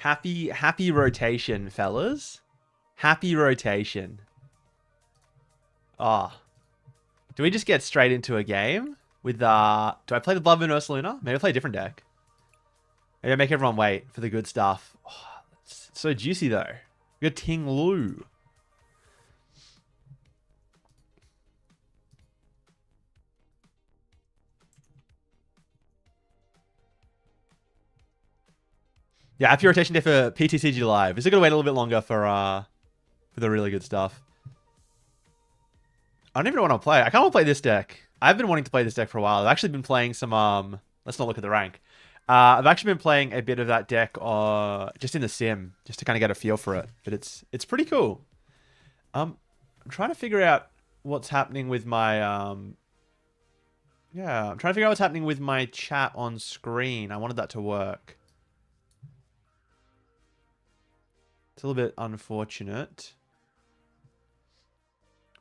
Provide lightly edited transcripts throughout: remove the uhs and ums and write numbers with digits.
Happy rotation, fellas. Happy rotation. Oh. Do we just get straight into a game with do I play the Blood Moon Ursaluna? Maybe I play a different deck. Maybe I make everyone wait for the good stuff. Oh, it's so juicy though. We got Ting Lu. Yeah, happy rotation day for PTCG Live. Is it gonna wait a little bit longer for the really good stuff? I don't even know what I'll play. I kind of want to play this deck. I've been wanting to play this deck for a while. I've actually been playing some let's not look at the rank. I've actually been playing a bit of that deck just in the sim, just to kind of get a feel for it. But it's pretty cool. I'm trying to figure out what's happening with my yeah, I'm trying to figure out what's happening with my chat on screen. I wanted that to work. It's a little bit unfortunate.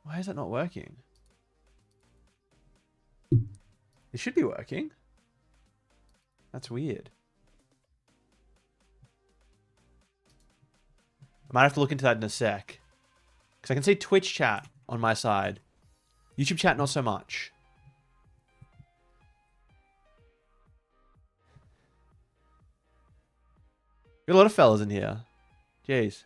Why is that not working? It should be working. That's weird. I might have to look into that in a sec. Because I can see Twitch chat on my side. YouTube chat, not so much. Got a lot of fellas in here. Jeez.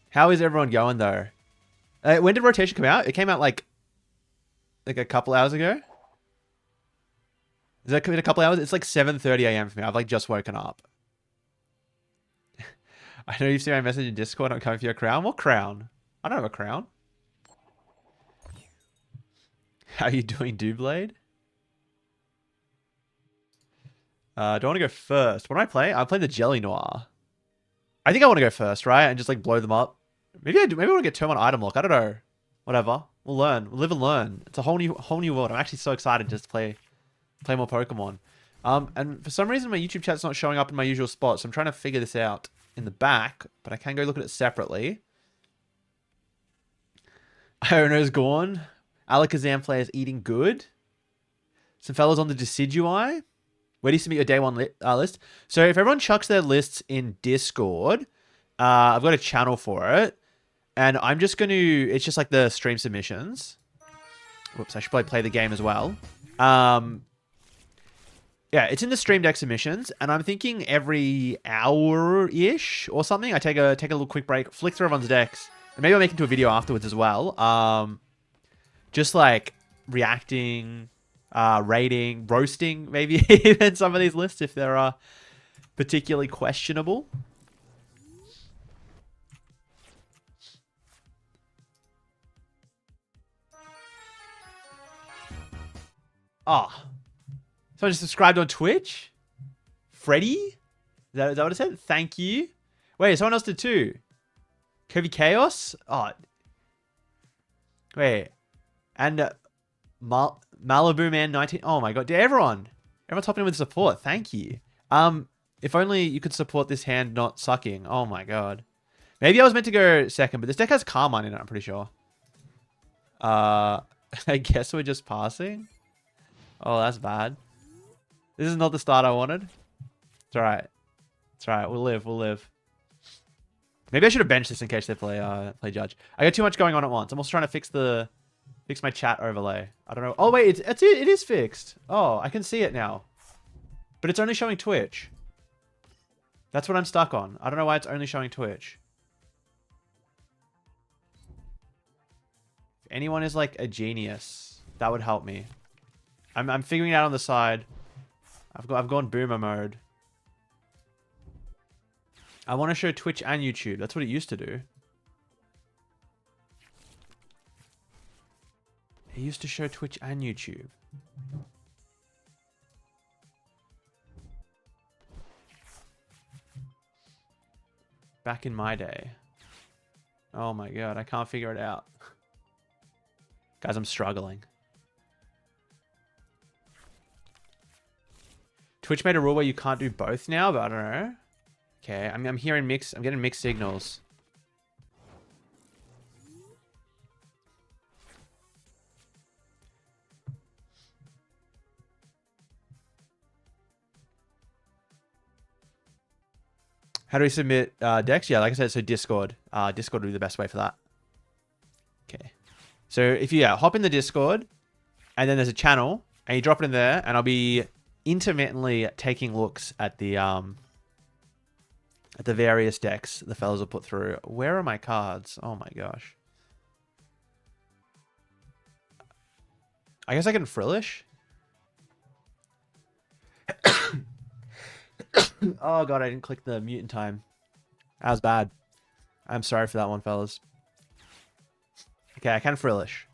How is everyone going though? When did rotation come out? It came out like a couple hours ago. Is that in a couple hours? It's like 7:30 a.m. for me. I've like just woken up. I know you've seen my message in Discord. I'm coming for your crown. What crown? I don't have a crown. How are you doing, Dooblade? Do I want to go first? What do I play? I play the Jelly Noir. I think I want to go first, right? And just like blow them up. Maybe I do. Maybe I want to get turn on item lock. I don't know. Whatever. We'll learn. We'll live and learn. It's a whole new world. I'm actually so excited just to play more Pokemon. And for some reason my YouTube chat's not showing up in my usual spot, so I'm trying to figure this out in the back, but I can go look at it separately. Owner's gone. Alakazam players eating good. Some fellas on the Decidueye. Where do you submit your day one list? So if everyone chucks their lists in Discord, I've got a channel for it. And I'm just going to... It's just like the stream submissions. Whoops, I should probably play the game as well. Yeah, it's in the stream deck submissions. And I'm thinking every hour-ish or something, I take a little quick break, flick through everyone's decks. And maybe I'll make it into a video afterwards as well. Just like reacting... rating, roasting, maybe even some of these lists if they're particularly questionable. Ah, someone just subscribed on Twitch. Freddy, is that what it said? Thank you. Wait, someone else did too. Kirby Chaos. Oh, wait, and Malibu Man 19. Oh my god, dude, everyone's hopping in with support. Thank you. If only you could support this hand not sucking. Oh my god. Maybe I was meant to go second, but this deck has Carmine in it, I'm pretty sure. I guess we're just passing. Oh, that's bad. This is not the start I wanted. It's alright. It's alright. We'll live. Maybe I should have benched this in case they play Judge. I got too much going on at once. I'm also trying to fix my chat overlay. I don't know. Oh, wait. It is fixed. Oh, I can see it now. But it's only showing Twitch. That's what I'm stuck on. I don't know why it's only showing Twitch. If anyone is like a genius, that would help me. I'm figuring it out on the side. I've gone boomer mode. I want to show Twitch and YouTube. That's what it used to do. It used to show Twitch and YouTube. Back in my day. Oh my god, I can't figure it out. Guys, I'm struggling. Twitch made a rule where you can't do both now, but I don't know. Okay, I'm hearing mixed. I'm getting mixed signals. How do we submit decks? Yeah, like I said, so Discord. Discord would be the best way for that. Okay. So if you hop in the Discord, and then there's a channel, and you drop it in there, and I'll be intermittently taking looks at the various decks the fellas will put through. Where are my cards? Oh my gosh. I guess I can Frillish. Oh god, I didn't click the mute in time. That was bad. I'm sorry for that one, fellas. Okay, I can Frillish.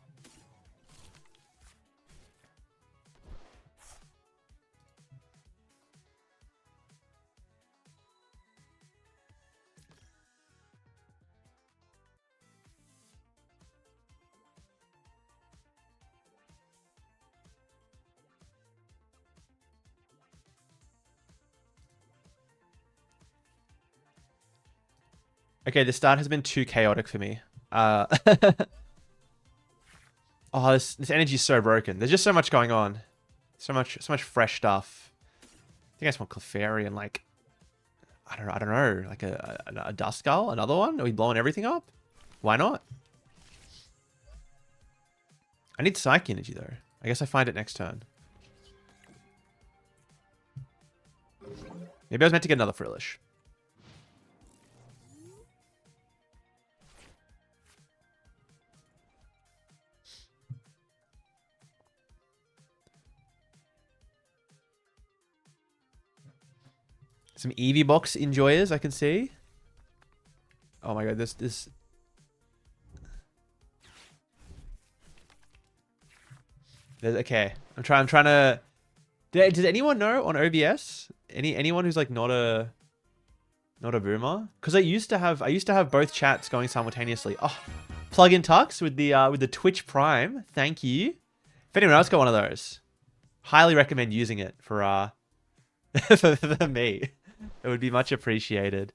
Okay, the start has been too chaotic for me. Oh, this energy is so broken. There's just so much going on. So much fresh stuff. I think I just want Clefairy and like, I don't know, like a Duskull, another one. Are we blowing everything up? Why not? I need Psyche Energy though. I guess I find it next turn. Maybe I was meant to get another Frillish. Some Eevee box enjoyers I can see. Oh my god, this. Okay, I'm trying to. Does anyone know on OBS? Anyone who's like not a boomer? Because I used to have both chats going simultaneously. Oh, plug in Tux with the Twitch Prime. Thank you. If anyone else got one of those, highly recommend using it for for me. It would be much appreciated.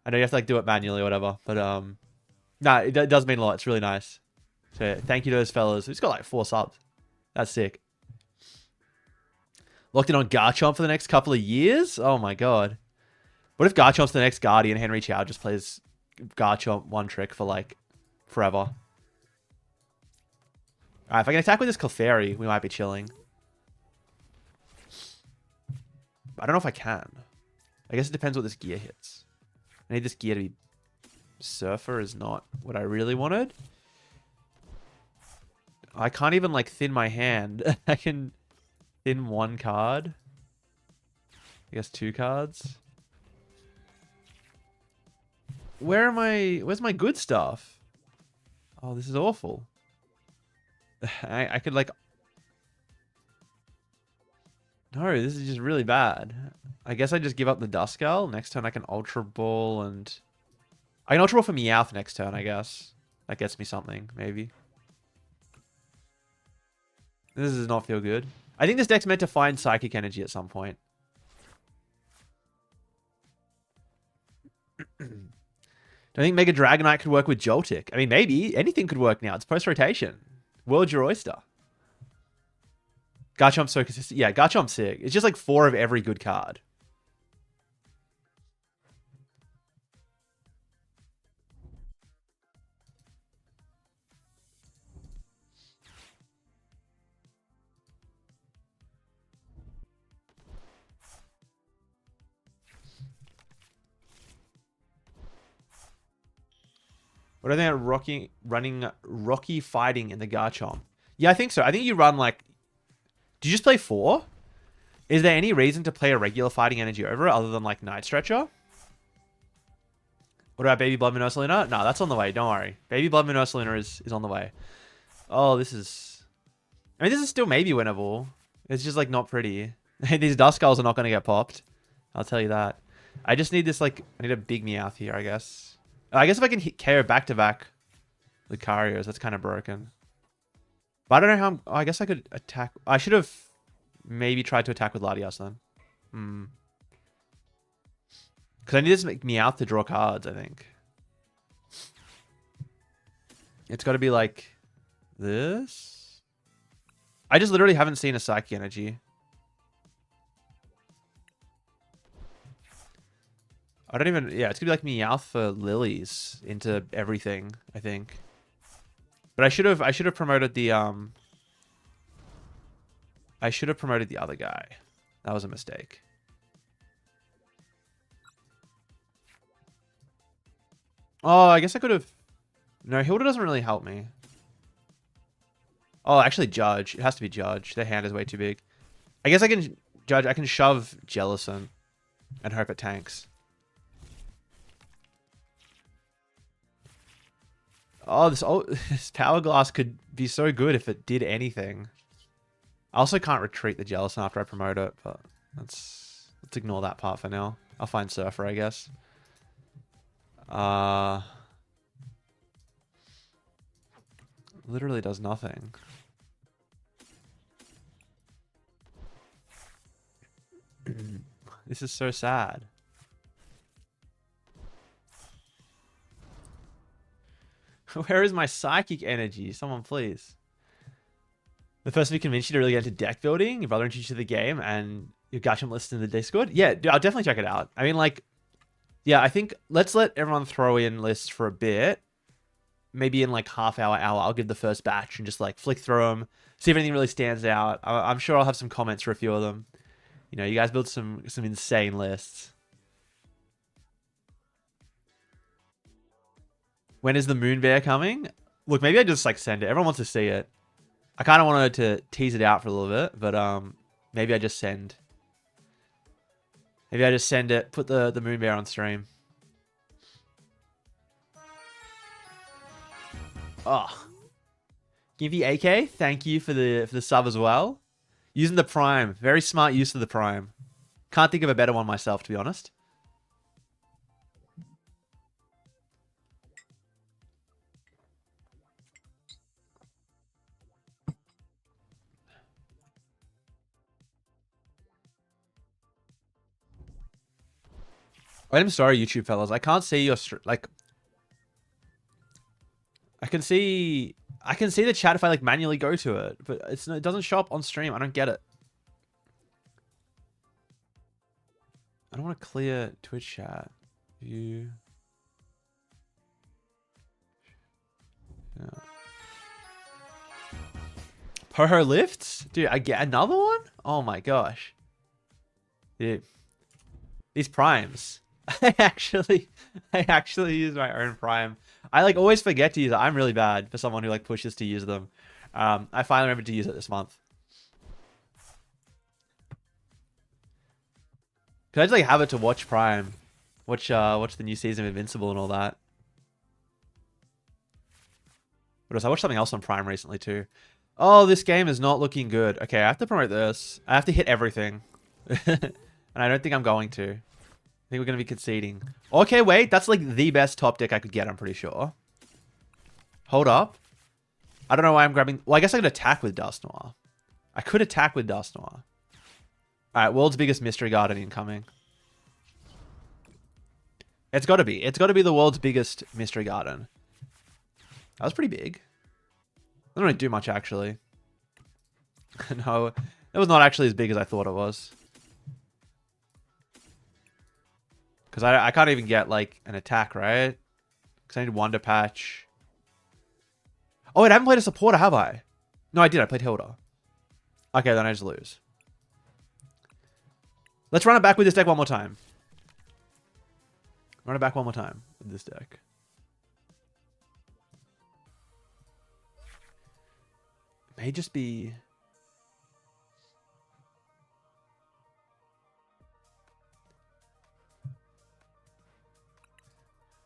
I know you have to like do it manually or whatever, but nah, it does mean a lot. It's really nice. So thank you to those fellas. It's got like 4 subs. That's sick. Locked in on Garchomp for the next couple of years? Oh my god. What if Garchomp's the next Guardian? Henry Chow just plays Garchomp one trick for like forever. Alright, if I can attack with this Clefairy, we might be chilling. I don't know if I can. I guess it depends what this gear hits. I need this gear to be... Surfer is not what I really wanted. I can't even like thin my hand. I can thin 1 card. I guess 2 cards. Where's my good stuff? Oh, this is awful. I could like... No, this is just really bad. I guess I just give up the Duskull. Next turn I can Ultra Ball and... I can Ultra Ball for Meowth next turn, I guess. That gets me something, maybe. This does not feel good. I think this deck's meant to find Psychic Energy at some point. Do I think Mega Dragonite could work with Joltik? I mean, maybe. Anything could work now. It's post-rotation. World's your oyster. Garchomp's so consistent. Yeah, Garchomp's sick. It's just like 4 of every good card. What do I think about running Rocky Fighting in the Garchomp? Yeah, I think so. I think you run like... Do you just play 4? Is there any reason to play a regular Fighting Energy over it other than like Night Stretcher? What about Baby Blood Moon Ursaluna? No, that's on the way. Don't worry. Baby Blood Moon Ursaluna is on the way. Oh, this is... I mean, this is still maybe winnable. It's just like not pretty. These Duskulls are not going to get popped. I'll tell you that. I just need this like... I need a big Meowth here, I guess. I guess if I can hit KO back-to-back Lucarios, that's kind of broken. But I don't know how... I guess I could attack... I should have maybe tried to attack with Latias then. Because I need this Meowth to draw cards, I think. It's got to be like this. I just literally haven't seen a Psychic Energy. I don't even... Yeah, it's gonna be like Meowth for lilies into everything, I think. But I should have promoted the I should have promoted the other guy. That was a mistake. Oh, I guess I could have... No, Hilda doesn't really help me. Oh, actually, Judge. It has to be Judge. Their hand is way too big. I guess I can... Judge, I can shove Jellison and hope it tanks. Oh, this Power Glass could be so good if it did anything. I also can't retreat the Jellison after I promote it, but let's ignore that part for now. I'll find Surfer, I guess. Literally does nothing. This is so sad. Where is my psychic energy? Someone please. The person who convinced you to really get into deck building, your brother introduced you to the game, and your Gacham list in the Discord. Yeah, dude, I'll definitely check it out. I mean, like, yeah, I think let's let everyone throw in lists for a bit. Maybe in like half hour, I'll give the first batch and just like flick through them, see if anything really stands out. I'm sure I'll have some comments for a few of them. You know, you guys built some insane lists. When is the Moon Bear coming? Look, maybe I just like send it. Everyone wants to see it. I kind of wanted to tease it out for a little bit, but maybe I just send. Maybe I just send it. Put the Moon Bear on stream. Oh, Gimpy AK, thank you for the sub as well. Using the Prime, very smart use of the Prime. Can't think of a better one myself, to be honest. I'm sorry, YouTube fellas. I can't see your like. I can see the chat if I like manually go to it, but it doesn't show up on stream. I don't get it. I don't want to clear Twitch chat. View. Yeah. Poho lifts? Dude, I get another one? Oh my gosh. Dude. These primes. I actually use my own prime. I like always forget to use it. I'm really bad for someone who like pushes to use them. I finally remembered to use it this month. Cause I just like have it to watch Prime, watch the new season of Invincible and all that. What else? I watched something else on Prime recently too. Oh, this game is not looking good. Okay, I have to promote this. I have to hit everything, and I don't think I'm going to. I think we're gonna be conceding. Okay, wait, that's like the best top deck I could get. I'm pretty sure. Hold up. I don't know why I'm grabbing. Well, I guess I could attack with Dust Noir. I could attack with Dust Noir. Alright, world's biggest mystery garden incoming. It's gotta be. It's gotta be the world's biggest mystery garden. That was pretty big. Doesn't really do much, actually. No, it was not actually as big as I thought it was. Because I can't even get, like, an attack, right? Because I need Wonder Patch. Oh, wait, I haven't played a supporter, have I? No, I did. I played Hilda. Okay, then I just lose. Let's run it back with this deck one more time. Run it back one more time with this deck. It may just be...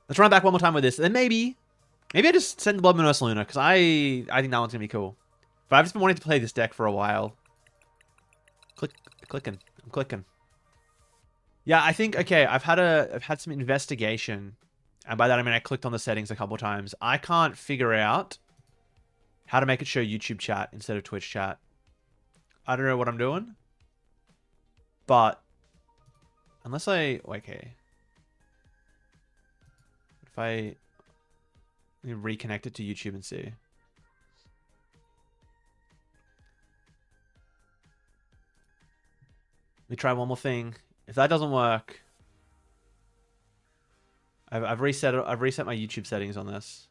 Let's run it back one more time with this. Then maybe I just send the Blood Moon Ursa Luna, because I think that one's going to be cool. But I've just been wanting to play this deck for a while. Clicking. I'm clicking. Yeah, I think, okay, I've had some investigation. And by that, I mean I clicked on the settings a couple times. I can't figure out how to make it show YouTube chat instead of Twitch chat. I don't know what I'm doing. But unless I... Okay. If I reconnect it to YouTube and see. Let me try one more thing. If that doesn't work, I've reset my YouTube settings on this.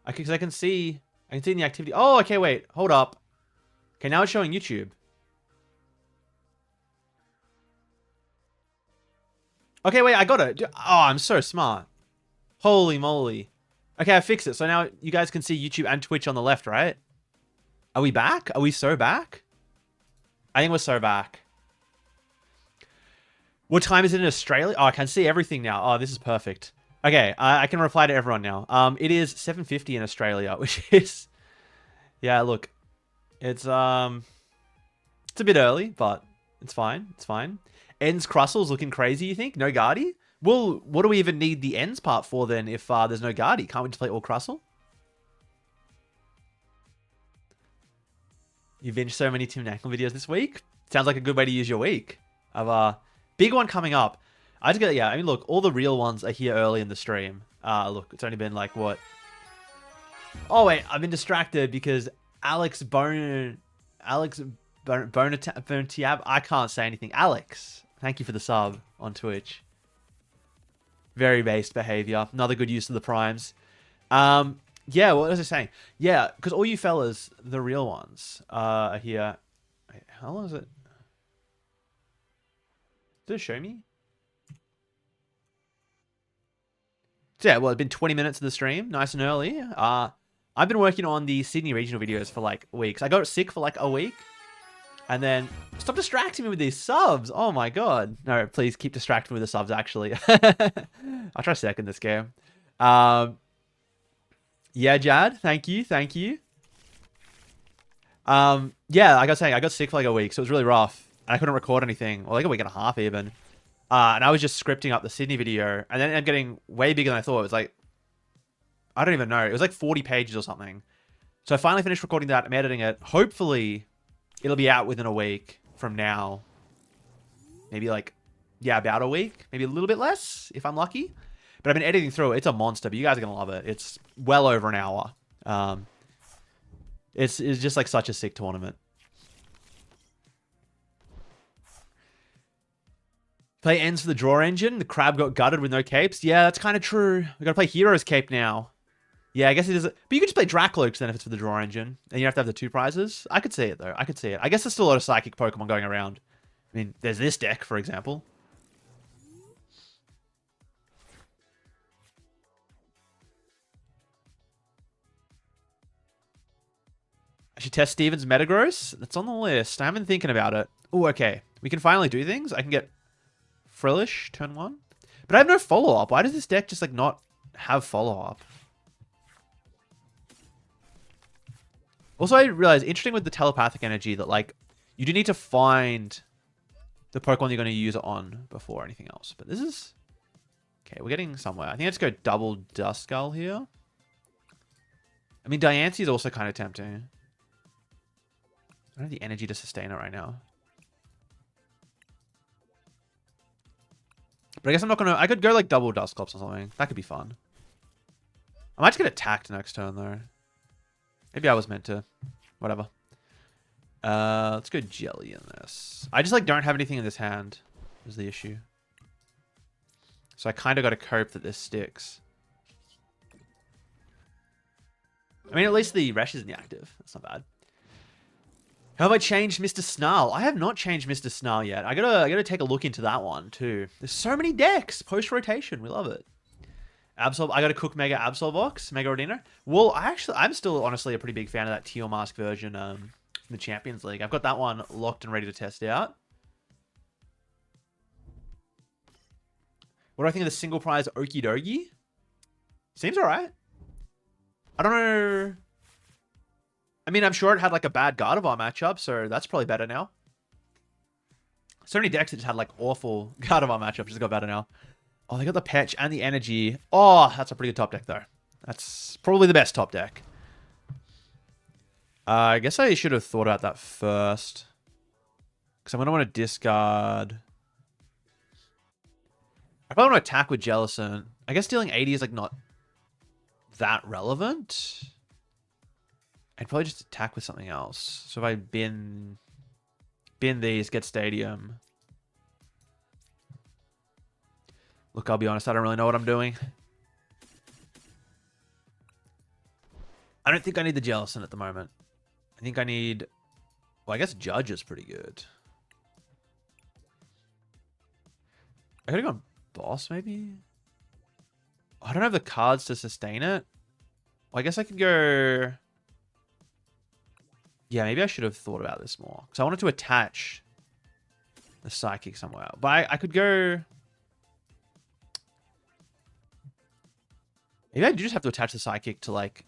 Because I can see in the activity. Oh, okay, wait. Hold up. Okay, now it's showing YouTube. Okay, wait, I got it. Oh, I'm so smart. Holy moly. Okay, I fixed it. So now you guys can see YouTube and Twitch on the left, right? Are we back? Are we so back? I think we're so back. What time is it in Australia? Oh, I can see everything now. Oh, this is perfect. Okay, I can reply to everyone now. It is 7:50 in Australia, which is... Yeah, look. It's a bit early, but it's fine. It's fine. Ends Crustle's looking crazy, you think? No Guardy? Well, what do we even need the ends part for then if there's no Guardy? Can't we just play all Crustle? You binged so many Tim Nankle videos this week? Sounds like a good way to use your week. I've a big one coming up. I just got, yeah, I mean, look, all the real ones are here early in the stream. Look, it's only been like, what? Oh, wait, I've been distracted because Alex Bonatiab, I can't say anything. Alex, thank you for the sub on Twitch. Very based behavior. Another good use of the primes. Yeah, what was I saying? Yeah, because all you fellas, the real ones, are here. Wait, how long is it? Did it show me? So yeah, well, it's been 20 minutes of the stream. Nice and early. I've been working on the Sydney regional videos for like weeks. I got sick for like a week. And then stop distracting me with these subs. Oh my god. No, please keep distracting me with the subs, actually. I'll try second this game. Yeah, Jad. Thank you. Thank you. Yeah, like I was saying, I got sick for like a week, so it was really rough. And I couldn't record anything. Or like a week and a half even. And I was just scripting up the Sydney video. And then it ended up getting way bigger than I thought. It was like... I don't even know. It was like 40 pages or something. So I finally finished recording that. I'm editing it. Hopefully... It'll be out within a week from now. Maybe like, yeah, about a week. Maybe a little bit less, if I'm lucky. But I've been editing through it. It's a monster, but you guys are going to love it. It's well over an hour. It's just like such a sick tournament. Play ends for the draw engine. The crab got gutted with no capes. Yeah, that's kind of true. We got to play Hero's Cape now. Yeah, I guess it is. But you could just play Dracloaks then if it's for the draw engine. And you have to have the 2 prizes. I could see it, though. I could see it. I guess there's still a lot of psychic Pokemon going around. I mean, there's this deck, for example. I should test Steven's Metagross. That's on the list. I haven't been thinking about it. Oh, okay. We can finally do things. I can get Frillish, turn 1. But I have no follow-up. Why does this deck just, like, not have follow-up? Also, I realized, interesting with the telepathic energy, that, like, you do need to find the Pokemon you're going to use it on before anything else. But this is... Okay, we're getting somewhere. I think let's go double Duskull here. I mean, Diancie is also kind of tempting. I don't have the energy to sustain it right now. But I guess I'm not going to... I could go, like, double Dusclops or something. That could be fun. I might just get attacked next turn, though. Maybe I was meant to. Whatever. Let's go Jelly in this. I just, like, don't have anything in this hand is the issue. So I kind of got to cope that this sticks. I mean, at least the Resh is inactive. That's not bad. How have I changed Mr. Snarl? I have not changed Mr. Snarl yet. I gotta take a look into that one, too. There's so many decks. Post-rotation. We love it. Absol, I got a Cook Mega Absol box, Mega Rodino. Well, I'm still honestly a pretty big fan of that Teal Mask version from the Champions League. I've got that one locked and ready to test out. What do I think of the single prize Okie Dokie? Seems alright. I don't know. I mean, I'm sure it had like a bad Gardevoir matchup, so that's probably better now. So many decks that just had like awful Gardevoir matchups just got better now. Oh, they got the Petch and the Energy. Oh, that's a pretty good top deck, though. That's probably the best top deck. I guess I should have thought about that first. Because I'm going to want to discard... I probably want to attack with Jellicent. I guess dealing 80 is like not that relevant. I'd probably just attack with something else. So if I bin these, get Stadium... Look, I'll be honest, I don't really know what I'm doing. I don't think I need the Jellicent at the moment. I think I need... Well, I guess Judge is pretty good. I could have gone Boss, maybe? I don't have the cards to sustain it. Well, I guess I could go... Yeah, maybe I should have thought about this more. Because I wanted to attach the Psychic somewhere. But I could go... Maybe I do just have to attach the Psychic to, like,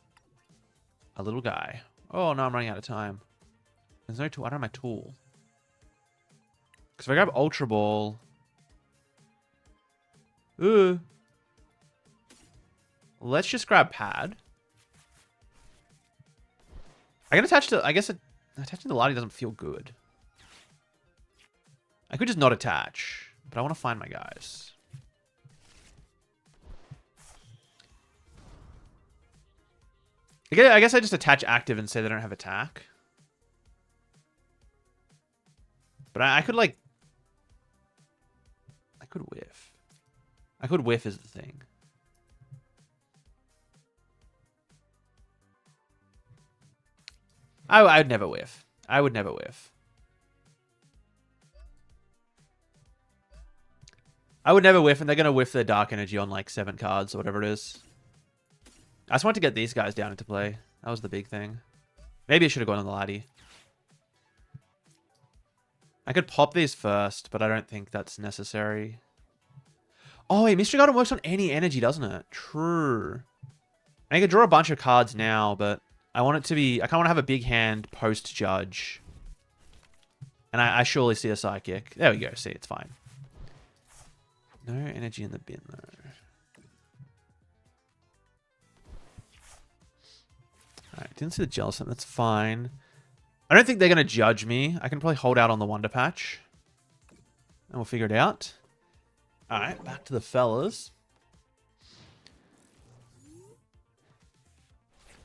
a little guy. Oh, no, I'm running out of time. There's no tool. I don't have my tool. Because if I grab Ultra Ball... Ooh. Let's just grab Pad. I can attach to... I guess attaching to Lottie doesn't feel good. I could just not attach. But I want to find my guys. I guess I just attach active and say they don't have attack. But I could, like... I could whiff. I could whiff is the thing. I would never whiff. I would never whiff. I would never whiff, and they're going to whiff their Dark Energy on, like, 7 cards or whatever it is. I just wanted to get these guys down into play. That was the big thing. Maybe I should have gone on the Laddie. I could pop these first, but I don't think that's necessary. Oh, wait, Mystery Garden works on any energy, doesn't it? True. I could draw a bunch of cards now, but I want it to be... I kind of want to have a big hand post-Judge. And I surely see a Psychic. There we go. See, it's fine. No energy in the bin, though. Alright, didn't see the Jellicent. That's fine. I don't think they're going to judge me. I can probably hold out on the Wonder Patch. And we'll figure it out. Alright, back to the fellas.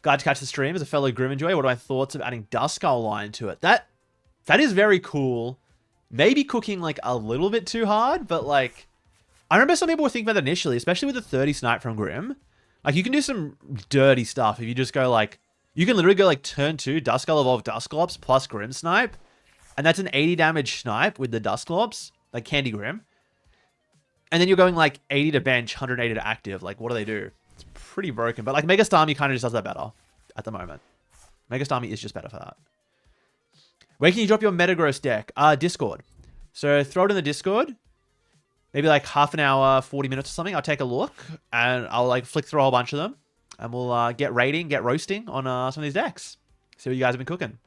Glad to catch the stream as a fellow Grimmenjoy. What are my thoughts of adding Duskull line to it? That is very cool. Maybe cooking like a little bit too hard, but like... I remember some people were thinking about that initially, especially with the 30 snipe from Grim. Like, you can do some dirty stuff if you just go like... You can literally go like turn 2, Duskull Evolve Dusclops plus Grim Snipe. And that's an 80 damage snipe with the Dusclops. Like Candy Grim. And then you're going like 80 to bench, 180 to active. Like, what do they do? It's pretty broken. But like Mega Starmie kind of just does that better at the moment. Mega Starmie is just better for that. Where can you drop your Metagross deck? Discord. So throw it in the Discord. Maybe like half an hour, 40 minutes or something. I'll take a look and I'll like flick through a whole bunch of them. And we'll get raiding, get roasting on some of these decks. See what you guys have been cooking.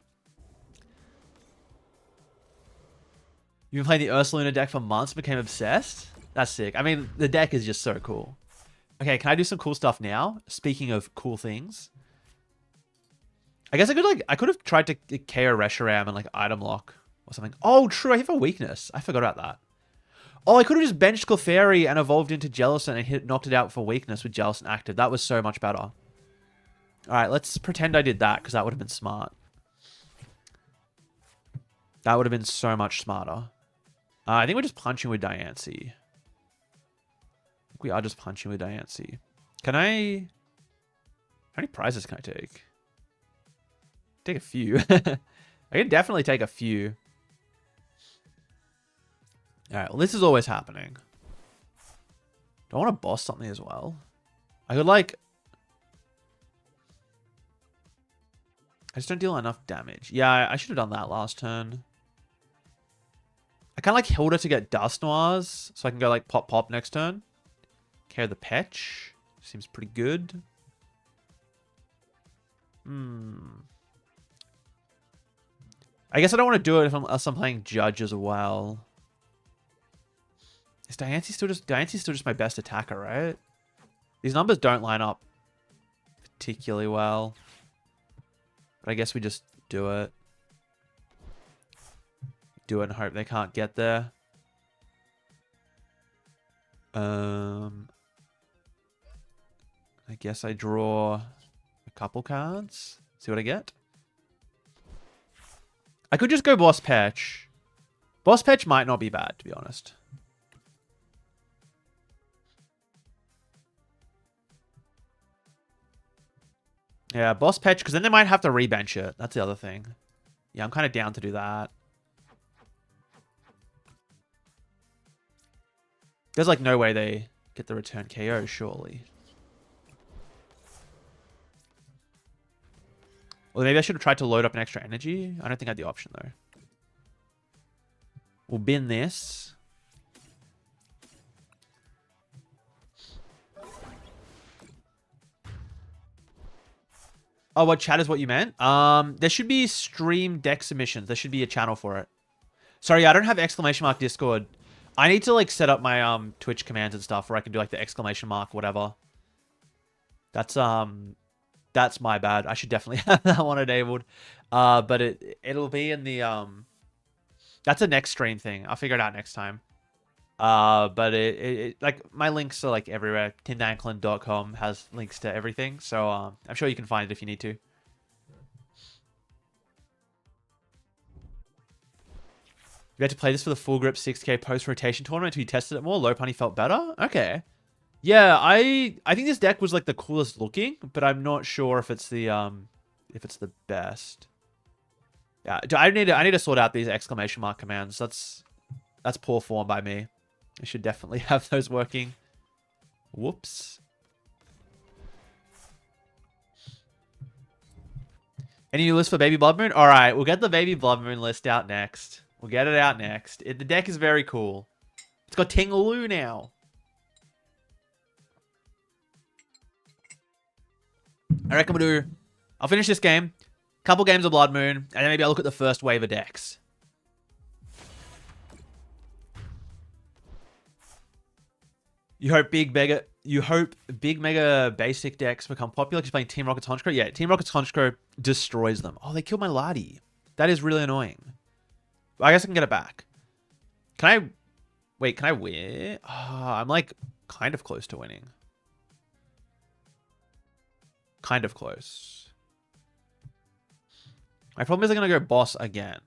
You've been playing the Ursaluna deck for months, became obsessed? That's sick. I mean, the deck is just so cool. Okay, can I do some cool stuff now? Speaking of cool things. I guess I could have tried to KO Reshiram and like item lock or something. Oh, true, I have a weakness. I forgot about that. Oh, I could have just benched Clefairy and evolved into Jellicent and knocked it out for weakness with Jellicent active. That was so much better. Alright, let's pretend I did that because that would have been smart. That would have been so much smarter. I think we're just punching with Diancie. I think we are just punching with Diancie. Can I... How many prizes can I take? Take a few. I can definitely take a few. Alright, well this is always happening. Do I want to boss something as well? I could like... I just don't deal enough damage. Yeah, I should have done that last turn. I kind of like Hilda to get Dust Noirs, so I can go like pop next turn. Carry the Petch. Seems pretty good. I guess I don't want to do it unless I'm playing Judge as well. Is Diancie still just my best attacker, right? These numbers don't line up particularly well. But I guess we just do it. Do it and hope they can't get there. I guess I draw a couple cards. See what I get. I could just go Boss Patch. Boss Patch might not be bad, to be honest. Yeah, boss patch, because then they might have to rebench it. That's the other thing. Yeah, I'm kind of down to do that. There's like no way they get the return KO, surely. Well, maybe I should have tried to load up an extra energy. I don't think I had the option, though. We'll bin this. Oh, what chat is what you meant? There should be stream deck submissions. There should be a channel for it. Sorry, I don't have exclamation mark Discord. I need to like set up my Twitch commands and stuff where I can do like the exclamation mark, whatever. That's my bad. I should definitely have that one enabled. But it'll be in the that's a next stream thing. I'll figure it out next time. But it like my links are like everywhere. tindanklin.com has links to everything, so I'm sure you can find it if you need to. You had to play this for the full grip 6K post rotation tournament until you tested it more. Low punny felt better. Okay, yeah, I think this deck was like the coolest looking, but I'm not sure if it's the best. Yeah, I need to sort out these exclamation mark commands. That's poor form by me. I should definitely have those working. Whoops. Any new list for Baby Blood Moon? All right, we'll get the Baby Blood Moon list out next. We'll get it out next. The deck is very cool. It's got Tingaloo now. I reckon I'll finish this game, couple games of Blood Moon, and then maybe I'll look at the first wave of decks. You hope big mega basic decks become popular because you're playing Team Rocket's Honchkrow? Yeah, Team Rocket's Honchkrow destroys them. Oh, they killed my Lardy. That is really annoying. I guess I can get it back. Can I... Wait, can I win? Oh, I'm like kind of close to winning. Kind of close. My problem is I'm going to go boss again.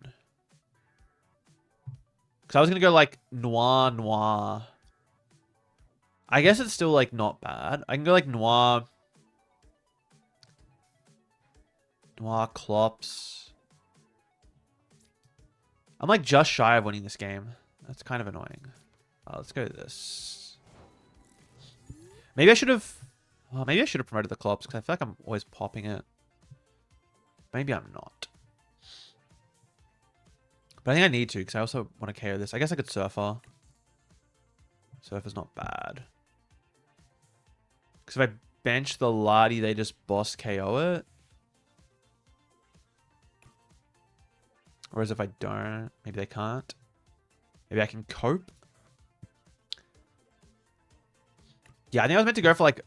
Because I was going to go like Noir. I guess it's still like not bad. I can go like Noir Clops. I'm like just shy of winning this game. That's kind of annoying. Let's go to this. Maybe I should have... Oh, maybe I should have promoted the Clops because I feel like I'm always popping it. Maybe I'm not. But I think I need to because I also want to KO this. I guess I could Surfer. Surfer's not bad. Because if I bench the Lardy, they just boss KO it. Whereas if I don't, maybe they can't. Maybe I can cope. Yeah, I think I was meant to go for like...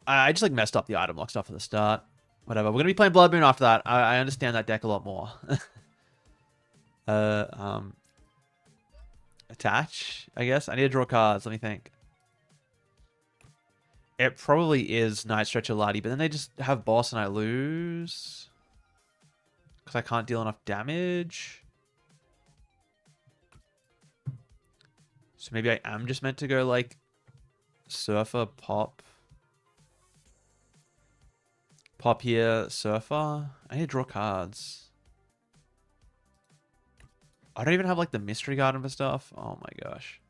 I just like messed up the item lock stuff at the start. Whatever. We're going to be playing Blood Moon after that. I understand that deck a lot more. Attach, I guess. I need to draw cards. Let me think. It probably is Night Stretcher Lardy, but then they just have boss and I lose. Because I can't deal enough damage. So maybe I am just meant to go like Surfer, Pop. Pop here, Surfer. I need to draw cards. I don't even have like the Mystery Garden for stuff. Oh my gosh.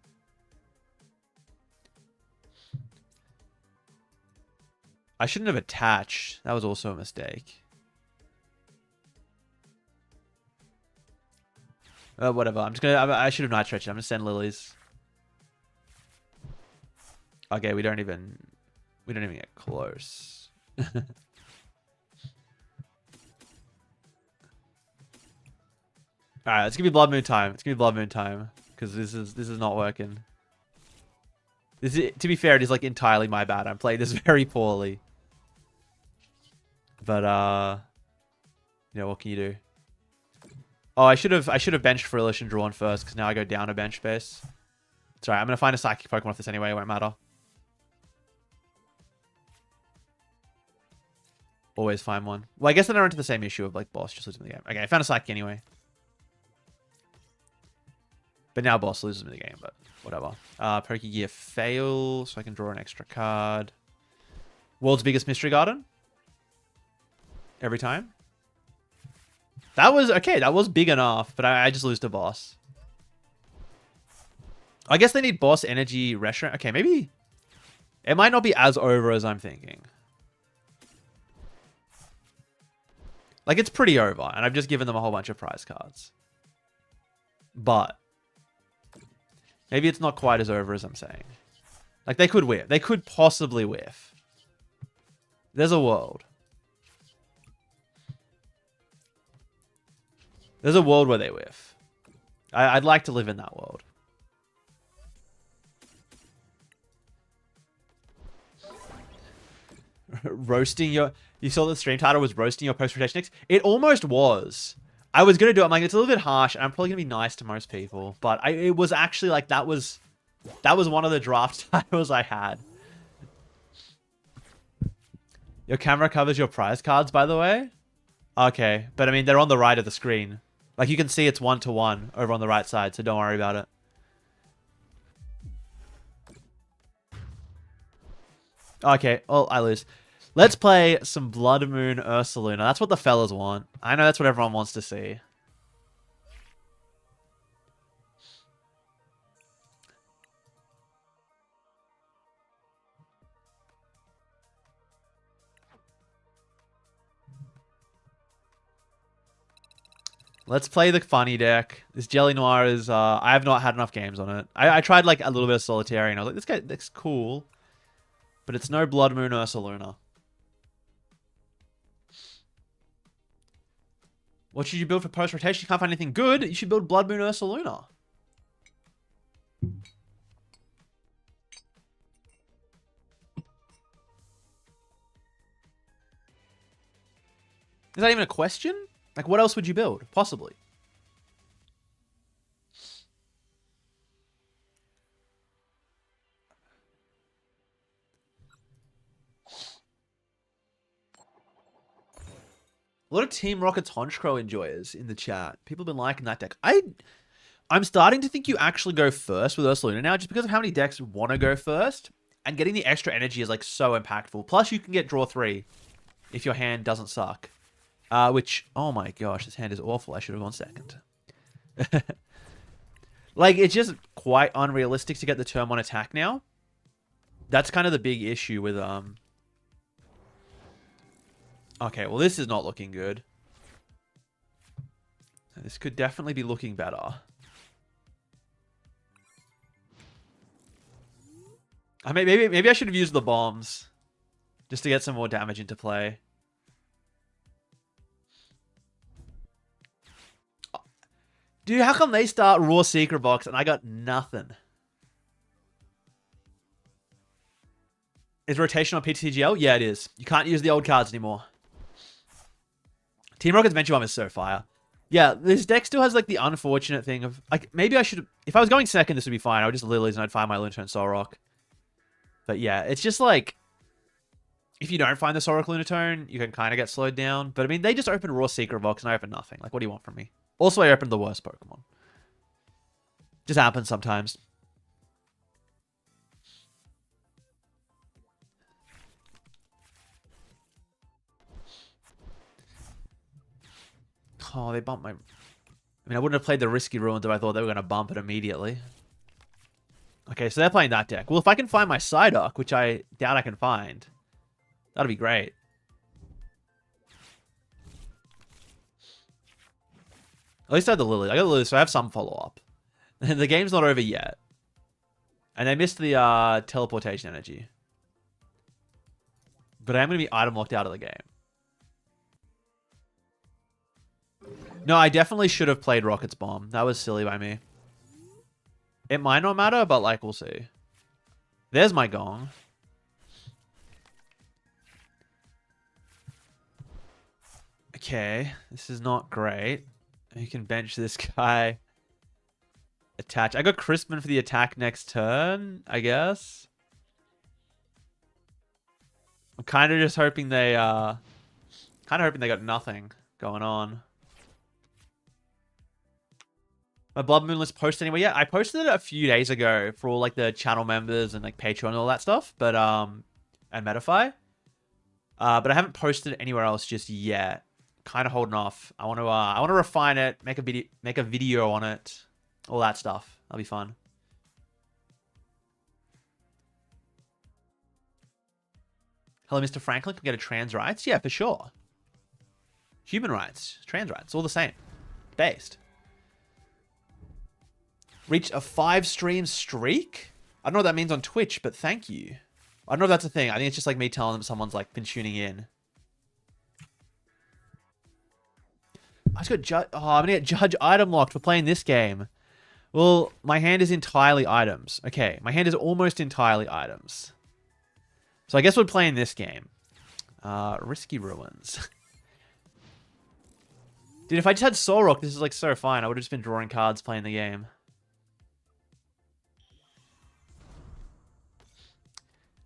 I shouldn't have attached. That was also a mistake. Whatever. I'm just gonna... I should have not stretched it. I'm gonna send Lilies. Okay, we don't even get close. Alright, let's give me Blood Moon time. It's gonna be Blood Moon time. Because this is not working. To be fair, it is like entirely my bad. I'm playing this very poorly. But you know, what can you do? Oh, I should have benched Frillish and drawn first, because now I go down a bench space. It's alright, I'm gonna find a psychic Pokemon off this anyway, it won't matter. Always find one. Well, I guess then I run into the same issue of like boss just losing the game. Okay, I found a psychic anyway. But now boss loses me the game, but whatever. Pokegear fail, so I can draw an extra card. World's biggest Mystery Garden. every time. That was okay. That was big enough, but I just lose to boss. I guess they need boss energy restaurant. Okay, maybe it might not be as over as I'm thinking. Like, it's pretty over, and I've just given them a whole bunch of prize cards. But maybe it's not quite as over as I'm saying. Like, they could whiff. They could possibly whiff. There's a world. There's a world where they whiff. I'd like to live in that world. Roasting your... You saw the stream title was roasting your post-rotation decks? It almost was. I was going to do it. I'm like, it's a little bit harsh, and I'm probably going to be nice to most people. But it was actually like, that was one of the draft titles I had. Your camera covers your prize cards, by the way? Okay. But I mean, they're on the right of the screen. Like, you can see it's 1-to-1 over on the right side, so don't worry about it. Okay, well, I lose. Let's play some Blood Moon Ursaluna. That's what the fellas want. I know that's what everyone wants to see. Let's play the funny deck. This Jelly Noir is... I have not had enough games on it. I tried like a little bit of Solitary, and I was like, this guy looks cool. But it's no Blood Moon Ursaluna. What should you build for post-rotation? You can't find anything good. You should build Blood Moon Ursaluna. Is that even a question? Like, what else would you build? Possibly. A lot of Team Rocket's Honchkrow enjoyers in the chat. People have been liking that deck. I'm starting to think you actually go first with Ursaluna now, just because of how many decks want to go first. And getting the extra energy is like so impactful. Plus, you can get draw 3 if your hand doesn't suck. Which, oh my gosh, this hand is awful. I should have gone second. Like, it's just quite unrealistic to get the turn 1 attack now. That's kind of the big issue with... Okay, well, this is not looking good. This could definitely be looking better. I mean, maybe I should have used the bombs just to get some more damage into play. Dude, how come they start Raw Secret Box and I got nothing? Is rotation on PTCGL? Yeah, it is. You can't use the old cards anymore. Team Rocket's Venture Bomb is so fire. Yeah, this deck still has like the unfortunate thing of... Like, maybe I should... If I was going second, this would be fine. I would just Lilies and I'd find my Lunatone Solrock. But yeah, it's just like... If you don't find the Solrock Lunatone, you can kind of get slowed down. But I mean, they just opened Raw Secret Box and I opened nothing. Like, what do you want from me? Also, I opened the worst Pokemon. Just happens sometimes. Oh, they bumped my... I mean, I wouldn't have played the Risky Ruins if I thought they were going to bump it immediately. Okay, so they're playing that deck. Well, if I can find my Psyduck, which I doubt I can find, that'd be great. At least I had the Lily. I got the Lily, so I have some follow-up. And the game's not over yet. And they missed the teleportation energy. But I am going to be item locked out of the game. No, I definitely should have played Rocket's Bomb. That was silly by me. It might not matter, but like, we'll see. There's my Gong. Okay, this is not great. You can bench this guy. Attach. I got Crispin for the attack next turn, I guess. I'm kind of just hoping they, got nothing going on. My Blood Moon list post anyway. Yeah, I posted it a few days ago for all like the channel members and like Patreon and all that stuff. But and Metafy. But I haven't posted it anywhere else just yet. Kind of holding off. I want to refine it, make a video on it, all that stuff. That'll be fun. Hello, Mr. Franklin. Can we get a trans rights? Yeah, for sure. Human rights, trans rights, all the same. Based. Reached a 5-stream streak? I don't know what that means on Twitch, but thank you. I don't know if that's a thing. I think it's just like me telling them someone's like been tuning in. I just got I'm gonna get judge item locked for playing this game. Well, my hand is entirely items. Okay, my hand is almost entirely items. So I guess we're playing this game. Risky Ruins. Dude, if I just had Soul Rock, this is like so fine. I would have just been drawing cards playing the game.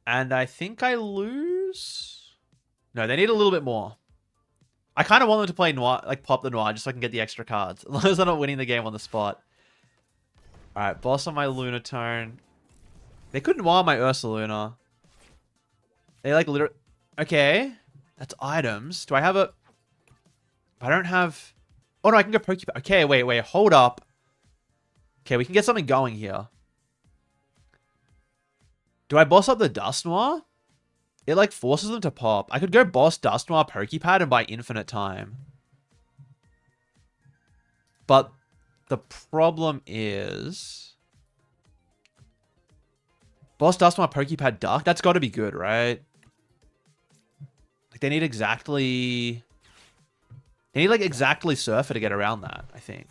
And I think I lose. No, they need a little bit more. I kind of want them to play Noir, like pop the Noir, just so I can get the extra cards. As long as I'm not winning the game on the spot. Alright, boss on my Lunatone. They couldn't Noir my Ursaluna. They like literally... Okay. That's items. Do I have a... I don't have... Oh no, I can go Pokemon. Okay, wait. Hold up. Okay, we can get something going here. Do I boss up the Dust Noir? It like forces them to pop. I could go boss Dust Noir Pokepad and buy infinite time. But the problem is... Boss Dust Noir Pokepad Dark? That's got to be good, right? Like they need exactly... They need like exactly Surfer to get around that, I think.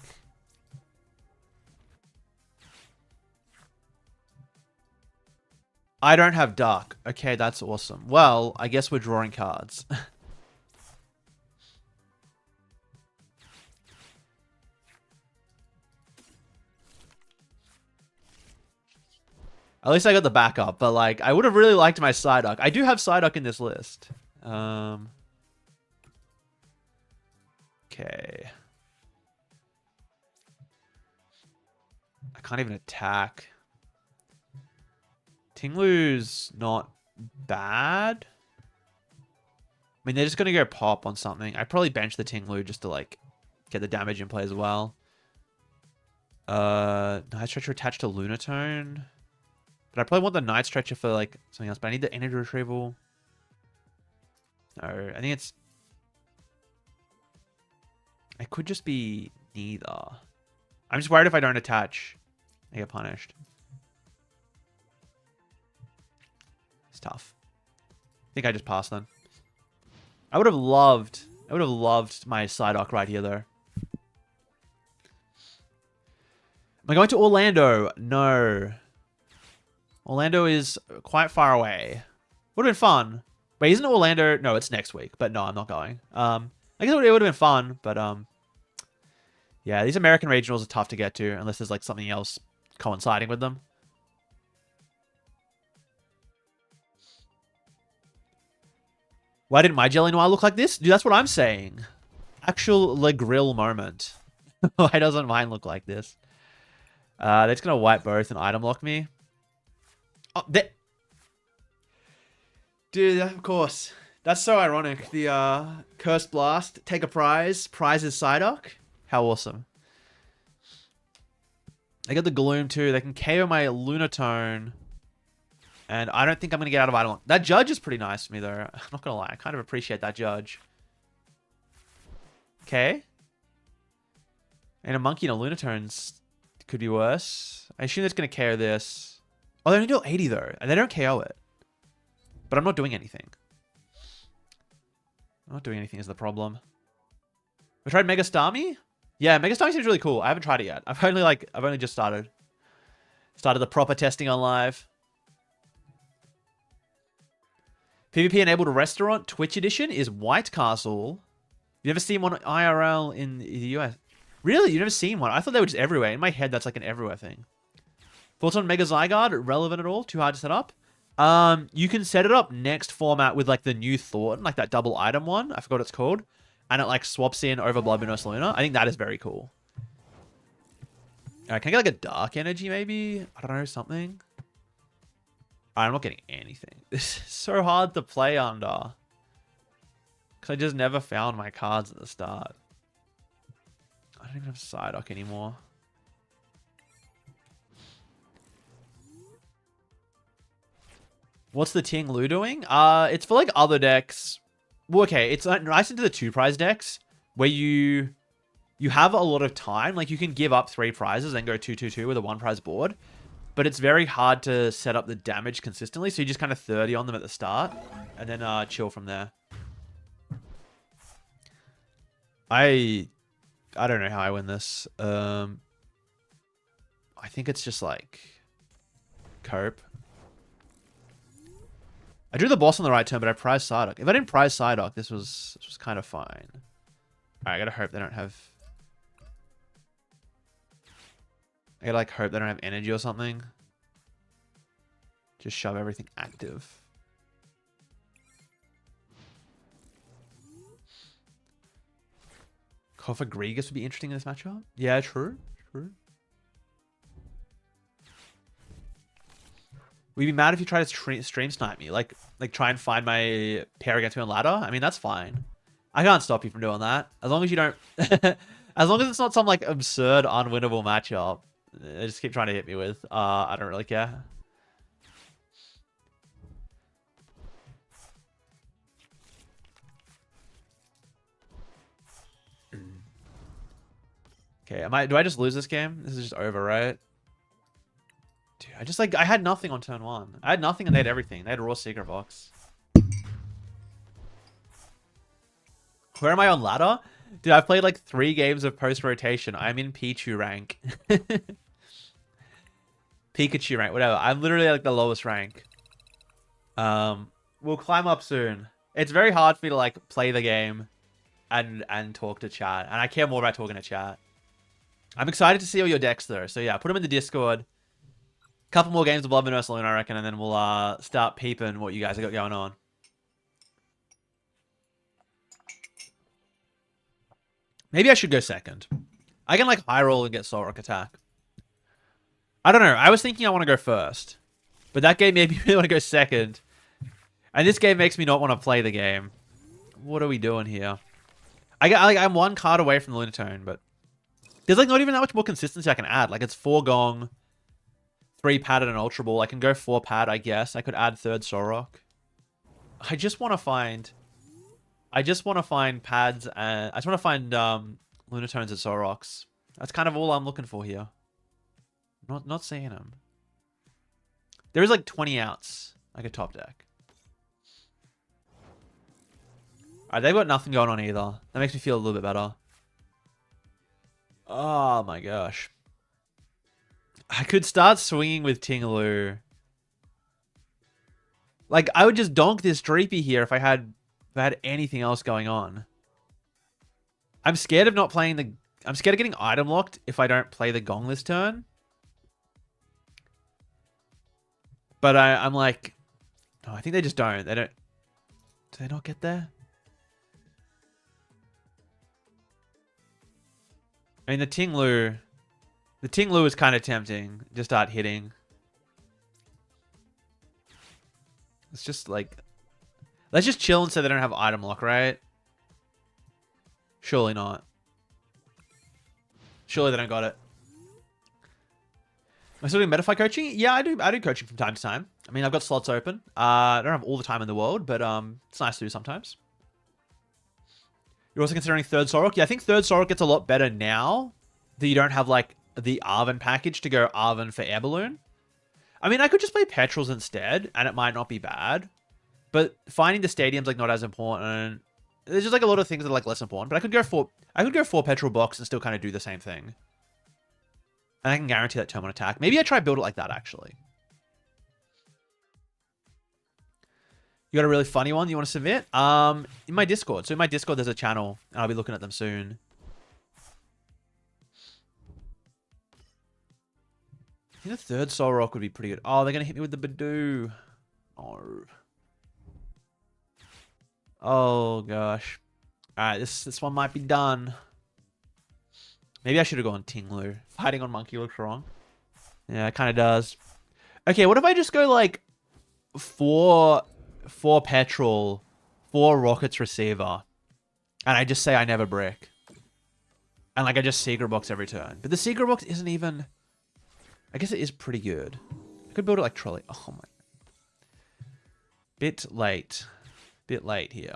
I don't have Dark. Okay, that's awesome. Well, I guess we're drawing cards. At least I got the backup, but like, I would have really liked my Psyduck. I do have Psyduck in this list. Okay. I can't even attack. Tinglu's not bad. I mean, they're just going to go pop on something. I'd probably bench the Tinglu just to, like, get the damage in play as well. Night Stretcher attached to Lunatone. But I probably want the Night Stretcher for, like, something else. But I need the Energy Retrieval. No, I think it's... It could just be neither. I'm just worried if I don't attach, I get punished. It's tough. I think I just passed then. I would have loved my Psyduck right here though. Am I going to Orlando? No. Orlando is quite far away. Would have been fun. Wait, isn't Orlando? No, it's next week. But no, I'm not going. I guess it would have been fun, but yeah, these American regionals are tough to get to unless there's like something else coinciding with them. Why didn't my Jelly Noir look like this? Dude, that's what I'm saying. Actual Le Grill moment. Why doesn't mine look like this? They're just gonna wipe both and item lock me. Oh, dude, of course. That's so ironic. The Cursed Blast, take a prize. Prize is Psyduck. How awesome. They got the Gloom too. They can KO my Lunatone. And I don't think I'm going to get out of item lock. That Judge is pretty nice to me though. I'm not going to lie. I kind of appreciate that Judge. Okay. And a Monkey and a Lunatone could be worse. I assume it's going to KO this. Oh, they only do 80 though. And they don't KO it. But I'm not doing anything. Not doing anything is the problem. We tried Mega Starmie? Yeah, Mega Starmie seems really cool. I haven't tried it yet. I've only just started the proper testing on live. PvP enabled restaurant Twitch edition is White Castle. You never seen one IRL in the US? Really? You've never seen one? I thought they were just everywhere. In my head, that's like an everywhere thing. Thoughts on Mega Zygarde? Relevant at all? Too hard to set up? You can set it up next format with like the new Thornton, like that double item one. I forgot what it's called. And it like swaps in over Blood Moon Ursaluna. I think that is very cool. Can I get like a Dark Energy maybe? I don't know, something. I'm not getting anything. This is so hard to play under. Because I just never found my cards at the start. I don't even have Psyduck anymore. What's the Ting Lu doing? It's for like other decks. Well, okay, it's nice into the 2-prize decks where you have a lot of time. Like you can give up 3 prizes and go 2-2-2 with a 1-prize board. But it's very hard to set up the damage consistently. So you just kind of 30 on them at the start and then chill from there. I don't know how I win this. I think it's just like cope. I drew the boss on the right turn, but I prized Psyduck. If I didn't prize Psyduck, this was kind of fine. Alright, I gotta hope they don't have... I gotta like hope they don't have energy or something. Just shove everything active. Koffer Grigus would be interesting in this matchup. Yeah, true. True. We'd be mad if you try to stream snipe me. Like try and find my pair against me on ladder. I mean, that's fine. I can't stop you from doing that. As long as you don't... as long as it's not some like absurd, unwinnable matchup. Just keep trying to hit me with. I don't really care. Okay, do I just lose this game? This is just over, right? Dude, I had nothing on turn 1. I had nothing and they had everything. They had a raw secret box. Where am I on ladder? Dude, I've played like 3 games of post-rotation. I'm in Pichu rank. Pikachu rank, whatever. I'm literally like the lowest rank. We'll climb up soon. It's very hard for me to like play the game and talk to chat. And I care more about talking to chat. I'm excited to see all your decks though. So yeah, put them in the Discord. Couple more games of Blood Moon Ursaluna, I reckon, and then we'll start peeping what you guys have got going on. Maybe I should go second. I can like high roll and get Soul Rock attack. I don't know. I was thinking I want to go first, but that game made me really want to go second, and this game makes me not want to play the game. What are we doing here? I'm 1 card away from the Lunatone, but there's like not even that much more consistency I can add. Like it's 4 Gong, 3 Pad and an Ultra Ball. I can go 4 Pad, I guess. I could add 3rd Solrock. I just want to find pads and I just want to find Lunatones and Solrocks. That's kind of all I'm looking for here. Not seeing them. There is like 20 outs, like a top deck. Alright, they've got nothing going on either. That makes me feel a little bit better. Oh my gosh. I could start swinging with Ting-Lu. Like, I would just donk this Dreepy here if I had anything else going on. I'm scared of not playing the... I'm scared of getting item locked if I don't play the Gong this turn. But I'm like... No, I think they just don't. They don't... Do they not get there? I mean, the Ting-Lu is kind of tempting. Just start hitting. It's just like... Let's just chill and say they don't have item lock, right? Surely not. Surely they don't got it. Am I still doing Metafy coaching? Yeah, I do coaching from time to time. I mean, I've got slots open. I don't have all the time in the world, but it's nice to do sometimes. You're also considering 3rd Solrock? Yeah, I think 3rd Solrock gets a lot better now that you don't have, like, the Arven package to go Arven for Air Balloon. I mean, I could just play Petrels instead, and it might not be bad. But finding the stadium's, like, not as important. There's just, like, a lot of things that are, like, less important. But I could go for Petrol Box and still kind of do the same thing. And I can guarantee that turn 1 attack. Maybe I try build it like that, actually. You got a really funny one you want to submit? In my Discord. So in my Discord, there's a channel, and I'll be looking at them soon. I think the 3rd Solrock would be pretty good. Oh, they're going to hit me with the Badoo. Oh. Oh, gosh. Alright, this one might be done. Maybe I should have gone Ting-Lu. Fighting on Monkey looks wrong. Yeah, it kind of does. Okay, what if I just go, like, 4 Petrol, 4 Rockets Receiver, And I just say I never brick. And like I just secret box every turn. But the secret box isn't even... I guess it is pretty good. I could build it like trolley. Oh my... Bit late. Bit late here.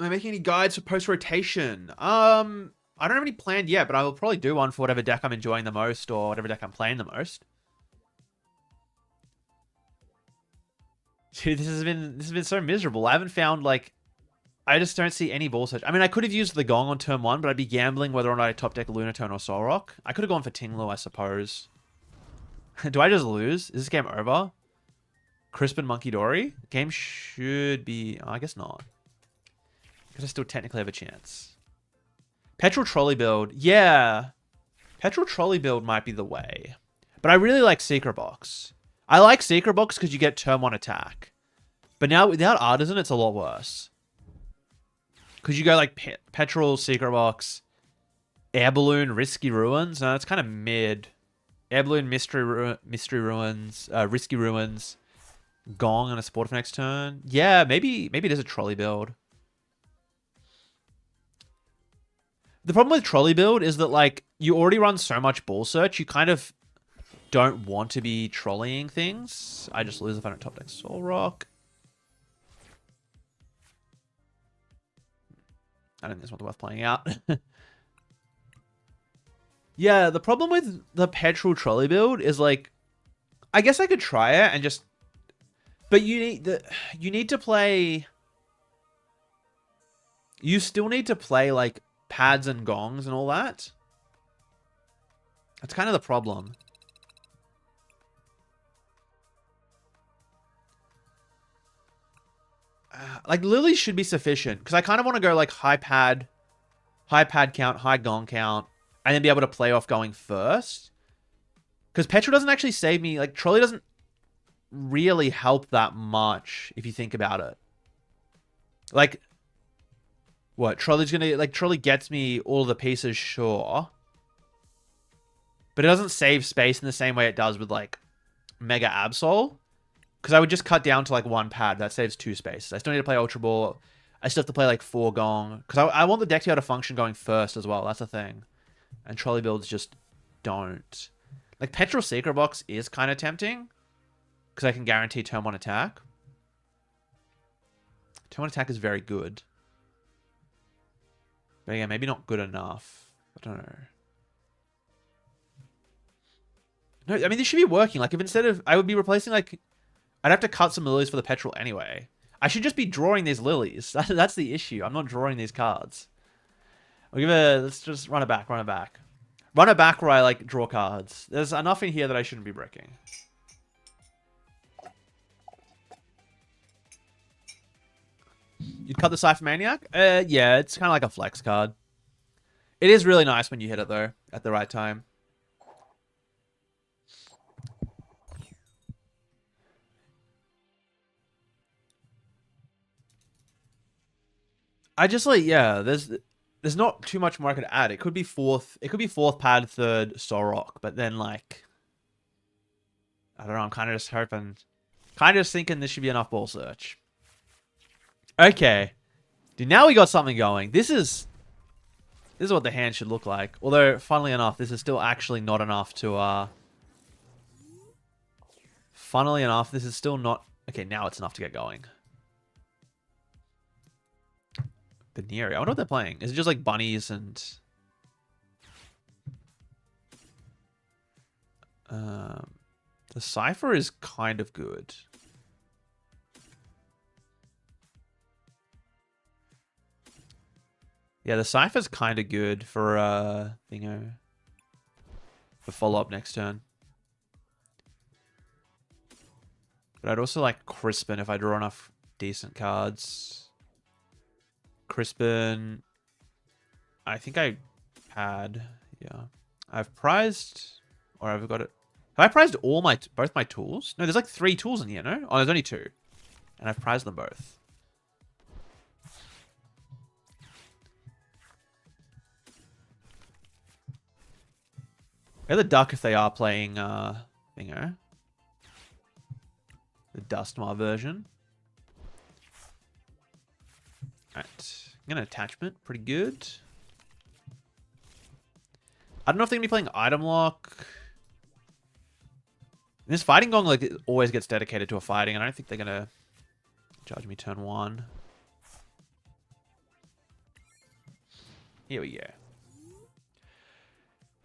Am I making any guides for post-rotation? I don't have any planned yet, but I will probably do one for whatever deck I'm enjoying the most or whatever deck I'm playing the most. Dude, this has been so miserable. I haven't found, like... I just don't see any ball search. I mean, I could have used the Gong on turn 1, but I'd be gambling whether or not I top deck Lunatone or Solrock. I could have gone for Tinglu, I suppose. Do I just lose? Is this game over? Crispin Monkey Dory? Game should be... Oh, I guess not. Because I still technically have a chance. Petrol Trolley build. Yeah. Petrol Trolley build might be the way. But I really like Secret Box. I like Secret Box because you get turn 1 attack. But now without Artisan, it's a lot worse. Because you go like Petrol, Secret Box, Air Balloon, Risky Ruins. No, it's kind of mid. Air Balloon, Mystery Ruins, Risky Ruins, Gong, and a Support for next turn. Yeah, maybe it is a trolley build. The problem with trolley build is that like you already run so much ball search, you kind of don't want to be trolleying things. I just lose if I don't top deck Solrock. I don't think it's not worth playing out. Yeah, the problem with the petrol trolley build is like, I guess I could try it and just, but you need to play. You still need to play like pads and gongs and all that. That's kind of the problem. Like Lily should be sufficient because I kind of want to go like high pad count, high gong count, and then be able to play off going first. Because Petrol doesn't actually save me. Like Trolley doesn't really help that much if you think about it. Like, what? Trolley's gonna like Trolley gets me all the pieces, sure, but it doesn't save space in the same way it does with like Mega Absol. Because I would just cut down to like 1 pad. That saves 2 spaces. I still need to play Ultra Ball. I still have to play like 4 Gong. Because I want the deck to be able to function going first as well. That's the thing. And trolley builds just don't. Like Petrol Secret Box is kind of tempting. Because I can guarantee turn 1 attack. Turn 1 attack is very good. But yeah, maybe not good enough. I don't know. No, I mean, this should be working. Like if instead of... I would be replacing like... I'd have to cut some lilies for the petrol anyway. I should just be drawing these lilies. That's the issue. I'm not drawing these cards. Let's just run it back, run it back. Run it back where I like draw cards. There's enough in here that I shouldn't be bricking. You'd cut the Cypher Maniac? Yeah, it's kind of like a flex card. It is really nice when you hit it though, at the right time. I just like, yeah, there's not too much more I could add. It could be fourth pad, third Solrock, but then like I don't know, I'm kind of just hoping, kind of just thinking this should be enough ball search. Okay. Dude, now we got something going. This is what the hand should look like. Although, funnily enough, this is still actually not enough to funnily enough, this is still not okay, now it's enough to get going. Baneri. I wonder what they're playing. Is it just like bunnies and... the Cypher is kind of good. Yeah, the Cypher's kind of good for, thingo. For follow-up next turn. But I'd also like Crispin if I draw enough decent cards. Crispin, I think I had, yeah. I've prized, or I've got it. Have I prized all both my tools? No, there's like 3 tools in here, no? Oh, there's only 2. And I've prized them both. They're the duck if they are playing Thingo. The Dustmar version. Alright. I'm gonna attachment. Pretty good. I don't know if they're gonna be playing item lock. This fighting gong like it always gets dedicated to a fighting, and I don't think they're gonna charge me turn 1. Here we go.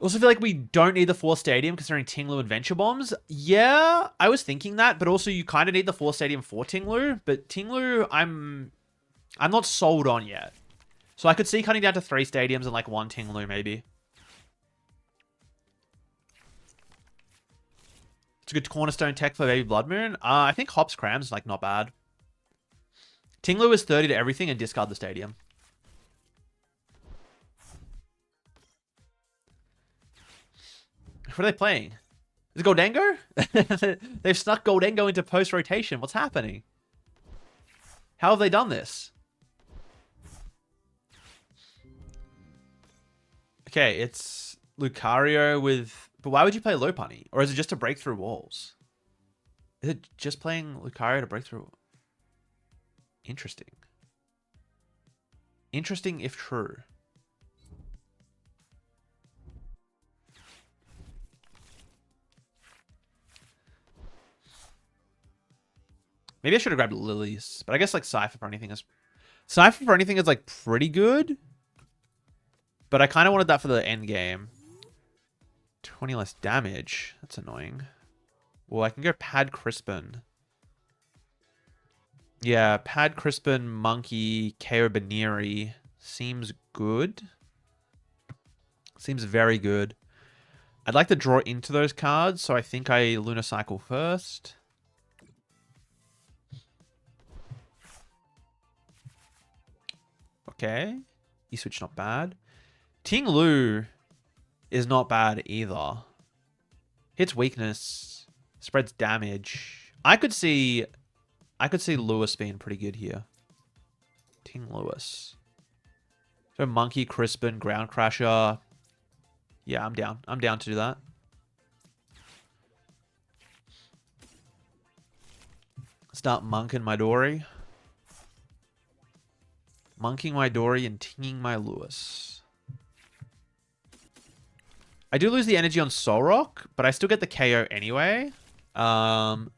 Also feel like we don't need the 4 stadium considering Tinglu and Venture Bombs. Yeah, I was thinking that, but also you kind of need the 4 stadium for Tinglu. But Tinglu, I'm not sold on yet. So I could see cutting down to 3 stadiums and like 1 Tinglu maybe. It's a good cornerstone tech for Baby Blood Moon. I think Hops Cram's like not bad. Tinglu is 30 to everything and discard the stadium. What are they playing? Is it Goldengo? They've snuck Goldengo into post-rotation. What's happening? How have they done this? Okay, it's Lucario with... But why would you play Lopunny? Or is it just to break through walls? Is it just playing Lucario to break through... Interesting. Interesting if true. Maybe I should have grabbed Lilies. But I guess like Cypher for anything is... Cypher for anything is like pretty good. But I kind of wanted that for the end game. 20 less damage. That's annoying. Well, I can go Pad Crispin. Yeah, Pad Crispin, Monkey, KO Baneri. Seems good. Seems very good. I'd like to draw into those cards, so I think I Lunar Cycle first. Okay. E-Switch not bad. Ting Lu is not bad either. Hits weakness. Spreads damage. I could see Lewis being pretty good here. Ting Lewis. So Monkey, Crispin, Ground Crasher. Yeah, I'm down. I'm down to do that. Start monking my Dory. Monking my Dory and tinging my Lewis. I do lose the energy on Solrock, but I still get the KO anyway. And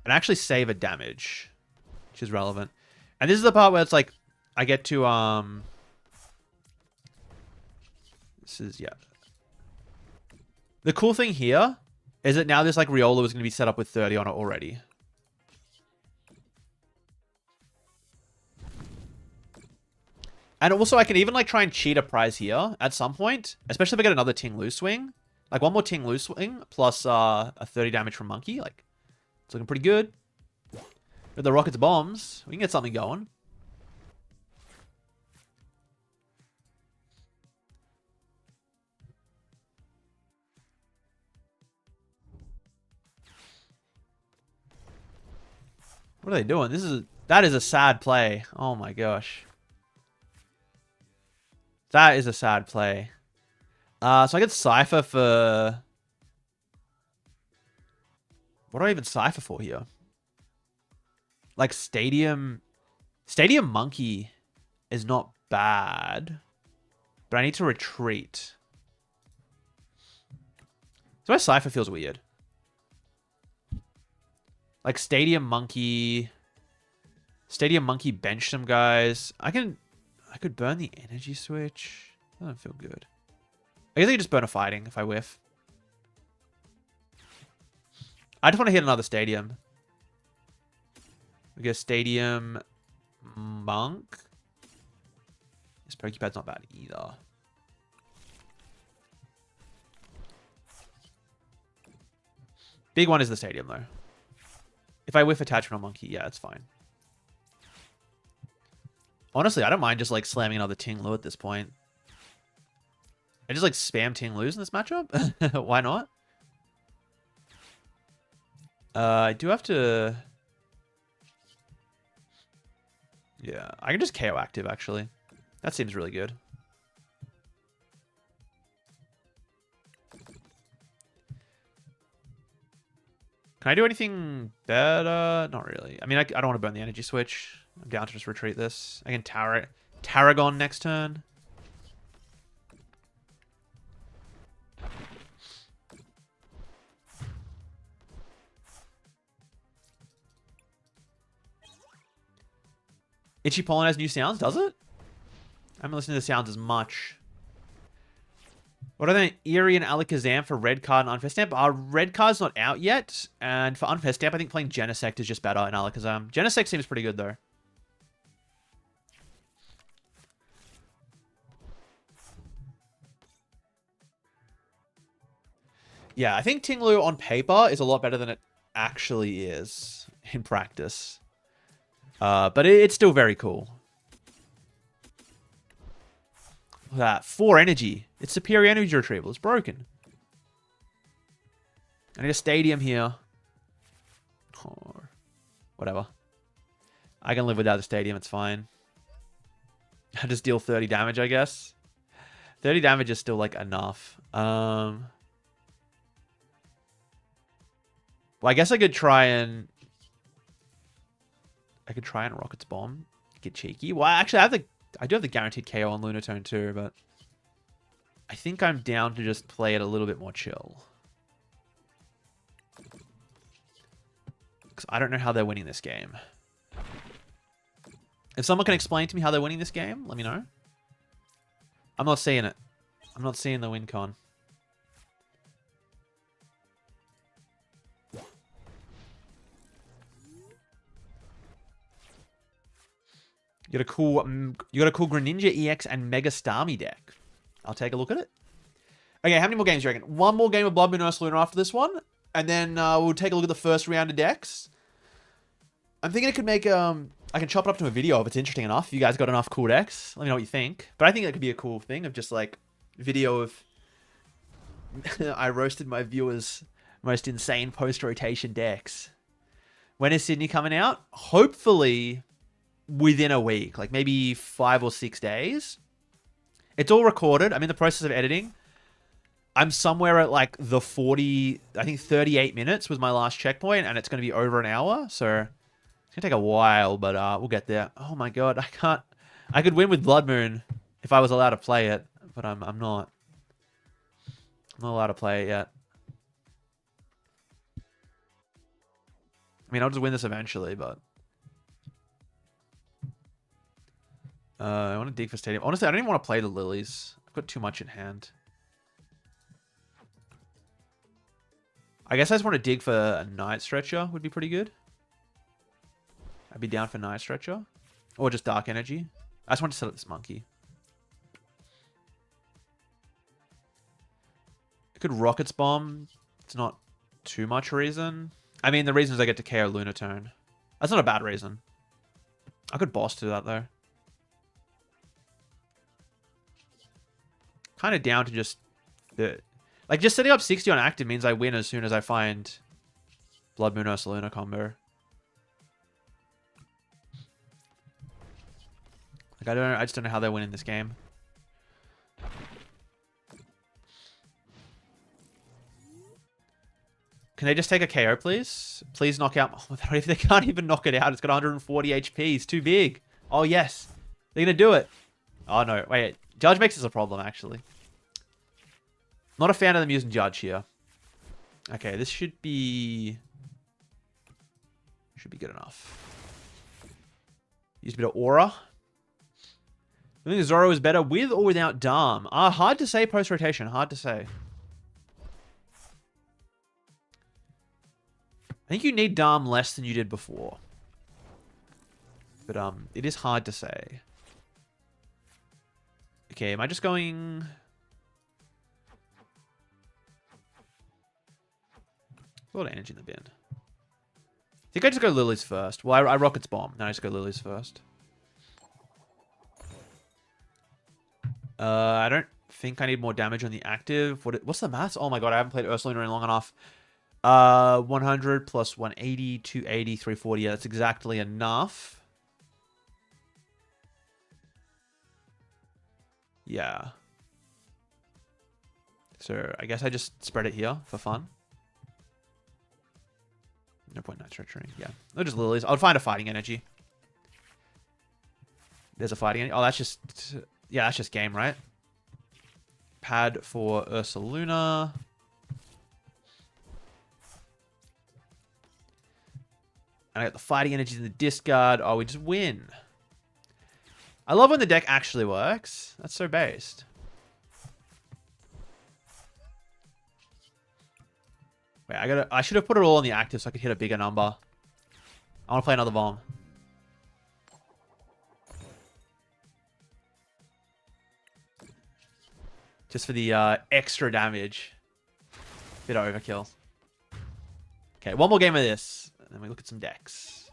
actually save a damage, which is relevant. And this is the part where it's like, I get to, this is, yeah. The cool thing here is that now this, like, Riolu is going to be set up with 30 on it already. And also, I can even, like, try and cheat a prize here at some point. Especially if I get another Ting Lu swing. Like, one more Ting Lu swing plus a 30 damage from Monkey. Like, it's looking pretty good. With the Rockets bombs, we can get something going. What are they doing? That is a sad play. Oh my gosh. That is a sad play. So I get Cypher for... What do I even Cypher for here? Like Stadium Monkey is not bad. But I need to retreat. So my Cypher feels weird. Like Stadium Monkey bench some guys. I could burn the energy switch. That doesn't feel good. I guess I could just burn a fighting if I whiff. I just want to hit another stadium. We get Stadium Monk. This Pokepad's not bad either. Big one is the stadium though. If I whiff attachment on Monkey, yeah, it's fine. Honestly, I don't mind just like slamming another Ting Lu at this point. I just like spam Ting Lu's in this matchup. Why not? I do have to... Yeah, I can just KO active actually. That seems really good. Can I do anything better? Not really. I mean, I don't want to burn the energy switch. I'm down to just retreat this. I can Tarragon next turn. Itchy Pollen has new sounds, does it? I haven't listened to the sounds as much. What are they? Eerie and Alakazam for red card and Unfair Stamp? Our red card's not out yet. And for Unfair Stamp, I think playing Genesect is just better in Alakazam. Genesect seems pretty good, though. Yeah, I think Tinglu on paper is a lot better than it actually is in practice. But it's still very cool. Look at that. 4 energy. It's superior energy retrieval. It's broken. I need a stadium here. Or whatever. I can live without the stadium. It's fine. I just deal 30 damage, I guess. 30 damage is still, like, enough. Well, I guess I could try and... Rocket's Bomb. Get cheeky. Well, actually, I do have the guaranteed KO on Lunatone too, but... I think I'm down to just play it a little bit more chill. Because I don't know how they're winning this game. If someone can explain to me how they're winning this game, let me know. I'm not seeing it. I'm not seeing the win con. You got a cool Greninja EX and Mega Starmie deck. I'll take a look at it. Okay, how many more games do you reckon? One more game of Blood Moon Ursaluna after this one, and then we'll take a look at the first round of decks. I'm thinking it could make I can chop it up to a video if it's interesting enough. If you guys got enough cool decks, let me know what you think. But I think that could be a cool thing of just like video of I roasted my viewers' most insane post-rotation decks. When is Sydney coming out? Hopefully within a week, like maybe 5 or 6 days. It's all recorded. I'm in the process of editing. I'm somewhere at like the 38 minutes was my last checkpoint, and it's going to be over an hour. So it's going to take a while, but we'll get there. Oh my god, I can't. I could win with Blood Moon if I was allowed to play it, but I'm not. I'm not allowed to play it yet. I mean, I'll just win this eventually, but... I want to dig for stadium. Honestly, I don't even want to play the lilies. I've got too much in hand. I guess I just want to dig for a Night Stretcher would be pretty good. I'd be down for Night Stretcher. Or just Dark Energy. I just want to set up this monkey. I could Rocket's Bomb. It's not too much reason. I mean, the reason is I get to KO Lunatone. That's not a bad reason. I could boss to that, though. Kind of down to just... Like, just setting up 60 on active means I win as soon as I find Blood Moon Ursaluna combo. Like, I just don't know how they're winning this game. Can they just take a KO, please? Please knock out... Oh, they can't even knock it out. It's got 140 HP. It's too big. Oh, yes. They're going to do it. Oh, no. Wait. Judge makes this a problem, actually. Not a fan of them using Judge here. Okay, this should be good enough. Use a bit of Aura. I think Zoro is better with or without Darm. Hard to say post-rotation. Hard to say. I think you need Darm less than you did before. But it is hard to say. Okay, am I just going... A lot of energy in the bin. I think I just go Lilies first. Well, I Rocket's Bomb. Then I just go Lilies first. I don't think I need more damage on the active. What's the maths? Oh my god, I haven't played Ursaluna in long enough. 100 plus 180, 280, 340. Yeah, that's exactly enough. Yeah. So I guess I just spread it here for fun. No point in treachery. Yeah. They're just lilies. I would find a fighting energy. There's a fighting energy. Oh, that's just... Yeah, that's just game, right? Pad for Ursaluna. And I got the fighting energies in the discard. Oh, we just win. I love when the deck actually works. That's so based. Wait, I should have put it all on the active so I could hit a bigger number. I want to play another bomb. Just for the extra damage. Bit of overkill. Okay, one more game of this. And then we look at some decks.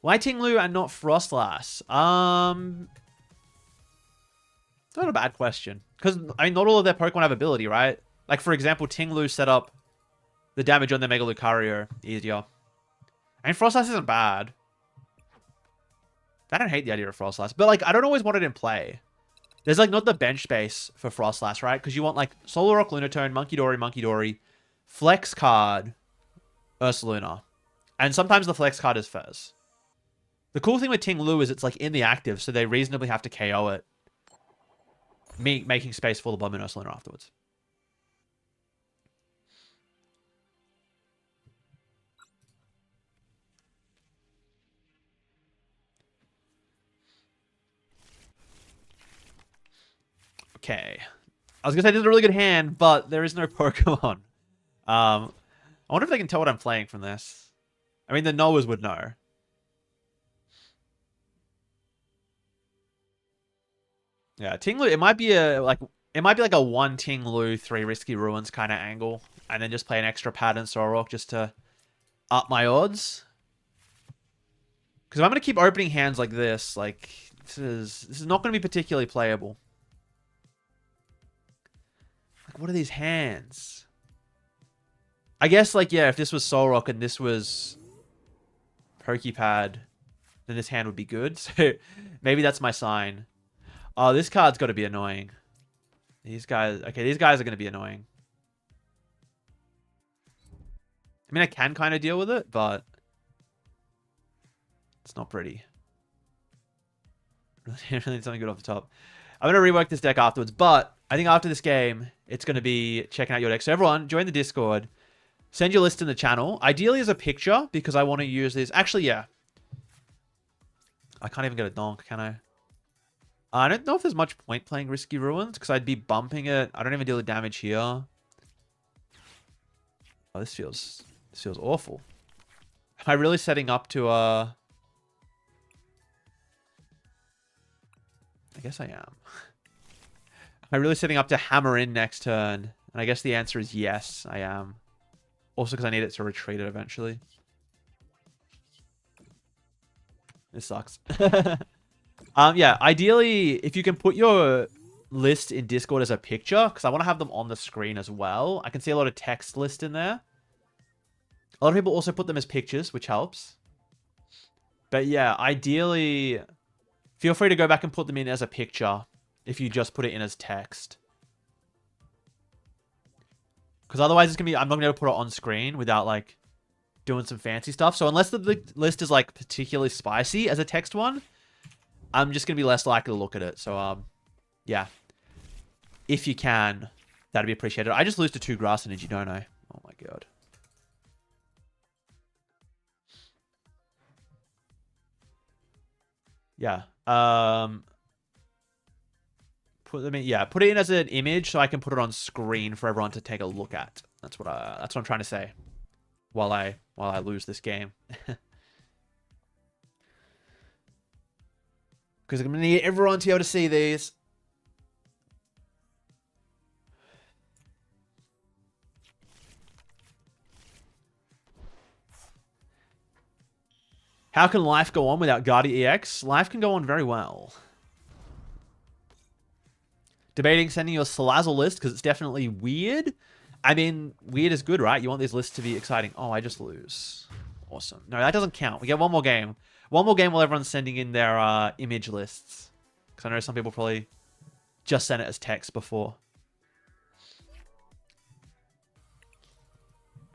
Why Tinglu and not Frostlass? It's not a bad question. Because, I mean, not all of their Pokemon have ability, right? Like, for example, Tinglu set up the damage on their Mega Lucario easier. I mean, Frostlass isn't bad. I don't hate the idea of Frostlass. But, like, I don't always want it in play. There's, like, not the bench space for Frostlass, right? Because you want, like, Solar Rock, Lunatone, Monkey Dory, Flex card, Ursaluna. And sometimes the Flex card is Fez. The cool thing with Tinglu is it's, like, in the active, so they reasonably have to KO it. Making space for the bomb and Ursaluna afterwards. Okay. I was going to say this is a really good hand, but there is no Pokemon. I wonder if they can tell what I'm playing from this. I mean, the knowers would know. Yeah, Tinglu, it might be like a 1 Tinglu, 3 Risky Ruins kind of angle. And then just play an extra pad and Sorok just to up my odds. Because if I'm going to keep opening hands like this, like, this is not going to be particularly playable. Like, what are these hands? I guess, like, yeah, if this was Solrock and this was Pokepad, then this hand would be good. So maybe that's my sign. Oh, this card's got to be annoying. These guys... Okay, these guys are going to be annoying. I mean, I can kind of deal with it, but... It's not pretty. Really something good off the top. I'm going to rework this deck afterwards, but I think after this game, it's going to be checking out your deck. So everyone, join the Discord. Send your list in the channel. Ideally as a picture, because I want to use this. Actually, yeah. I can't even get a donk, can I? I don't know if there's much point playing Risky Ruins, because I'd be bumping it. I don't even deal with damage here. Oh, this feels awful. Am I really setting up to, I guess I am. Am I really setting up to hammer in next turn? And I guess the answer is yes, I am. Also because I need it to retreat it eventually. This sucks. Yeah, ideally, if you can put your list in Discord as a picture, because I want to have them on the screen as well. I can see a lot of text list in there. A lot of people also put them as pictures, which helps. But yeah, ideally, feel free to go back and put them in as a picture if you just put it in as text. Because otherwise it's going to be... I'm not going to be able to put it on screen without, like, doing some fancy stuff. So unless the list is, like, particularly spicy as a text one, I'm just going to be less likely to look at it. So, yeah. If you can, that'd be appreciated. I just lose to 2 grass energy, don't I? Oh my god. Yeah. Put them in, yeah, put it in as an image so I can put it on screen for everyone to take a look at. That's what I'm trying to say. While I lose this game. Because I'm gonna need everyone to be able to see these. How can life go on without Guardia EX? Life can go on very well. Debating sending you a Salazzle list because it's definitely weird. I mean, weird is good, right? You want these lists to be exciting. Oh, I just lose. Awesome. No, that doesn't count. We get one more game. One more game while everyone's sending in their image lists. Because I know some people probably just sent it as text before.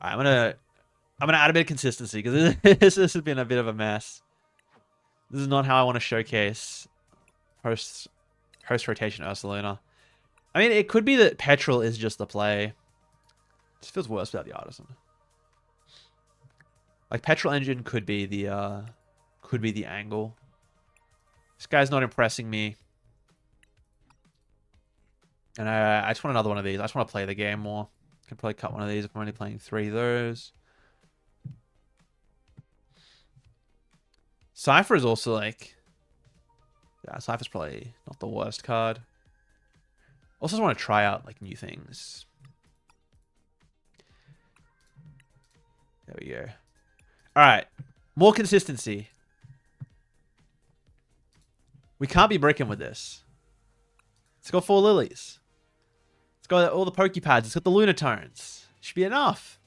Alright, I'm going to I'm going to add a bit of consistency because this has been a bit of a mess. This is not how I want to showcase post-rotation Ursaluna. I mean, it could be that Petrol is just the play. It just feels worse without the Artisan. Like, Petrol Engine could be the angle. This guy's not impressing me. And I just want another one of these. I just want to play the game more. Can probably cut one of these if I'm only playing 3 of those. Cypher is also like... Yeah, Cypher's probably not the worst card. Also just want to try out like new things. There we go. Alright. More consistency. We can't be bricking with this. It's got 4 lilies. It's got all the Pokepads. It's got the Lunatones. Should be enough.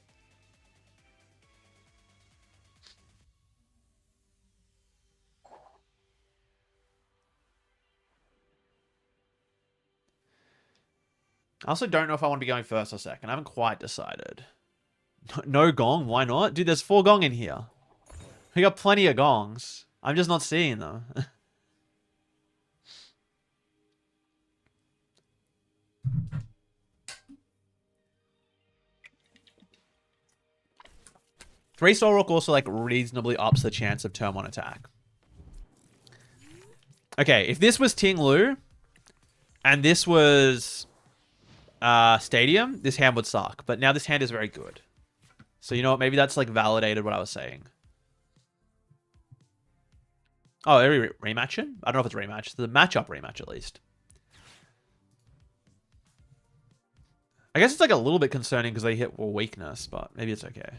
I also don't know if I want to be going first or second. I haven't quite decided. No gong? Why not? Dude, there's 4 gong in here. We got plenty of gongs. I'm just not seeing them. Three Solrock also like reasonably ups the chance of turn 1 attack. Okay, if this was Ting Lu and this was Stadium, this hand would suck. But now this hand is very good. So you know what? Maybe that's like validated what I was saying. Oh, are we rematching? I don't know if it's rematch. The matchup rematch at least. I guess it's like a little bit concerning because they hit a weakness, but maybe it's okay.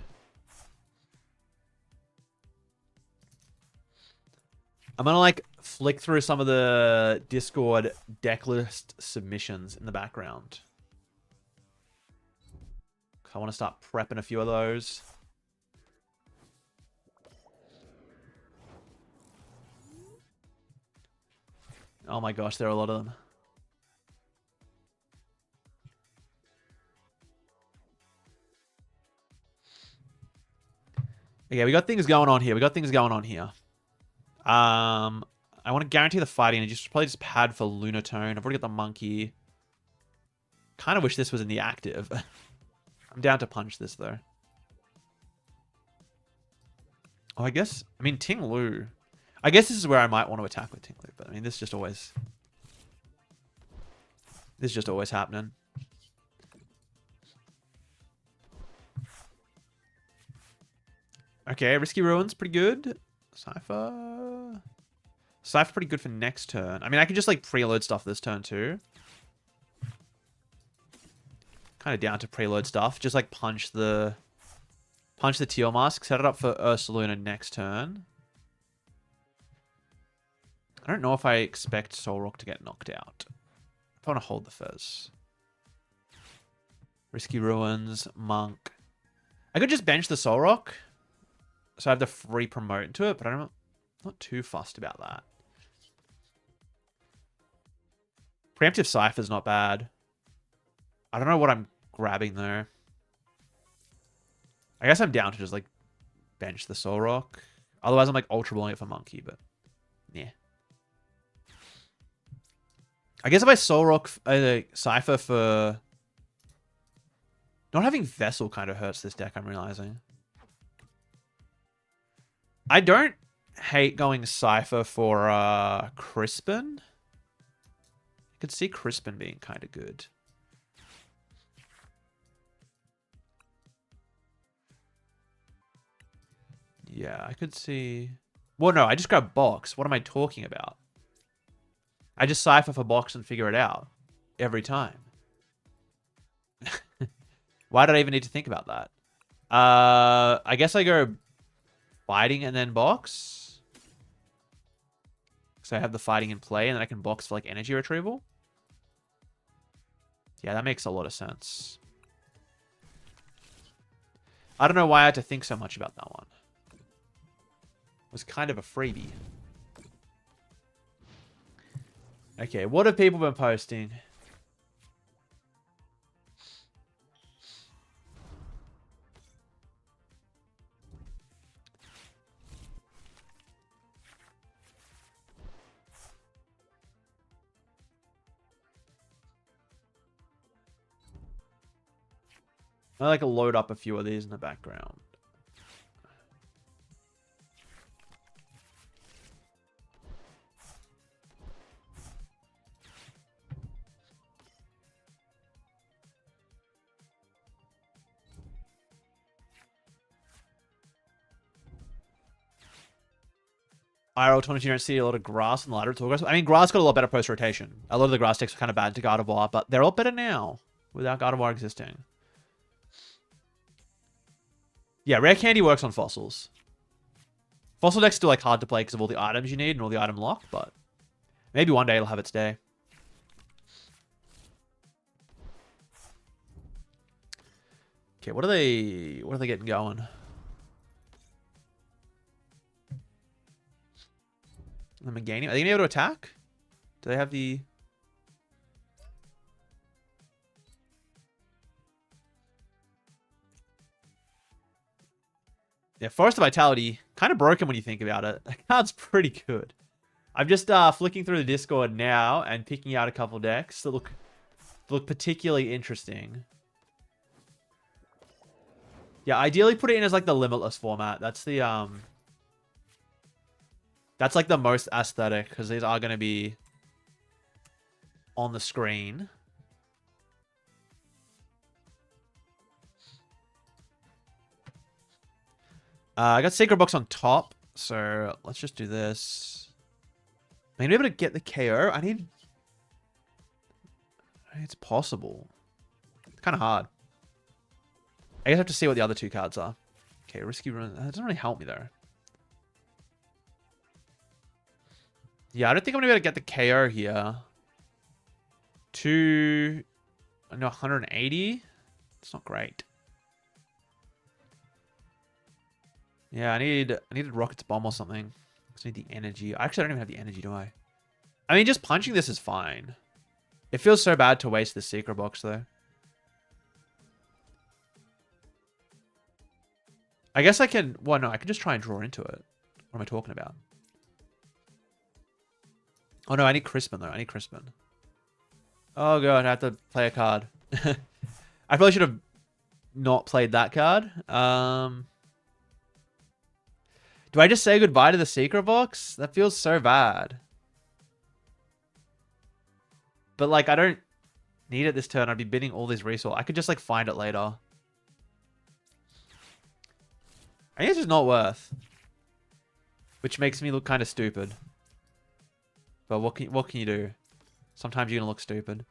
I'm going to like flick through some of the Discord deck list submissions in the background. I want to start prepping a few of those. Oh my gosh, there are a lot of them. Okay, we got things going on here. I want to guarantee the fighting and just probably just pad for Lunatone. I've already got the monkey. Kind of wish this was in the active. I'm down to punch this though. Oh, I mean, Ting Lu. I guess this is where I might want to attack with Ting Lu, but I mean, this is just always happening. Okay, Risky Ruins, pretty good. Cypher pretty good for next turn. I mean, I can just like preload stuff this turn too. Kind of down to preload stuff. Just like punch the Teal Mask. Set it up for Ursaluna next turn. I don't know if I expect Solrock to get knocked out. I want to hold the Fizz. Risky Ruins, Monk. I could just bench the Solrock. So I have the free promote into it, but I'm not too fussed about that. Preemptive Cypher's not bad. I don't know what I'm grabbing there. I guess I'm down to just like bench the Solrock. Otherwise I'm like ultra balling it for Monkey, but yeah. I guess if I Solrock Cypher for... Not having Vessel kind of hurts this deck, I'm realizing. I don't hate going Cypher for Crispin. I could see Crispin being kind of good. Yeah, I could see... Well, no, I just grab Box. What am I talking about? I just Cypher for Box and figure it out. Every time. Why did I even need to think about that? I guess I go... Fighting and then Box. So I have the Fighting in play and then I can Box for like energy retrieval. Yeah, that makes a lot of sense. I don't know why I had to think so much about that one. It was kind of a freebie. Okay, what have people been posting? I like to load up a few of these in the background. IRL tournaments, you don't see a lot of grass in the ladder at all. I mean, grass got a lot better post-rotation. A lot of the grass decks were kind of bad to Gardevoir, but they're a lot better now without Gardevoir existing. Yeah, Rare Candy works on fossils. Fossil deck's still like hard to play because of all the items you need and all the item lock, but maybe one day it'll have its day. Okay, what are they getting going? The Meganium. Are they gonna be able to attack? Do they have the... Yeah, Forest of Vitality. Kind of broken when you think about it. That card's pretty good. I'm just flicking through the Discord now and picking out a couple decks that look particularly interesting. Yeah, ideally put it in as like the Limitless format. That's the that's like the most aesthetic because these are going to be on the screen. I got Sacred Box on top, so let's just do this. I'm able to get the KO. It's possible. It's kind of hard. I guess I have to see what the other two cards are. Okay, Risky Run. That doesn't really help me though. Yeah, I don't think I'm going to be able to get the KO here. No, 180? It's not great. Yeah, I needed Rocket's Bomb or something. I need the energy. Actually, I don't even have the energy, do I? I mean, just punching this is fine. It feels so bad to waste the Secret Box, though. I guess I can... Well, no, I can just try and draw into it. What am I talking about? Oh, no, I need Crispin, though. I need Crispin. Oh, God, I have to play a card. I probably should have not played that card. Do I just say goodbye to the Secret Box? That feels so bad. But, like, I don't need it this turn. I'd be bidding all these resources. I could just, like, find it later. I think it's just not worth. Which makes me look kind of stupid. But what can you do? Sometimes you're going to look stupid.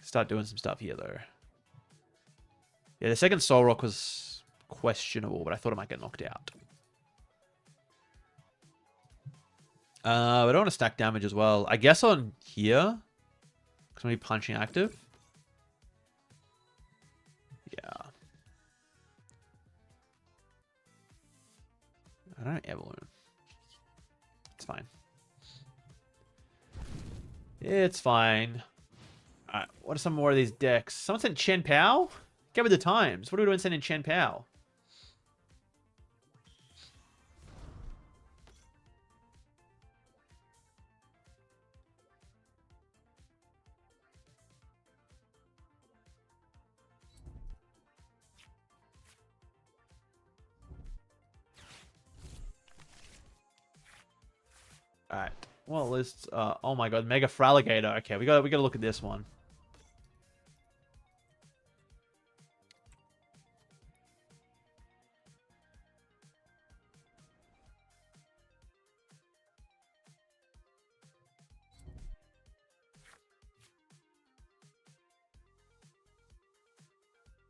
Start doing some stuff here, though. Yeah, the second Soul Rock was questionable, but I thought it might get knocked out. I don't want to stack damage as well. I guess on here, because I'm going to be punching active. Yeah. I don't know, Evolution. It's fine. It's fine. Alright, what are some more of these decks? Someone said Chen Pao? Get with the times. What are we doing sending Chen Pao? Alright. Well, let's oh my god, Mega Fraligator. Okay, we gotta look at this one.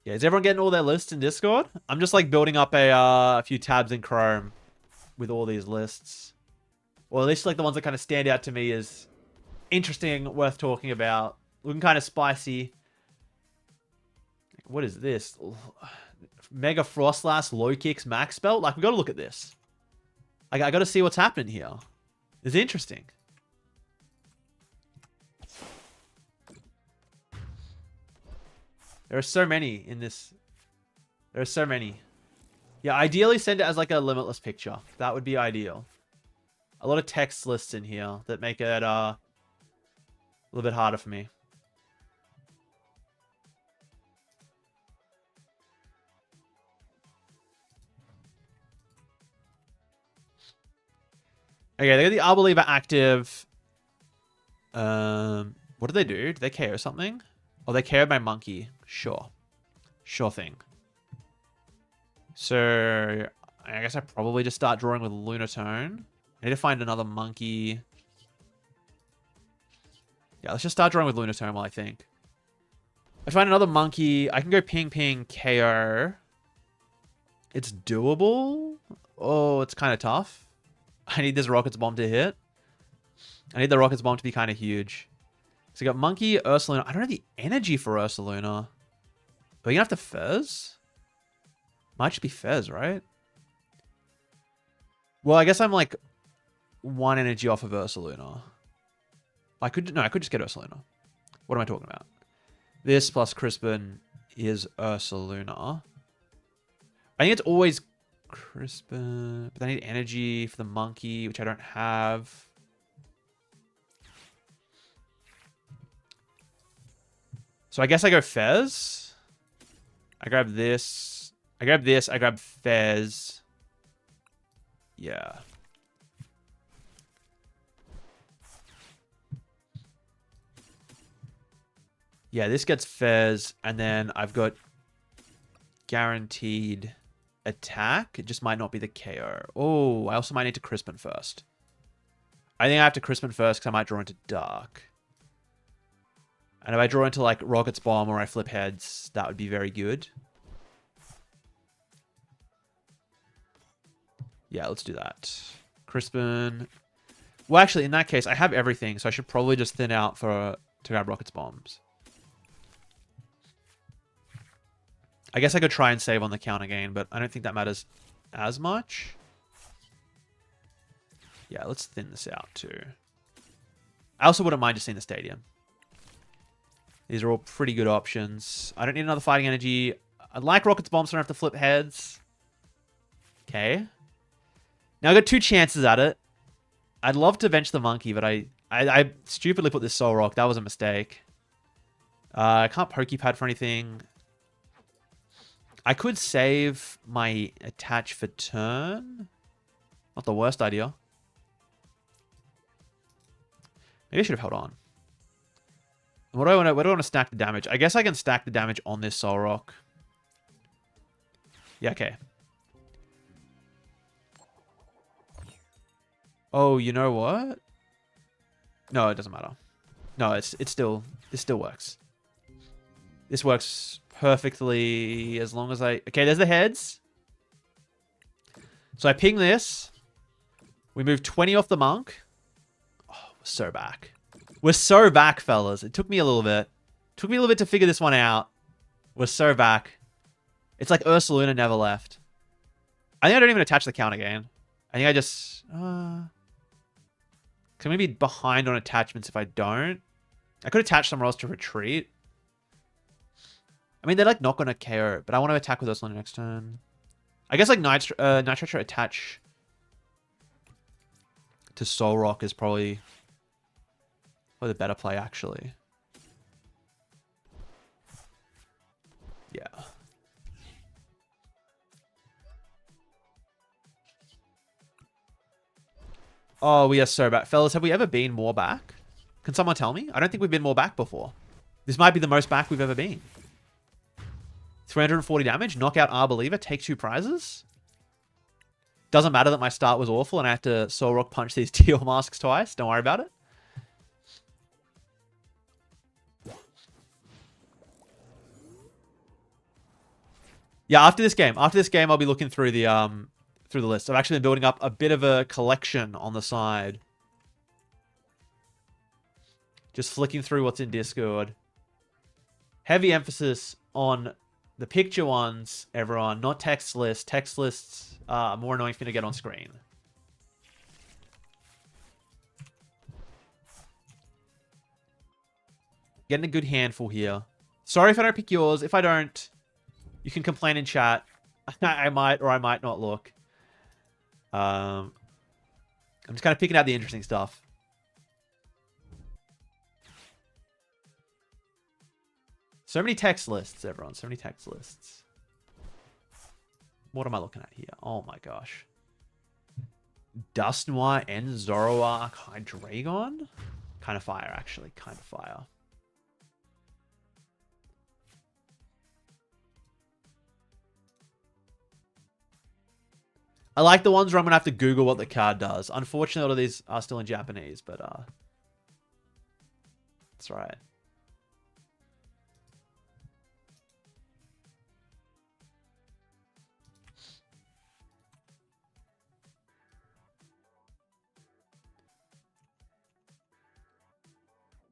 Yeah, is everyone getting all their lists in Discord? I'm just like building up a few tabs in Chrome with all these lists. Or at least like the ones that kind of stand out to me as interesting, worth talking about. Looking kind of spicy. What is this? Mega Frostlass, Low Kicks, Max Belt? Like, we got to look at this. I got to see what's happening here. It's interesting. There are so many in this. There are so many. Yeah, ideally send it as like a limitless picture. That would be ideal. A lot of text lists in here that make it A little bit harder for me. Okay, they got the Arbaleaver active. What do they do? Do they KO something? Oh, they KO my monkey. Sure. Sure thing. So, I guess I probably just start drawing with Lunatone. I need to find another monkey. Yeah, let's just start drawing with Lunatone while I think. I find another monkey. I can go ping ping KO. It's doable. Oh, it's kind of tough. I need this Rocket's Bomb to hit. I need the Rocket's Bomb to be kind of huge. So I got Monkey, Ursaluna. I don't have the energy for Ursaluna. Are we gonna have to Fez? Might just be Fez, right? Well, I guess I'm like 1 energy off of Ursaluna. I could just get Ursaluna. What am I talking about? This plus Crispin is Ursaluna. I think it's always Crispin, but I need energy for the monkey, which I don't have. So I guess I go Fez. I grab this. I grab this. I grab Fez. Yeah. Yeah, this gets Fez, and then I've got guaranteed attack. It just might not be the KO. Oh, I also might need to Crispin first. I think I have to Crispin first because I might draw into Dark. And if I draw into like Rocket's Bomb or I flip heads, that would be very good. Yeah, let's do that. Crispin. Well, actually, in that case, I have everything, so I should probably just thin out to grab Rocket's Bombs. I guess I could try and save on the counter gain, but I don't think that matters as much. Yeah, let's thin this out too. I also wouldn't mind just seeing the stadium. These are all pretty good options. I don't need another fighting energy. I like Rocket's Bomb, so I don't have to flip heads. Okay. Now I got 2 chances at it. I'd love to bench the monkey, but I stupidly put this Soul Rock. That was a mistake. I can't Pokepad for anything. I could save my attach for turn. Not the worst idea. Maybe I should have held on. What do I want to stack the damage? I guess I can stack the damage on this Soul Rock. Yeah, okay. Oh, you know what? No, it doesn't matter. No, it still works. This works perfectly as long as I... Okay, there's the heads. So I ping this. We move 20 off the monk. Oh, we're so back. We're so back, fellas. It took me a little bit. Took me a little bit to figure this one out. We're so back. It's like Ursaluna never left. I think I don't even attach the counter gain. I think I just... Cause I'm going to be behind on attachments if I don't. I could attach somewhere else to retreat. I mean, they're like not going to KO, but I want to attack with Ursaluna next turn. I guess like Nitro attach to Soul Rock is probably the better play, actually. Yeah. Oh, we are so back. Fellas, have we ever been more back? Can someone tell me? I don't think we've been more back before. This might be the most back we've ever been. 340 damage, knockout Arbaleaver, take 2 prizes. Doesn't matter that my start was awful and I had to Soul Rock punch these teal masks twice. Don't worry about it. Yeah, after this game, I'll be looking through the list. I've actually been building up a bit of a collection on the side. Just flicking through what's in Discord. Heavy emphasis on the picture ones, everyone, not text lists. Text lists are more annoying for me to get on screen. Getting a good handful here. Sorry if I don't pick yours. If I don't, you can complain in chat. I might or I might not look. I'm just kind of picking out the interesting stuff. So many text lists, everyone. So many text lists. What am I looking at here? Oh my gosh. Dusknoir and Zoroark Hydreigon? Kind of fire, actually. Kind of fire. I like the ones where I'm going to have to Google what the card does. Unfortunately, all of these are still in Japanese, but that's right.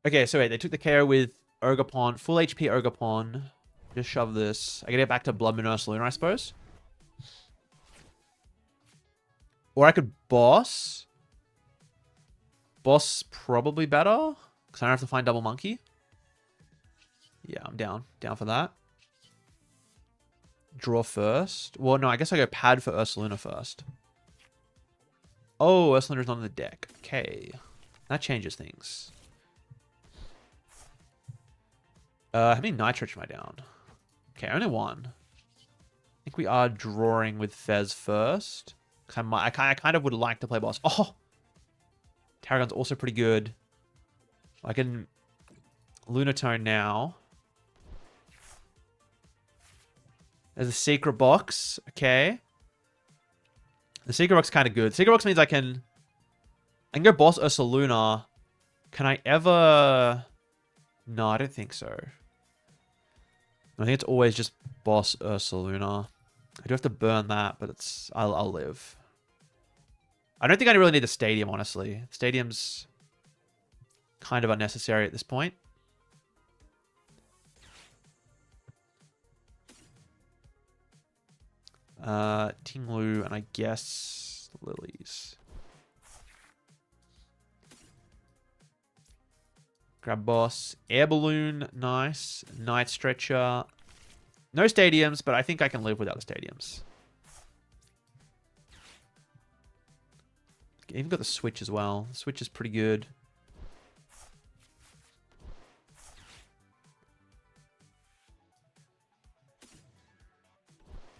Okay, so wait, they took the KO with Ogerpon, full HP Ogerpon. Just shove this. I gotta get back to Blood Moon Ursaluna, I suppose. Or I could boss. Boss probably better. Because I don't have to find Double Monkey. Yeah, I'm down. Down for that. Draw first. Well, no, I guess I go pad for Ursaluna first. Oh, Ursaluna's not on the deck. Okay. That changes things. How many Nitrich am I down? Okay, only one. I think we are drawing with Fez first. I kind of would like to play boss. Oh! Tarragon's also pretty good. I can Lunatone now. There's a secret box. Okay. The secret box is kind of good. Secret box means I can go boss Ursaluna. Can I ever... No, I don't think so. I think it's always just boss Ursaluna. I do have to burn that, but it's I'll live. I don't think I really need the stadium, honestly. Stadium's kind of unnecessary at this point. Tinglu and I guess Lilies. Grab boss. Air balloon, nice. Night stretcher. No stadiums, but I think I can live without the stadiums. Even got the switch as well. The switch is pretty good.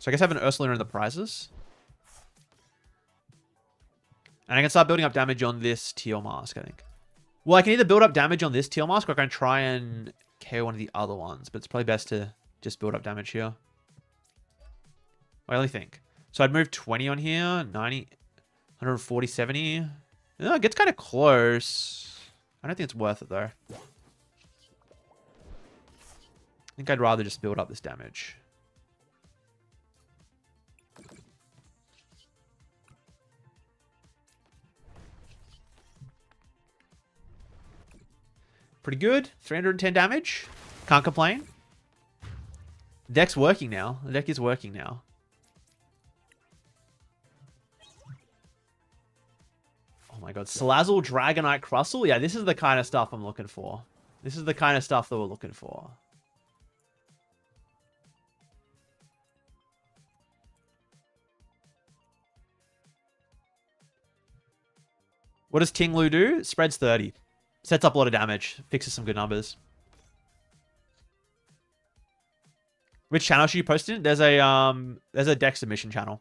So I guess I have an Ursaluna in the prizes. And I can start building up damage on this Teal Mask, I think. Well, I can either build up damage on this Teal Mask or I can try and KO one of the other ones. But it's probably best to just build up damage here. I only think. So I'd move 20 on here. 90, 140, 70. Oh, it gets kind of close. I don't think it's worth it, though. I think I'd rather just build up this damage. Pretty good. 310 damage. Can't complain. The deck's working now. The deck is working now. Oh my god. Salazzle, Dragonite, Crustle. Yeah, this is the kind of stuff I'm looking for. This is the kind of stuff that we're looking for. What does Tinglu do? Spreads 30. Sets up a lot of damage. Fixes some good numbers. Which channel should you post in? There's a deck submission channel.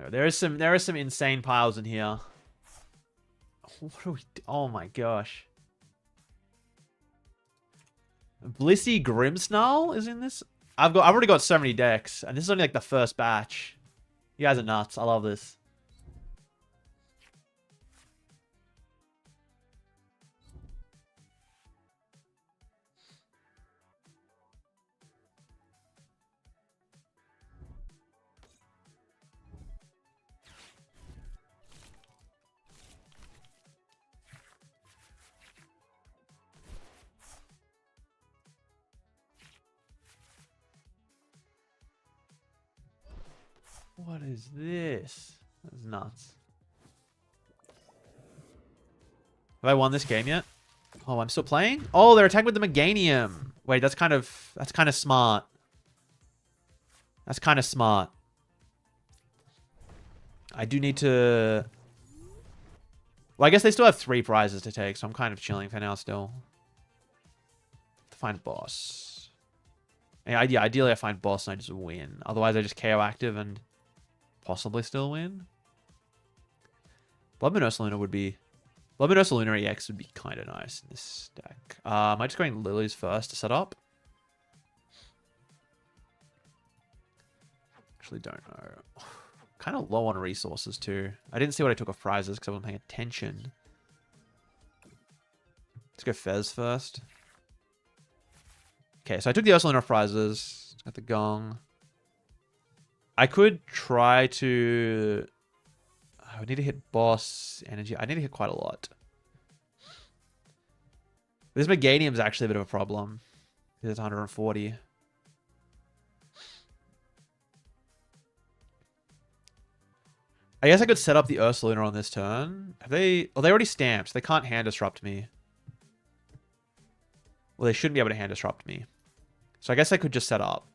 There are some insane piles in here. What are we? Oh my gosh. Blissey Grimmsnarl is in this. I've already got so many decks, and this is only like the first batch. You guys are nuts. I love this. What is this? That's nuts. Have I won this game yet? Oh, I'm still playing? Oh, they're attacking with the Meganium. Wait, that's kind of smart. That's kind of smart. I do need to... Well, I guess they still have 3 prizes to take, so I'm kind of chilling for now still. To find boss. Yeah, ideally I find boss and I just win. Otherwise I just KO active and possibly still win. Blood Moon Ursaluna would be... Blood Moon Ursaluna EX would be kind of nice in this deck. Am I just going Lilies first to set up? Actually don't know. Kind of low on resources too. I didn't see what I took off prizes because I wasn't paying attention. Let's go Fez first. Okay, so I took the Ursaluna off prizes. Got the Gong. I could try to... I would need to hit boss energy. I need to hit quite a lot. This Meganium is actually a bit of a problem. It's 140. I guess I could set up the Ursaluna on this turn. Have they... Oh, they already stamped. They can't hand disrupt me. Well, they shouldn't be able to hand disrupt me. So I guess I could just set up.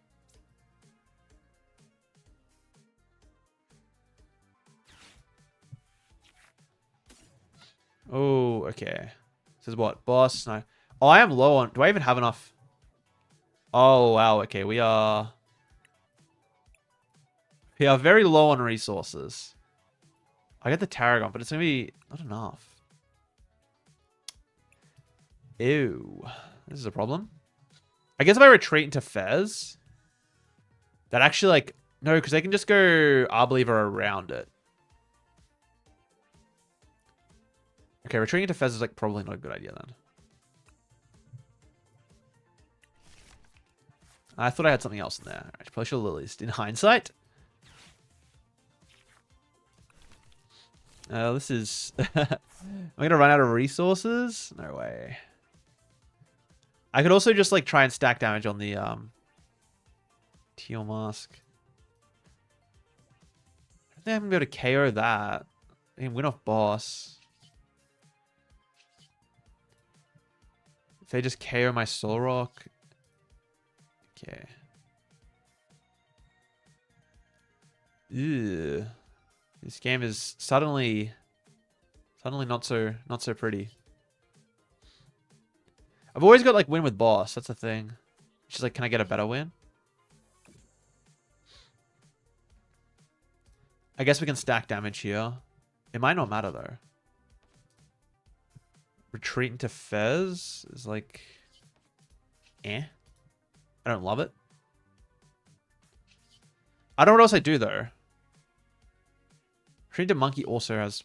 Oh, okay. This is what? Boss? No. Oh, I am low on... Do I even have enough? Oh, wow. Okay, we are... We are very low on resources. I get the Tarragon, but it's going to be not enough. Ew. This is a problem. I guess if I retreat into Fez, that actually, like... No, because they can just go Arbalever around it. Okay, retreating into Fez is, like, probably not a good idea, then. I thought I had something else in there. I probably should have Lilies. In hindsight... This is... I'm going to run out of resources? No way. I could also just, like, try and stack damage on the, Teal Mask. I don't think I'm going to be able to KO that. I can win off boss. If they just KO my Soul Rock... Okay. Ew. This game is suddenly not so pretty. I've always got like win with boss. That's the thing. She's like, can I get a better win? I guess we can stack damage here. It might not matter though. Retreat into Fez is like, eh. I don't love it. I don't know what else I do though. Retreat to Monkey also has...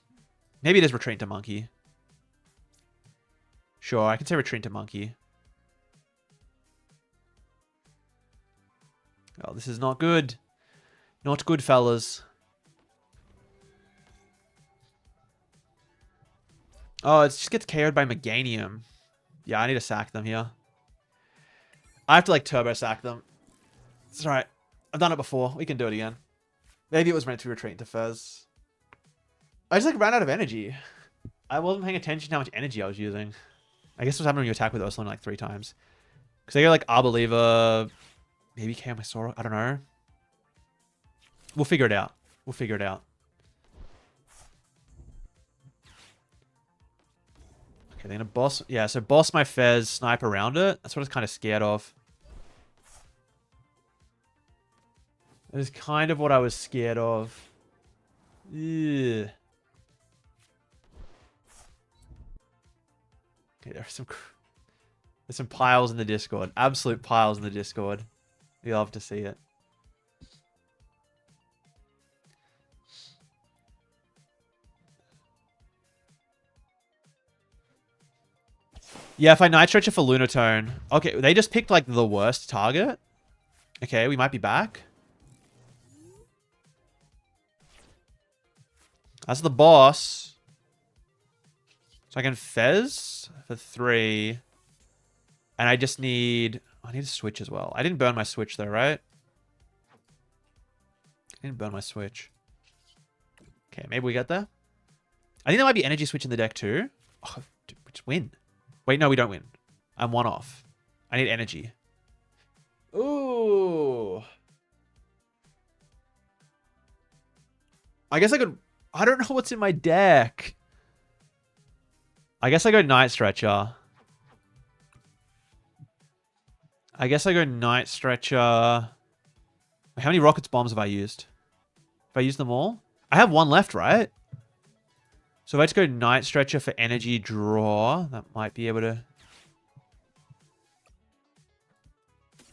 Maybe it is Retreat to Monkey. Sure, I can say Retreat to Monkey. Oh, this is not good. Not good, fellas. Oh, it just gets KO'd by Meganium. Yeah, I need to sack them here. I have to, like, turbo sack them. It's alright. I've done it before. We can do it again. Maybe it was meant to retreat into Fez. I just, like, ran out of energy. I wasn't paying attention to how much energy I was using. I guess what's happening when you attack with Ursaluna like 3 times. Because they go, like, Arbalever. Maybe KO my Sora. I don't know. We'll figure it out. We'll figure it out. Okay, they're going to boss... Yeah, so boss my Fez, snipe around it. That's what I was kind of scared of. That is kind of what I was scared of. Ugh. Okay, there's some piles in the Discord. Absolute piles in the Discord. We love to see it. Yeah, if I Night Stretcher for Lunatone. Okay, they just picked like the worst target. Okay, we might be back. That's the boss. So I can Fez for 3. And I just need... I need a switch as well. I didn't burn my switch though, right? I didn't burn my switch. Okay, maybe we get there. I think there might be energy switch in the deck too. Oh, dude, we just win. Wait, no, we don't win. I'm 1 off. I need energy. Ooh. I guess I could... I don't know what's in my deck. I guess I go Night Stretcher. I guess I go Night Stretcher. How many Rockets Bombs have I used? Have I used them all? I have one left, right? So if I just go Night Stretcher for energy draw, that might be able to...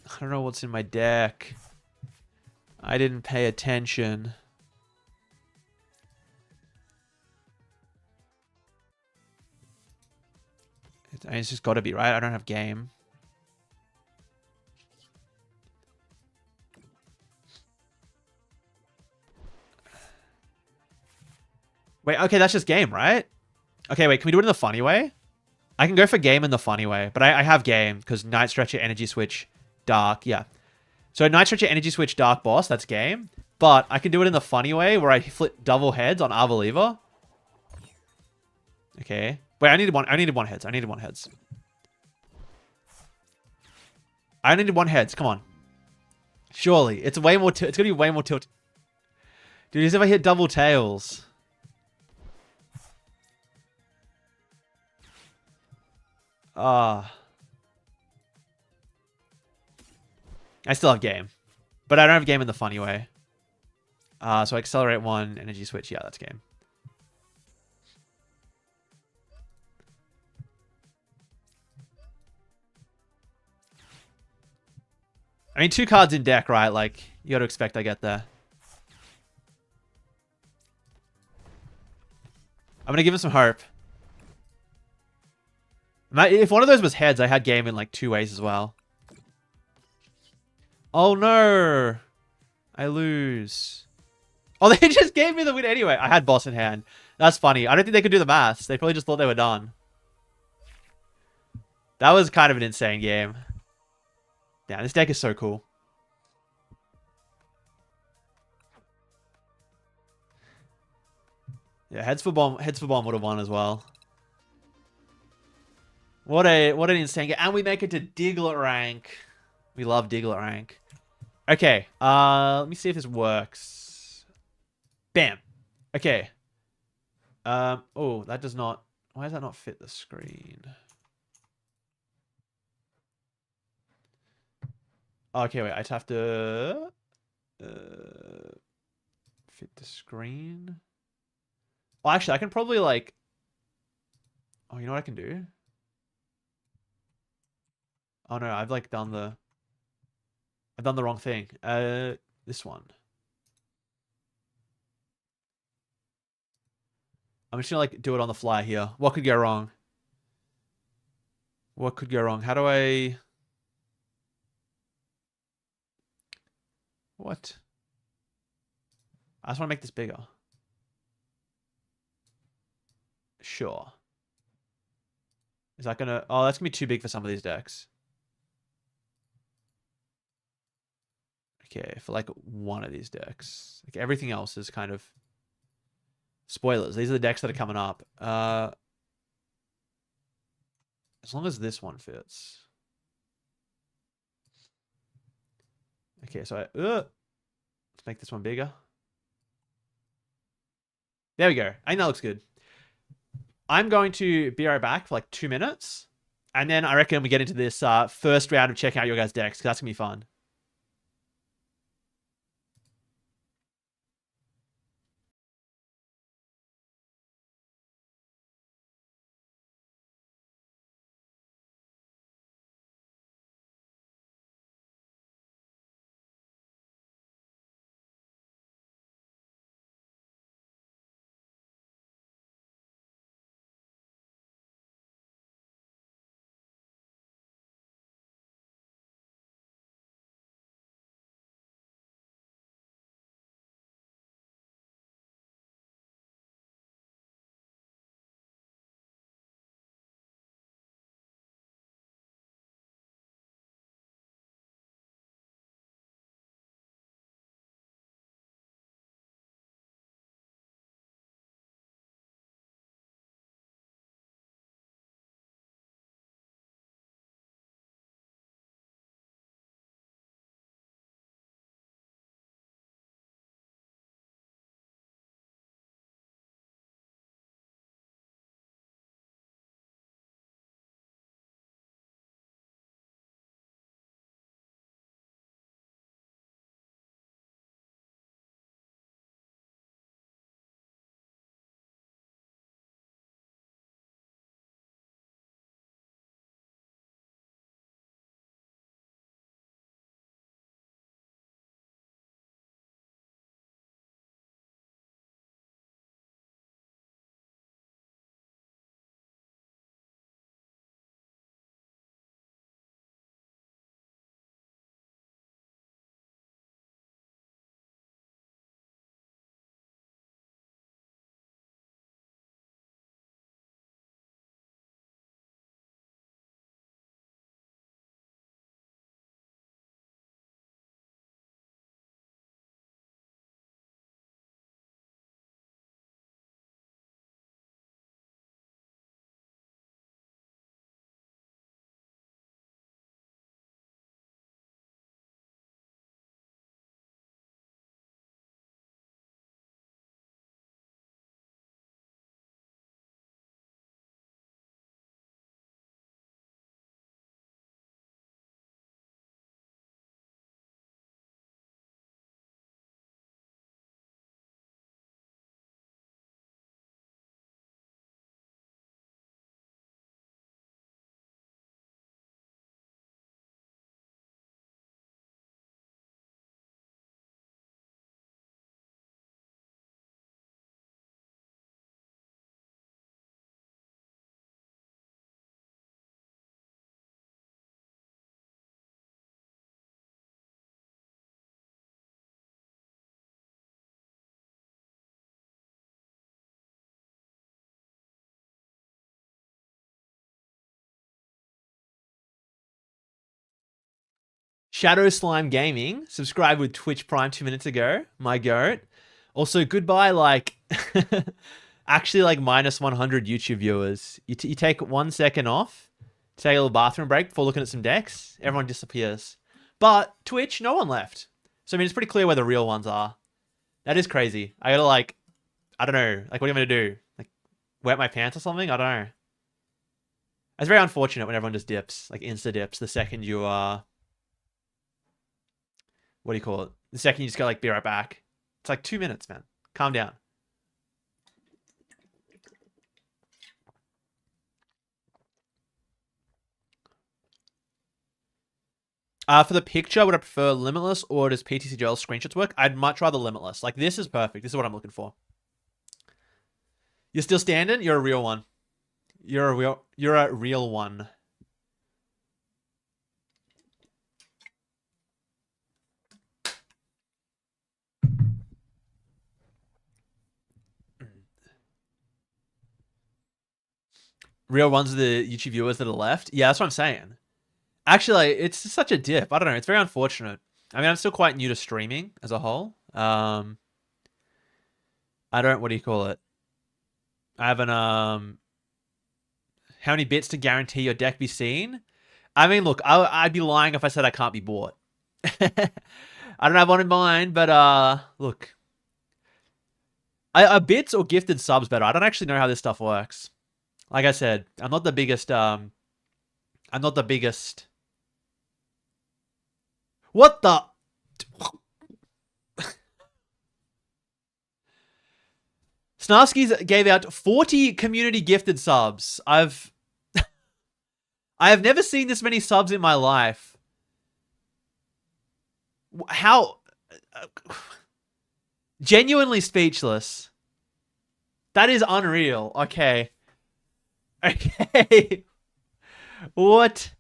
I don't know what's in my deck. I didn't pay attention. It's just got to be, right? I don't have game. Wait, okay, that's just game, right? Okay, wait, can we do it in the funny way? I can go for game in the funny way, but I have game because Night Stretcher, Energy Switch, Dark, yeah. So Night Stretcher, Energy Switch, Dark Boss, that's game. But I can do it in the funny way where I flip double heads on Arvaliva. Okay. Wait, I needed one heads. I needed one heads. I needed one heads. Come on. Surely. It's way more... It's going to be way more tilt. Dude, as if I hit double tails. I still have game. But I don't have game in the funny way. So accelerate one, energy switch. Yeah, that's game. I mean, 2 cards in deck, right? Like, you got to expect I get there. I'm going to give him some hope. If one of those was heads, I had game in like 2 ways as well. Oh no! I lose. Oh, they just gave me the win anyway. I had boss in hand. That's funny. I don't think they could do the maths. They probably just thought they were done. That was kind of an insane game. Yeah, this deck is so cool. Yeah, heads for bomb would have won as well. What an insane game. And we make it to Diglett rank. We love Diglett rank. Okay, let me see if this works. Bam. Okay. Oh, that does not... Why does that not fit the screen? Okay, wait, I just have to... fit the screen? Well, actually, I can probably, like... Oh, you know what I can do? Oh, no, I've, like, done the... I've done the wrong thing. This one. I'm just gonna, like, do it on the fly here. What could go wrong? What could go wrong? How do I... What? I just want to make this bigger. Sure. Is that gonna... Oh, that's gonna be too big for some of these decks. Okay, for like one of these decks. Like everything else is kind of... Spoilers. These are the decks that are coming up. As long as this one fits. Okay, so let's make this one bigger. There we go. I think that looks good. I'm going to be right back for like 2 minutes. And then I reckon we get into this first round of checking out your guys' decks, because that's going to be fun. Shadow Slime Gaming subscribed with Twitch Prime 2 minutes ago. My goat. Also, goodbye, like, actually, like, minus 100 YouTube viewers. You take 1 second off, take a little bathroom break before looking at some decks. Everyone disappears. But Twitch, no one left. So, I mean, it's pretty clear where the real ones are. That is crazy. I gotta, like, I don't know. Like, what am I gonna do? Like, wet my pants or something? I don't know. It's very unfortunate when everyone just dips. Like, insta-dips the second you, what do you call it? The second you just go, like, be right back. It's like 2 minutes, man. Calm down. For the picture, would I prefer Limitless or does PTCGL screenshots work? I'd much rather Limitless. Like, this is perfect. This is what I'm looking for. You're still standing? You're a real one. You're a real one. Real ones are the YouTube viewers that are left. Yeah, that's what I'm saying. Actually, it's such a dip. I don't know. It's very unfortunate. I mean, I'm still quite new to streaming as a whole. I don't, what do you call it? I haven't, how many bits to guarantee your deck be seen? I mean, look, I'd be lying if I said I can't be bought. I don't have one in mind, but, look. Are bits or gifted subs better? I don't actually know how this stuff works. Like I said, I'm not the biggest, What the? Snarskies gave out 40 community gifted subs. I have never seen this many subs in my life. How? Genuinely speechless. That is unreal. Okay. Okay. What?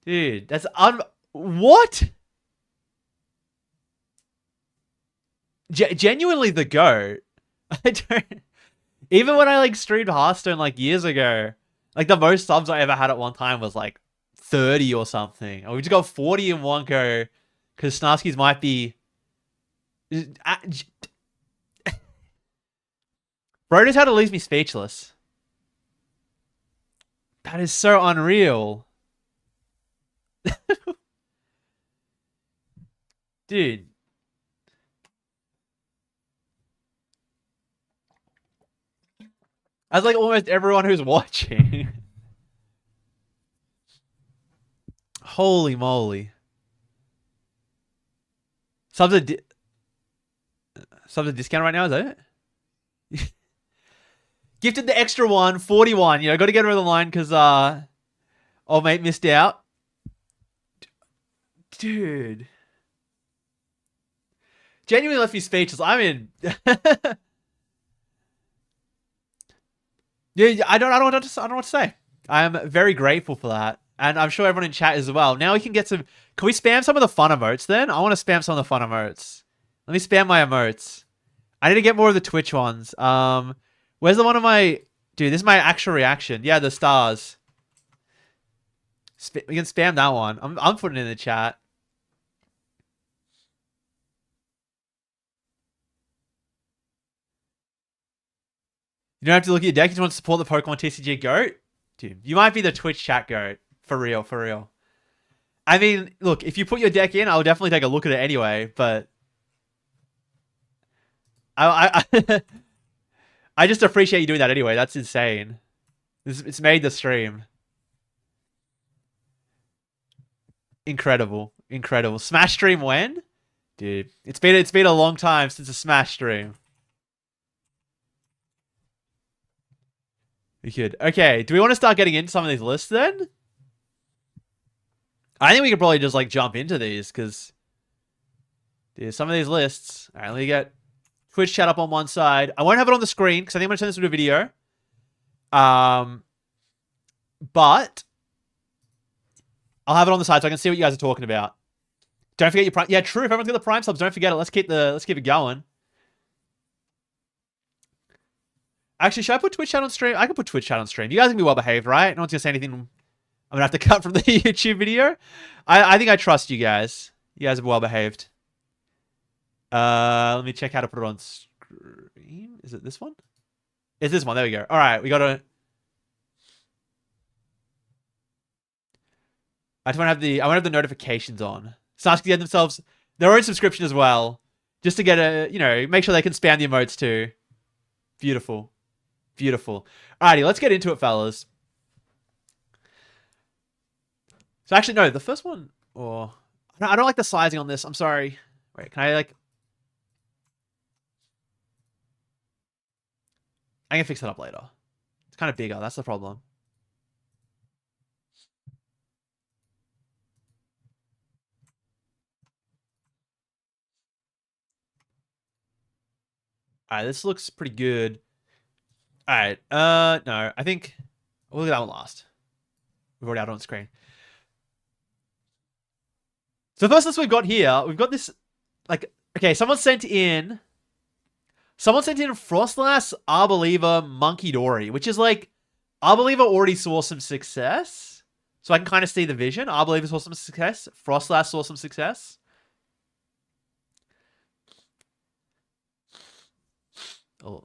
Dude, that's what? Genuinely the GOAT. I don't... Even when I, like, streamed Hearthstone, like, years ago, like, the most subs I ever had at one time was, like, 30 or something. And we just got 40 in one go, because Snarskies might be... Bro knows how to leave me speechless. That is so unreal. Dude. As like almost everyone who's watching. Holy moly. Subs a discount right now, is that it? Gifted the extra one, 41. You know, got to get over the line because old mate missed out. Dude. Genuinely left me speechless. I mean, yeah, I don't know what to say. I am very grateful for that, and I'm sure everyone in chat is as well. Now we can get some. Can we spam some of the fun emotes then? I want to spam some of the fun emotes. Let me spam my emotes. I need to get more of the Twitch ones. Where's the one of my... Dude, this is my actual reaction. Yeah, the stars. We can spam that one. I'm putting it in the chat. You don't have to look at your deck. You just want to support the Pokemon TCG GOAT? Dude, you might be the Twitch chat GOAT. For real, for real. I mean, look, if you put your deck in, I'll definitely take a look at it anyway, but... I just appreciate you doing that anyway. That's insane. It's made the stream. Incredible. Incredible. Smash stream when? Dude, it's been a long time since a Smash stream. We could. Okay, do we want to start getting into some of these lists then? I think we could probably just like jump into these because dude, some of these lists. Alright, let me get Twitch chat up on one side. I won't have it on the screen because I think I'm going to turn this into a video. But I'll have it on the side so I can see what you guys are talking about. Don't forget your prime. Yeah, true. If everyone's got the prime subs, don't forget it. Let's keep it going. Actually, should I put Twitch chat on stream? I can put Twitch chat on stream. You guys can be well behaved, right? No one's gonna say anything I'm gonna have to cut from the YouTube video. I think I trust you guys. You guys are well behaved. Let me check how to put it on screen. Is it this one? It's this one. There we go. All right, we got to. I just want to have the notifications on. So to get themselves their own subscription as well, just to get make sure they can spam the emotes too. Beautiful, beautiful. Alrighty, let's get into it, fellas. So actually, no, the first one. Oh, I don't like the sizing on this. I'm sorry. Wait, can I like? I can fix that up later. It's kind of bigger. That's the problem. Alright, this looks pretty good. Alright, no, I think we'll look at that one last. We've already had it on screen. So the first list we've got here, we've got this, like, okay, someone sent in Frostlass, Arbeliever, Monkey Dory, which is like, Arbeliever already saw some success. So I can kind of see the vision. Arbeliever saw some success. Frostlass saw some success. Oh.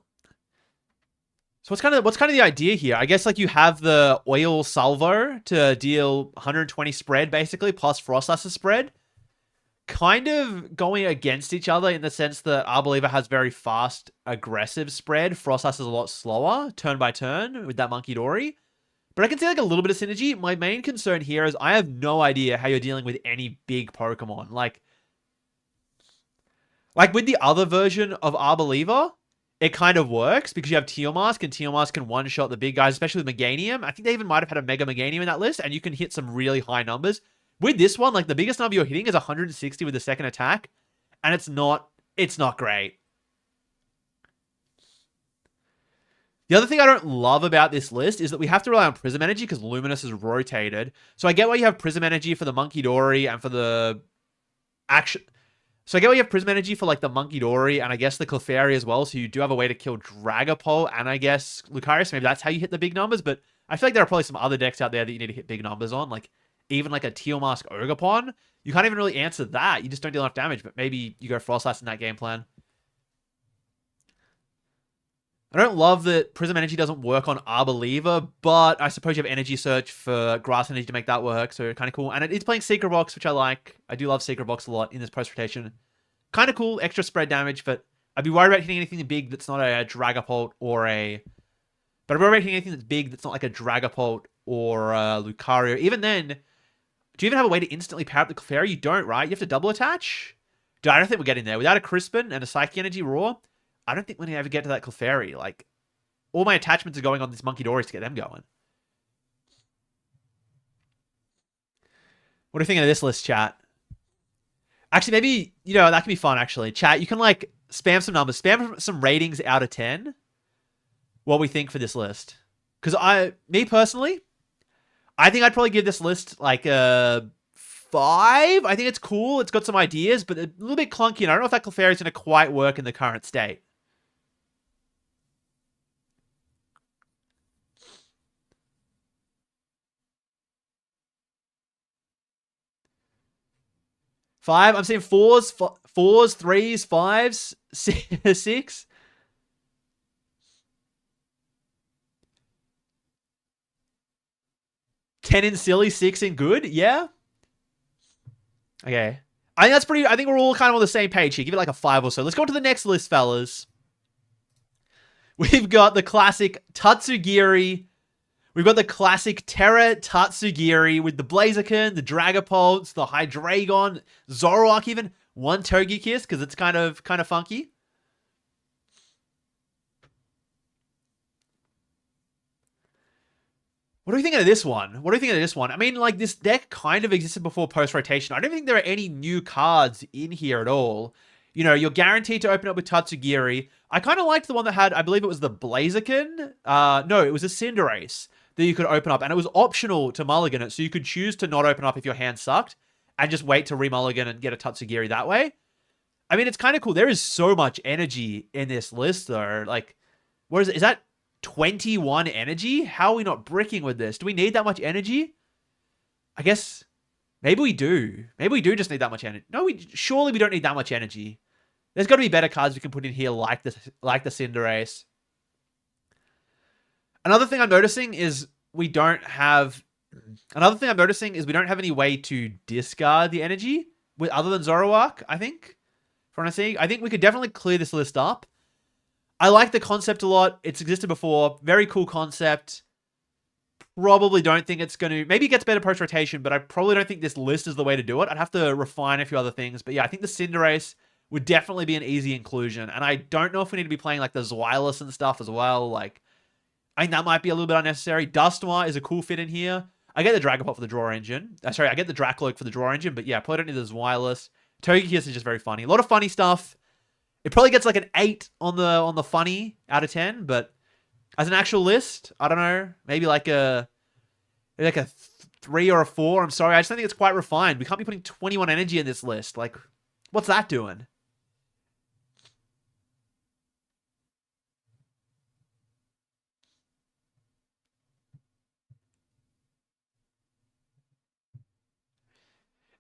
So what's kind of the idea here? I guess like you have the oil salvo to deal 120 spread basically, plus Frostlass's spread. Kind of going against each other in the sense that Arbeliever has very fast, aggressive spread. Frostlass is a lot slower, turn by turn, with that Monkey Dory. But I can see like a little bit of synergy. My main concern here is I have no idea how you're dealing with any big Pokemon. Like with the other version of Arbeliever, it kind of works because you have Tealmask, and Tealmask can one-shot the big guys, especially with Meganium. I think they even might have had a Mega Meganium in that list, and you can hit some really high numbers. With this one, like the biggest number you're hitting is 160 with the second attack, and it's not great. The other thing I don't love about this list is that we have to rely on Prism Energy because Luminous is rotated. So I get why you have Prism Energy for the Monkey Dory and for the action. So I get why you have Prism Energy for like the Monkey Dory and I guess the Clefairy as well. So you do have a way to kill Dragapult and I guess Lucario. Maybe that's how you hit the big numbers. But I feel like there are probably some other decks out there that you need to hit big numbers on. Like even like a Tealmask Ogerpon. You can't even really answer that. You just don't deal enough damage. But maybe you go Frostlass in that game plan. I don't love that Prism Energy doesn't work on Arbeliever, but I suppose you have Energy Search for Grass Energy to make that work, so kind of cool. And it is playing Secret Box, which I like. I do love Secret Box a lot in this post-rotation. Kind of cool, extra spread damage, but I'd be worried about hitting anything big that's not a Dragapult or a... But I'd be worried about hitting anything that's big that's not like a Dragapult or a Lucario. Even then, do you even have a way to instantly power up the Clefairy? You don't, right? You have to double attach? Dude, I don't think we're getting there. Without a Crispin and a Psychic Energy Roar, I don't think we're going to ever get to that Clefairy. Like, all my attachments are going on this Monkey Dory to get them going. What do you think of this list, chat? Actually, maybe, that can be fun, actually. Chat, you can, like, spam some numbers. Spam some ratings out of 10. What we think for this list. Because me personally, I think I'd probably give this list, like, a 5. I think it's cool. It's got some ideas, but a little bit clunky. And I don't know if that Clefairy is going to quite work in the current state. Five. I'm seeing fours, threes, fives, 6. 10 in silly, 6 in good. Yeah. Okay. I think that's pretty. I think we're all kind of on the same page here. Give it like a 5 or so. Let's go on to the next list, fellas. We've got the classic Tatsugiri. We've got the classic Terra Tatsugiri with the Blaziken, the Dragapults, the Hydreigon, Zoroark even. One Togekiss because it's kind of funky. What do you think of this one? I mean, like, this deck kind of existed before post-rotation. I don't think there are any new cards in here at all. You're guaranteed to open up with Tatsugiri. I kind of liked the one that had, I believe it was the Blaziken. No, it was a Cinderace that you could open up. And it was optional to mulligan it. So you could choose to not open up if your hand sucked. And just wait to re-mulligan and get a Tatsugiri that way. I mean, it's kind of cool. There is so much energy in this list, though. Like, what is it? Is that 21 energy? How are we not bricking with this? Do we need that much energy? I guess maybe we do. Maybe we do just need that much energy. No, surely we don't need that much energy. There's got to be better cards we can put in here, like the Cinderace. Another thing I'm noticing is we don't have any way to discard the energy with other than Zoroark, I think. From what I'm seeing, I think we could definitely clear this list up. I like the concept a lot. It's existed before. Very cool concept. Probably don't think it's going to... Maybe it gets better post-rotation, but I probably don't think this list is the way to do it. I'd have to refine a few other things. But yeah, I think the Cinderace would definitely be an easy inclusion. And I don't know if we need to be playing like the Zweilous and stuff as well. Like, I think that might be a little bit unnecessary. Dusknoir is a cool fit in here. I get the Dragapult for the draw engine. Sorry, I get the Dracloak for the draw engine. But yeah, probably don't need the Zweilous. Togekiss is just very funny. A lot of funny stuff. It probably gets like an 8 on the funny out of 10. But as an actual list, I don't know. Maybe like a 3 or a 4. I'm sorry. I just don't think it's quite refined. We can't be putting 21 energy in this list. Like, what's that doing?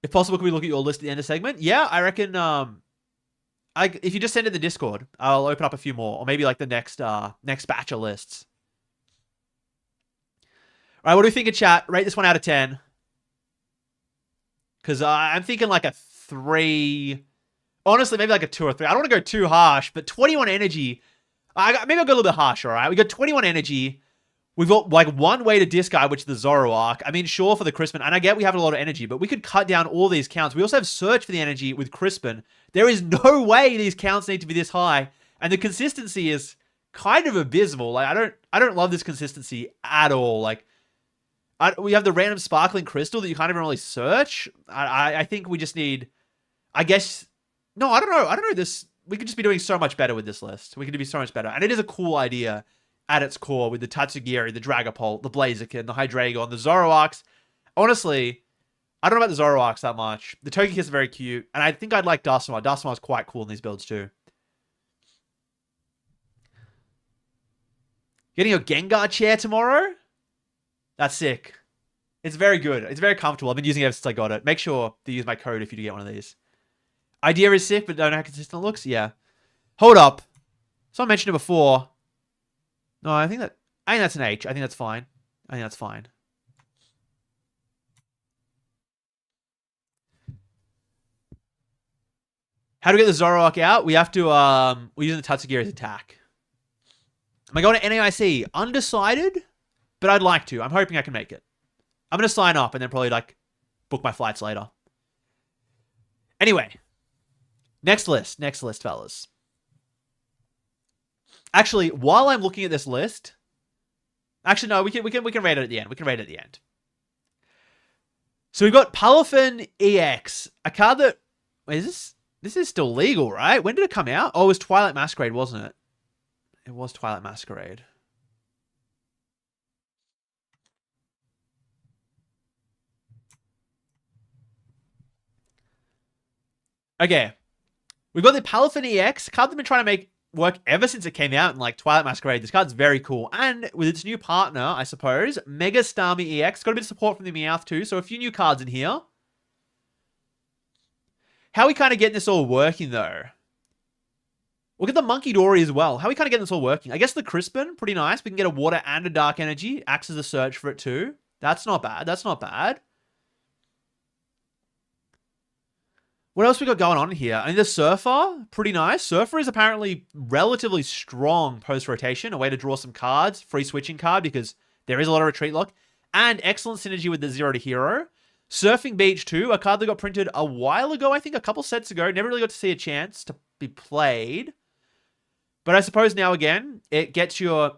If possible, can we look at your list at the end of the segment? Yeah, I reckon if you just send it in the Discord, I'll open up a few more. Or maybe like the next batch of lists. All right, what do we think of chat? Rate this one out of 10. Because I'm thinking like a 3. Honestly, maybe like a 2 or 3. I don't want to go too harsh, but 21 energy. Maybe I'll go a little bit harsh, all right? We got 21 energy. We've got like one way to discard, which is the Zoroark. I mean, sure, for the Crispin. And I get we have a lot of energy, but we could cut down all these counts. We also have Search for the energy with Crispin. There is no way these counts need to be this high. And the consistency is kind of abysmal. Like, I don't love this consistency at all. Like, we have the random Sparkling Crystal that you can't even really search. I think we just need... I guess... No, I don't know. I don't know this... We could just be doing so much better with this list. We could be so much better. And it is a cool idea at its core with the Tatsugiri, the Dragapult, the Blaziken, the Hydreigon, the Zoroarks. Honestly, I don't know about the Zoroarks that much. The Togekiss is very cute. And I think I'd like Dusknoir. Dusknoir is quite cool in these builds too. Getting your Gengar chair tomorrow? That's sick. It's very good. It's very comfortable. I've been using it ever since I got it. Make sure to use my code if you do get one of these. Idea is sick, but don't know how consistent it looks. Yeah. Hold up. Someone mentioned it before. No, I think that's an H. I think that's fine. I think that's fine. How to get the Zoroark out? We have to, we're using the Tatsugiri's attack. Am I going to NAIC? Undecided, but I'd like to. I'm hoping I can make it. I'm going to sign up and then probably, like, book my flights later. Anyway. Next list, fellas. Actually, while I'm looking at this list... Actually, no, we can rate it at the end. We can rate it at the end. So we've got Palafin EX. A card that... Wait, this is still legal, right? When did it come out? Oh, it was Twilight Masquerade, wasn't it? It was Twilight Masquerade. Okay. We've got the Palafin EX. Card they've been trying to make work ever since it came out in like Twilight Masquerade. This card's very cool. And with its new partner, I suppose, Mega Starmie EX. Got a bit of support from the Meowth too. So a few new cards in here. How are we kind of getting this all working though? We'll get the Monkey Dory as well. How are we kind of getting this all working? I guess the Crispin, pretty nice. We can get a Water and a Dark Energy. Acts as a search for it too. That's not bad. That's not bad. What else we got going on here? I mean, the Surfer, pretty nice. Surfer is apparently relatively strong post-rotation. A way to draw some cards. Free switching card because there is a lot of retreat lock. And excellent synergy with the Zero to Hero. Surfing Beach too. A card that got printed a while ago, I think a couple sets ago. Never really got to see a chance to be played. But I suppose now again, it gets your...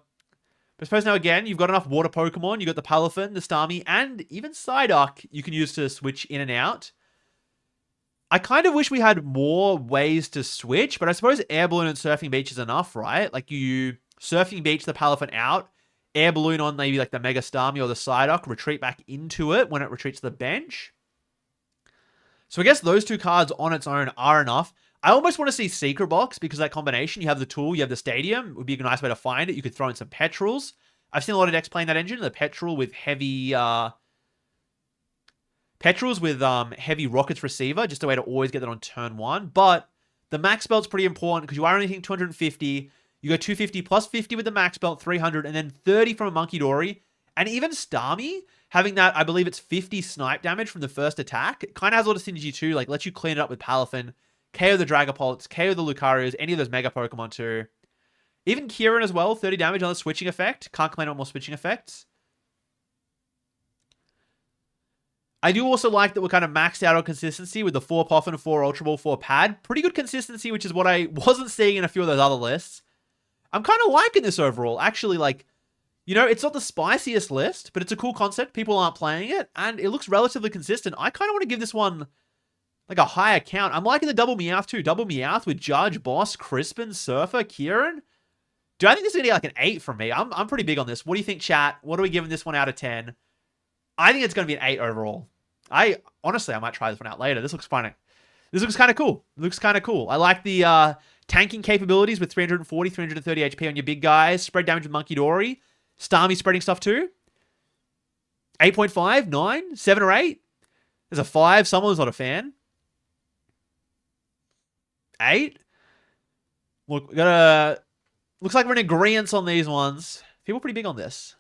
I suppose now again, you've got enough water Pokemon. You've got the Palafin, the Starmie, and even Psyduck you can use to switch in and out. I kind of wish we had more ways to switch, but I suppose Air Balloon and Surfing Beach is enough, right? Like you Surfing Beach the Palafin out, Air Balloon on maybe like the Mega Starmie or the Psyduck, retreat back into it when it retreats to the bench. So I guess those two cards on its own are enough. I almost want to see Secret Box because that combination, you have the tool, you have the stadium, it would be a nice way to find it. You could throw in some Petrels. I've seen a lot of decks playing that engine, the Petrel with heavy Petrels with heavy rockets receiver, just a way to always get that on turn 1. But the max belt's pretty important because you are only hitting 250. You go 250 plus 50 with the max belt, 300, and then 30 from a Monkey Dory. And even Starmie, having that, I believe it's 50 snipe damage from the first attack. It kind of has a lot of synergy too, like lets you clean it up with Palafin, KO the Dragapults, KO the Lucarios, any of those Mega Pokemon too. Even Kieran as well, 30 damage on the switching effect. Can't complain about more switching effects. I do also like that we're kind of maxed out on consistency with the 4 Poffin, 4 Ultra Ball, 4 Pad. Pretty good consistency, which is what I wasn't seeing in a few of those other lists. I'm kind of liking this overall. Actually, like, you know, it's not the spiciest list, but it's a cool concept. People aren't playing it, and it looks relatively consistent. I kind of want to give this one, like, a higher count. I'm liking the Double Meowth, too. Double Meowth with Judge, Boss, Crispin, Surfer, Kieran. Dude, I think this is going to get, like, an 8 from me. I'm pretty big on this. What do you think, chat? What are we giving this one out of 10? I think it's going to be an 8 overall. Honestly, I might try this one out later. This looks funny. This looks kind of cool. It looks kind of cool. I like the tanking capabilities with 340, 330 HP on your big guys. Spread damage with Monkey Dory. Starmie spreading stuff too. 8.5, 9, 7 or 8. There's a 5. Someone's not a fan. 8. Look, looks like we're in agreement on these ones. People are pretty big on this.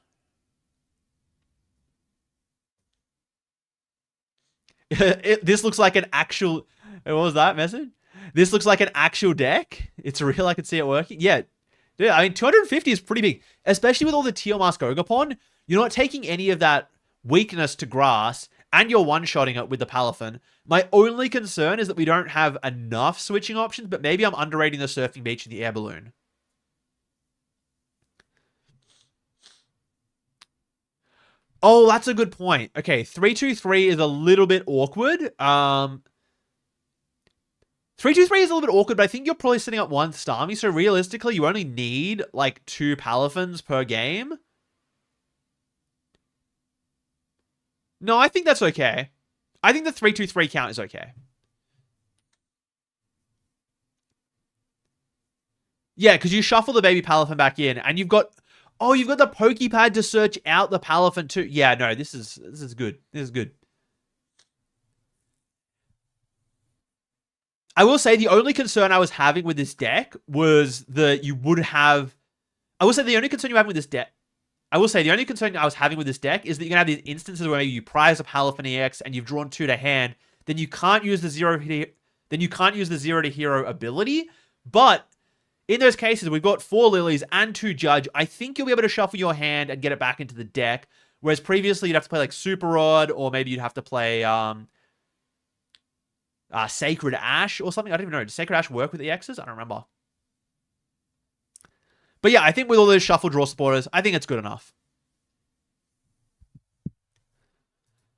This looks like an actual... What was that message? This looks like an actual deck. It's real. I can see it working. Yeah. Dude, I mean, 250 is pretty big. Especially with all the Teal Mask Ogapon. You're not taking any of that weakness to grass. And you're one-shotting it with the Palafin. My only concern is that we don't have enough switching options. But maybe I'm underrating the Surfing Beach and the Air Balloon. Oh, that's a good point. Okay, 3-2-3 is a little bit awkward. 3-2-3 is a little bit awkward, but I think you're probably setting up 1 Starmie, so realistically, you only need, like, 2 Palafins per game. No, I think that's okay. I think the 3-2-3 count is okay. Yeah, because you shuffle the baby Palafin back in, and you've got... Oh, you've got the Pokepad to search out the Palafin too. Yeah, no, this is good. This is good. I will say the only concern I was having with this deck was that you would have... I will say the only concern you have with this deck... I will say the only concern I was having with this deck is that you're going to have these instances where maybe you prize a Palafin EX and you've drawn 2 to hand, then you can't use the 0 to hero ability, but... In those cases, we've got 4 Lilies and 2 Judge. I think you'll be able to shuffle your hand and get it back into the deck. Whereas previously, you'd have to play like Super Rod, or maybe you'd have to play Sacred Ash or something. I don't even know. Does Sacred Ash work with EXs? I don't remember. But yeah, I think with all those shuffle draw supporters, I think it's good enough.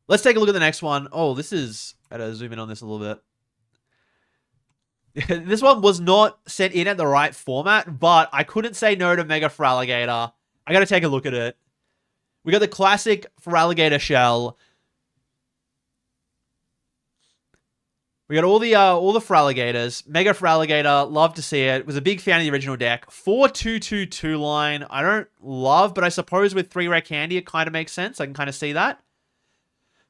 Let's take a look at the next one. Oh, this is... I gotta zoom in on this a little bit. This one was not sent in at the right format, but I couldn't say no to Mega Feraligatr. I gotta take a look at it. We got the classic Feraligatr shell. We got all the Feraligatrs. Mega Feraligatr, love to see it. Was a big fan of the original deck. 4-2-2-2 line. I don't love, but I suppose with 3 rare candy, it kind of makes sense. I can kind of see that.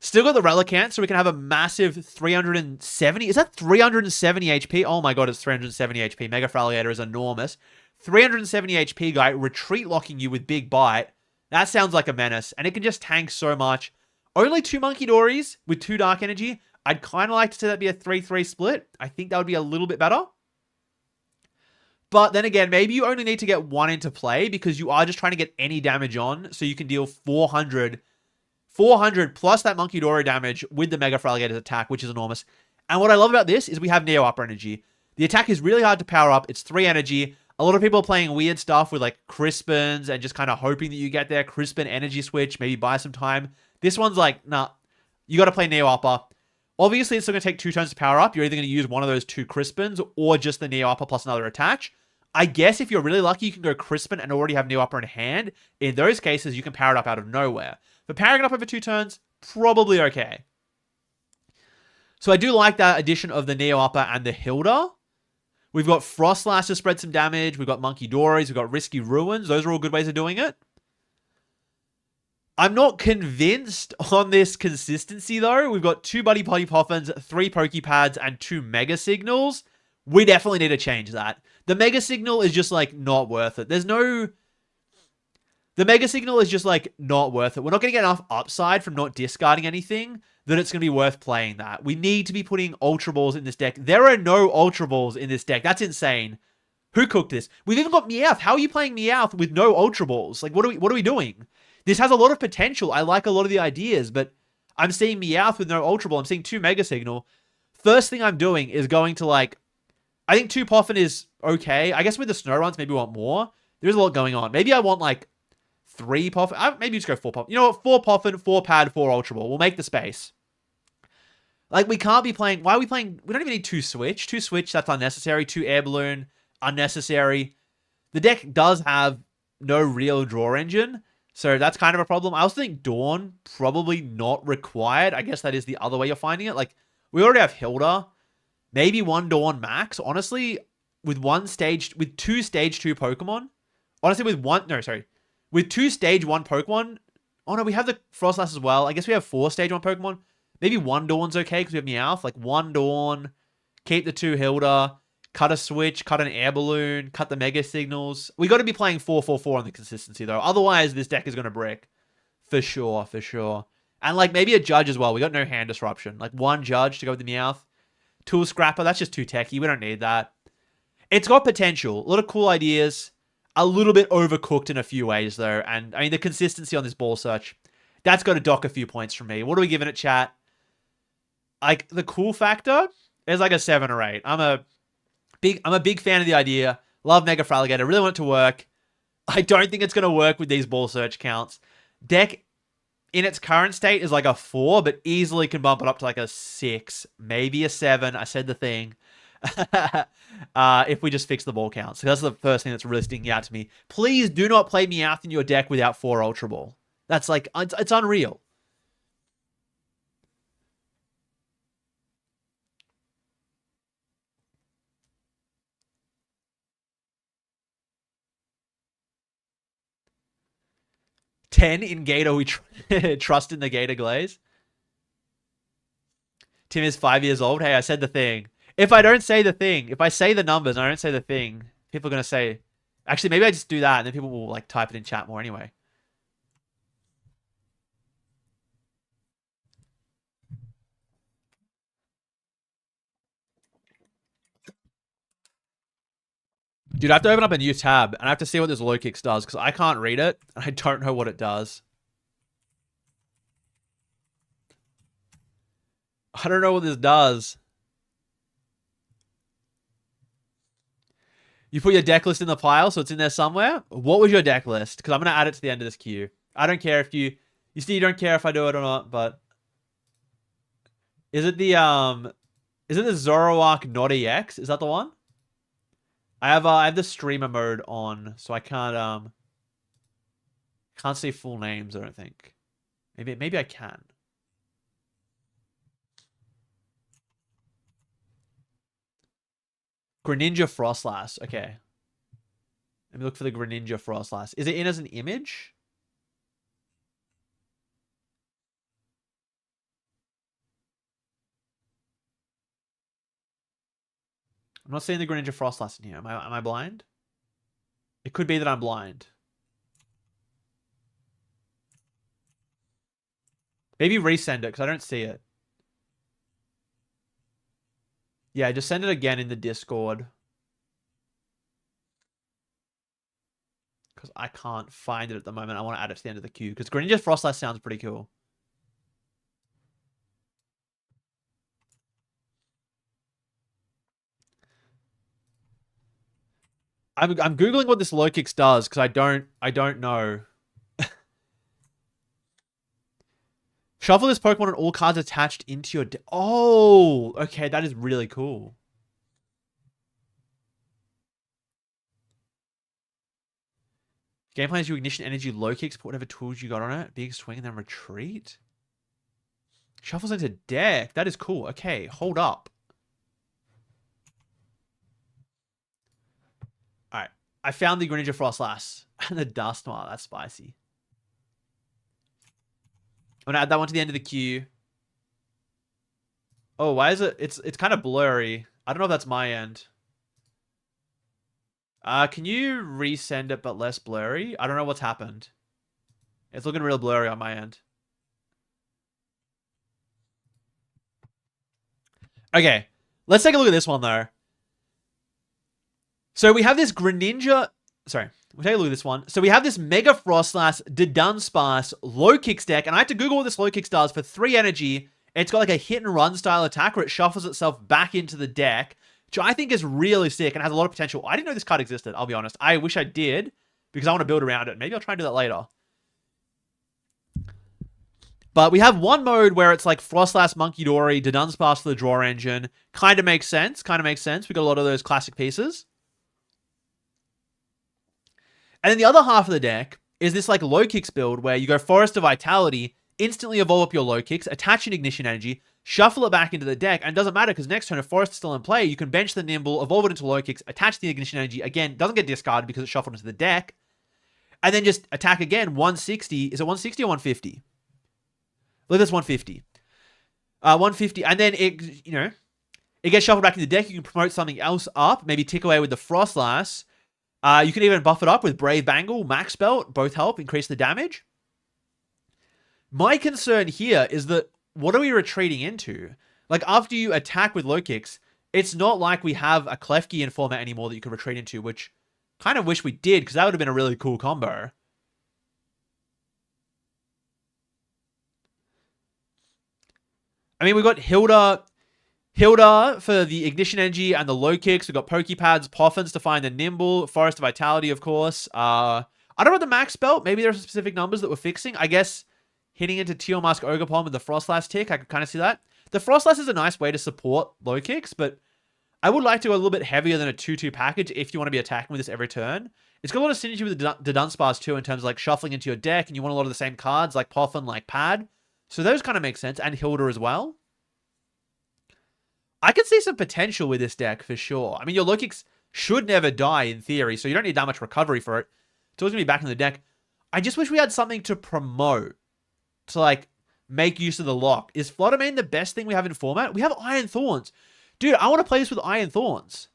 Still got the Relicanth, so we can have a massive 370. Is that 370 HP? Oh my god, it's 370 HP. Mega Feraligatr is enormous. 370 HP guy, retreat locking you with Big Bite. That sounds like a menace, and it can just tank so much. Only 2 Monkey Dories with 2 Dark Energy. I'd kind of like to see that be a 3-3 split. I think that would be a little bit better. But then again, maybe you only need to get 1 into play because you are just trying to get any damage on, so you can deal 400 plus that Monkey Dory damage with the Mega Feraligatr's attack, which is enormous. And what I love about this is we have Neo Upper Energy. The attack is really hard to power up. It's 3 energy. A lot of people are playing weird stuff with like Crispins and just kind of hoping that you get there. Crispin energy switch, maybe buy some time. This one's like, nah, you got to play Neo Upper. Obviously, it's still going to take 2 turns to power up. You're either going to use one of those 2 Crispins or just the Neo Upper plus another attach. I guess if you're really lucky, you can go Crispin and already have Neo Upper in hand. In those cases, you can power it up out of nowhere. But powering it up over 2 turns, probably okay. So I do like that addition of the Neo Upper and the Hilda. We've got Frostlash to spread some damage. We've got Monkey Dories. We've got Risky Ruins. Those are all good ways of doing it. I'm not convinced on this consistency, though. We've got 2 Buddy Potty Poffins, 3 Pokepads, and 2 Mega Signals. We definitely need to change that. The Mega Signal is just, like, not worth it. There's no... The Mega Signal is just, like, not worth it. We're not going to get enough upside from not discarding anything that it's going to be worth playing that. We need to be putting Ultra Balls in this deck. There are no Ultra Balls in this deck. That's insane. Who cooked this? We've even got Meowth. How are you playing Meowth with no Ultra Balls? Like, what are we doing? This has a lot of potential. I like a lot of the ideas, but I'm seeing Meowth with no Ultra Ball. I'm seeing 2 Mega Signal. First thing I'm doing is going to, like... I think 2 Poffin is okay. I guess with the Snow Runs, maybe we want more. There's a lot going on. Maybe I want, like... 3 Poffin. Maybe just go 4 Poffin. You know what? 4 Poffin, 4 Pad, 4 Ultra Ball. We'll make the space. Like, we can't be playing... Why are we playing... We don't even need 2 Switch. 2 Switch, that's unnecessary. 2 Air Balloon, unnecessary. The deck does have no real draw engine, so that's kind of a problem. I also think Dawn, probably not required. I guess that is the other way you're finding it. Like, we already have Hilda. Maybe 1 Dawn max. Honestly, with 2 Stage 2 Pokemon. Honestly, with 2 Stage 1 Pokemon. Oh no, we have the Frostlass as well. I guess we have 4 Stage 1 Pokemon. Maybe 1 Dawn's okay because we have Meowth. Like 1 Dawn, keep the 2 Hilda, cut a Switch, cut an Air Balloon, cut the Mega Signals. We got to be playing 4-4-4 on the consistency though. Otherwise, this deck is going to brick. For sure, for sure. And like maybe a Judge as well. We got no hand disruption. Like 1 Judge to go with the Meowth. Tool Scrapper, that's just too techy. We don't need that. It's got potential. A lot of cool ideas. A little bit overcooked in a few ways though. And I mean, the consistency on this ball search, that's got to dock a few points from me. What are we giving it, chat? Like the cool factor is like a 7 or 8. I'm a big fan of the idea. Love Mega Fraligator. Really want it to work. I don't think it's going to work with these ball search counts. Deck in its current state is like a 4, but easily can bump it up to like a 6, maybe a 7. I said the thing. If we just fix the ball counts. So that's the first thing that's really sticking out to me. Please do not play Meowth in your deck without 4 Ultra Ball. That's like, it's unreal. Ten in Gator, we trust in the Gator Glaze. Tim is 5 years old. Hey, I said the thing. If I don't say the thing, if I say the numbers and I don't say the thing, people are going to say... Actually, maybe I just do that and then people will like type it in chat more anyway. Dude, I have to open up a new tab and I have to see what this low kicks does because I can't read it and I don't know what it does. I don't know what this does. You put your deck list in the pile, so it's in there somewhere. What was your deck list? Because I'm going to add it to the end of this queue. I don't care if you see, you don't care if I do it or not, but... Is it the Zoroark Not EX? Is that the one? I have the streamer mode on, so I can't see full names, I don't think. Maybe I can. Greninja Frostlass. Okay. Let me look for the Greninja Frostlass. Is it in as an image? I'm not seeing the Greninja Frostlass in here. Am I blind? It could be that I'm blind. Maybe resend it because I don't see it. Yeah, just send it again in the Discord. Because I can't find it at the moment. I want to add it to the end of the queue. Because Greninja Frostlass sounds pretty cool. I'm Googling what this low kicks does because I don't know. Shuffle this Pokemon and all cards attached into your deck. Oh, okay, that is really cool. Game plan is you ignition energy, low kicks, put whatever tools you got on it, big swing, and then retreat. Shuffles into deck. That is cool. Okay, hold up. Alright. I found the Greninja Frostlass. And the Duskmar. That's spicy. I'm gonna add that one to the end of the queue. Oh, why is it? It's kind of blurry. I don't know if that's my end. Can you resend it but less blurry? I don't know what's happened. It's looking real blurry on my end. Okay, let's take a look at this one though. So we have this Greninja. Sorry, we'll take a look at this one. So we have this Mega Frostlass, Dunsparce, low kicks deck, and I had to Google what this low kicks does for 3 energy. It's got like a hit and run style attack where it shuffles itself back into the deck, which I think is really sick and has a lot of potential. I didn't know this card existed, I'll be honest. I wish I did because I want to build around it. Maybe I'll try and do that later. But we have one mode where it's like Frostlass, Monkey Dory, Dunsparce for the draw engine. Kind of makes sense. Kind of makes sense. We got a lot of those classic pieces. And then the other half of the deck is this like low kicks build where you go Forest of Vitality, instantly evolve up your low kicks, attach an Ignition Energy, shuffle it back into the deck, and it doesn't matter because next turn if Forest is still in play, you can bench the Nimble, evolve it into low kicks, attach the Ignition Energy, again, doesn't get discarded because it's shuffled into the deck, and then just attack again, 160, is it 160 or 150? I believe that's 150. 150, and then it, you know, it gets shuffled back in the deck, you can promote something else up, maybe tick away with the Frostlass. You can even buff it up with Brave Bangle, Max Belt, both help increase the damage. My concern here is that what are we retreating into? Like, after you attack with low kicks, it's not like we have a Klefki in format anymore that you can retreat into, which kind of wish we did, because that would have been a really cool combo. I mean, we've got Hilda for the Ignition Energy and the low kicks. We've got Pokepads, Poffins to find the Nimble, Forest of Vitality, of course. I don't know the Max Belt. Maybe there's specific numbers that we're fixing. I guess hitting into Teal Mask Ogerpon with the Frostlass tick, I could kind of see that. The Frostlass is a nice way to support low kicks, but I would like to go a little bit heavier than a 2-2 package if you want to be attacking with this every turn. It's got a lot of synergy with the Dunsparce too in terms of like shuffling into your deck, and you want a lot of the same cards like Poffin, like Pad. So those kind of make sense, and Hilda as well. I can see some potential with this deck for sure. I mean, your low kicks should never die in theory, so you don't need that much recovery for it. It's always going to be back in the deck. I just wish we had something to promote, to like make use of the lock. Is Fluttermane the best thing we have in format? We have Iron Thorns. Dude, I want to play this with Iron Thorns.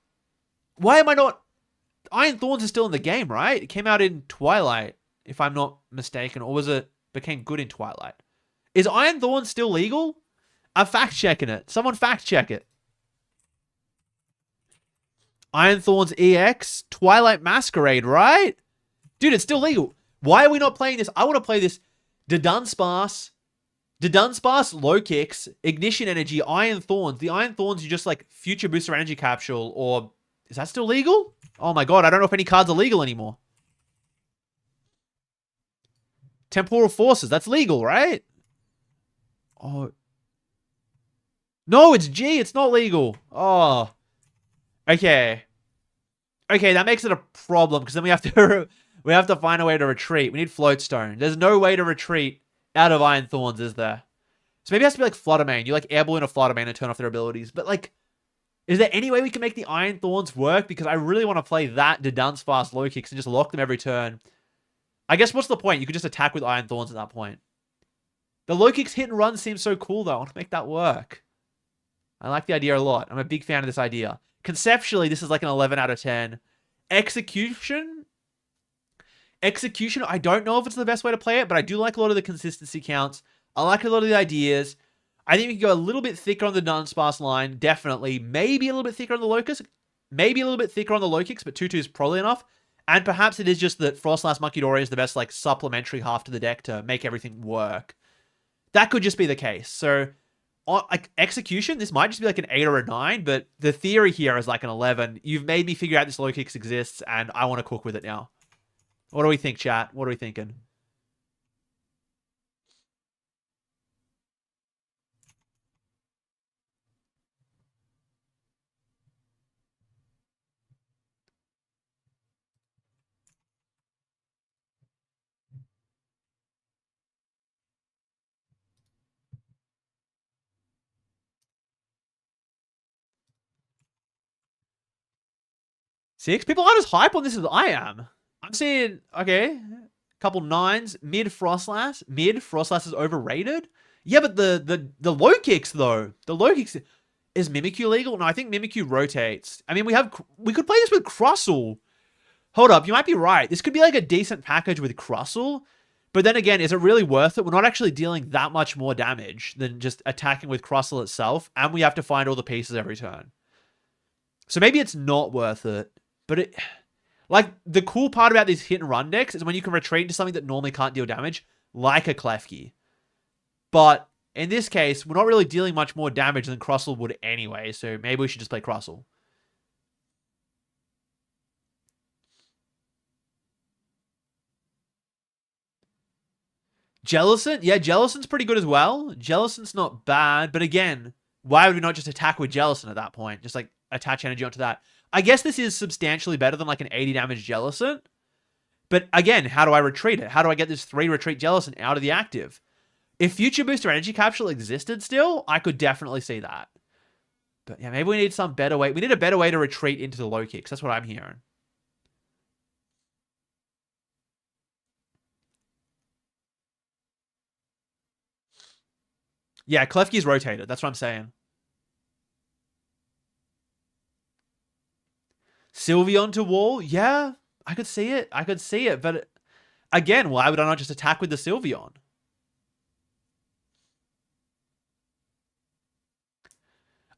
Why am I not... Iron Thorns is still in the game, right? It came out in Twilight, if I'm not mistaken. Or was it became good in Twilight? Is Iron Thorns still legal? I'm fact-checking it. Someone fact-check it. Iron Thorns EX, Twilight Masquerade, right? Dude, it's still legal. Why are we not playing this? I want to play this Dunsparce, low kicks, Ignition Energy, Iron Thorns. The Iron Thorns, you just like Future Booster Energy Capsule, or is that still legal? Oh my god, I don't know if any cards are legal anymore. Temporal Forces, that's legal, right? Oh. No, it's G, it's not legal. Oh. Okay. Okay, that makes it a problem because then we have to find a way to retreat. We need Floatstone. There's no way to retreat out of Iron Thorns, is there? So maybe it has to be like Fluttermane. You like airballoon a Fluttermane and turn off their abilities. But like, is there any way we can make the Iron Thorns work? Because I really want to play that to Dunsparce low kicks and just lock them every turn. I guess what's the point? You could just attack with Iron Thorns at that point. The low kicks hit and run seems so cool though. I want to make that work. I like the idea a lot. I'm a big fan of this idea. Conceptually, this is like an 11 out of 10. Execution, I don't know if it's the best way to play it, but I do like a lot of the consistency counts. I like a lot of the ideas. I think we can go a little bit thicker on the Dunsparce line, definitely. Maybe a little bit thicker on the Locust. Maybe a little bit thicker on the low kicks, but 2-2 is probably enough. And perhaps it is just that Frostlass Monkey Dory is the best like supplementary half to the deck to make everything work. That could just be the case. So... like execution, this might just be like an 8 or a 9, but the theory here is like an 11. You've made me figure out this low kicks exists, and I want to cook with it now. What do we think, chat? What are we thinking? Six? People aren't as hype on this as I am. I'm seeing, okay, Couple nines. Mid Frostlass. Mid Frostlass is overrated. Yeah, but the low kicks though. The low kicks, is Mimikyu legal? No, I think Mimikyu rotates. I mean, we could play this with Crustle. Hold up, you might be right. This could be like a decent package with Crustle. But then again, is it really worth it? We're not actually dealing that much more damage than just attacking with Crustle itself, and we have to find all the pieces every turn. So maybe it's not worth it. But it, like, the cool part about these hit and run decks is when you can retreat into something that normally can't deal damage, like a Klefki. But in this case, we're not really dealing much more damage than Crustle would anyway, so maybe we should just play Crustle. Jellicent? Yeah, Jellicent's pretty good as well. Jellicent's not bad, but again, why would we not just attack with Jellicent at that point? Just like attach energy onto that. I guess this is substantially better than like an 80 damage Jellicent. But again, how do I retreat it? How do I get this 3 retreat Jellicent out of the active? If Future Booster Energy Capsule existed still, I could definitely see that. But yeah, maybe we need some better way. We need a better way to retreat into the low kicks. That's what I'm hearing. Yeah, Klefki's rotated. That's what I'm saying. Sylveon to wall? Yeah, I could see it. I could see it. But again, why would I not just attack with the Sylveon?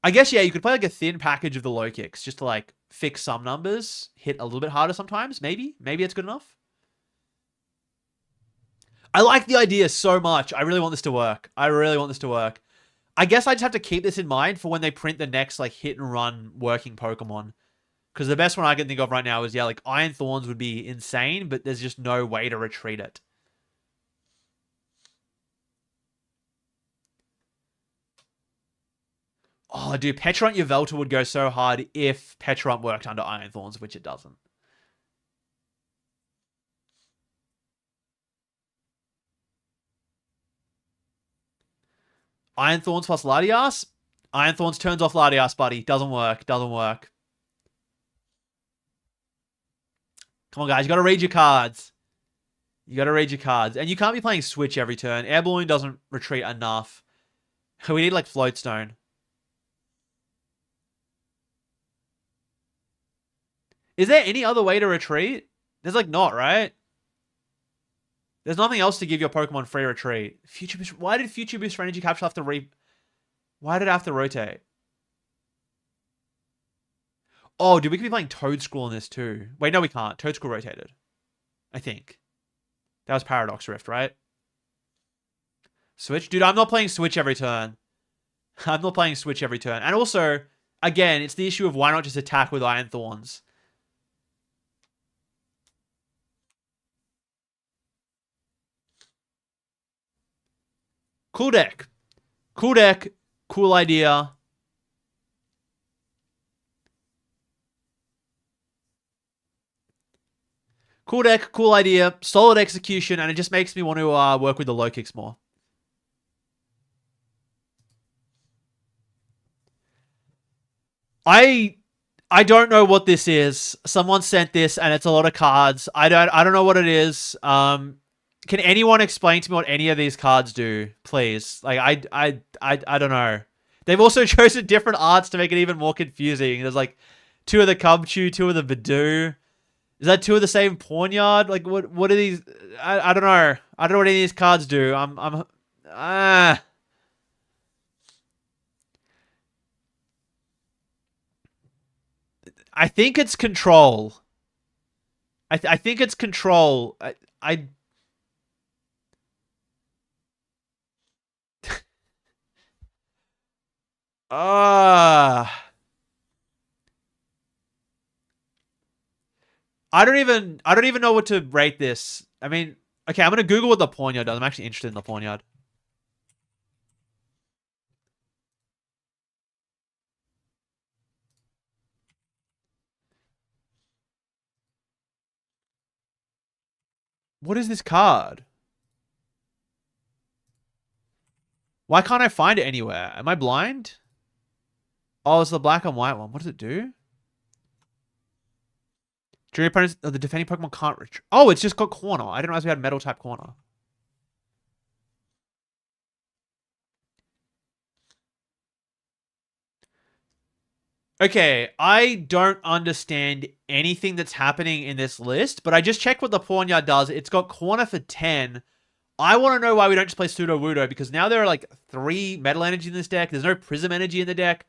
I guess, yeah, you could play like a thin package of the low kicks just to like fix some numbers, hit a little bit harder sometimes. Maybe it's good enough. I like the idea so much. I really want this to work. I guess I just have to keep this in mind for when they print the next like hit and run working Pokemon. Because the best one I can think of right now is, yeah, like Iron Thorns would be insane, but there's just no way to retreat it. Oh, dude, Petrant Yveltal would go so hard if Petrant worked under Iron Thorns, which it doesn't. Iron Thorns plus Latias? Iron Thorns turns off Latias, buddy. Doesn't work. Come on, guys. You got to read your cards. And you can't be playing Switch every turn. Air Balloon doesn't retreat enough. We need, like, Floatstone. Is there any other way to retreat? There's, like, not, right? There's nothing else to give your Pokemon free retreat. Future Boost. Why did Future Boost for Energy Capsule have to Why did it have to rotate? Oh, dude, we could be playing Toedscruel in this too. Wait, no, we can't. Toedscruel rotated. I think. That was Paradox Rift, right? Switch? Dude, I'm not playing Switch every turn. And also, again, it's the issue of why not just attack with Iron Thorns? Cool deck. Cool idea. Cool deck, cool idea, solid execution, and it just makes me want to work with the low kicks more. I don't know what this is. Someone sent this, and it's a lot of cards. I don't know what it is. Can anyone explain to me what any of these cards do, please? Like, I don't know. They've also chosen different arts to make it even more confusing. There's like 2 of the Cubchoo, 2 of the Badoo. Is that 2 of the same Pawniard? Like, what are these? I don't know. I don't know what any of these cards do. I think it's control. I think it's control. I uh I don't even know what to rate this. I mean, okay, I'm gonna Google what the Pawniard does. I'm actually interested in the Pawniard. What is this card? Why can't I find it anywhere? Am I blind? Oh, it's the black and white one. What does it do? During opponents, the defending Pokemon can't reach. Oh, it's just got corner. I didn't realize we had metal type corner. Okay, I don't understand anything that's happening in this list, but I just checked what the Pawnyard does. It's got corner for 10. I want to know why we don't just play Pseudo Wudo, because now there are like 3 metal energy in this deck. There's no Prism energy in the deck.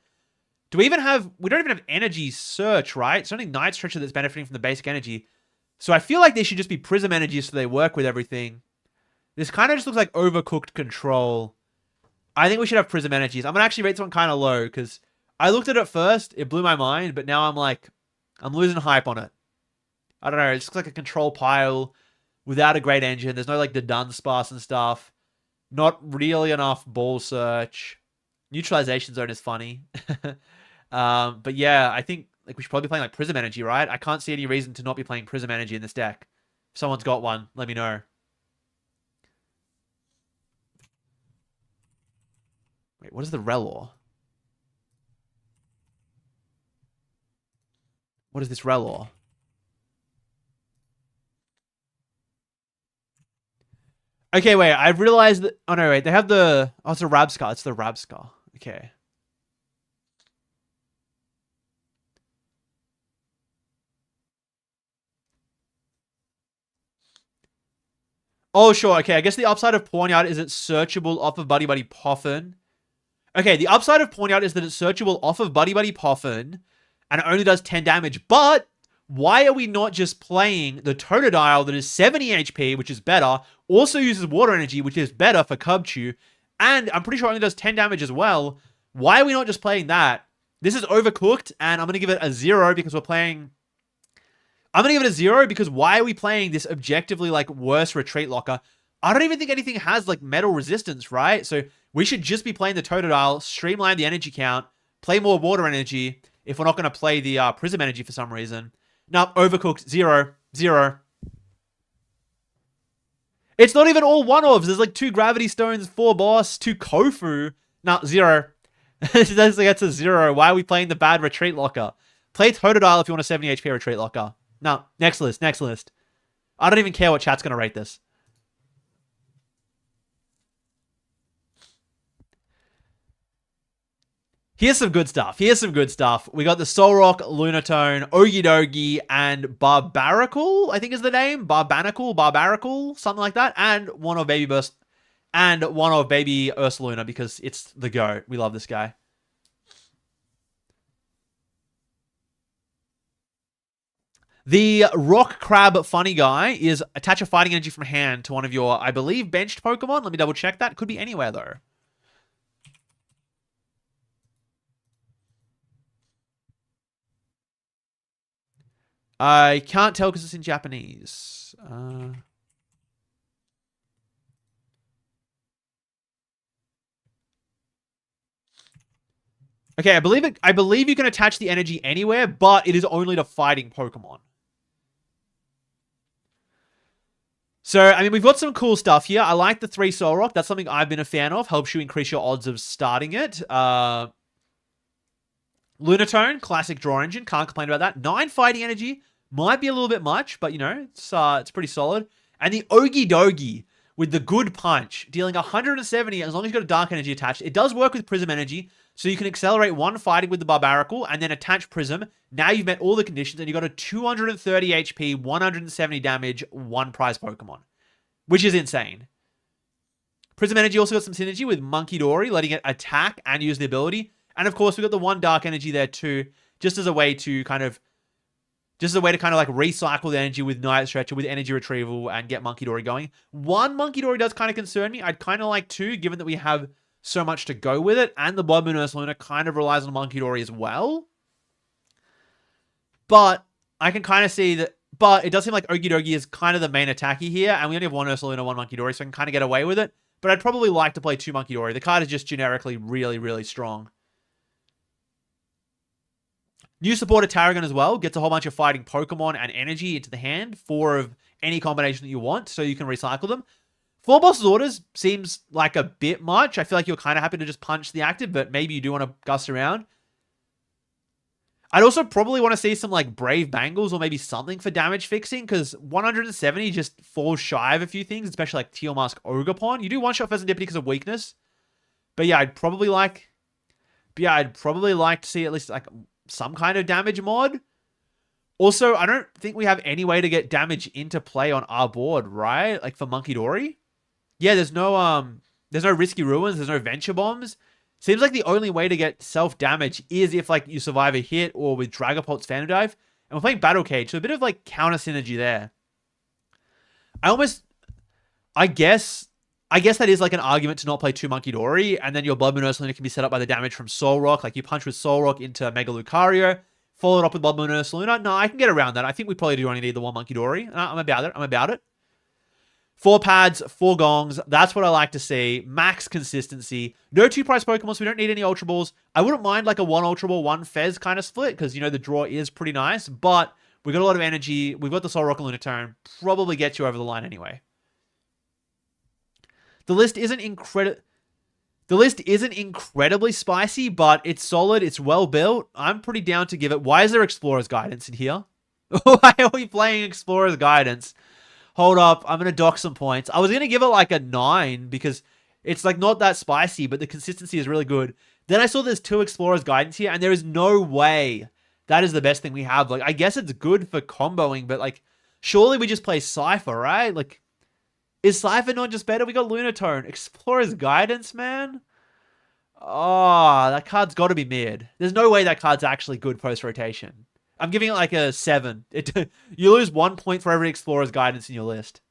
Do we even have... We don't even have energy search, right? It's only Night Stretcher that's benefiting from the basic energy. So I feel like they should just be Prism energy so they work with everything. This kind of just looks like overcooked control. I think we should have Prism energies. I'm going to actually rate this one kind of low, because I looked at it first. It blew my mind, but now I'm like... I'm losing hype on it. I don't know. It just looks like a control pile without a great engine. There's no like the Dunsparce and stuff. Not really enough ball search. Neutralization zone is funny. But yeah, I think like we should probably be playing like Prism Energy, right? I can't see any reason to not be playing Prism Energy in this deck. If someone's got one, let me know. Wait, what is the Relor? What is this Relor? Okay, wait, I've realized that... Oh, no, wait, they have the... Oh, it's a Rabscar. It's the Rabscar. Okay. Oh, sure. Okay, I guess the upside of Pawnyard is it's searchable off of Buddy Buddy Poffin. Okay, the upside of Pawnyard is that it's searchable off of Buddy Buddy Poffin, and it only does 10 damage. But why are we not just playing the Totodile that is 70 HP, which is better, also uses water energy, which is better for Cubchoo, and I'm pretty sure it only does 10 damage as well. Why are we not just playing that? This is overcooked, and I'm going to give it a 0 because we're playing... I'm going to give it a 0 because why are we playing this objectively, like, worse Retreat Locker? I don't even think anything has, like, metal resistance, right? So we should just be playing the Totodile, streamline the energy count, play more water energy if we're not going to play the Prism energy for some reason. No, overcooked. 0. 0. It's not even all one-offs. There's, like, 2 Gravity Stones, 4 Boss, 2 Kofu. No, 0. That's a 0. Why are we playing the bad Retreat Locker? Play Totodile if you want a 70 HP Retreat Locker. No, next list, next list. I don't even care what chat's going to rate this. Here's some good stuff. Here's some good stuff. We got the Solrock, Lunatone, Ogidogi, and Barbaracle, I think is the name. Barbaracle, something like that. And one of Baby Burst, and one of Baby Ursaluna because it's the GOAT. We love this guy. The Rock Crab Funny Guy is attach a fighting energy from hand to one of your, I believe, benched Pokemon. Let me double check that. Could be anywhere, though. I can't tell because it's in Japanese. Okay, I believe you can attach the energy anywhere, but it is only to fighting Pokemon. So, I mean, we've got some cool stuff here. I like the 3 Solrock. That's something I've been a fan of. Helps you increase your odds of starting it. Lunatone, classic draw engine. Can't complain about that. 9 fighting energy. Might be a little bit much, but, you know, it's pretty solid. And the Ogidogi with the good punch, dealing 170 as long as you've got a dark energy attached. It does work with Prism energy, so you can accelerate 1 fighting with the Barbaracle and then attach Prism. Now you've met all the conditions and you've got a 230 HP, 170 damage, 1 prize Pokemon, which is insane. Prism energy also got some synergy with Monkey Dory, letting it attack and use the ability. And of course, we've got the 1 dark energy there too, just as a way to kind of like recycle the energy with Night Stretcher, with energy retrieval, and get Monkey Dory going. 1 Monkey Dory does kind of concern me. I'd kind of like 2, given that we have so much to go with it, and the Bob and Ursaluna kind of relies on Monkey Dory as well. But I can kind of see that. But it does seem like Ogidogi is kind of the main attacker here, and we only have 1 Ursaluna, 1 Monkey Dory, so I can kind of get away with it. But I'd probably like to play 2 Monkey Dory. The card is just generically really, really strong. New supporter Tarragon as well. Gets a whole bunch of fighting Pokemon and energy into the hand. 4 of any combination that you want, so you can recycle them. 4 Boss's Orders seems like a bit much. I feel like you're kind of happy to just punch the active, but maybe you do want to gust around. I'd also probably want to see some like Brave Bangles or maybe something for damage fixing, because 170 just falls shy of a few things, especially like Teal Mask Ogerpon. You do one-shot Pheasantipity because of weakness. But yeah, I'd probably like to see at least like some kind of damage mod. Also, I don't think we have any way to get damage into play on our board, right? Like for Monkey Dory. Yeah, there's no Risky Ruins, there's no Venture Bombs. Seems like the only way to get self-damage is if like you survive a hit or with Dragapult's Phantom Dive. And we're playing Battle Cage, so a bit of like counter synergy there. I guess that is like an argument to not play 2 Monkey Dory, and then your Blood Moon Ursaluna can be set up by the damage from Soul Rock. Like you punch with Soul Rock into Mega Lucario, follow it up with Blood Moon Ursaluna. No, I can get around that. I think we probably do only need the 1 Monkey Dory. I'm about it. 4 pads, 4 gongs. That's what I like to see. Max consistency. No 2-price Pokemon, so we don't need any Ultra Balls. I wouldn't mind like a 1 Ultra Ball, 1 Fez kind of split, because, you know, the draw is pretty nice. But we got a lot of energy. We've got the Soul Rock and Lunatone. Probably gets you over the line anyway. The list isn't incredibly spicy, but it's solid. It's well built. I'm pretty down to give it. Why is there Explorer's Guidance in here? Why are we playing Explorer's Guidance? Hold up, I'm going to dock some points. I was going to give it like a 9 because it's like not that spicy, but the consistency is really good. Then I saw there's 2 Explorer's Guidance here, and there is no way that is the best thing we have. Like, I guess it's good for comboing, but like, surely we just play Cypher, right? Like, is Cypher not just better? We got Lunatone. Explorer's Guidance, man? Oh, that card's got to be mid. There's no way that card's actually good post-rotation. I'm giving it like a 7. You lose 1 point for every Explorer's Guidance in your list.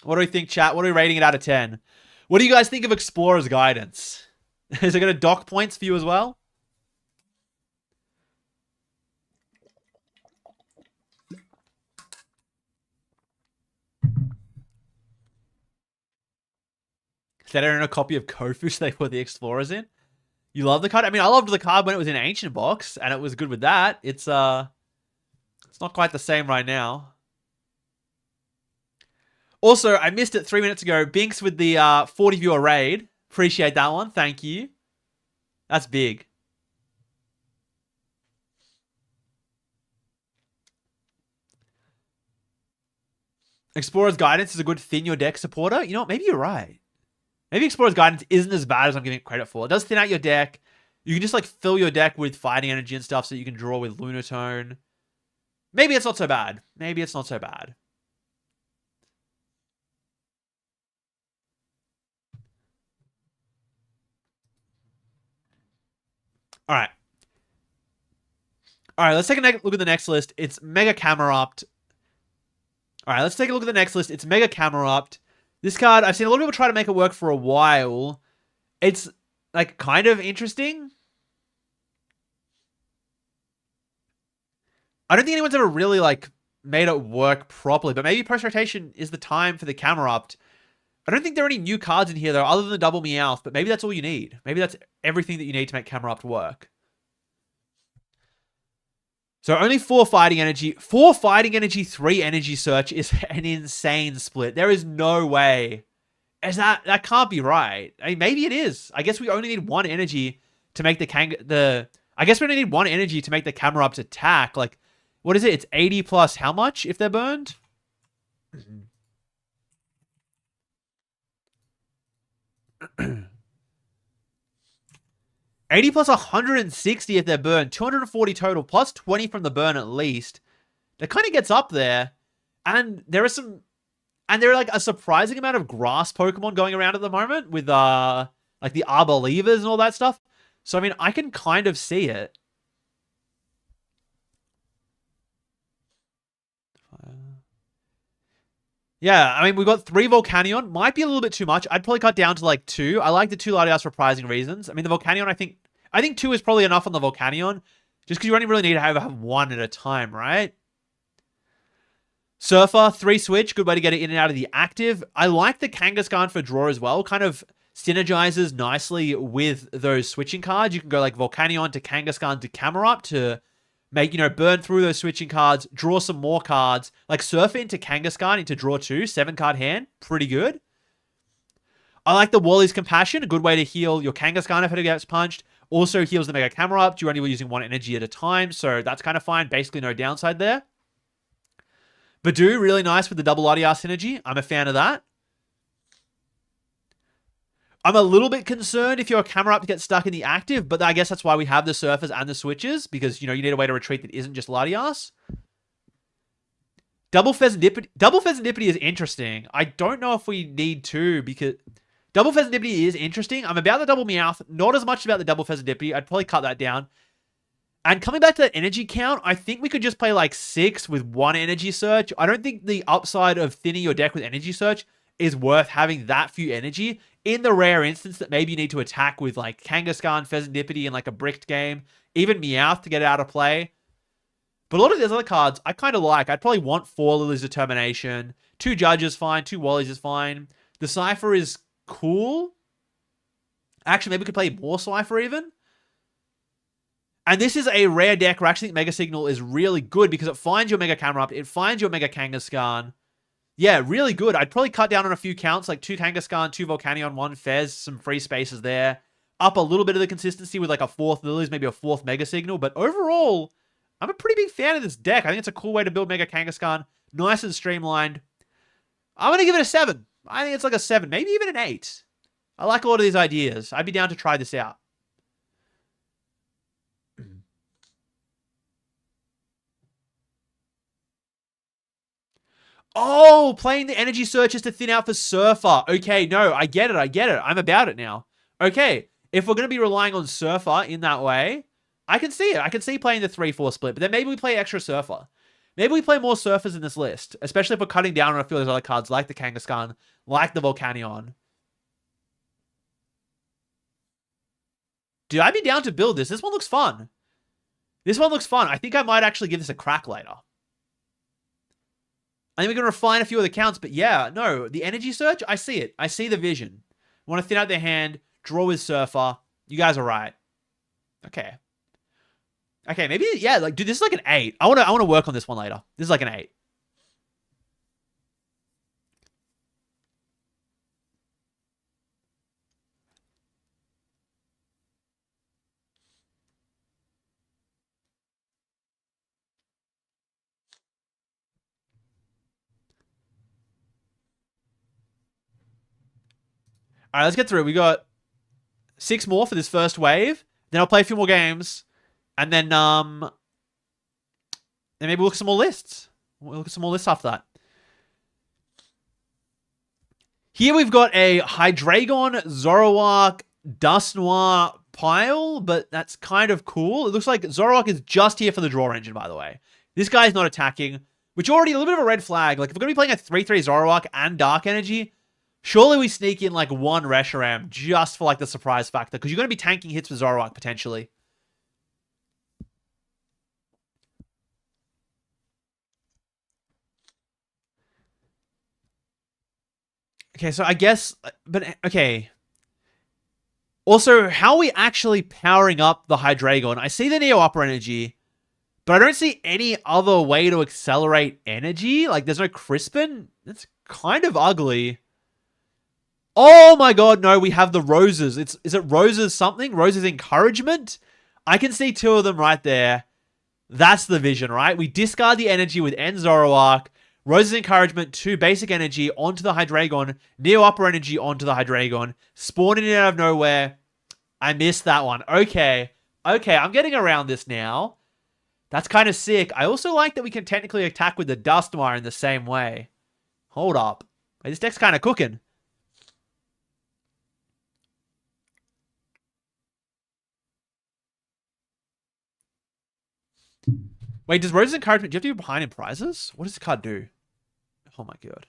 What do we think, chat? What are we rating it out of 10? What do you guys think of Explorer's Guidance? Is it going to dock points for you as well? They don't own a copy of Kofu, so they put the Explorers in. You love the card? I mean, I loved the card when it was in Ancient Box, and it was good with that. It's not quite the same right now. Also, I missed it 3 minutes ago. Binks with the 40 viewer raid. Appreciate that one. Thank you. That's big. Explorer's Guidance is a good thin your deck supporter. You know what? Maybe you're right. Maybe Explorer's Guidance isn't as bad as I'm giving it credit for. It does thin out your deck. You can just like fill your deck with fighting energy and stuff so you can draw with Lunatone. Maybe it's not so bad. Maybe it's not so bad. All right. All right, let's take a look at the next list. It's Mega Camerupt. All right, let's take a look at the next list. It's Mega Camerupt. This card, I've seen a lot of people try to make it work for a while. It's, like, kind of interesting. I don't think anyone's ever really, like, made it work properly, but maybe post-rotation is the time for the Camerupt. I don't think there are any new cards in here, though, other than the Double Meowth, but maybe that's all you need. Maybe that's everything that you need to make Camerupt work. So only 4 fighting energy. 4 fighting energy, 3 energy search is an insane split. There is no way. That can't be right. I mean, maybe it is. I guess we only need 1 energy to make I guess we only need 1 energy to make the Camerupt attack. Like, what is it? It's 80 plus how much if they're burned? 80 plus 160 if they're burned. 240 total, plus 20 from the burn at least. That kind of gets up there. And there are like a surprising amount of grass Pokemon going around at the moment with like the Arbolievers and all that stuff. So I mean, I can kind of see it. Yeah, I mean, we've got 3 Volcanion. Might be a little bit too much. I'd probably cut down to like 2. I like the 2 Latias for surprising reasons. I mean, the Volcanion, I think 2 is probably enough on the Volcanion. Just because you only really need to have 1 at a time, right? Surfer, 3 switch. Good way to get it in and out of the active. I like the Kangaskhan for draw as well. Kind of synergizes nicely with those switching cards. You can go like Volcanion to Kangaskhan to Camerupt to make, burn through those switching cards, draw some more cards, like surf into Kangaskhan into draw 2, 7-card hand, pretty good. I like the Wally's Compassion, a good way to heal your Kangaskhan if it gets punched. Also heals the Mega Camera up. You're only using one energy at a time, so that's kind of fine. Basically no downside there. Badoo, really nice with the double RDR synergy. I'm a fan of that. I'm a little bit concerned if your camera up gets stuck in the active, but I guess that's why we have the surfers and the switches, because, you need a way to retreat that isn't just Latias. Double Pheasantipity is interesting. I don't know if we need to, because Double Pheasantipity is interesting. I'm about the double Meowth, not as much about the double Pheasantipity. I'd probably cut that down. And coming back to that energy count, I think we could just play like 6 with 1 energy search. I don't think the upside of thinning your deck with energy search is worth having that few energy in the rare instance that maybe you need to attack with like Kangaskhan, Pheasantipity, and like a bricked game, even Meowth to get it out of play. But a lot of these other cards I kind of like. I'd probably want 4 Lily's Determination. 2 Judges fine. 2 Wallies is fine. The Cypher is cool. Actually, maybe we could play more Cypher even. And this is a rare deck where I actually think Mega Signal is really good because it finds your Mega Camera up. It finds your Mega Kangaskhan. Yeah, really good. I'd probably cut down on a few counts, like 2 Kangaskhan, 2 Volcanion, 1 Fez, some free spaces there. Up a little bit of the consistency with like a 4th Lilies, maybe a 4th Mega Signal. But overall, I'm a pretty big fan of this deck. I think it's a cool way to build Mega Kangaskhan. Nice and streamlined. I'm going to give it a 7. I think it's like a 7, maybe even an 8. I like a lot of these ideas. I'd be down to try this out. Oh, playing the energy searches to thin out for Surfer. Okay, no, I get it. I'm about it now. Okay, if we're going to be relying on Surfer in that way, I can see it. I can see playing the 3-4 split, but then maybe we play extra Surfer. Maybe we play more Surfers in this list, especially if we're cutting down on a few of those other cards like the Kangaskhan, like the Volcanion. Dude, I'd be down to build this. This one looks fun. I think I might actually give this a crack later. I think we're going to refine a few of the counts, but yeah, no, the energy search, I see it. I see the vision. Want to thin out their hand, draw with Surfer. You guys are right. Okay. Okay, maybe, yeah, like, dude, this is like an 8. I want to work on this one later. This is like an 8. All right, let's get through it. We got 6 more for this first wave. Then I'll play a few more games. And then maybe we'll look at some more lists. We'll look at some more lists after that. Here we've got a Hydreigon, Zoroark, Dusknoir pile, but that's kind of cool. It looks like Zoroark is just here for the draw engine, by the way. This guy's not attacking, which already a little bit of a red flag. Like, if we're going to be playing a 3-3 Zoroark and Dark Energy, surely we sneak in like 1 Reshiram just for like the surprise factor, because you're going to be tanking hits with Zoroark potentially. Okay, so I guess, but okay. Also, how are we actually powering up the Hydreigon? I see the Neo Upper Energy, but I don't see any other way to accelerate energy. Like, there's no Crispin. That's kind of ugly. Oh my god, no, we have the Roses. Is it Roses something? Roses Encouragement? I can see 2 of them right there. That's the vision, right? We discard the energy with End Zoroark. Rose's Encouragement, 2 basic energy onto the Hydreigon. Neo Upper Energy onto the Hydreigon. Spawning it out of nowhere. I missed that one. Okay. Okay, I'm getting around this now. That's kind of sick. I also like that we can technically attack with the Dusknoir in the same way. Hold up. Wait, this deck's kind of cooking. Wait, does Rose's Encouragement... Do you have to be behind in prizes? What does this card do? Oh my god.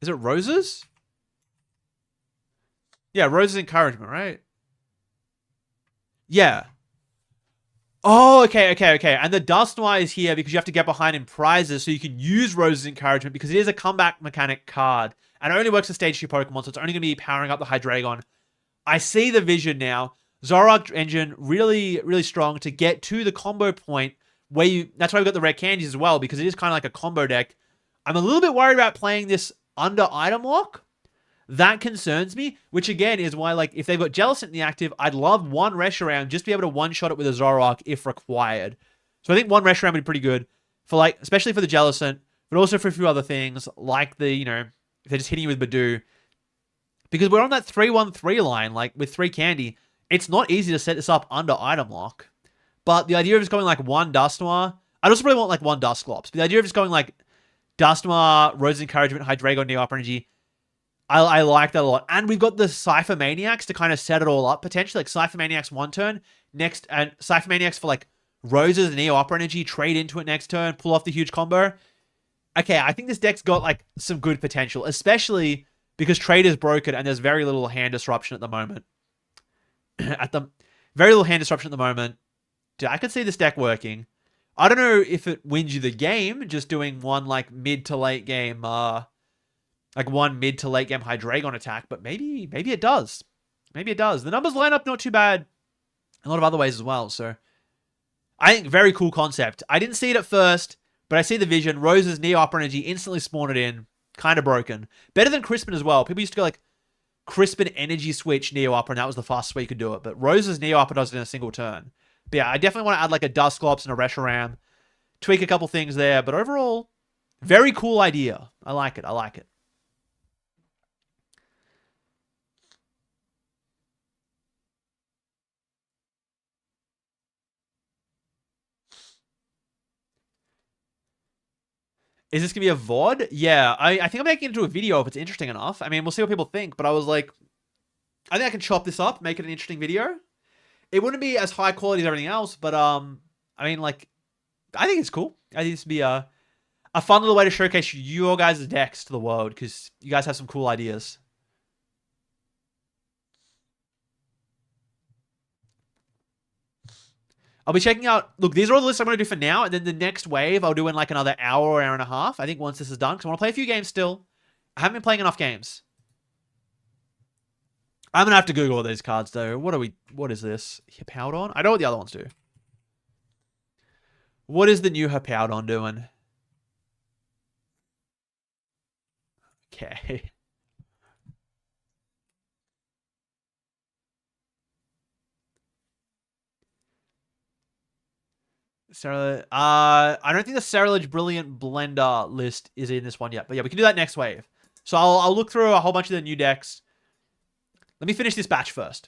Is it Roses? Yeah, Rose's Encouragement, right? Yeah. Oh, okay. And the Dusknoir is here because you have to get behind in prizes so you can use Rose's Encouragement because it is a comeback mechanic card. And it only works for stage 2 Pokemon, so it's only going to be powering up the Hydreigon. I see the vision now. Zoroark engine really, really strong to get to the combo point That's why we got the rare candies as well, because it is kind of like a combo deck. I'm a little bit worried about playing this under item lock. That concerns me, which again is why, like, if they've got Jellicent in the active, I'd love one Reshiram just to be able to one-shot it with a Zoroark if required. So I think one Reshiram would be pretty good for, like, especially for the Jellicent, but also for a few other things, like the, you know, if they're just hitting you with Badoo. Because we're on that 3-1-3 line, like, with 3 candy, it's not easy to set this up under item lock. But the idea of just going, like, one Dusknoir, I'd also probably want, like, one Dusclops. But the idea of just going, like, Dusknoir, Rose's Encouragement, Hydreigon, Neo Upper Energy, I like that a lot. And we've got the Cypher Maniacs to kind of set it all up, potentially. Like, Cypher Maniacs one turn, next, and Cypher Maniacs for, like, Rose's Neo Upper Energy, trade into it next turn, pull off the huge combo. Okay, I think this deck's got, like, some good potential, especially because trade is broken and there's very little hand disruption at the moment. Very little hand disruption at the moment. Dude, I could see this deck working. I don't know if it wins you the game, just doing one, like, mid to late game, one mid to late game Hydreigon attack, but maybe it does. Maybe it does. The numbers line up not too bad in a lot of other ways as well, so I think very cool concept. I didn't see it at first, but I see the vision. Rose's Neo Upper Energy instantly spawned it in. Kind of broken. Better than Crispin as well. People used to go like Crispin Energy Switch Neo Upper, and that was the fastest way you could do it. But Rose's Neo Upper does it in a single turn. But yeah, I definitely want to add like a Dusclops and a Reshiram. Tweak a couple things there, but overall, very cool idea. I like it. I like it. Is this going to be a VOD? Yeah, I think I'm making it into a video if it's interesting enough. I mean, we'll see what people think, but I was like, I think I can chop this up, make it an interesting video. It wouldn't be as high quality as everything else, but I mean, like, I think it's cool. I think this would be a fun little way to showcase your guys' decks to the world, because you guys have some cool ideas. I'll be checking out... Look, these are all the lists I'm going to do for now, and then the next wave I'll do in like another hour or hour and a half, I think, once this is done, because I want to play a few games still. I haven't been playing enough games. I'm going to have to Google all these cards, though. What is this? Hippowdon? I know what the other ones do. What is the new Hippowdon doing? Okay. I don't think the Ceruledge Brilliant Blender list is in this one yet. But yeah, we can do that next wave. So I'll look through a whole bunch of the new decks. Let me finish this batch first.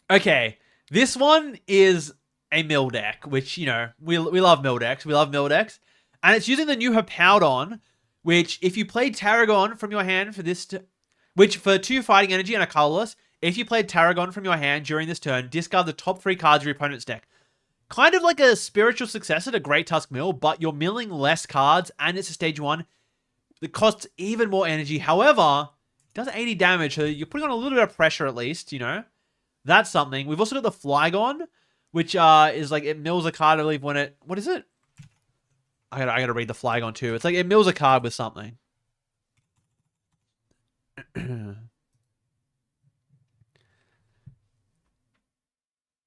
Okay, this one is a mill deck, which, you know, we love mill decks. We love mill decks. And it's using the new Hippowdon, which if you played Tarragon from your hand for this... which for 2 fighting energy and a colorless, if you played Tarragon from your hand during this turn, discard the top 3 cards of your opponent's deck. Kind of like a spiritual successor to Great Tusk Mill, but you're milling less cards, and it's a stage 1. It costs even more energy. However, it does 80 damage, so you're putting on a little bit of pressure at least, you know? That's something. We've also got the Flygon, which is like, it mills a card, I believe, when it... What is it? I gotta read the Flygon too. It's like it mills a card with something. Yeah,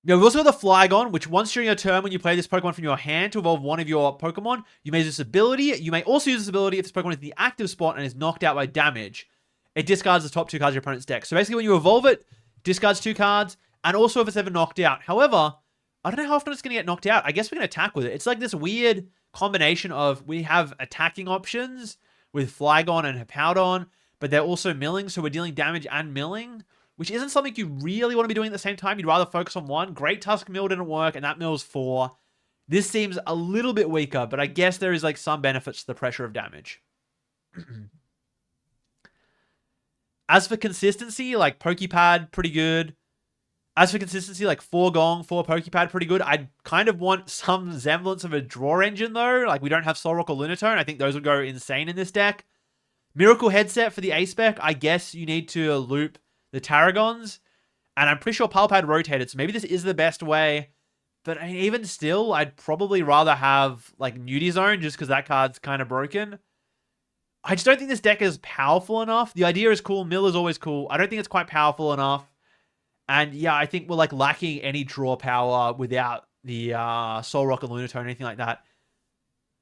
we've also got the Flygon, which once during your turn, when you play this Pokemon from your hand to evolve one of your Pokemon, you may use this ability. You may also use this ability if this Pokemon is in the active spot and is knocked out by damage. It discards the top 2 cards of your opponent's deck. So basically, when you evolve it, discards 2 cards, and also if it's ever knocked out. However, I don't know how often it's going to get knocked out. I guess we can attack with it. It's like this weird combination of, we have attacking options with Flygon and Hippowdon, but they're also milling, so we're dealing damage and milling, which isn't something you really want to be doing at the same time. You'd rather focus on one. Great Tusk Mill didn't work, and that mill's 4. This seems a little bit weaker, but I guess there is like some benefits to the pressure of damage. As for consistency, like Pokepad, pretty good. As for consistency, like 4 Gong, 4 Pokepad, pretty good. I kind of want some semblance of a draw engine, though. Like, we don't have Solrock or Lunatone. I think those would go insane in this deck. Miracle Headset for the A-Spec. I guess you need to loop the Tarragons. And I'm pretty sure Palpad rotated, so maybe this is the best way. But I mean, even still, I'd probably rather have like Nudie Zone just because that card's kind of broken. I just don't think this deck is powerful enough. The idea is cool. Mill is always cool. I don't think it's quite powerful enough. And yeah, I think we're like lacking any draw power without the Soul Rock and Lunatone or anything like that.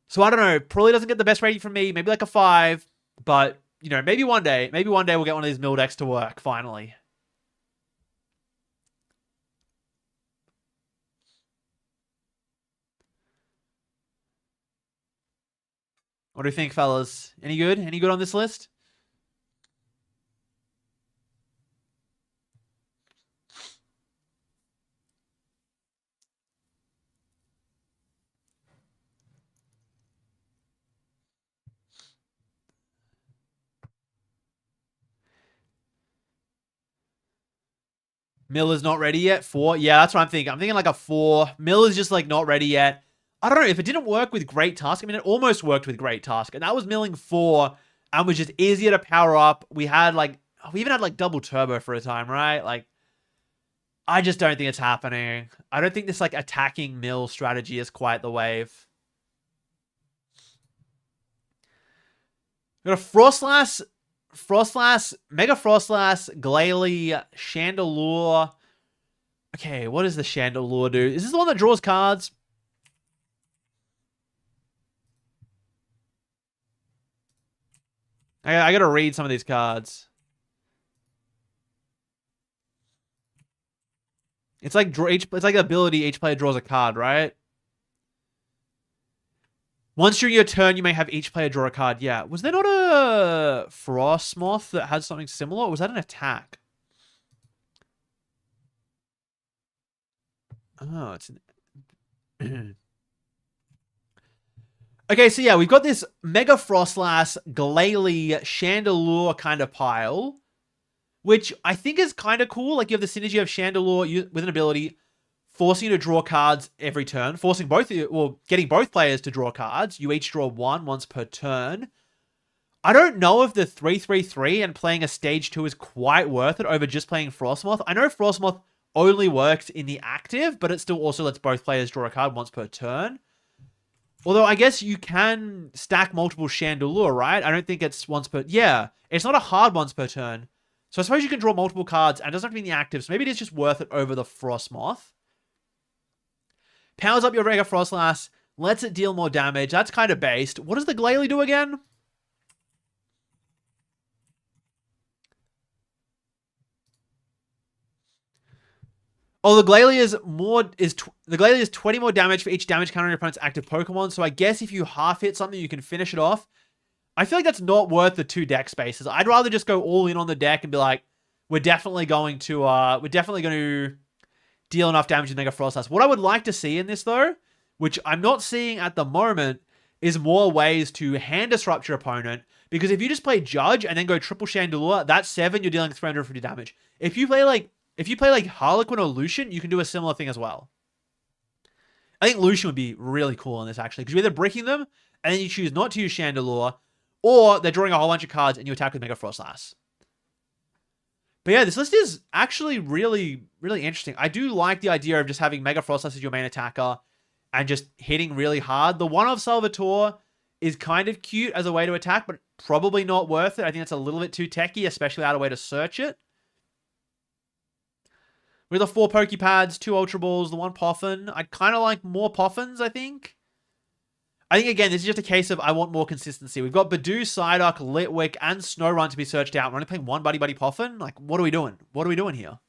So I don't know. Probably doesn't get the best rating from me. Maybe like a 5. But, you know, maybe one day we'll get one of these mill decks to work, finally. What do you think, fellas? Any good? Any good on this list? Miller's not ready yet. 4. Yeah, that's what I'm thinking. I'm thinking like a 4. Miller's just like not ready yet. I don't know if it didn't work with Great Task. I mean, it almost worked with Great Task, and that was milling 4 and was just easier to power up. We even had like double turbo for a time, right? Like, I just don't think it's happening. I don't think this like attacking mill strategy is quite the wave. We got a Frostlass, Mega Frostlass, Glalie, Chandelure. Okay, what does the Chandelure do? Is this the one that draws cards? I gotta read some of these cards. It's like it's like ability. Each player draws a card, right? Once during your turn, you may have each player draw a card. Yeah. Was there not a Frostmoth that had something similar? Or was that an attack? Oh, it's an... Okay, so yeah, we've got this Mega Frostlass, Glalie, Chandelure kind of pile, which I think is kind of cool. Like, you have the synergy of Chandelure with an ability, forcing you to draw cards every turn, forcing getting both players to draw cards. You each draw one once per turn. I don't know if the 3/3/3 and playing a stage 2 is quite worth it over just playing Frostmoth. I know Frostmoth only works in the active, but it still also lets both players draw a card once per turn. Although I guess you can stack multiple Chandelure, right? I don't think it's once per... Yeah, it's not a hard once per turn. So I suppose you can draw multiple cards and it doesn't have to be in the active. So maybe it is just worth it over the Frostmoth. Powers up your Mega Frostlass. Lets it deal more damage. That's kind of based. What does the Glalie do again? Oh, the Glalie is 20 more damage for each damage counter on your opponent's active Pokemon. So I guess if you half hit something, you can finish it off. I feel like that's not worth the 2 deck spaces. I'd rather just go all in on the deck and be like, we're definitely going to deal enough damage with Mega Frostlass. What I would like to see in this though, which I'm not seeing at the moment, is more ways to hand disrupt your opponent. Because if you just play Judge and then go triple Chandelure, that's 7, you're dealing 350 damage. If you play like Harlequin or Lucian, you can do a similar thing as well. I think Lucian would be really cool on this, actually. Because you're either bricking them, and then you choose not to use Chandelure, or they're drawing a whole bunch of cards, and you attack with Mega Frostlass. But yeah, this list is actually really, really interesting. I do like the idea of just having Mega Frostlass as your main attacker, and just hitting really hard. The one of Salvatore is kind of cute as a way to attack, but probably not worth it. I think it's a little bit too techy, especially without a way to search it. With the 4 Pokepads, 2 Ultra Balls, the 1 Poffin. I'd kind of like more Poffins, I think. I think, again, this is just a case of I want more consistency. We've got Badoo, Psyduck, Litwick, and Snorunt to be searched out. We're only playing 1 Buddy Buddy Poffin. Like, what are we doing? What are we doing here?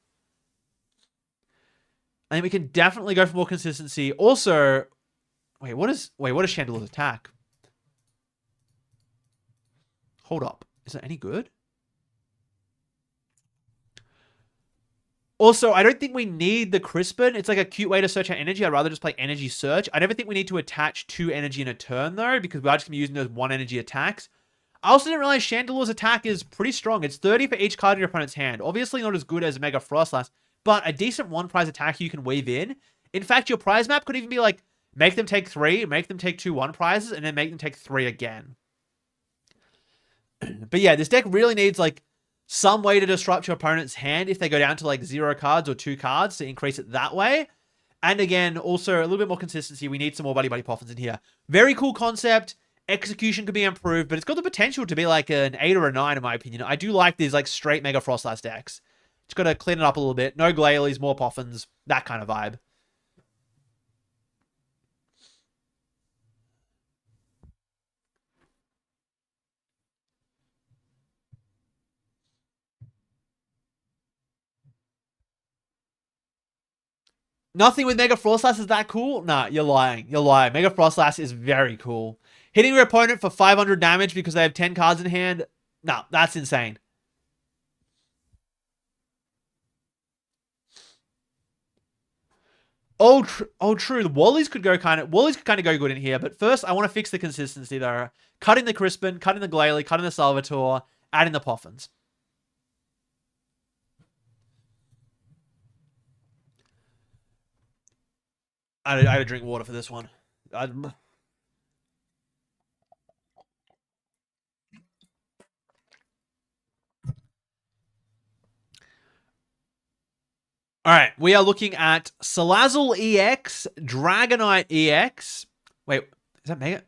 I think we can definitely go for more consistency. Also, what is Chandelure's attack? Hold up. Is it any good? Also, I don't think we need the Crispin. It's like a cute way to search out energy. I'd rather just play Energy Search. I never think we need to attach 2 energy in a turn, though, because we are just going to be using those 1 energy attacks. I also didn't realize Chandelure's attack is pretty strong. It's 30 for each card in your opponent's hand. Obviously not as good as Mega Frostlass, but a decent 1 prize attack you can weave in. In fact, your prize map could even be like, make them take 3, make them take 2 1 prizes, and then make them take 3 again. But yeah, this deck really needs, like, some way to disrupt your opponent's hand if they go down to like 0 cards or 2 cards to increase it that way. And again, also a little bit more consistency. We need some more Buddy Buddy Poffins in here. Very cool concept. Execution could be improved, but it's got the potential to be like an 8 or a 9 in my opinion. I do like these like straight Mega Frostlass decks. Just got to clean it up a little bit. No Glalie, more Poffins, that kind of vibe. Nothing with Mega Frostlass is that cool? Nah, you're lying. You're lying. Mega Frostlass is very cool. Hitting your opponent for 500 damage because they have 10 cards in hand? Nah, that's insane. Oh, true. The Wallies could kind of go good in here, but first I want to fix the consistency though. Cutting the Crispin, cutting the Glalie, cutting the Salvatore, adding the Poffins. I had to drink water for this one. All right, we are looking at Salazzle EX, Dragonite EX. Wait, is that Mega?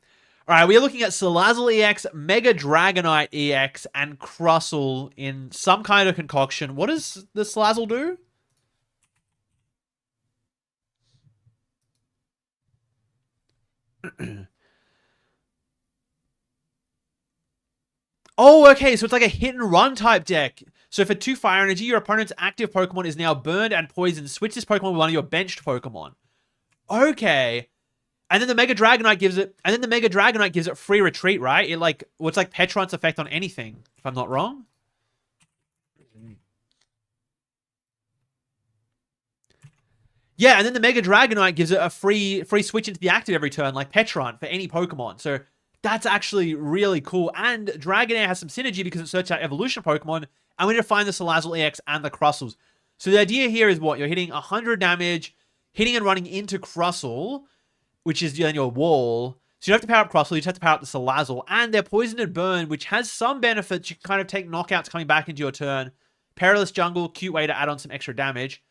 All right, we are looking at Salazzle EX, Mega Dragonite EX, and Crustle in some kind of concoction. What does the Salazzle do? Oh, okay, so it's like a hit and run type deck. So for 2 fire energy, your opponent's active Pokemon is now burned and poisoned. Switch this Pokemon with one of your benched Pokemon. Okay. And then the Mega Dragonite gives it free retreat, right? It like what's like Petron's effect on anything, if I'm not wrong. Yeah, and then the Mega Dragonite gives it a free switch into the active every turn, like Petron for any Pokemon. So that's actually really cool. And Dragonair has some synergy because it searches out evolution Pokemon, and we need to find the Salazzle EX and the Crustles. So the idea here is what? You're hitting 100 damage, hitting and running into Crustle, which is then your wall. So you don't have to power up Crustle, you just have to power up the Salazzle. And they're poisoned and burn, which has some benefits. You can kind of take knockouts coming back into your turn. Perilous Jungle, cute way to add on some extra damage.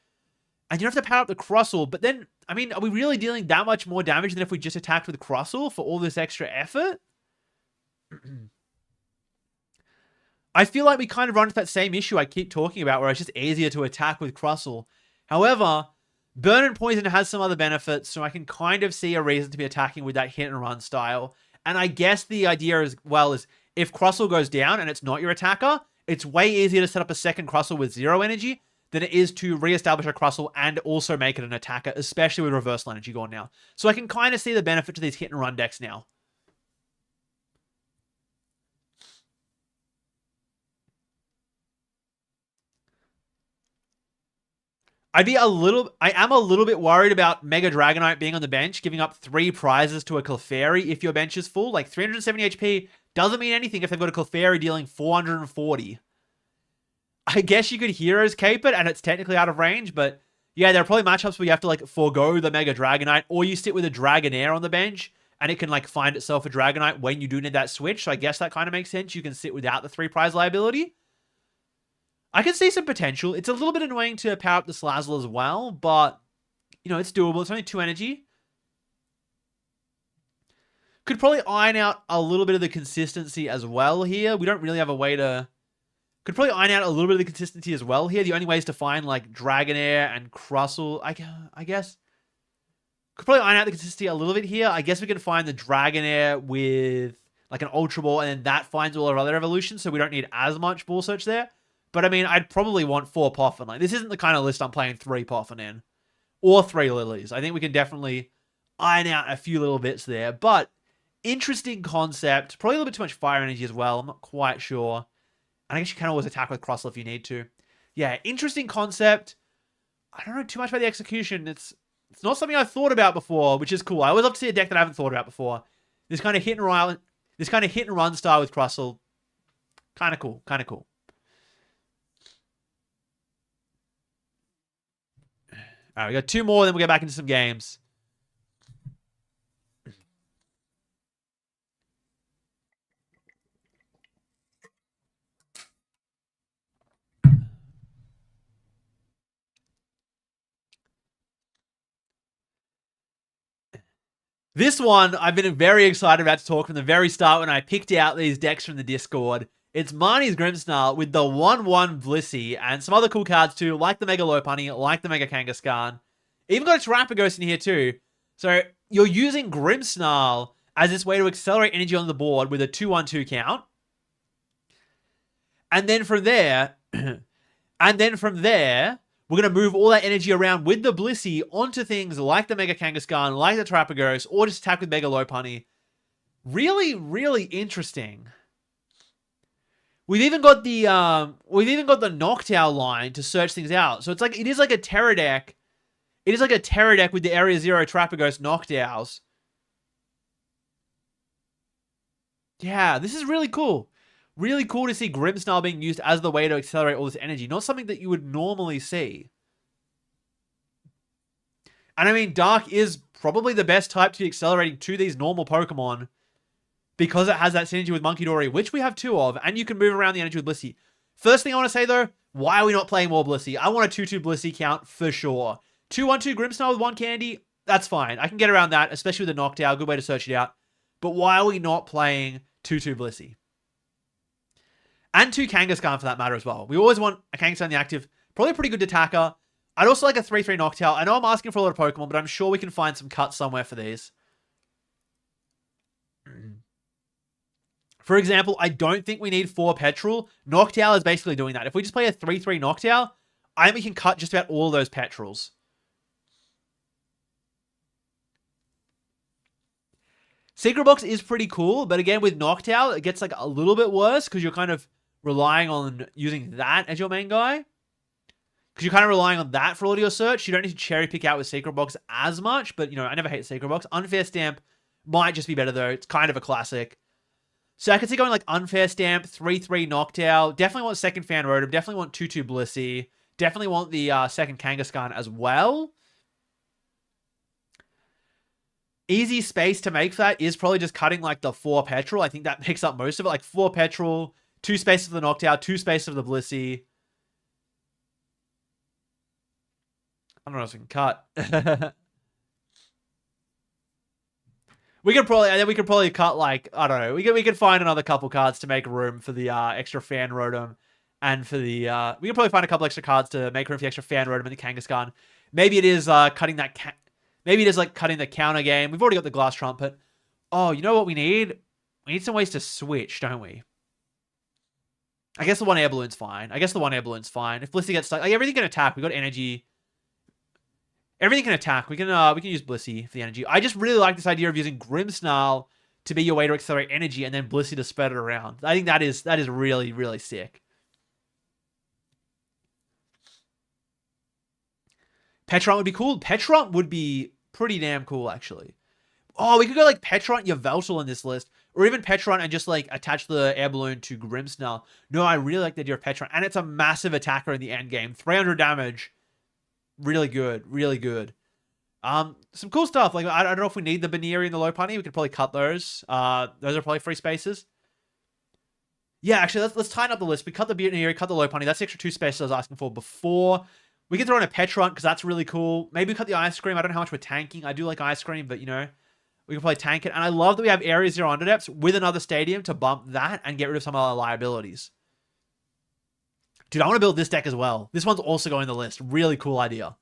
And you don't have to power up the Crustle, but then, I mean, are we really dealing that much more damage than if we just attacked with Crustle for all this extra effort? I feel like we kind of run into that same issue I keep talking about, where it's just easier to attack with Crustle. However, Burn and Poison has some other benefits, so I can kind of see a reason to be attacking with that hit and run style. And I guess the idea as well is if Crustle goes down and it's not your attacker, it's way easier to set up a second Crustle with 0 energy than it is to reestablish a Crustle and also make it an attacker, especially with reversal energy gone now. So I can kind of see the benefit to these hit and run decks now. I am a little bit worried about Mega Dragonite being on the bench, giving up 3 prizes to a Clefairy if your bench is full. Like 370 HP doesn't mean anything if they've got a Clefairy dealing 440. I guess you could Heroes Cape it and it's technically out of range, but yeah, there are probably matchups where you have to like forego the Mega Dragonite, or you sit with a Dragonair on the bench and it can like find itself a Dragonite when you do need that switch. So I guess that kind of makes sense. You can sit without the 3 prize liability. I can see some potential. It's a little bit annoying to power up the Salazzle as well, but, you know, it's doable. It's only 2 energy. Could probably iron out a little bit of the consistency as well here. We don't really have a way to... Could probably iron out a little bit of the consistency as well here. The only way is to find, like, Dragonair and Crustle, I guess. Could probably iron out the consistency a little bit here. I guess we can find the Dragonair with, like, an Ultra Ball, and then that finds all our other evolutions, so we don't need as much Ball Search there. But, I mean, I'd probably want 4 Poffin. Like, this isn't the kind of list I'm playing 3 Poffin in. Or 3 Lilies. I think we can definitely iron out a few little bits there. But, interesting concept. Probably a little bit too much fire energy as well. I'm not quite sure. And I guess you can always attack with Crustle if you need to. Yeah, interesting concept. I don't know too much about the execution. It's not something I've thought about before, which is cool. I always love to see a deck that I haven't thought about before. This kind of hit and run style with Crustle. Kind of cool. Kind of cool. All right, we got 2 more, then we'll get back into some games. This one, I've been very excited about to talk from the very start when I picked out these decks from the Discord. It's Marnie's Grimmsnarl with the 1/1 Blissey and some other cool cards too, like the Mega Lopunny, like the Mega Kangaskhan. Even got a Terapagos in here too. So you're using Grimmsnarl as this way to accelerate energy on the board with a 2/1/2 count. And then from there, we're going to move all that energy around with the Blissey onto things like the Mega Kangaskhan, like the Terapagos, or just attack with Mega Lopunny. Really, really interesting. We've even got the Noctowl line to search things out. So it is like a Terra deck. It is like a Terra deck with the Area Zero Terapagos Noctowls. Yeah, this is really cool. Really cool to see Grimmsnarl being used as the way to accelerate all this energy. Not something that you would normally see. And I mean, Dark is probably the best type to be accelerating to these normal Pokemon because it has that synergy with Munkidori, which we have 2 of, and you can move around the energy with Blissey. First thing I want to say, though, why are we not playing more Blissey? I want a 2/2 Blissey count for sure. 2/1/2 Grimmsnarl with 1 candy, that's fine. I can get around that, especially with the Noctowl. Good way to search it out. But why are we not playing 2/2 Blissey? And 2 Kangaskhan for that matter as well. We always want a Kangaskhan in the active. Probably a pretty good attacker. I'd also like a 3/3 Noctowl. I know I'm asking for a lot of Pokemon, but I'm sure we can find some cuts somewhere for these. For example, I don't think we need 4 Petrol. Noctowl is basically doing that. If we just play a 3/3 Noctowl, I think we can cut just about all those Petrols. Secret Box is pretty cool, but again, with Noctowl, it gets like a little bit worse because you're kind of relying on using that as your main guy. Because you're kind of relying on that for all your search. You don't need to cherry pick out with Secret Box as much, but, you know, I never hate Secret Box. Unfair Stamp might just be better, though. It's kind of a classic. So I could see going like Unfair Stamp, 3/3 Noctowl. Definitely want second Fan Rotom. Definitely want 2/2 Blissey. Definitely want the second Kangaskhan as well. Easy space to make for that is probably just cutting like the 4 Petrol. I think that makes up most of it. Like 4 Petrol, 2 spaces of the Noctowl, 2 spaces of the Blissey. I don't know if we can cut. we could probably cut like, I don't know. We could find another couple cards to make room for the extra Fan Rotom, and for the we could probably find a couple extra cards to make room for the extra Fan Rotom and the Kangaskhan. Maybe it is cutting that. Maybe it is like cutting the counter game. We've already got the Glass Trumpet. Oh, you know what we need? We need some ways to switch, don't we? I guess the 1 Air Balloon's fine. If Blissey gets stuck, like everything can attack. We got energy. Everything can attack. We can use Blissey for the energy. I just really like this idea of using Grimmsnarl to be your way to accelerate energy and then Blissey to spread it around. I think that is really, really sick. Petrunt would be cool. Petrunt would be pretty damn cool, actually. Oh, we could go like Petrunt, Yveltal in this list. Or even Petrunt and just like attach the Air Balloon to Grimmsnarl. No, I really like the idea of Petrunt. And it's a massive attacker in the end game. 300 damage. Really good. Really good. Some cool stuff. Like, I don't know if we need the Baneri and the Lopunny. We could probably cut those. Those are probably free spaces. Yeah, actually, let's tighten up the list. We cut the Baneri, cut the Lopunny. That's the extra 2 spaces I was asking for before. We can throw in a Petrunt because that's really cool. Maybe cut the Ice Cream. I don't know how much we're tanking. I do like Ice Cream, but, you know, we can probably tank it. And I love that we have Area Zero Underdepths with another stadium to bump that and get rid of some of our liabilities. Dude, I want to build this deck as well. This one's also going on the list. Really cool idea.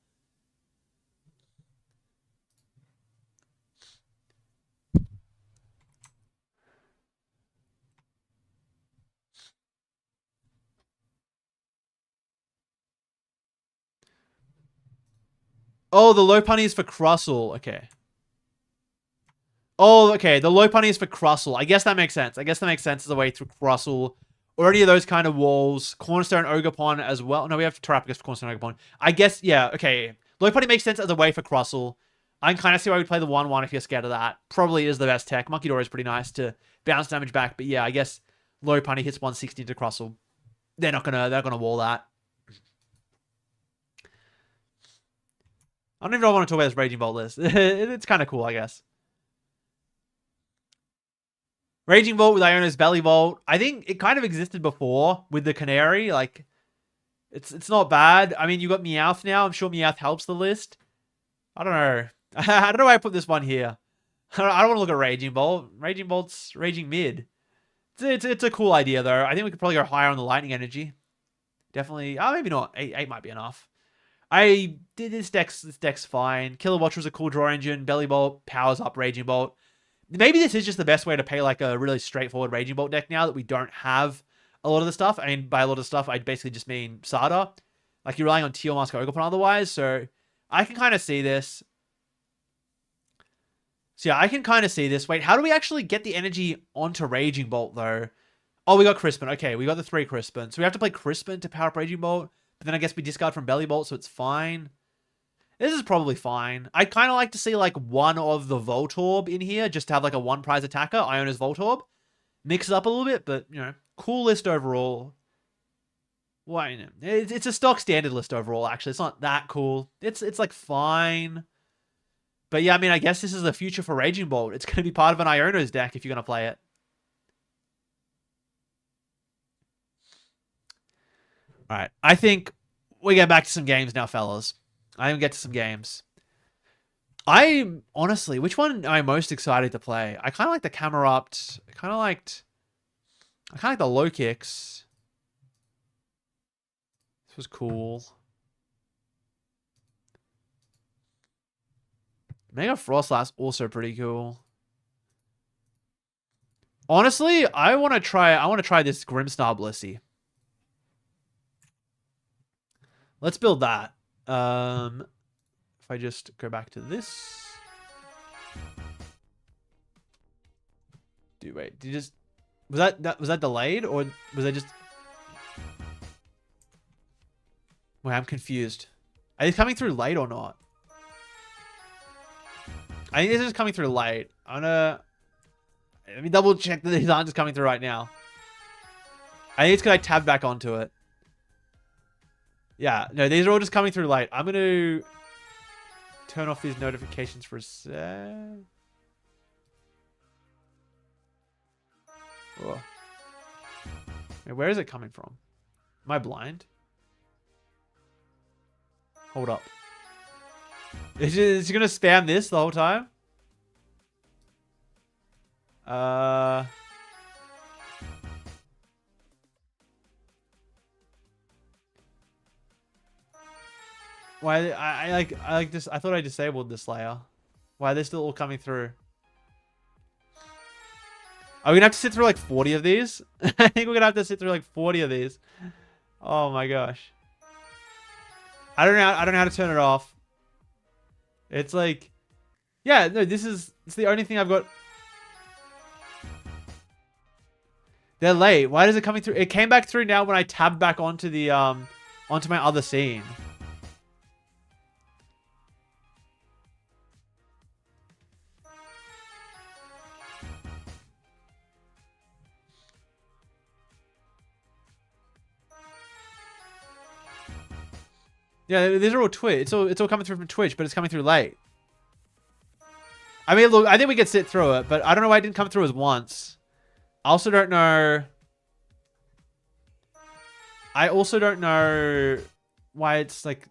Oh, the Lopunny is for Crustle. Okay. Oh, okay. The Lopunny is for Crustle. I guess that makes sense. As a way through Crustle. Or any of those kind of walls. Cornerstone Ogerpon as well. No, we have Terapagos for Cornerstone Ogerpon. I guess, yeah, okay. Lopunny makes sense as a way for Crustle. I can kind of see why we'd play the 1/1 if you're scared of that. Probably is the best tech. Munkidori is pretty nice to bounce damage back. But yeah, I guess Lopunny hits 160 into Crustle. They're not gonna wall that. I don't even want to talk about this Raging Bolt list. It's kind of cool, I guess. Raging Bolt with Iono's Belly Bolt. I think it kind of existed before with the Canary. Like, it's not bad. I mean, you got Meowth now. I'm sure Meowth helps the list. I don't know. I don't know why I put this one here. I don't want to look at Raging Bolt. Raging Bolt's Raging mid. It's a cool idea, though. I think we could probably go higher on the Lightning Energy. Definitely. Oh, maybe not. 8 might be enough. I did this deck's fine. Killer Watch was a cool draw engine. Belly Bolt powers up Raging Bolt. Maybe this is just the best way to play like a really straightforward Raging Bolt deck now that we don't have a lot of the stuff. I mean, by a lot of stuff, I basically just mean Sada. Like, you're relying on Teal Mask or Ogerpon otherwise, so I can kind of see this. So yeah, I can kind of see this. Wait, how do we actually get the energy onto Raging Bolt, though? Oh, we got Crispin. Okay, we got the 3 Crispin. So we have to play Crispin to power up Raging Bolt. But then I guess we discard from Belly Bolt, so it's fine. This is probably fine. I'd kind of like to see like one of the Voltorb in here, just to have like a 1 prize attacker, Iona's Voltorb. Mix it up a little bit, but, you know, cool list overall. Why? You know, it's a stock standard list overall, actually. It's not that cool. It's like fine. But yeah, I mean, I guess this is the future for Raging Bolt. It's going to be part of an Iono's deck if you're going to play it. All right. I think we get back to some games now, fellas. I even get to some games. Honestly, which one am I most excited to play? I kind of like the Camerupt. I kind of like the low kicks. This was cool. Mega Frostlass also pretty cool. Honestly, I want to try this Grimmsnarl Blissey. Let's build that. If I just go back to this. Dude, wait. Did you just was that delayed or was that just Wait, I'm confused. Are these coming through late or not? I think this is coming through late. Let me double check that these aren't just coming through right now. I think it's because I tabbed back onto it. Yeah, no, these are all just coming through late. I'm going to turn off these notifications for a sec. Oh. Wait, where is it coming from? Am I blind? Hold up. Is she going to spam this the whole time? Why I like this. I thought I disabled this layer. Why are they still all coming through? Are we gonna have to sit through like 40 of these? I think we're gonna have to sit through like 40 of these. Oh my gosh. I don't know how to turn it off. It's like, yeah, no, it's the only thing I've got. They're late. Why is it coming through? It came back through now when I tabbed back onto the onto my other scene. Yeah, these are all Twitch. It's all coming through from Twitch, but it's coming through late. I mean, look, I think we could sit through it, but I don't know why it didn't come through as once. I also don't know why it's like...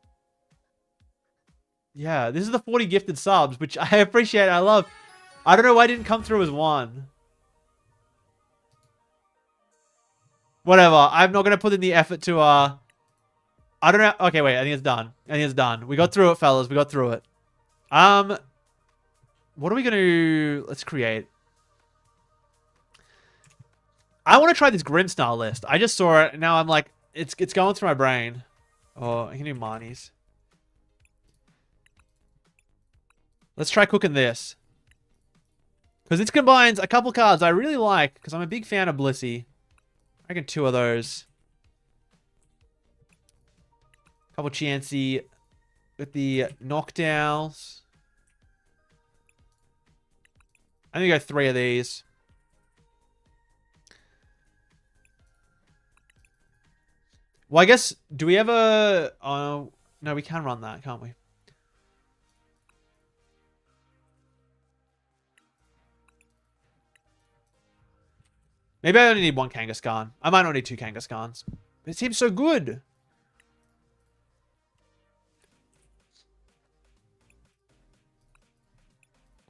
Yeah, this is the 40 gifted subs, which I appreciate, I love. I don't know why it didn't come through as one. Whatever, I'm not going to put in the effort to... I don't know. Okay, wait, I think it's done. I think it's done. We got through it, fellas. We got through it. What are we going to... Let's create... I want to try this Grimmsnarl list. I just saw it. And now I'm like, it's going through my brain. Oh, I can do Marnies. Let's try cooking this. Because it combines a couple cards I really like. Because I'm a big fan of Blissey. I reckon 2 of those. Couple Chansey with the knockdowns. I'm going to go 3 of these. Well, I guess, do we ever... no, we can run that, can't we? Maybe I only need 1 Kangaskhan. I might not need 2 Kangaskhan's. But it seems so good.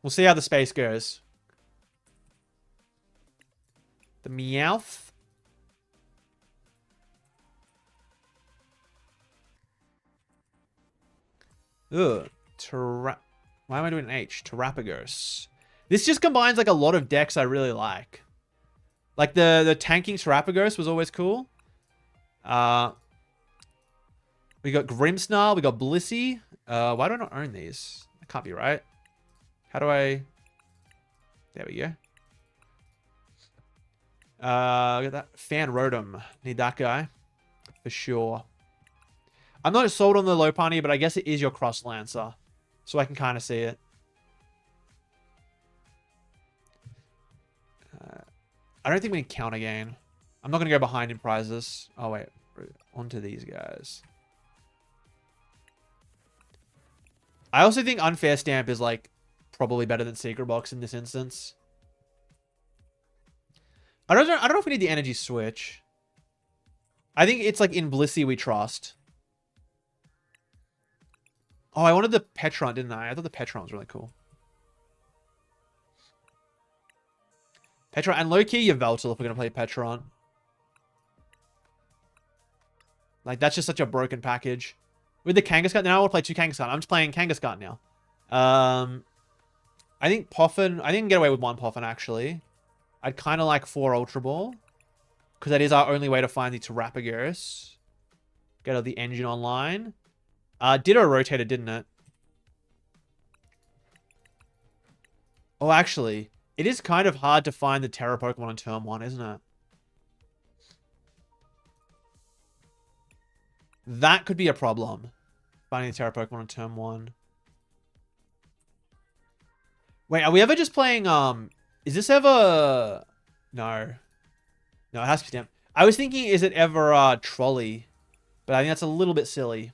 We'll see how the space goes. The Meowth. Ugh. Why am I doing an H? Terrapagos. This just combines like a lot of decks I really like. Like the tanking Terrapagos was always cool. We got Grimmsnarl. We got Blissey. Why do I not own these? That can't be right. How do I... There we go. Got that. Fan Rotom. Need that guy. For sure. I'm not sold on the Lopunny, but I guess it is your Cross Lancer. So I can kind of see it. I don't think we can counter gain. I'm not going to go behind in prizes. Oh, wait. Onto these guys. I also think Unfair Stamp is, like, probably better than Secret Box in this instance. I don't know if we need the energy switch. I think it's, like, in Blissey we trust. Oh, I wanted the Petron, didn't I? I thought the Petron was really cool. Petron. And low-key, Yveltal if we're going to play Petron. Like, that's just such a broken package. With the Kangaskhan, now I want to play 2 Kangaskhan. I'm just playing Kangaskhan now. I think Poffin... I think I can get away with 1 Poffin, actually. I'd kind of like 4 Ultra Ball. Because that is our only way to find the Terrapagos. Get the engine online. Ditto rotated, didn't it? Oh, actually... It is kind of hard to find the Terra Pokemon on turn 1, isn't it? That could be a problem. Finding the Terra Pokemon on turn 1. Wait, are we ever just playing, is this ever... No. No, it has to be stamped. I was thinking, is it ever, Trolley? But I think that's a little bit silly.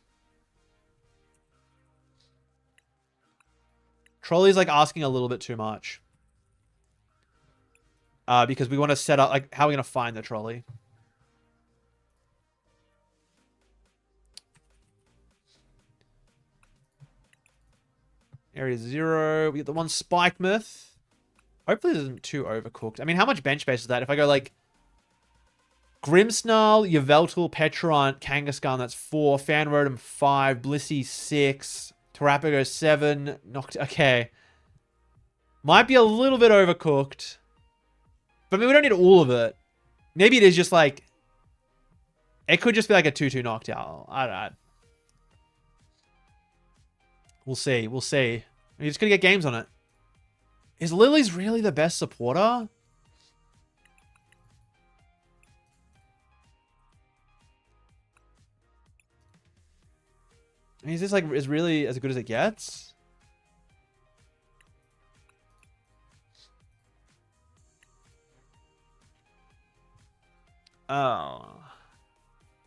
Trolley's, like, asking a little bit too much. Because we want to set up, like, how are we going to find the Trolley? Area 0. We get the 1 Spike Myth. Hopefully this isn't too overcooked. I mean, how much bench space is that? If I go, like, Grimmsnarl, Yveltal, Petron, Kangaskhan, that's 4. Fan Rotom, 5. Blissey, 6. Terrapagos, 7. Okay. Might be a little bit overcooked. But I mean, we don't need all of it. Maybe it is just like... It could just be like a 2-2 knockdown. I don't know. We'll see. We'll see. You're just going to get games on it. Is Lily's really the best supporter? I mean, is this like is really as good as it gets? Oh.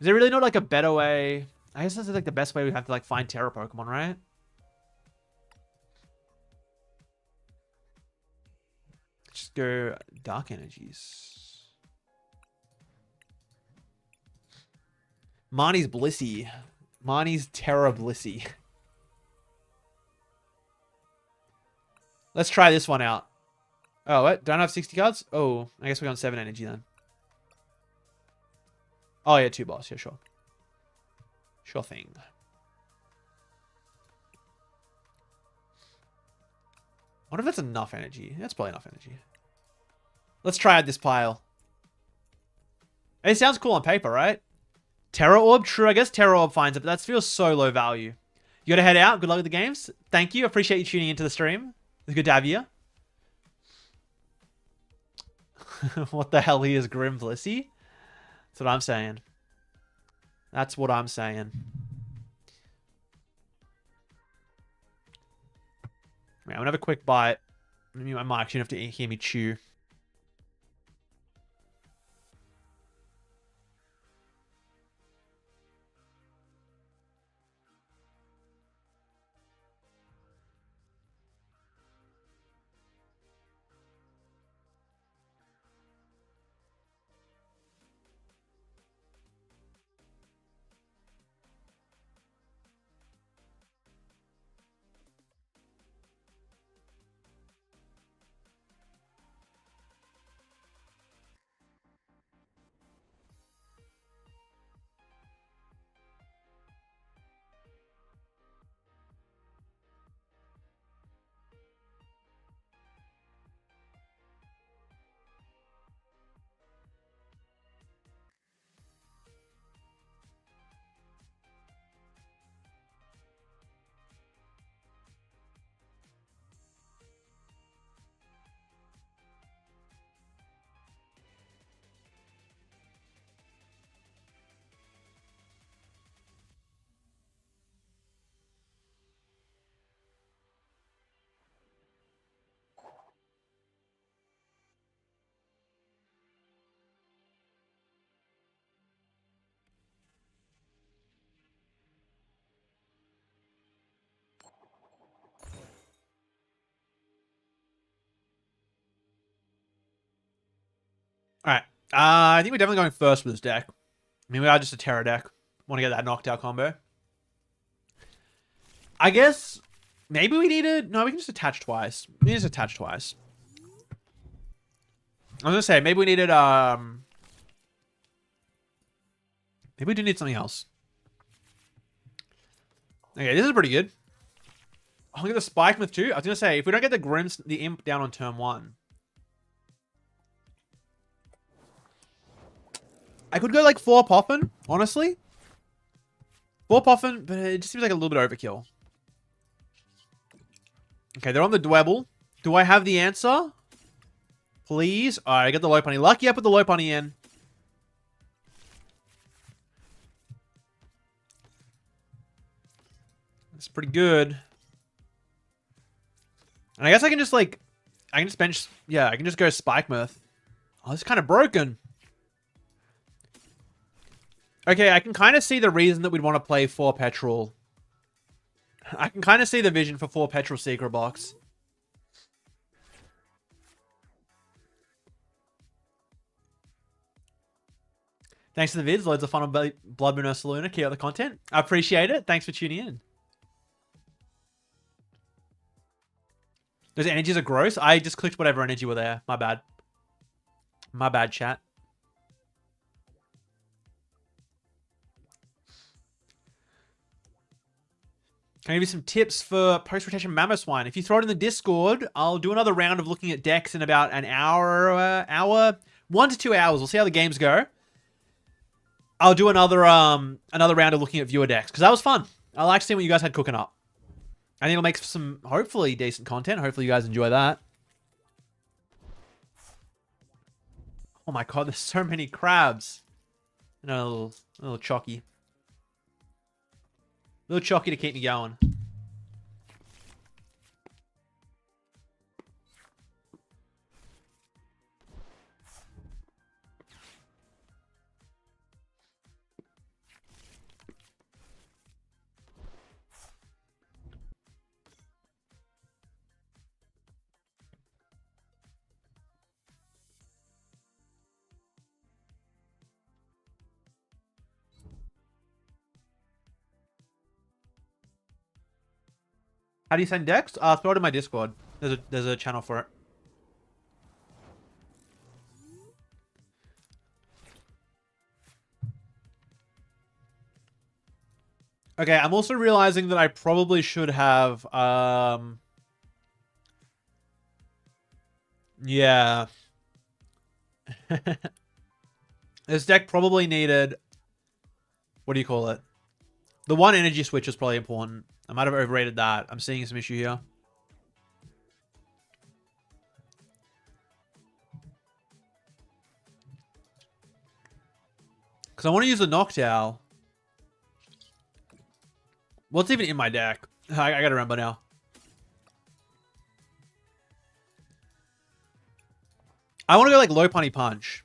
Is there really not like a better way? I guess that's like the best way we have to like find Terra Pokemon, right? Just go Dark Energies. Marnie's Blissey. Marnie's Terra Blissey. Let's try this one out. Oh, what? Don't I have 60 cards? Oh, I guess we're on 7 energy then. Oh, yeah, 2 boss. Yeah, sure. Sure thing. I wonder if that's enough energy. That's probably enough energy. Let's try out this pile. It sounds cool on paper, right? Terra Orb? True, I guess Terra Orb finds it, but that feels so low value. You gotta head out. Good luck with the games. Thank you. Appreciate you tuning into the stream. It's good to have you. What the hell is Grim Blissey? That's what I'm saying. That's what I'm saying. Right, I'm gonna have a quick bite. I'm gonna mute my mic. You don't have to hear me chew. All right. I think we're definitely going first with this deck. I mean, we are just a Terra deck. Want to get that knocked out combo. I guess maybe we need to... No, we can just attach twice. We can just attach twice. I was going to say, maybe we needed... Maybe we do need something else. Okay, this is pretty good. I'll get the Spike Myth too. I was going to say, if we don't get the Imp down on turn 1... I could go like 4 Poffin, honestly. 4 Poffin, but it just seems like a little bit overkill. Okay, they're on the Dwebble. Do I have the answer? Please? Alright, I got the Lopunny. Lucky I put the Lopunny in. That's pretty good. And I guess I can just like... I can just bench... Yeah, I can just go Spike Mirth. Oh, this is kind of broken. Okay, I can kind of see the reason that we'd want to play 4 Petrol. I can kind of see the vision for 4 Petrol Secret Box. Thanks for the vids. Loads of fun on Blood Moon Ursaluna. Keep up the content. I appreciate it. Thanks for tuning in. Those energies are gross. I just clicked whatever energy were there. My bad. My bad, chat. Can I give you some tips for post-rotation Mamoswine? If you throw it in the Discord, I'll do another round of looking at decks in about an hour, 1 to 2 hours. We'll see how the games go. I'll do another round of looking at viewer decks, because that was fun. I like seeing what you guys had cooking up. I think it'll make some, hopefully, decent content. Hopefully you guys enjoy that. Oh my god, there's so many crabs. And a little chalky. A little chalky to keep me going. How do you send decks? Throw it in my Discord. There's a channel for it. Okay, I'm also realizing that I probably should have yeah. This deck probably needed, what do you call it? The 1 energy switch is probably important. I might have overrated that. I'm seeing some issue here. Because I want to use the Noctowl. What's even in my deck? I gotta remember now. I want to go like Lopunny Punch.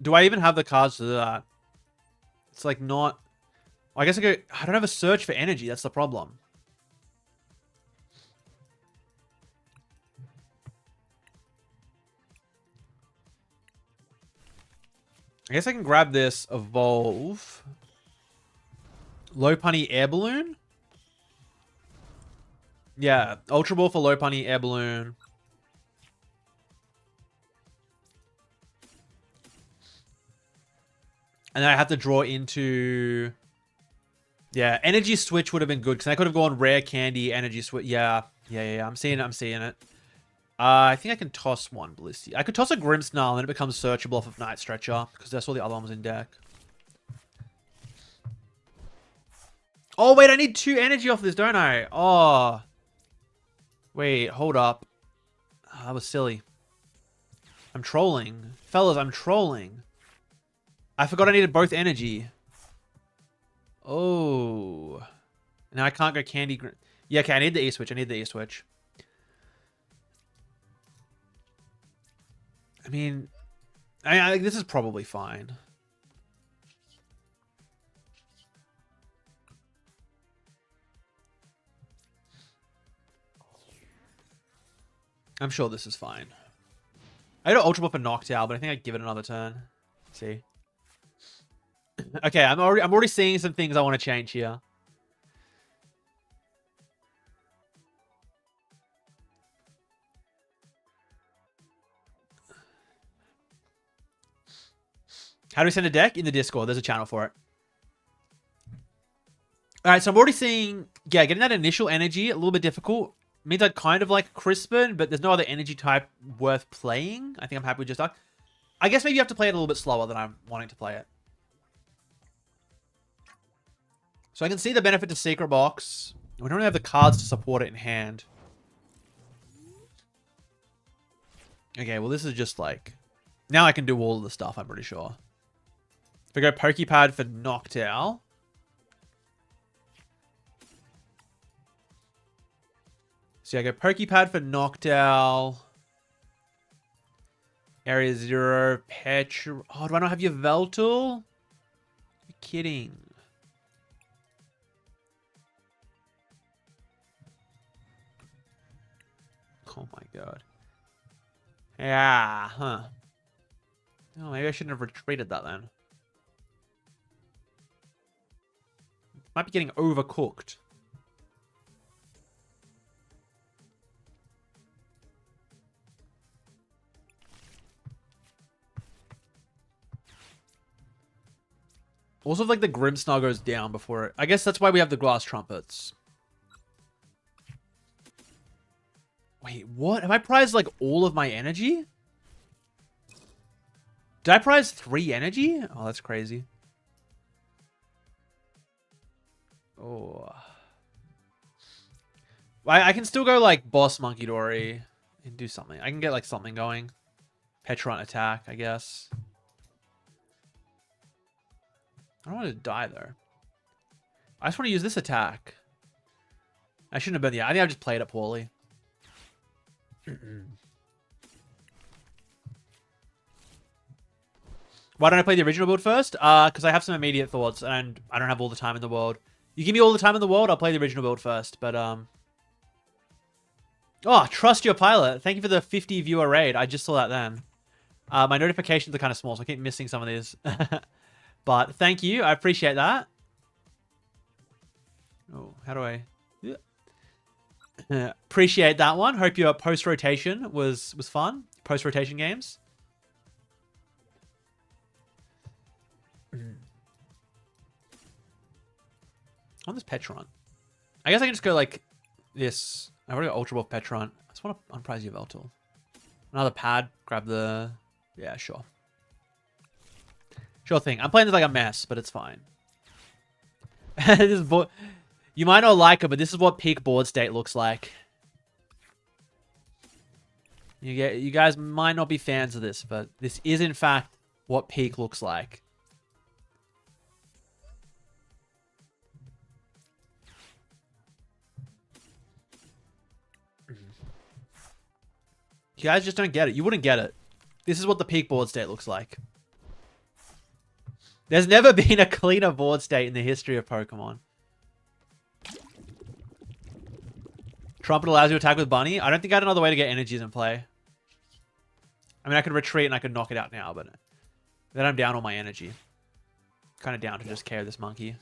Do I even have the cards to do that? It's like not... I guess I don't have a search for energy. That's the problem. I guess I can grab this Evolve. Lopunny Air Balloon? Yeah, Ultra Ball for Lopunny Air Balloon. And then I have to draw into... Yeah, Energy Switch would have been good, because I could have gone Rare Candy, Energy Switch. Yeah. I'm seeing it. I think I can toss one Ballisty. I could toss a Grimmsnarl, and then it becomes searchable off of Night Stretcher, because that's all the other one was in deck. Oh, wait, I need 2 energy off this, don't I? Oh. Wait, hold up. Oh, that was silly. I'm trolling. Fellas, I'm trolling. I forgot I needed both energy. Oh. Now I can't go Candy... Yeah, okay, I need the E-Switch. I mean, I this is probably fine. I'm sure this is fine. I had an Ultra Ball for Noctowl, but I think I'd give it another turn. Let's see. Okay, I'm already seeing some things I want to change here. How do we send a deck? In the Discord. There's a channel for it. Alright, so I'm already seeing... Yeah, getting that initial energy, a little bit difficult. Means I'd kind of like Crispin, but there's no other energy type worth playing. I think I'm happy with just Duck. I guess maybe you have to play it a little bit slower than I'm wanting to play it. So I can see the benefit to Secret Box. We don't have the cards to support it in hand. Okay, well this is just like... Now I can do all of the stuff, I'm pretty sure. If we go Pokepad for Noctowl. So I go Pokepad for Noctowl. Area 0, Petra... Oh, do I not have your Veltal? You're kidding. Oh my god. Yeah, huh. Oh, maybe I shouldn't have retreated that then. Might be getting overcooked. Also, like the Grimmsnarl goes down before it. I guess that's why we have the Glass Trumpets. Wait, what? Have I prized like all of my energy? Did I prize 3 energy? Oh, that's crazy. Oh. I can still go like Boss Monkey Dory and do something. I can get like something going. Petron attack, I guess. I don't want to die though. I just want to use this attack. I shouldn't have been. Yeah, I think I just played it poorly. Why don't I play the original build first? Because I have some immediate thoughts and I don't have all the time in the world. You give me all the time in the world, I'll play the original build first. But oh, trust your pilot. Thank you for the 50 viewer raid. I just saw that then. My notifications are kind of small, so I keep missing some of these. But thank you. I appreciate that. Oh, how do I... appreciate that one. Hope your post-rotation was fun. Post-rotation games. On this Petron. I guess I can just go like this. I've already got Ultra Ball Petron. I just want to unprize your Veltal. Another pad. Grab the... Yeah, sure. Sure thing. I'm playing this like a mess, but it's fine. This is you might not like it, but this is what peak board state looks like. You guys might not be fans of this, but this is in fact what peak looks like. You guys just don't get it. You wouldn't get it. This is what the peak board state looks like. There's never been a cleaner board state in the history of Pokemon. Trumpet allows you to attack with Bunny. I don't think I had another way to get energies in play. I mean, I could retreat and I could knock it out now, but then I'm down on my energy. Kind of down to just KO this monkey.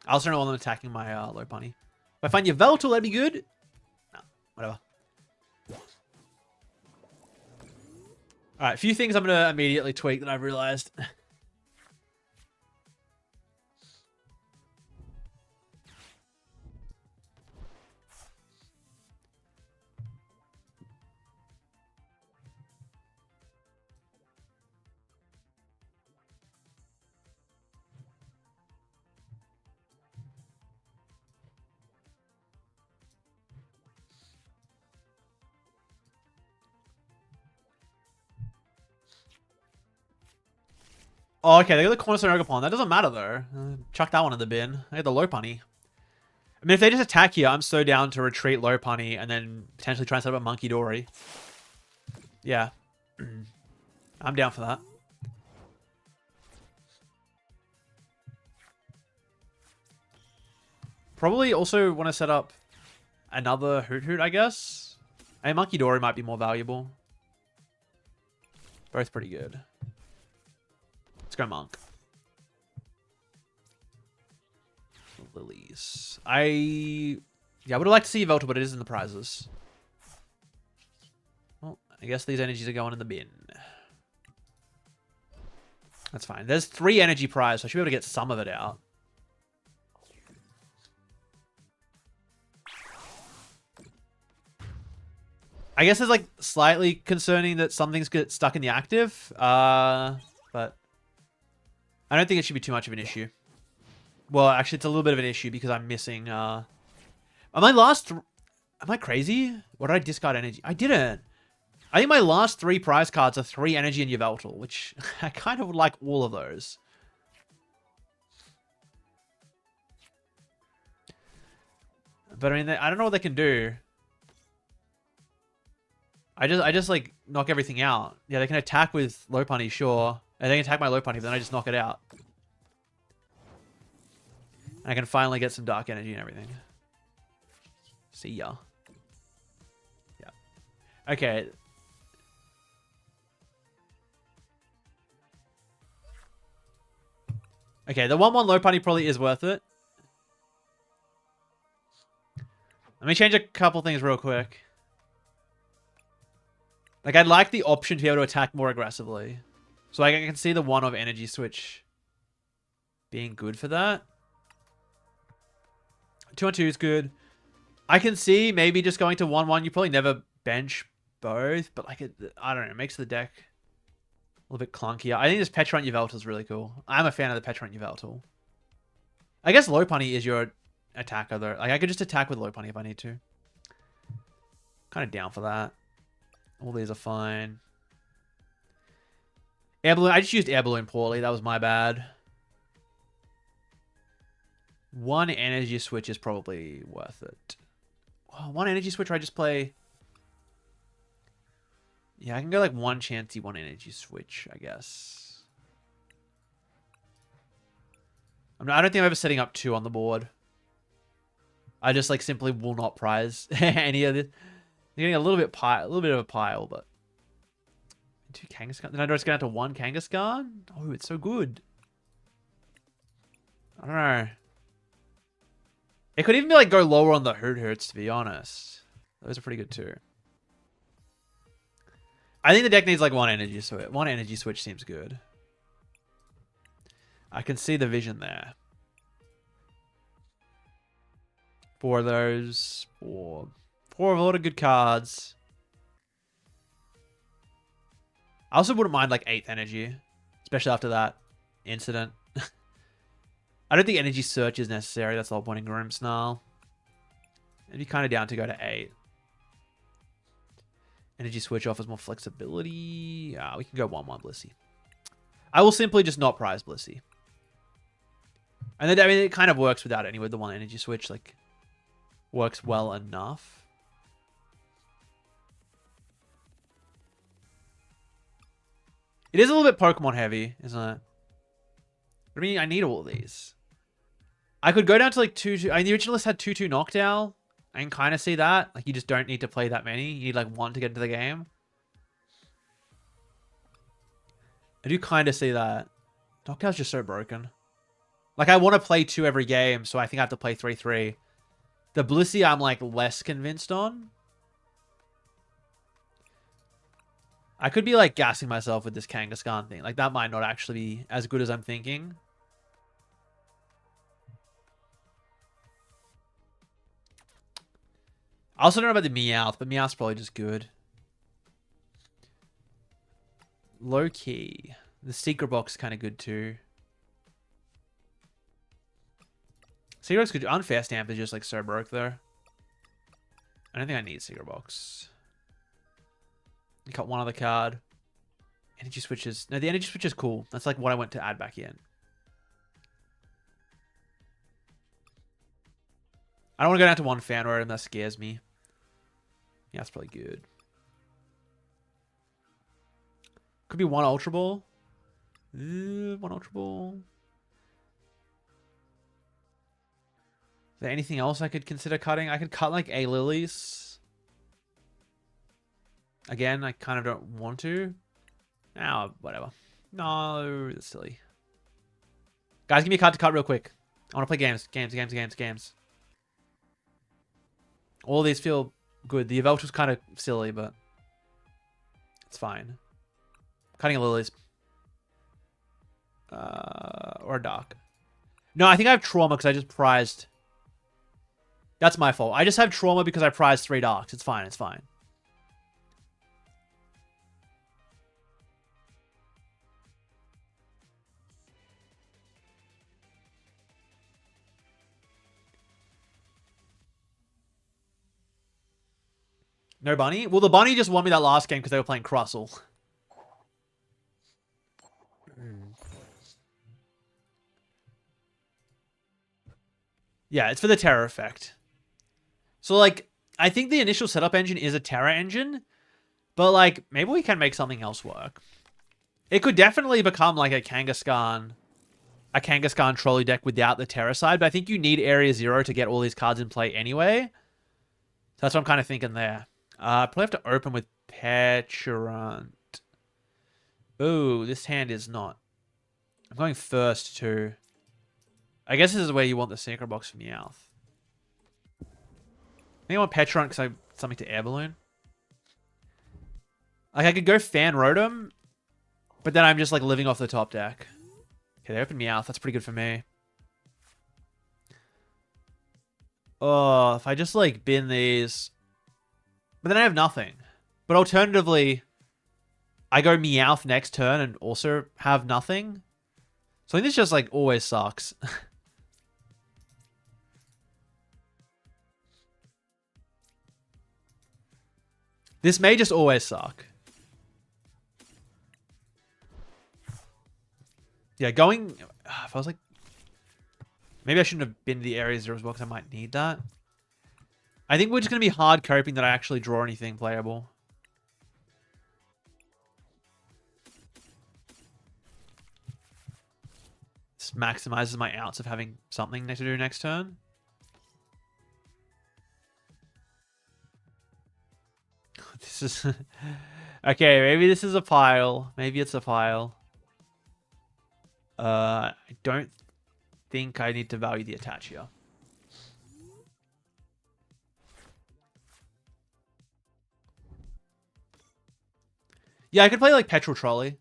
I also don't want them attacking my Lopunny. If I find your Veltal, that'd be good. No, whatever. Alright, a few things I'm going to immediately tweak that I've realized. Oh, okay, they got the Cornerstone Ogerpon. That doesn't matter, though. Chuck that one in the bin. I had the Lopunny. I mean, if they just attack here, I'm so down to retreat Lopunny and then potentially try and set up a Monkey Dory. Yeah. I'm down for that. Probably also want to set up another Hoot, I guess. A Monkey Dory might be more valuable. Both pretty good. Let's go Monk. Lilies. Yeah, I would have liked to see Yveltal, but it is in the prizes. Well, I guess these energies are going in the bin. That's fine. There's 3 energy prize, so I should be able to get some of it out. I guess it's like slightly concerning that some things get stuck in the active, but I don't think it should be too much of an issue. Well, actually, it's a little bit of an issue because I'm missing. Am I crazy? What did I discard energy? I didn't. I think my last 3 prize cards are 3 energy and Yveltal, which I kind of would like all of those. But I mean, I don't know what they can do. I just like knock everything out. Yeah, they can attack with Lopunny, sure. And they can attack my Lopunny, but then I just knock it out. And I can finally get some dark energy and everything. See ya. Yeah. Okay. Okay, the 1/1 Lopunny probably is worth it. Let me change a couple things real quick. Like, I'd like the option to be able to attack more aggressively. So like, I can see the 1 of energy switch being good for that. 2-on-2 is good. I can see maybe just going to 1/1. You probably never bench both, but like, I don't know, it makes the deck a little bit clunkier. I think this Petrant Yveltal is really cool. I'm a fan of the Petrant Yveltal. I guess Lopunny is your attacker though. Like, I could just attack with Lopunny if I need to. Kind of down for that. All these are fine. Air Balloon. I just used Air Balloon poorly. That was my bad. 1 energy switch is probably worth it. Oh, 1 energy switch, or I just play... Yeah, I can go like 1 chancy, 1 energy switch, I guess. I don't think I'm ever setting up 2 on the board. I just like simply will not prize any of this. You're getting a little bit of a pile, but 2 Kangaskhan. Then I just go down to 1 Kangaskhan. Oh, it's so good. I don't know. It could even be like go lower on the Hoots, to be honest. Those are pretty good too. I think the deck needs like 1 energy switch. 1 energy switch seems good. I can see the vision there. 4 of those. 4 of a lot of good cards. I also wouldn't mind like 8th energy, especially after that incident. I don't think energy search is necessary. That's the whole point in Grimmsnarl. It'd be kind of down to go to 8. Energy switch offers more flexibility. We can go 1/1 Blissey. I will simply just not prize Blissey. And then, I mean, it kind of works without anyway. The 1 energy switch, like, works well enough. It is a little bit Pokemon heavy, isn't it? I mean, I need all of these. I could go down to like 2-2. I mean, the original list had 2-2 Noctowl. I can kind of see that. Like, you just don't need to play that many. You need like 1 to get into the game. I do kind of see that. Noctowl's just so broken. Like, I want to play 2 every game, so I think I have to play 3-3. The Blissey, I'm like less convinced on. I could be like gassing myself with this Kangaskhan thing. Like, that might not actually be as good as I'm thinking. I also don't know about the Meowth, but Meowth's probably just good. Low key. The Secret Box is kind of good too. Secret Box could... Unfair Stamp is just like so broke though. I don't think I need Secret Box. You got 1 other card. Energy switches. No, the energy switch is cool. That's like what I went to add back in. I don't want to go down to 1 fan road and that scares me. Yeah, that's probably good. Could be 1 Ultra Ball. 1 Ultra Ball. there anything else I could consider cutting? I could cut like a lilies. Again, I kind of don't want to. Now, whatever. No, that's silly. Guys, give me a card to cut real quick. I want to play games. Games. All these feel good. The Yveltal was kind of silly, but it's fine. Cutting a lilies. Or a dark. No, I think I have trauma because I just prized. That's my fault. I just have trauma because I prized 3 darks. It's fine. It's fine. No bunny? Well, the bunny just won me that last game because they were playing Crustle. Yeah, it's for the Terra effect. So, like, I think the initial setup engine is a Terra engine, but, like, maybe we can make something else work. It could definitely become, like, a Kangaskhan trolley deck without the Terra side, but I think you need Area 0 to get all these cards in play anyway. So that's what I'm kind of thinking there. Probably have to open with Petulant. Ooh, this hand is not. I'm going first, too. I guess this is where you want the Secret Box for Meowth. I think I want Petulant because I have something to Air Balloon. Like, I could go Fan Rotom, but then I'm just, like, living off the top deck. Okay, they open Meowth. That's pretty good for me. Oh, if I just, like, bin these. But then I have nothing. But alternatively, I go Meowth next turn and also have nothing. So I think this just, like, always sucks. This may just always suck. Yeah, going... If I was like... Maybe I shouldn't have been to the Area 0 as well because I might need that. I think we're just going to be hard coping that I actually draw anything playable. This maximizes my outs of having something to do next turn. This is... Okay, maybe this is a pile. Maybe it's a pile. I don't think I need to value the attach here. Yeah, I could play like Petrol Trolley.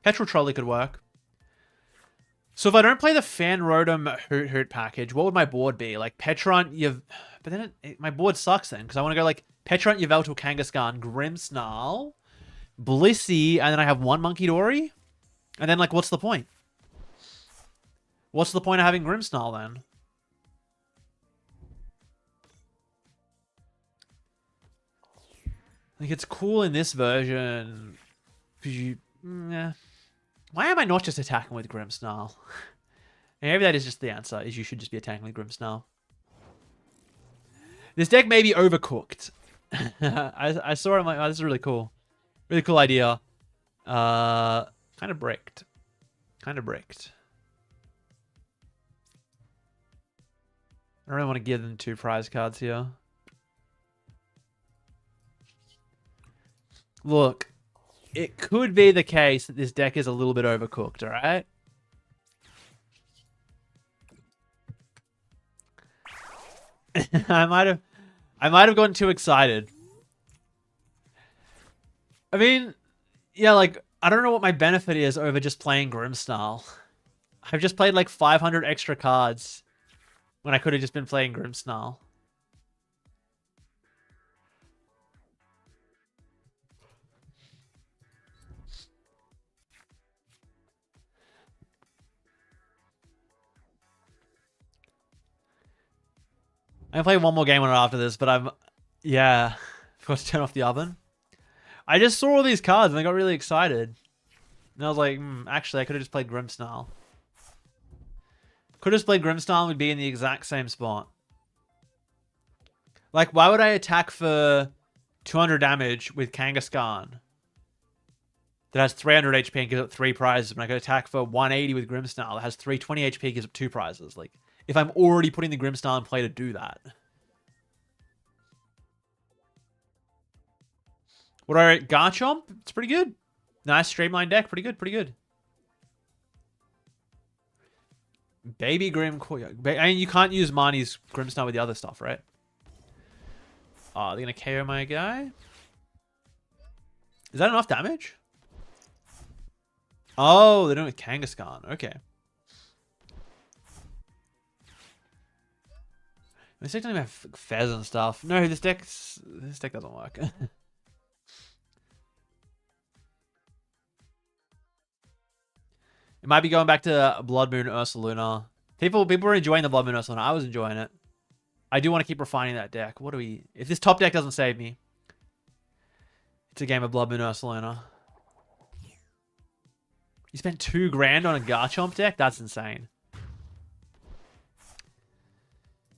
Petrol Trolley could work. So if I don't play the Fan Rotom Hoot package, what would my board be? Like Petulant, but then my board sucks then because I want to go like Petulant, Yveltal, Kangaskhan, Grimmsnarl, Blissey, and then I have one Monkey Dory. And then like, what's the point? What's the point of having Grimmsnarl then? Like, it's cool in this version. Why am I not just attacking with Grimmsnarl? Maybe that is just the answer, is you should just be attacking with Grimmsnarl. This deck may be overcooked. I saw it, I'm like, oh, this is really cool. Really cool idea. Kind of bricked. Kind of bricked. I don't really want to give them 2 prize cards here. Look, it could be the case that this deck is a little bit overcooked, alright? I might have gotten too excited. I mean, yeah, like, I don't know what my benefit is over just playing Grimmsnarl. I've just played like 500 extra cards when I could have just been playing Grimmsnarl. I'm gonna play one more game on it after this, but yeah, forgot to turn off the oven. I just saw all these cards and I got really excited. And I was like, actually, I could have just played Grimmsnarl. Could have just played Grimmsnarl and we'd be in the exact same spot. Like, why would I attack for 200 damage with Kangaskhan that has 300 HP and gives up 3 prizes when I could attack for 180 with Grimmsnarl that has 320 HP and gives up 2 prizes? Like, if I'm already putting the Grimstar in play to do that. What do I rate Garchomp? It's pretty good. Nice streamlined deck. Pretty good, pretty good. Baby Grim... I mean, you can't use Marnie's Grimstar with the other stuff, right? Oh, they're going to KO my guy? Is that enough damage? Oh, they're doing it with Kangaskhan. Okay. This deck doesn't even have Fez and stuff. No, this deck doesn't work. It might be going back to Blood Moon Ursaluna. People were enjoying the Blood Moon Ursaluna. I was enjoying it. I do want to keep refining that deck. What do we... If this top deck doesn't save me, it's a game of Blood Moon Ursaluna. You spent $2 grand on a Garchomp deck? That's insane.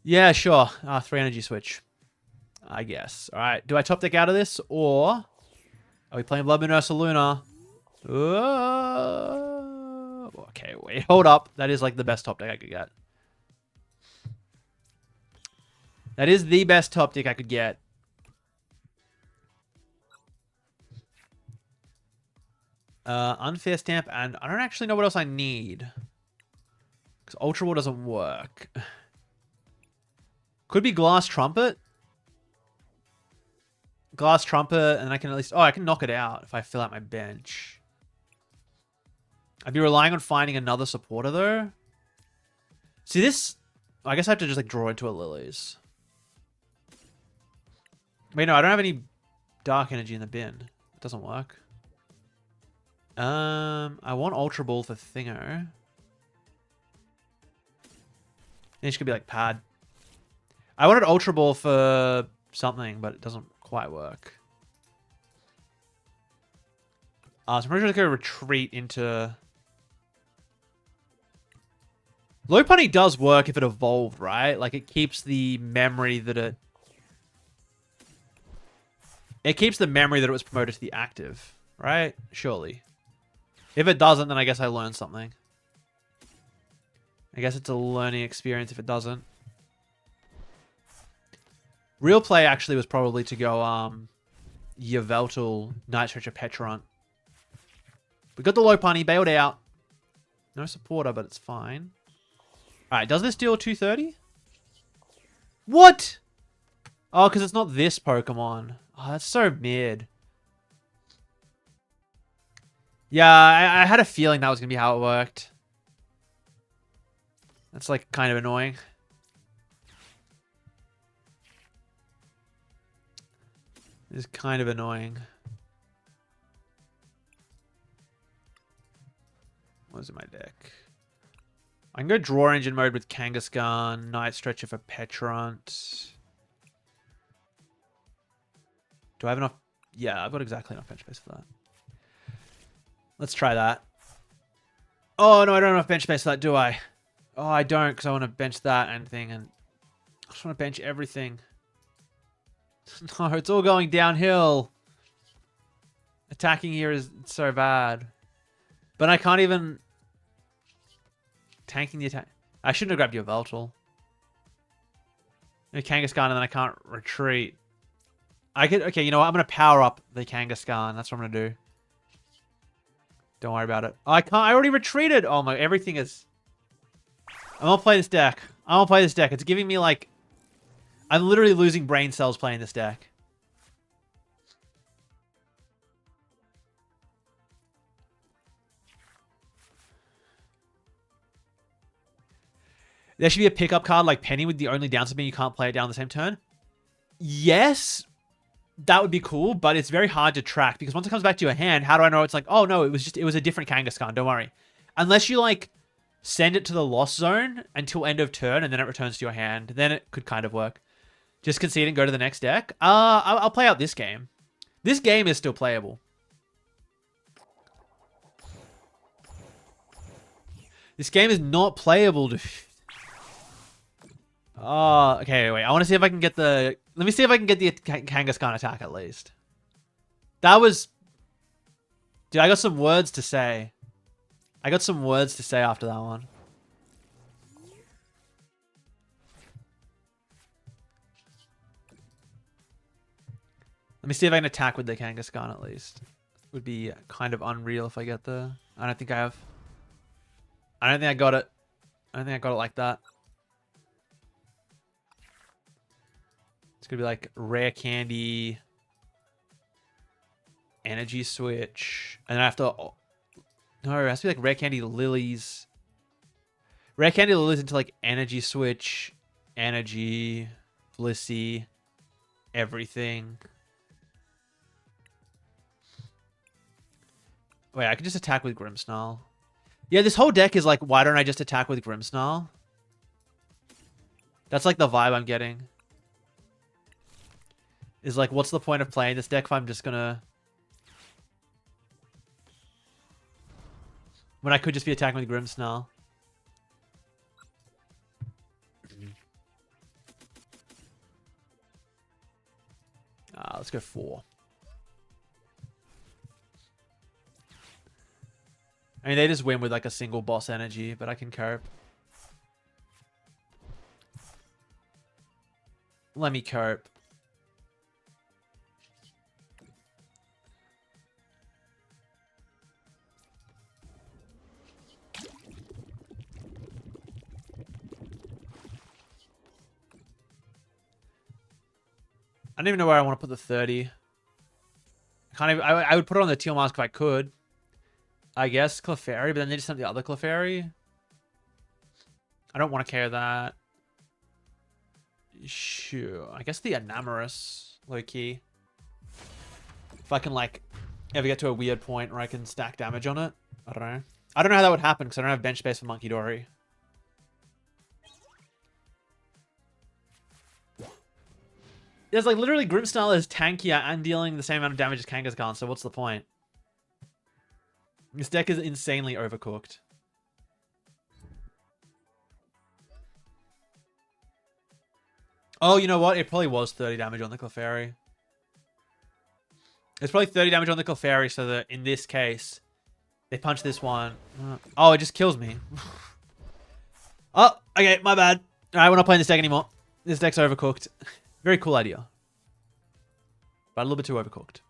Yeah, sure. 3 energy switch. I guess. Alright. Do I top deck out of this? Or are we playing Blood Moon Ursaluna? Okay, wait. Hold up. That is like the best top deck I could get. That is the best top deck I could get. Unfair Stamp, and I don't actually know what else I need. Because Ultra Ball doesn't work. Could be Glass Trumpet. Glass Trumpet, and I can at least... Oh, I can knock it out if I fill out my bench. I'd be relying on finding another supporter, though. See, this... I guess I have to just, like, draw into a Lilies. Wait, no, I don't have any Dark Energy in the bin. It doesn't work. I want Ultra Ball for Thingo. It should be like Pad. I wanted Ultra Ball for something, but it doesn't quite work. So I'm pretty sure it's going to retreat into... Lopunny does work if it evolved, right? Like, it keeps the memory that it... It keeps the memory that it was promoted to the active, right? Surely. If it doesn't, then I guess I learned something. I guess it's a learning experience if it doesn't. Real play actually was probably to go Yveltal, Night Stretcher, Petrunt. We got the Lopunny, bailed out. No supporter, but it's fine. Alright, does this deal 230? What? Oh, because it's not this Pokemon. Oh, that's so mid. Yeah, I had a feeling that was going to be how it worked. That's, like, kind of annoying. It's kind of annoying. What's in my deck? I can go Draw Engine mode with Kangaskhan, Night Stretcher for Petrunt. Do I have enough? Yeah, I've got exactly enough bench space for that. Let's try that. Oh, no, I don't have enough bench space for that, do I? Oh, I don't, because I want to bench that and thing, and I just want to bench everything. No, it's all going downhill. Attacking here is so bad. But I can't even... Tanking the attack. I shouldn't have grabbed your Yveltal. Kangaskhan, and then I can't retreat. I could... Okay, you know what? I'm going to power up the Kangaskhan. That's what I'm going to do. Don't worry about it. Oh, I can't. I already retreated. Oh my, everything is... I'm gonna play this deck. I'm gonna play this deck. It's giving me like... I'm literally losing brain cells playing this deck. There should be a pickup card like Penny with the only downside being you can't play it down the same turn. Yes, that would be cool, but it's very hard to track because once it comes back to your hand, how do I know it's like, oh no, it was a different Kangaskhan, don't worry. Unless you like send it to the lost zone until end of turn and then it returns to your hand, then it could kind of work. Just concede and go to the next deck. I'll play out this game. This game is still playable. This game is not playable, dude. Oh, okay, wait. I want to see if I can get the... Let me see if I can get the Kangaskhan attack at least. That was... Dude, I got some words to say. I got some words to say after that one. Let me see if I can attack with the Kangaskhan at least. Would be kind of unreal if I get there. I don't think I have. I don't think I got it. I don't think I got it like that. It's gonna be like rare candy, energy switch, and then I have to. No, it has to be like rare candy lilies. Rare candy lilies into like energy switch, energy, Blissey, everything. Wait, I can just attack with Grimmsnarl. Yeah, this whole deck is like, why don't I just attack with Grimmsnarl? That's like the vibe I'm getting. Is like, what's the point of playing this deck if I'm just gonna... When I could just be attacking with Grimmsnarl. Let's go 4. I mean, they just win with like a single boss energy, but I can cope. Let me cope. I don't even know where I want to put the 30. I would put it on the Teal Mask if I could. I guess Clefairy, but then they just sent the other Clefairy. I don't want to carry that. Sure. I guess the Enamorous, low-key. If I can, like, ever get to a weird point where I can stack damage on it. I don't know. I don't know how that would happen because I don't have bench space for Monkey Dory. There's like literally Grimmsnarl is tankier and dealing the same amount of damage as Kangaskhan, so what's the point? This deck is insanely overcooked. Oh, you know what? It probably was 30 damage on the Clefairy. It's probably 30 damage on the Clefairy, so that in this case, they punch this one. Oh, it just kills me. Oh, okay, my bad. Alright, we're not playing this deck anymore. This deck's overcooked. Very cool idea. But a little bit too overcooked.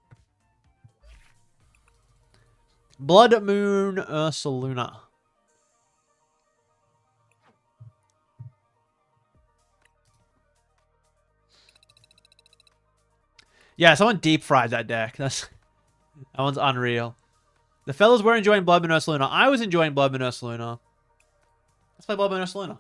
Blood Moon Ursaluna. Yeah, someone deep fried that deck. That one's unreal. The fellas were enjoying Blood Moon Ursaluna. I was enjoying Blood Moon Ursaluna. Let's play Blood Moon Ursaluna.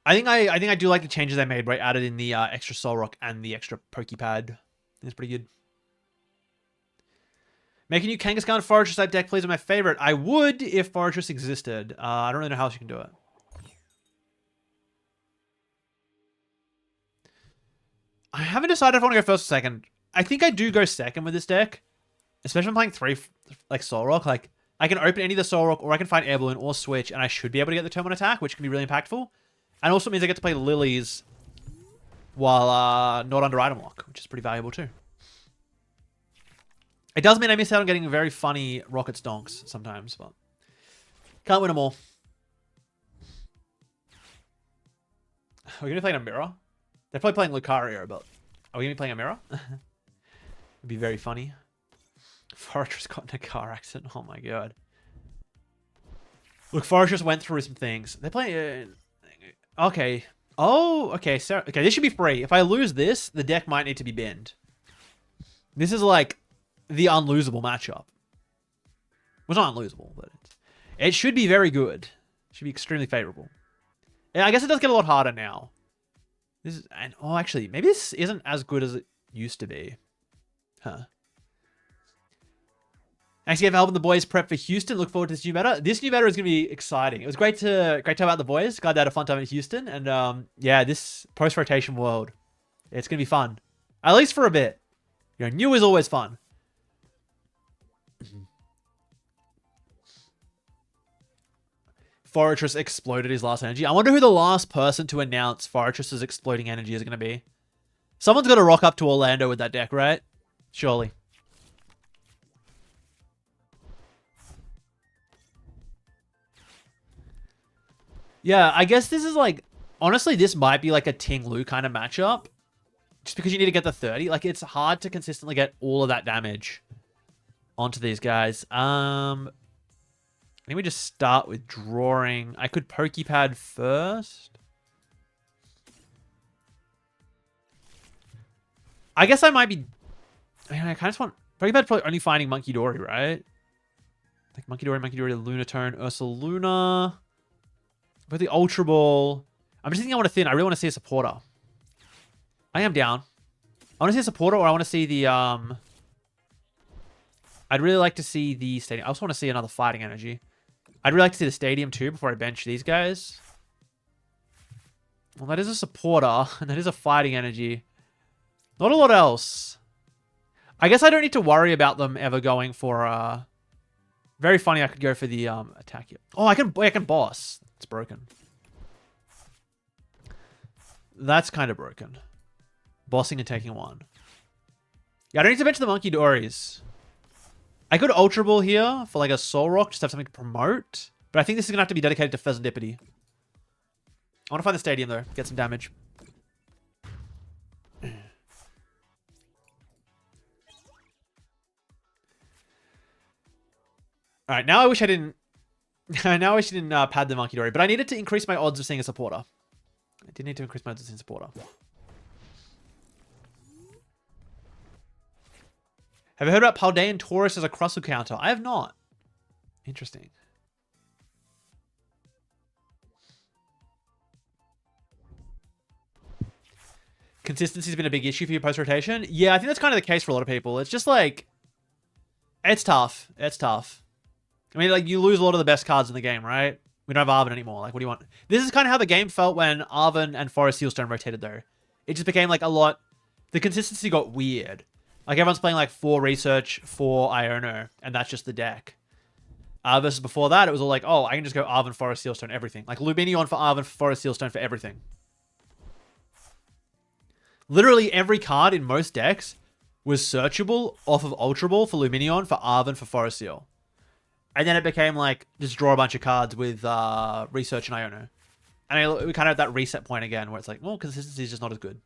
I think I do like the changes they made, right? Added in the extra Soul Rock and the extra Pokepad. It's pretty good. Make a new Kangaskhan Fortress type deck, please, are my favorite. I would if Fortress existed. I don't really know how else you can do it. I haven't decided if I want to go first or second. I think I do go second with this deck. Especially if I'm playing 3 like Soul Rock. Like, I can open any of the Soul Rock, or I can find Air Balloon or Switch, and I should be able to get the turn 1 attack, which can be really impactful. And also means I get to play Lilies while not under item lock, which is pretty valuable too. It does mean I miss out on getting very funny Rocket Stonks sometimes, but can't win them all. Are we going to be playing a mirror? They're probably playing Lucario, but are we going to be playing a mirror? It'd be very funny. Fortress got in a car accident. Oh my god. Look, Fortress went through some things. They're playing... okay. Oh, okay. So, okay, this should be free. If I lose this, the deck might need to be binned. This is like the unlosable matchup. Well, it's not unlosable, but it should be very good. It should be extremely favorable. And I guess it does get a lot harder now. This is, and oh, actually, maybe this isn't as good as it used to be. Huh. Thanks again for helping the boys prep for Houston. Look forward to this new meta. This new meta is going to be exciting. It was great to have out the boys. Glad they had a fun time in Houston. And yeah, this post-rotation world, it's going to be fun. At least for a bit. You know, new is always fun. Fortress exploded his last energy. I wonder who the last person to announce Fortress's exploding energy is going to be. Someone's got to rock up to Orlando with that deck, right? Surely. Yeah, I guess this is like... Honestly, this might be like a Ting Lu kind of matchup. Just because you need to get the 30. Like, it's hard to consistently get all of that damage onto these guys. Let me just start with drawing. I could Pokepad first. I guess I might be... I kind of just want... Pokepad's probably only finding Monkey Dory, right? Like Monkey Dory, Lunatone, Ursaluna. But the Ultra Ball... I'm just thinking I want to thin. I really want to see a supporter. I am down. I want to see a supporter, or I want to see the... I'd really like to see the stadium. I also want to see another fighting energy. I'd really like to see the stadium too before I bench these guys. Well, that is a supporter, and that is a fighting energy. Not a lot else. I guess I don't need to worry about them ever going for... Very funny, I could go for the attack here. Oh, I can boss. It's broken. That's kind of broken. Bossing and taking one. Yeah, I don't need to bench the Monkey Dories. I could Ultra Ball here for like a Soul Rock, just have something to promote. But I think this is going to have to be dedicated to Pheasantipity. I want to find the stadium though, get some damage. Alright, now I wish I didn't... now I wish I didn't pad the Monkey Dory, but I needed to increase my odds of seeing a supporter. I did need to increase my odds of seeing a supporter. Have you heard about Paldean Taurus as a Crustle counter? I have not. Interesting. Consistency's been a big issue for you post-rotation? Yeah, I think that's kind of the case for a lot of people. It's just like... It's tough. It's tough. I mean, like, you lose a lot of the best cards in the game, right? We don't have Arven anymore. Like, what do you want? This is kind of how the game felt when Arven and Forest Sealstone rotated, though. It just became, like, a lot... The consistency got weird. Like, everyone's playing, like, 4 Research, 4 Iono, and that's just the deck. Versus before that, it was all like, oh, I can just go Arven, Forest Sealstone, everything. Like, Luminion for Arven, Forest Sealstone for everything. Literally every card in most decks was searchable off of Ultra Ball for Luminion, for Arven, for Forest Seal. And then it became like, just draw a bunch of cards with Research and Iono. And we kind of had that reset point again where it's like, well, consistency is just not as good.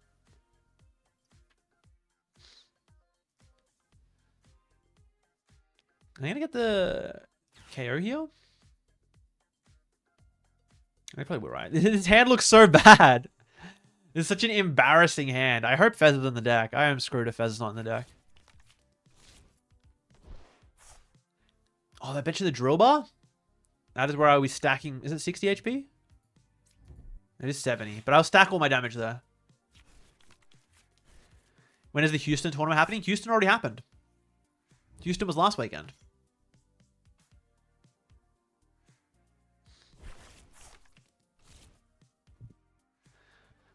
Am I going to get the KO here? I probably will, right? His hand looks so bad. It's such an embarrassing hand. I hope Fez is in the deck. I am screwed if Fez is not in the deck. Oh, that bet you the drill bar? That is where I was stacking. Is it 60 HP? It is 70. But I'll stack all my damage there. When is the Houston tournament happening? Houston already happened. Houston was last weekend.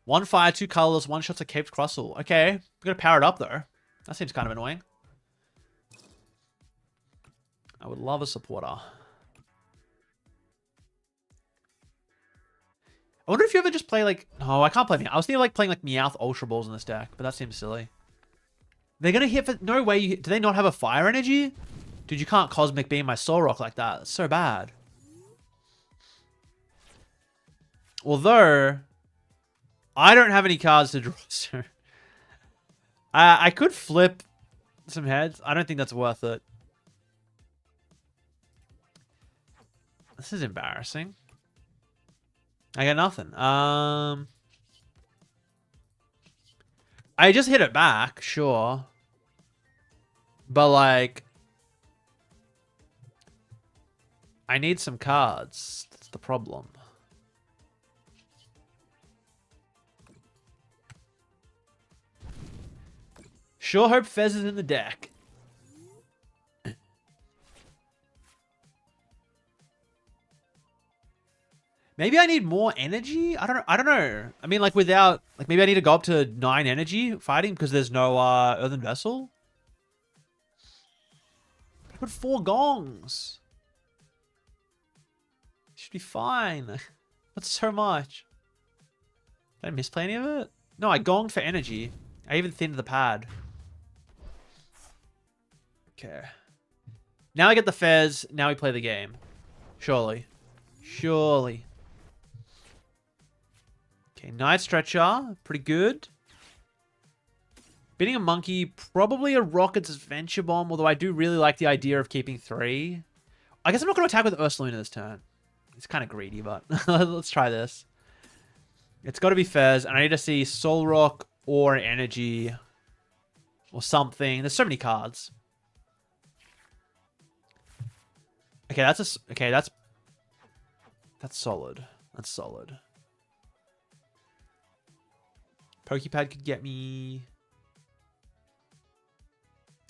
One fire, 2 colorless, 1 shot's a Caped Crustle. Okay, we gotta power it up though. That seems kind of annoying. I would love a supporter. I wonder if you ever just play like... No, I can't play Meowth. I was thinking of like playing like Meowth Ultra Balls in this deck, but that seems silly. They're gonna hit for... No way you... Do they not have a fire energy? Dude, you can't Cosmic Beam my Soul Rock like that. That's so bad. Although... I don't have any cards to draw, so... I could flip some heads. I don't think that's worth it. This is embarrassing. I got nothing. I just hit it back, sure. But, like... I need some cards. That's the problem. Sure hope Fez is in the deck. Maybe I need more energy? I don't know. I mean, like, without... Like, maybe I need to go up to 9 energy fighting because there's no Earthen Vessel? I put 4 gongs. Should be fine. That's so much. Did I misplay any of it? No, I gonged for energy. I even thinned the pad. Okay. Now I get the Fez. Now we play the game. Surely. Surely. Okay, Night Stretcher. Pretty good. Beating a monkey. Probably a Rocket's Adventure Bomb. Although I do really like the idea of keeping 3. I guess I'm not going to attack with Ursaluna this turn. It's kind of greedy, but let's try this. It's got to be Fez. And I need to see Soul Rock or Energy. Or something. There's so many cards. Okay, that's solid. That's solid. Pokepad could get me.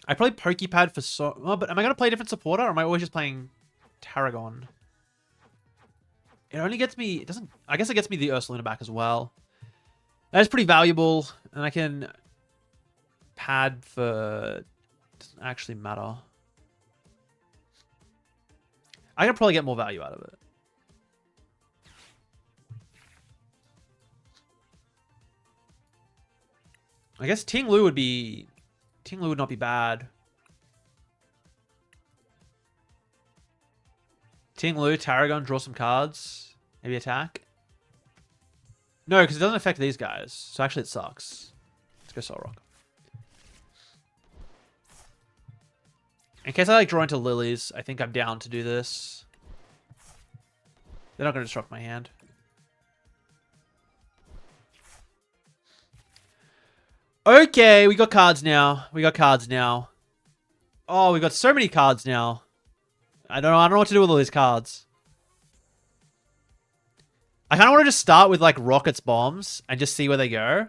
I play Pokepad for oh, but am I gonna play a different supporter, or am I always just playing Tarragon? It only gets me. It doesn't. I guess it gets me the Ursaluna back as well. That is pretty valuable, and I can pad for. Doesn't actually matter. I could probably get more value out of it. I guess Ting Lu would not be bad. Ting Lu, Tarragon, draw some cards. Maybe attack. No, because it doesn't affect these guys. So actually it sucks. Let's go Soul Rock. In case I like draw into lilies, I think I'm down to do this. They're not going to disrupt my hand. Okay, we got cards now. We got cards now. Oh, we got so many cards now. I don't know what to do with all these cards. I kind of want to just start with like Rocket's Bombs and just see where they go.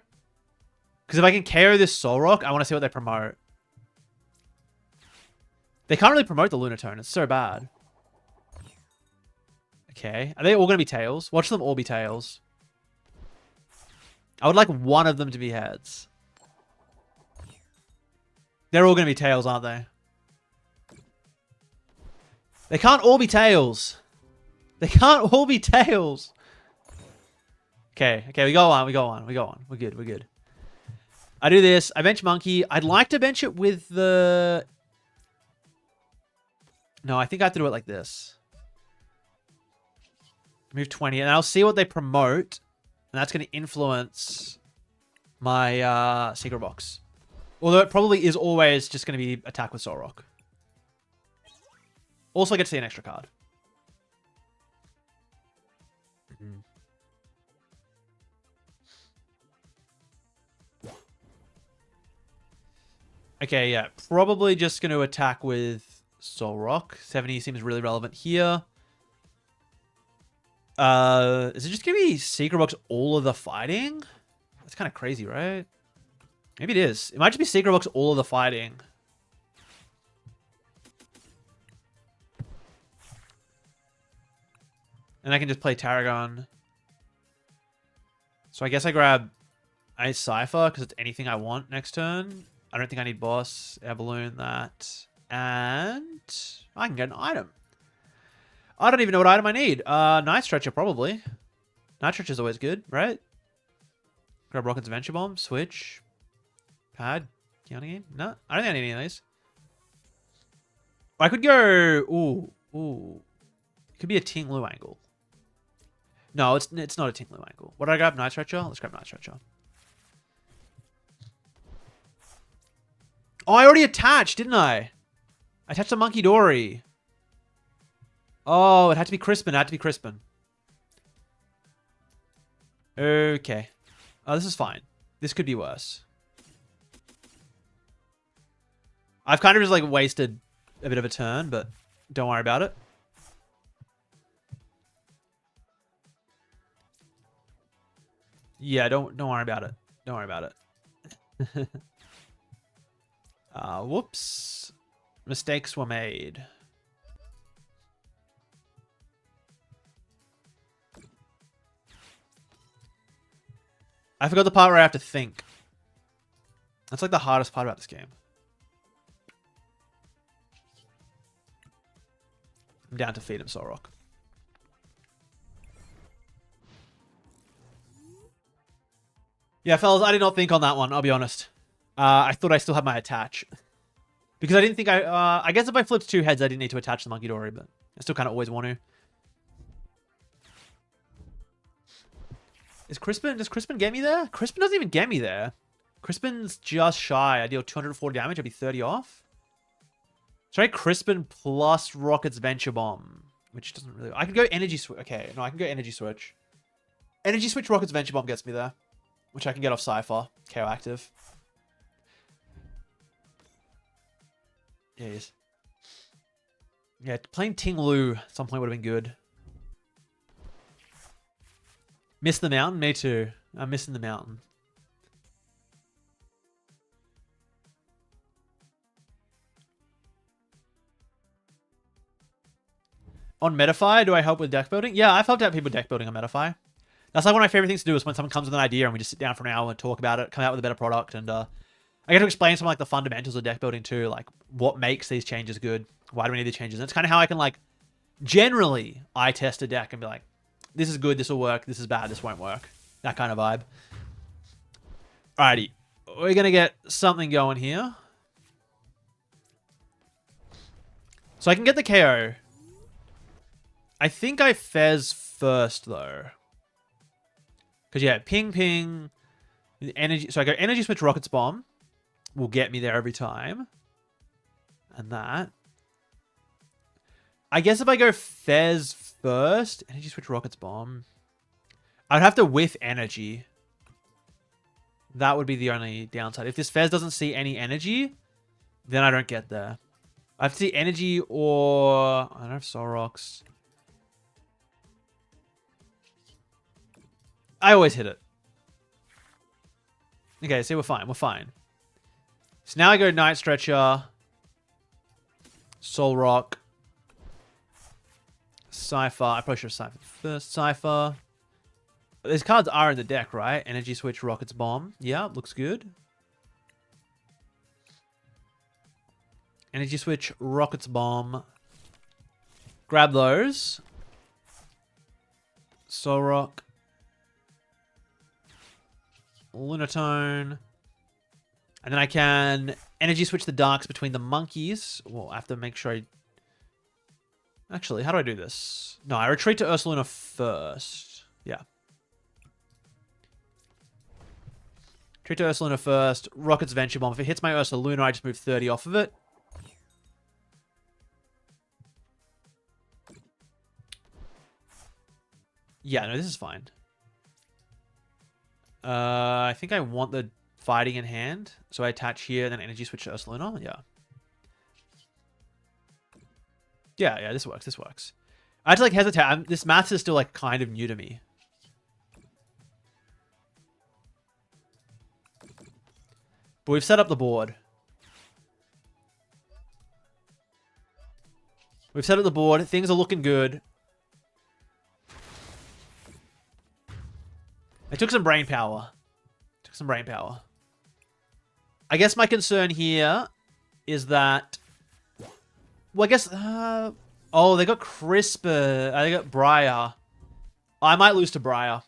Because if I can KO this Soul Rock, I want to see what they promote. They can't really promote the Lunatone. It's so bad. Okay. Are they all going to be tails? Watch them all be tails. I would like one of them to be heads. They're all going to be tails, aren't they? They can't all be tails. They can't all be tails. Okay, we go on. We're good. I do this. I bench Monkey. I'd like to bench it with the... No, I think I have to do it like this. Move 20, and I'll see what they promote. And that's going to influence my secret box. Although it probably is always just going to be attack with Soul Rock. Also, I get to see an extra card. Okay, yeah. Probably just going to attack with Soul Rock. 70 seems really relevant here. Is it just going to be Secret Box all of the fighting? That's kind of crazy, right? Maybe it is. It might just be Secret Box all of the fighting. And I can just play Tarragon. So I guess I grab Ice Cypher because it's anything I want next turn. I don't think I need Boss, Air Balloon, that. And I can get an item. I don't even know what item I need. Night Stretcher, probably. Night Stretcher is always good, right? Grab Rocket's Adventure Bomb, switch. Pad, counting game? No, I don't think I need any of these. I could go... Ooh. It could be a Ting Lu angle. No, it's not a Ting Lu angle. What did I grab? Night Stretcher? Let's grab Night Stretcher. Oh, I already attached, didn't I? I attached the Monkey Dory. Oh, it had to be Crispin. Okay. Oh, this is fine. This could be worse. I've kind of just like wasted a bit of a turn, but don't worry about it. Yeah, don't worry about it. Don't worry about it. Whoops. Mistakes were made. I forgot the part where I have to think. That's like the hardest part about this game. I'm down to feed him Soul Rock. Yeah, fellas, I did not think on that one, I'll be honest. I thought I still had my attach. Because I didn't think I guess if I flipped 2 heads, I didn't need to attach the Monkey Dory, but I still kind of always want to. Does Crispin get me there? Crispin doesn't even get me there. Crispin's just shy. I deal 240 damage. I'd be 30 off. Sorry, Crispin plus Rocket's Venture Bomb. Which doesn't really... I could go Energy Switch. Okay, no, I can go Energy Switch. Energy Switch Rocket's Venture Bomb gets me there. Which I can get off Cypher. KO active. Yeah, he is. Yeah, playing Ting Lu at some point would have been good. Miss the mountain? Me too. I'm missing the mountain. On Metafy, do I help with deck building? Yeah, I've helped out people deck building on Metafy. That's like one of my favorite things to do is when someone comes with an idea and we just sit down for an hour and talk about it, come out with a better product, and I get to explain some like the fundamentals of deck building too, like what makes these changes good, why do we need the changes, and it's kind of how I can like generally eye test a deck and be like, this is good, this will work, this is bad, this won't work, that kind of vibe. Alrighty, we're gonna get something going here, so I can get the KO. I think I Fez first though. Because, yeah, ping, energy. So I go Energy Switch Rocket's Bomb. Will get me there every time. And that. I guess if I go Fez first, Energy Switch Rocket's Bomb. I'd have to whiff energy. That would be the only downside. If this Fez doesn't see any energy, then I don't get there. I have to see energy or... I don't have Soul Rocks. I always hit it. Okay, see, we're fine. We're fine. So now I go Night Stretcher, Soul Rock, Cypher. I probably should have Cypher first. Cypher. These cards are in the deck, right? Energy Switch, Rocket's Bomb. Yeah, looks good. Energy Switch, Rocket's Bomb. Grab those. Soul Rock. Lunatone. And then I can Energy Switch the Darks between the monkeys. Well, I have to make sure I... Actually, how do I do this? No, I retreat to Ursaluna first. Yeah. Retreat to Ursaluna first. Rocket's Venture Bomb. If it hits my Ursaluna, I just move 30 off of it. Yeah, no, this is fine. I think I want the fighting in hand. So I attach here, then Energy Switch to Ursaluna. Yeah. Yeah, this works. This works. I had to like hesitate. This maths is still like kind of new to me. But we've set up the board. We've set up the board. Things are looking good. I took some brain power. I guess my concern here is that... Well, I guess... oh, they got Crisper. They got Briar. I might lose to Briar.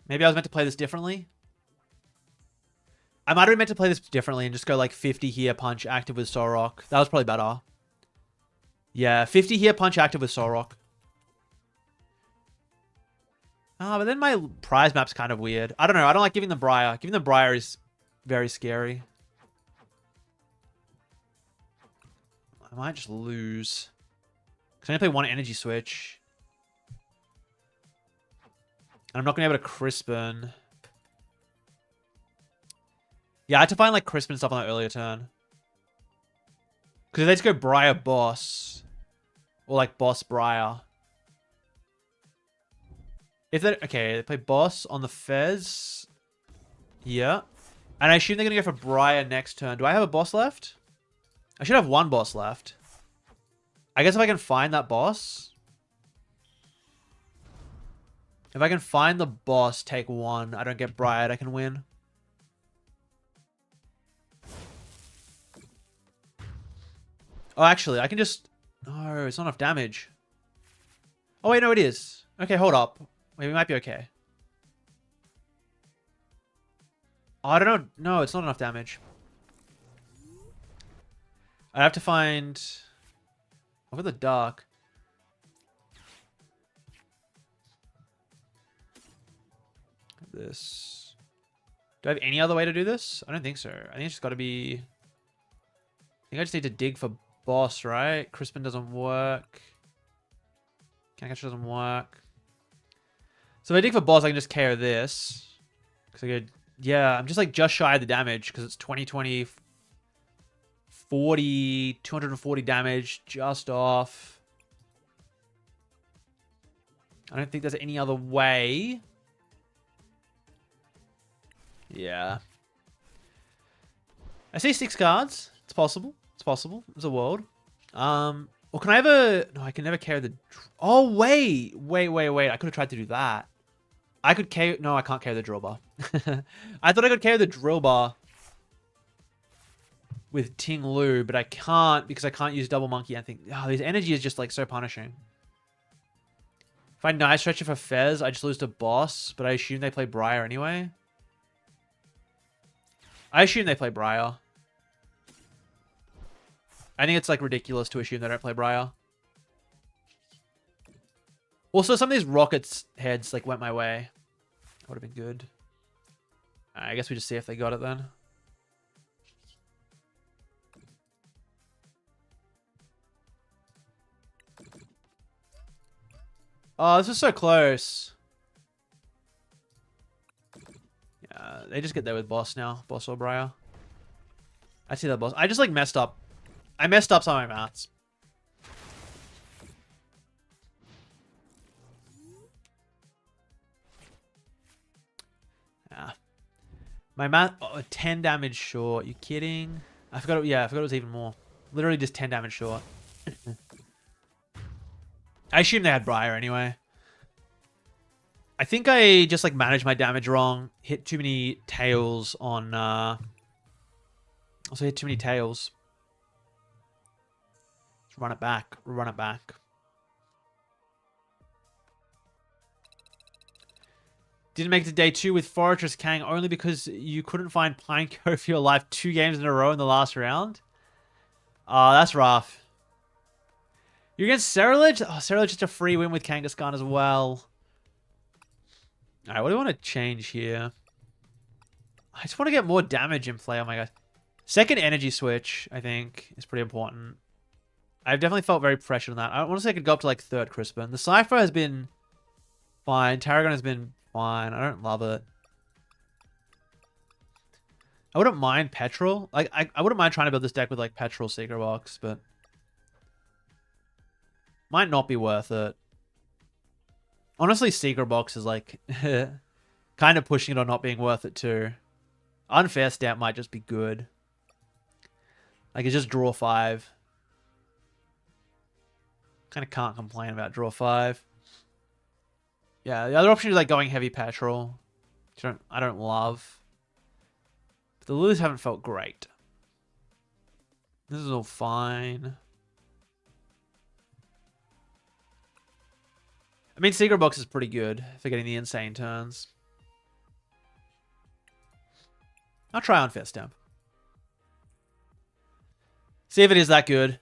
Maybe I was meant to play this differently. I might have been meant to play this differently and just go like 50 here, punch, active with Soul Rock. That was probably better. Yeah, 50 here, punch, active with Soul Rock. But then my prize map's kind of weird. I don't know. I don't like giving them Briar. Giving them Briar is very scary. I might just lose. Because I only play one Energy Switch. And I'm not going to be able to Crispin. Yeah, I had to find like Crispin stuff on that earlier turn. Because if they just go Briar Boss. Or like Boss Briar. If they... Okay, they play Boss on the Fez. Yeah. And I assume they're going to go for Briar next turn. Do I have a boss left? I should have one boss left. I guess if I can find that boss. If I can find the boss, take one. I don't get Briar, I can win. Oh, actually, I can just... No, it's not enough damage. Oh, wait, no, it is. Okay, hold up. Wait, we might be okay. Oh, I don't know. No, it's not enough damage. I have to find... Over the dark. This. Do I have any other way to do this? I don't think so. I think it's just got to be... I think I just need to dig for boss, right? Crispin doesn't work. Kangaskhan doesn't work. So if I dig for boss, I can just KO this. Because I could... Yeah, I'm just like just shy of the damage because it's 20, 40, 240 damage, just off. I don't think there's any other way. Yeah. I see 6 cards. It's possible. It's possible. There's a world. Or can I ever... No, I can never carry the... Oh, wait. Wait. I could have tried to do that. I could carry... No, I can't carry the drill bar. I thought I could carry the drill bar with Ting Lu, but I can't because I can't use double monkey. I think... Oh, his energy is just like so punishing. If I Night Stretcher for Fez, I just lose to boss, but I assume they play Briar anyway. I assume they play Briar. I think it's like ridiculous to assume they don't play Briar. Also, some of these Rockets heads like went my way. That would have been good. I guess we just see if they got it then. Oh, this is so close. Yeah, they just get there with boss now. Boss or Briar. I see that boss. I just like messed up. I messed up some of my maths. Yeah. My math... Oh, 10 damage short. You kidding? I forgot. Yeah, I forgot it was even more. Literally just 10 damage short. I assume they had Briar anyway. I think I just like managed my damage wrong. Hit too many tails on... Also hit too many tails. Let's run it back. Run it back. Didn't make it to day 2 with Fortress Kang only because you couldn't find Pineco for your life 2 games in a row in the last round. Oh, that's rough. You're against Cerulege? Oh, Cerulege just a free win with Kangaskhan as well. Alright, what do I want to change here? I just want to get more damage in play. Oh my god. Second energy switch, I think, is pretty important. I've definitely felt very pressured on that. I want to say I could go up to like 3rd Crispin. The Cypher has been fine. Tarragon has been fine. I don't love it. I wouldn't mind Petrol. Like, I wouldn't mind trying to build this deck with like Petrol Secret Box, but might not be worth it. Honestly, Secret Box is like kind of pushing it on not being worth it too. Unfair Stamp might just be good. Like, it's just draw 5. Kind of can't complain about draw 5. Yeah, the other option is like going heavy Petrol, which I don't love. But the lures haven't felt great. This is all fine. I mean, Secret Box is pretty good for getting the insane turns. I'll try Unfair Stamp. See if it is that good.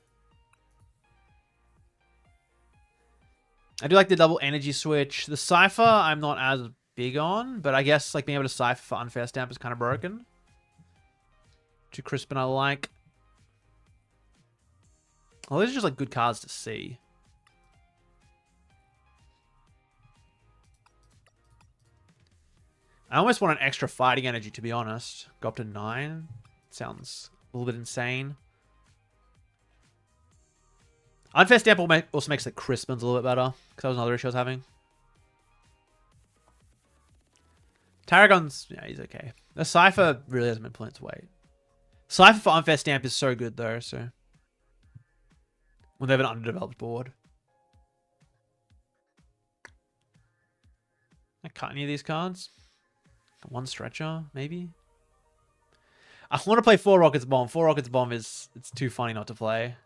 I do like the double energy switch. The Cypher, I'm not as big on, but I guess like being able to Cypher for Unfair Stamp is kind of broken. To Crispin, I like. Well, these are just like good cards to see. I almost want an extra fighting energy, to be honest. Go up to 9. Sounds a little bit insane. Unfair Stamp also makes the Crispins a little bit better, because that was another issue I was having. Tarragon's... Yeah, he's okay. The Cypher really hasn't been pulling its weight. Cypher for Unfair Stamp is so good, though, so... When they have an underdeveloped board. I cut any of these cards. 1 stretcher, maybe? I want to play 4 Rockets Bomb. 4 Rockets Bomb is... It's too funny not to play.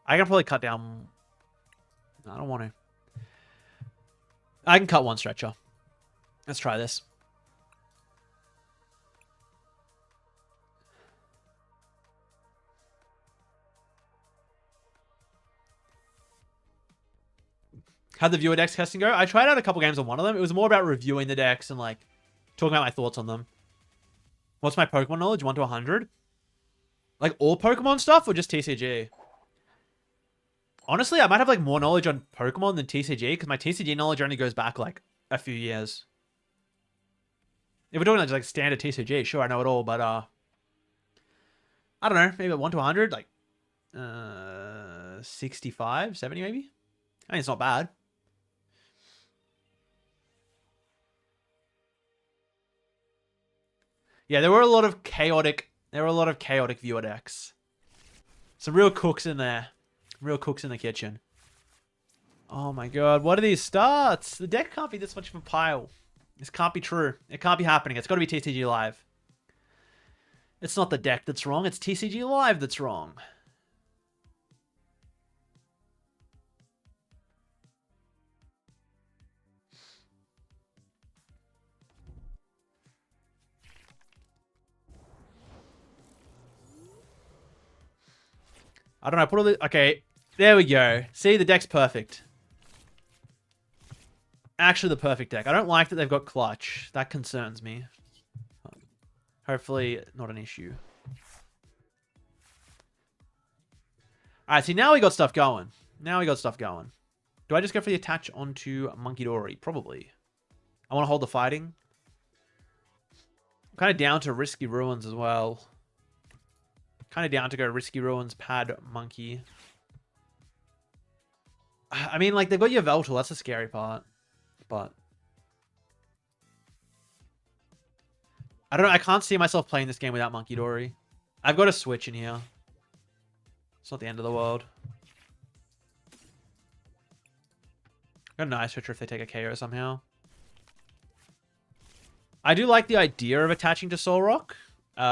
I can probably cut down... No, I don't want to. I can cut 1 stretcher. Let's try this. How'd the viewer decks testing go? I tried out a couple games on one of them. It was more about reviewing the decks and like Talking about my thoughts on them. What's my Pokemon knowledge? 1 to 100? Like all Pokemon stuff or just TCG? Honestly, I might have like more knowledge on Pokemon than TCG because my TCG knowledge only goes back like a few years. If we're talking like standard TCG, sure, I know it all, but I don't know, maybe 1 to 100, like 65, 70 maybe? I mean, it's not bad. Yeah, there were a lot of chaotic viewer decks. Some real cooks in there. Real cooks in the kitchen. Oh my god, what are these starts? The deck can't be this much of a pile. This can't be true. It can't be happening. It's got to be TCG Live. It's not the deck that's wrong. It's TCG Live that's wrong. I don't know. Put all the... Okay. There we go. See, the deck's perfect. Actually, the perfect deck. I don't like that they've got clutch. That concerns me. Hopefully, not an issue. Alright, see, now we got stuff going. Now we got stuff going. Do I just go for the attach onto Monkey Dory? Probably. I want to hold the fighting. I'm kind of down to Risky Ruins as well. Kind of down to go Risky Ruins, Pad, Monkey. I mean, like, they've got your Veltal. That's the scary part. But I don't know. I can't see myself playing this game without Monkey Dory. I've got a Switch in here. It's not the end of the world. Got a nice switcher if they take a KO somehow. I do like the idea of attaching to Soul Rock. So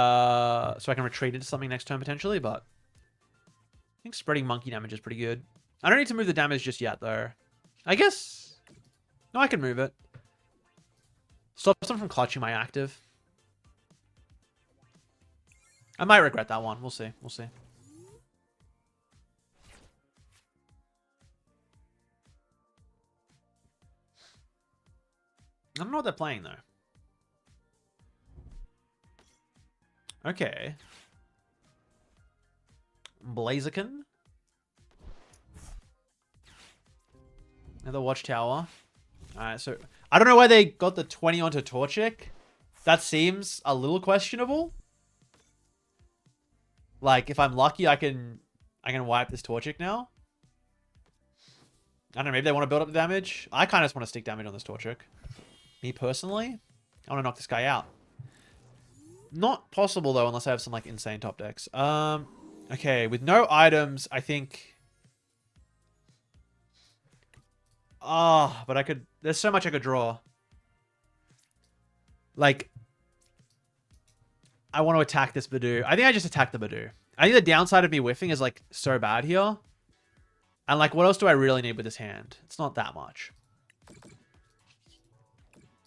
I can retreat into something next turn potentially, but I think spreading monkey damage is pretty good. I don't need to move the damage just yet, though. I guess... No, I can move it. Stops them from clutching my active. I might regret that one. We'll see. We'll see. I don't know what they're playing, though. Okay. Blaziken. Another Watchtower. Alright, so... I don't know why they got the 20 onto Torchic. That seems a little questionable. Like, if I'm lucky, I can wipe this Torchic now. I don't know, maybe they want to build up the damage. I kind of just want to stick damage on this Torchic. Me personally, I want to knock this guy out. Not possible, though, unless I have some, like, insane top decks. Okay, with no items, I think... Oh, but I could... There's so much I could draw. Like... I want to attack this Badoo. I think I just attack the Badoo. I think the downside of me whiffing is, like, so bad here. And, like, what else do I really need with this hand? It's not that much.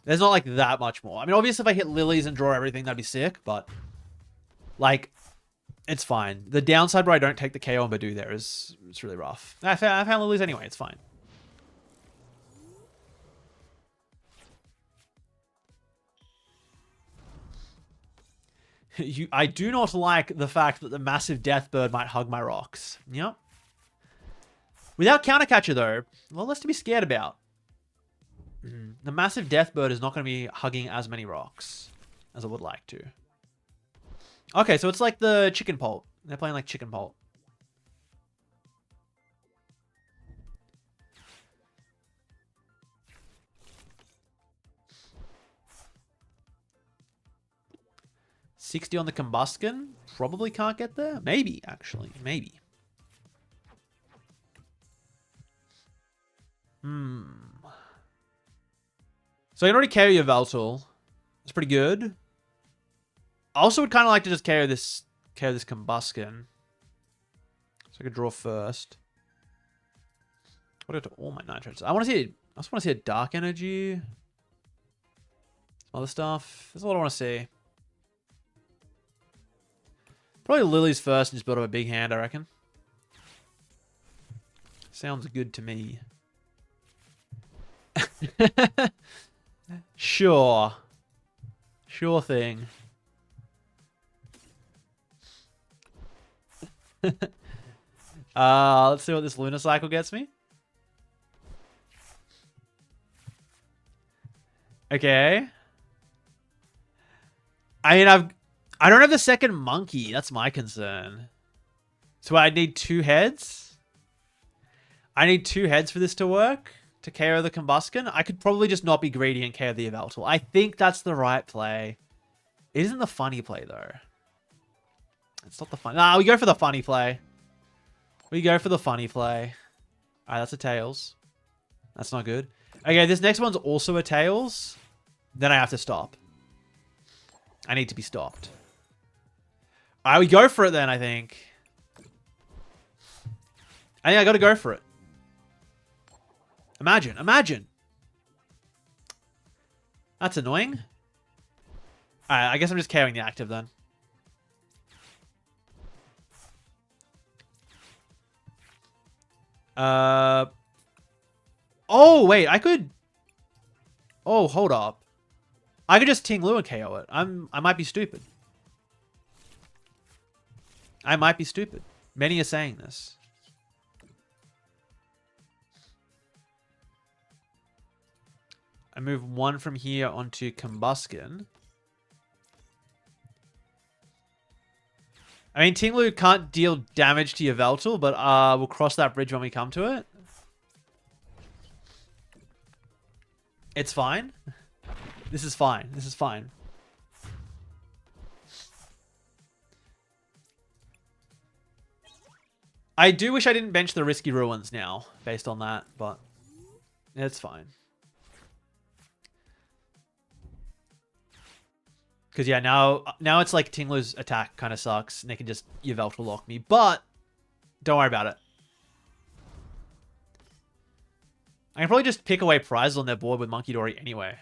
There's not, like, that much more. I mean, obviously, if I hit Lilies and draw everything, that'd be sick. But, like, it's fine. The downside where I don't take the KO on Badoo there is... It's really rough. I found Lilies anyway. It's fine. I do not like the fact that the massive Deathbird might hug my rocks. Yep. Without Countercatcher, though, well, less to be scared about. The massive Deathbird is not going to be hugging as many rocks as I would like to. Okay, so it's like the Chicken Pult. They're playing like Chicken Pult. $60 on the Combusken. Probably can't get there. Maybe, actually. Maybe. So I can already carry your Veltal. That's pretty good. I also would kind of like to just carry this Combusken. So I could draw first. What do all my nitrates? I also want to see a Dark Energy. Some other stuff. That's what I want to see. Probably Lilies first and just build up a big hand, I reckon. Sounds good to me. Sure. Sure thing. Let's see what this Lunar Cycle gets me. Okay. I mean, I don't have the second monkey. That's my concern. So I need 2 heads. I need 2 heads for this to work. To KO the Combusken. I could probably just not be greedy and KO the Yveltal. I think that's the right play. It isn't the funny play, though. It's not the fun. Nah, we go for the funny play. We go for the funny play. Alright, that's a Tails. That's not good. Okay, this next one's also a Tails. Then I have to stop. I need to be stopped. Alright, we go for it then, I think. I think I gotta go for it. Imagine, imagine. That's annoying. Alright, I guess I'm just KOing the active then. Oh, wait, I could... Oh, hold up. I could just Ting Lu and KO it. I might be stupid. I might be stupid. Many are saying this. I move 1 from here onto Combusken. I mean, Ting Lu can't deal damage to your Yveltal, but we'll cross that bridge when we come to it. It's fine. This is fine. This is fine. I do wish I didn't bench the Risky Ruins now, based on that, but it's fine. Because, yeah, now it's like Ting Lu's attack kind of sucks, and they can just Yveltal lock me. But, don't worry about it. I can probably just pick away prizes on their board with Monkey Dory anyway.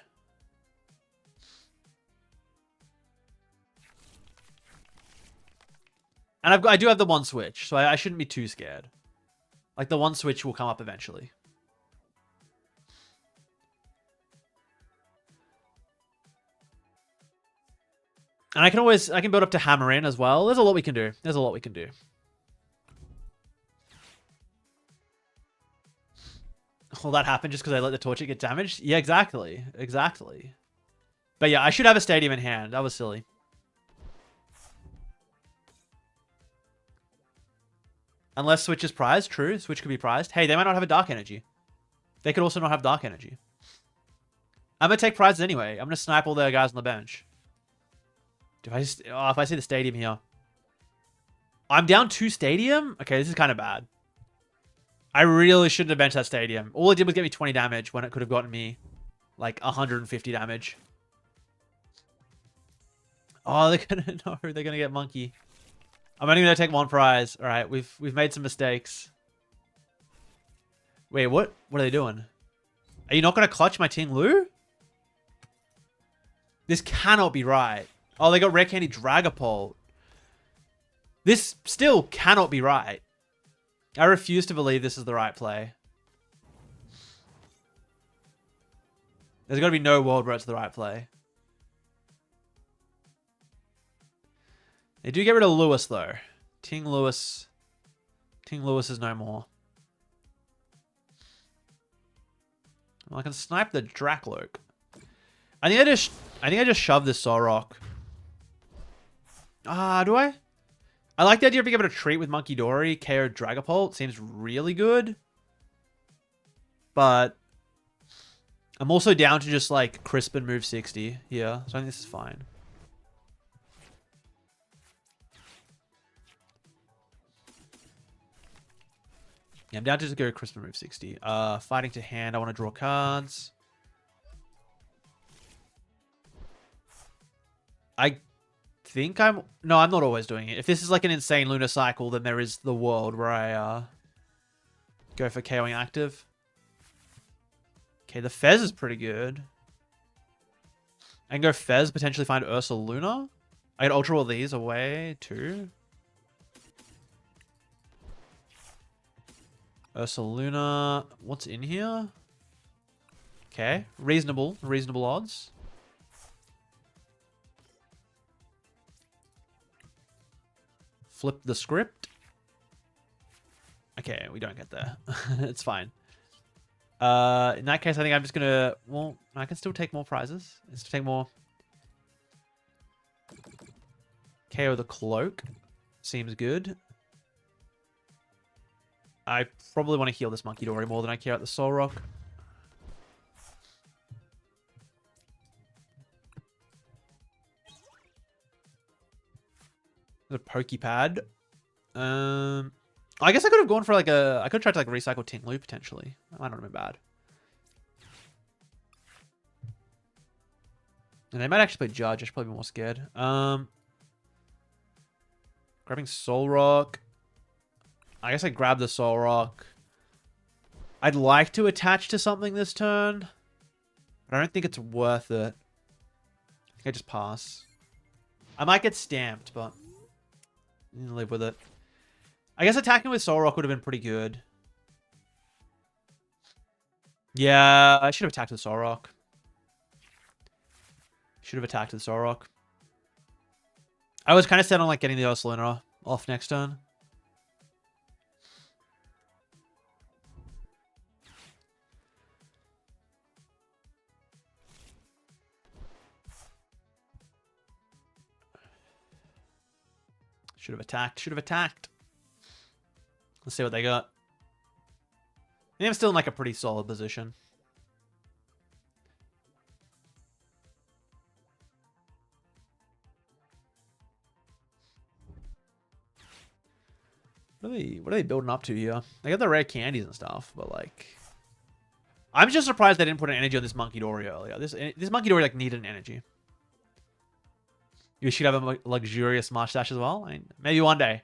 And I do have the 1 switch, so I shouldn't be too scared. Like, the 1 switch will come up eventually. And I can build up to Hammer In as well. There's a lot we can do. There's a lot we can do. Will that happen just because I let the Torchic get damaged? Yeah, exactly. Exactly. But yeah, I should have a Stadium in hand. That was silly. Unless Switch is prized. True, Switch could be prized. Hey, they might not have a Dark Energy. They could also not have Dark Energy. I'm going to take prizes anyway. I'm going to snipe all their guys on the bench. If I see the Stadium here. I'm down 2 Stadium? Okay, this is kind of bad. I really shouldn't have benched that Stadium. All it did was get me 20 damage when it could have gotten me like 150 damage. Oh, they're gonna no, they're gonna get Monkey. I'm only gonna take 1 prize. All right, we've made some mistakes. Wait, what? What are they doing? Are you not gonna clutch my Ting Lu? This cannot be right. Oh, they got Rare Candy Dragapult. This still cannot be right. I refuse to believe this is the right play. There's got to be no world where it's the right play. They do get rid of Lewis, though. Ting Lewis is no more. Well, I can snipe the Dracloak. I think I just shove this Solrock. Do I? I like the idea of being able to treat with Monkey Dory, KO Dragapult. Seems really good. But I'm also down to just like crisp and move 60 here. So I think this is fine. Yeah, I'm down to just go crisp and move 60. Fighting to hand. I want to draw cards. I think no, I'm not always doing it. If this is like an insane lunar cycle, then there is the world where I go for KOing active. Okay, the Fez is pretty good. I can go Fez, potentially find Ursa Luna. I can ultra all these away too. Ursa Luna. What's in here? Okay, reasonable odds. flip the script. Okay, we don't get there. It's fine. In that case, I think I'm just gonna... Well, I can still take more prizes. Let's take more. KO the cloak. Seems good. I probably want to heal this Monkey Dory more than I care about the Soul Rock. The Pokepad. I guess I could have gone for like a... I could have tried to like recycle Tinglu potentially. That might not have been bad. And they might actually play Judge. I should probably be more scared. Grabbing Soul Rock. I guess I grab the Soul Rock. I'd like to attach to something this turn. But I don't think it's worth it. I think I just pass. I might get stamped, but... I live with it. I guess attacking with Soul Rock would have been pretty good. Yeah, I should have attacked with Soul Rock. Should have attacked with Soul Rock. I was kind of set on like getting the Ursaluna off next turn. Should have attacked. Should have attacked. Let's see what they got. I think I'm still in like a pretty solid position. What are they building up to here? They got the rare candies and stuff, but like... I'm just surprised they didn't put an energy on this Monkey Dory earlier. This Monkey Dory like needed an energy. You should have a luxurious mustache as well. I mean, maybe one day.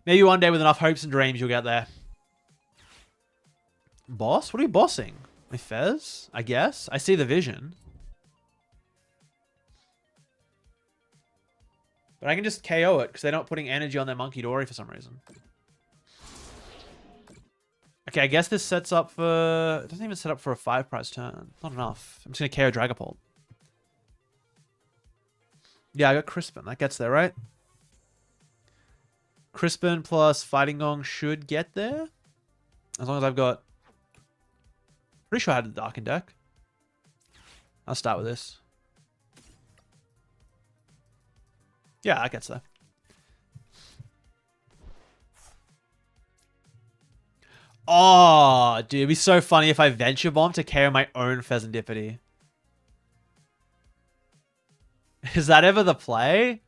Maybe one day with enough hopes and dreams you'll get there. Boss? What are you bossing? My Fez? I guess? I see the vision. But I can just KO it because they're not putting energy on their Monkey Dory for some reason. Okay, I guess this sets up for... It doesn't even set up for a 5-prize turn. Not enough. I'm just going to KO Dragapult. Yeah, I got Crispin. That gets there, right? Crispin plus Fighting Gong should get there. As long as I've got... Pretty sure I had the Darken deck. I'll start with this. Yeah, that gets there. Oh, dude, it'd be so funny if I Venture Bomb to KO my own Pheasantipity. Is that ever the play?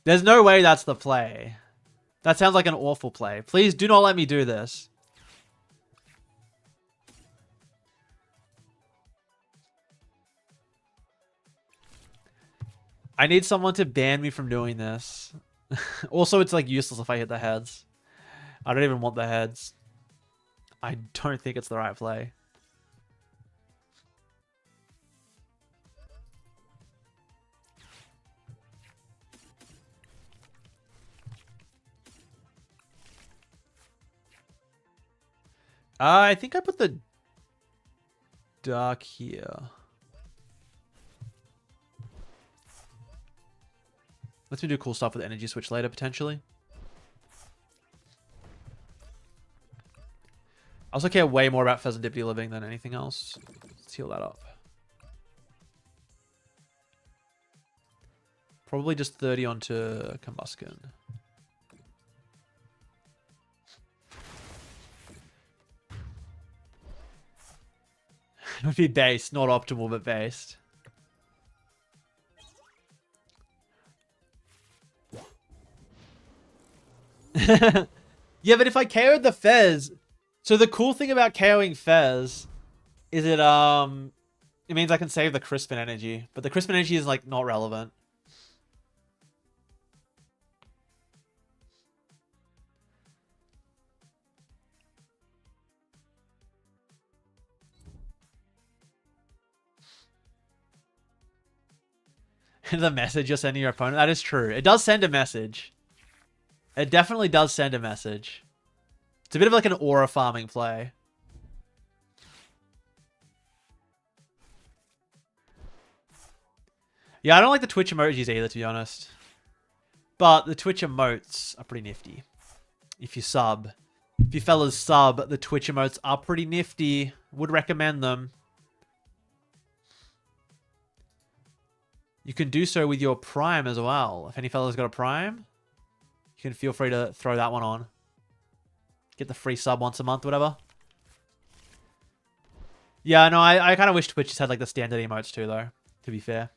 There's no way that's the play. That sounds like an awful play. Please do not let me do this. I need someone to ban me from doing this. Also, it's like useless if I hit the heads. I don't even want the heads. I don't think it's the right play. I think I put the Dark here. Let's do cool stuff with Energy Switch later, potentially. I also care way more about Pheasantipity living than anything else. Let's heal that up. Probably just 30 onto Combuskin. It would be based, not optimal, but based. Yeah, but if I KO'd the Fez... So the cool thing about KOing Fez is it means I can save the Crispin energy. But the Crispin energy is like not relevant. The message you're sending your opponent. That is true. It does send a message. It definitely does send a message. It's a bit of like an aura farming play. Yeah, I don't like the Twitch emojis either, to be honest. But the Twitch emotes are pretty nifty. If you sub. If you fellas sub, the Twitch emotes are pretty nifty. Would recommend them. You can do so with your Prime as well. If any fellas got a Prime, you can feel free to throw that one on. Get the free sub once a month, whatever. Yeah, no, I kind of wish Twitch just had like the standard emotes too, though, to be fair.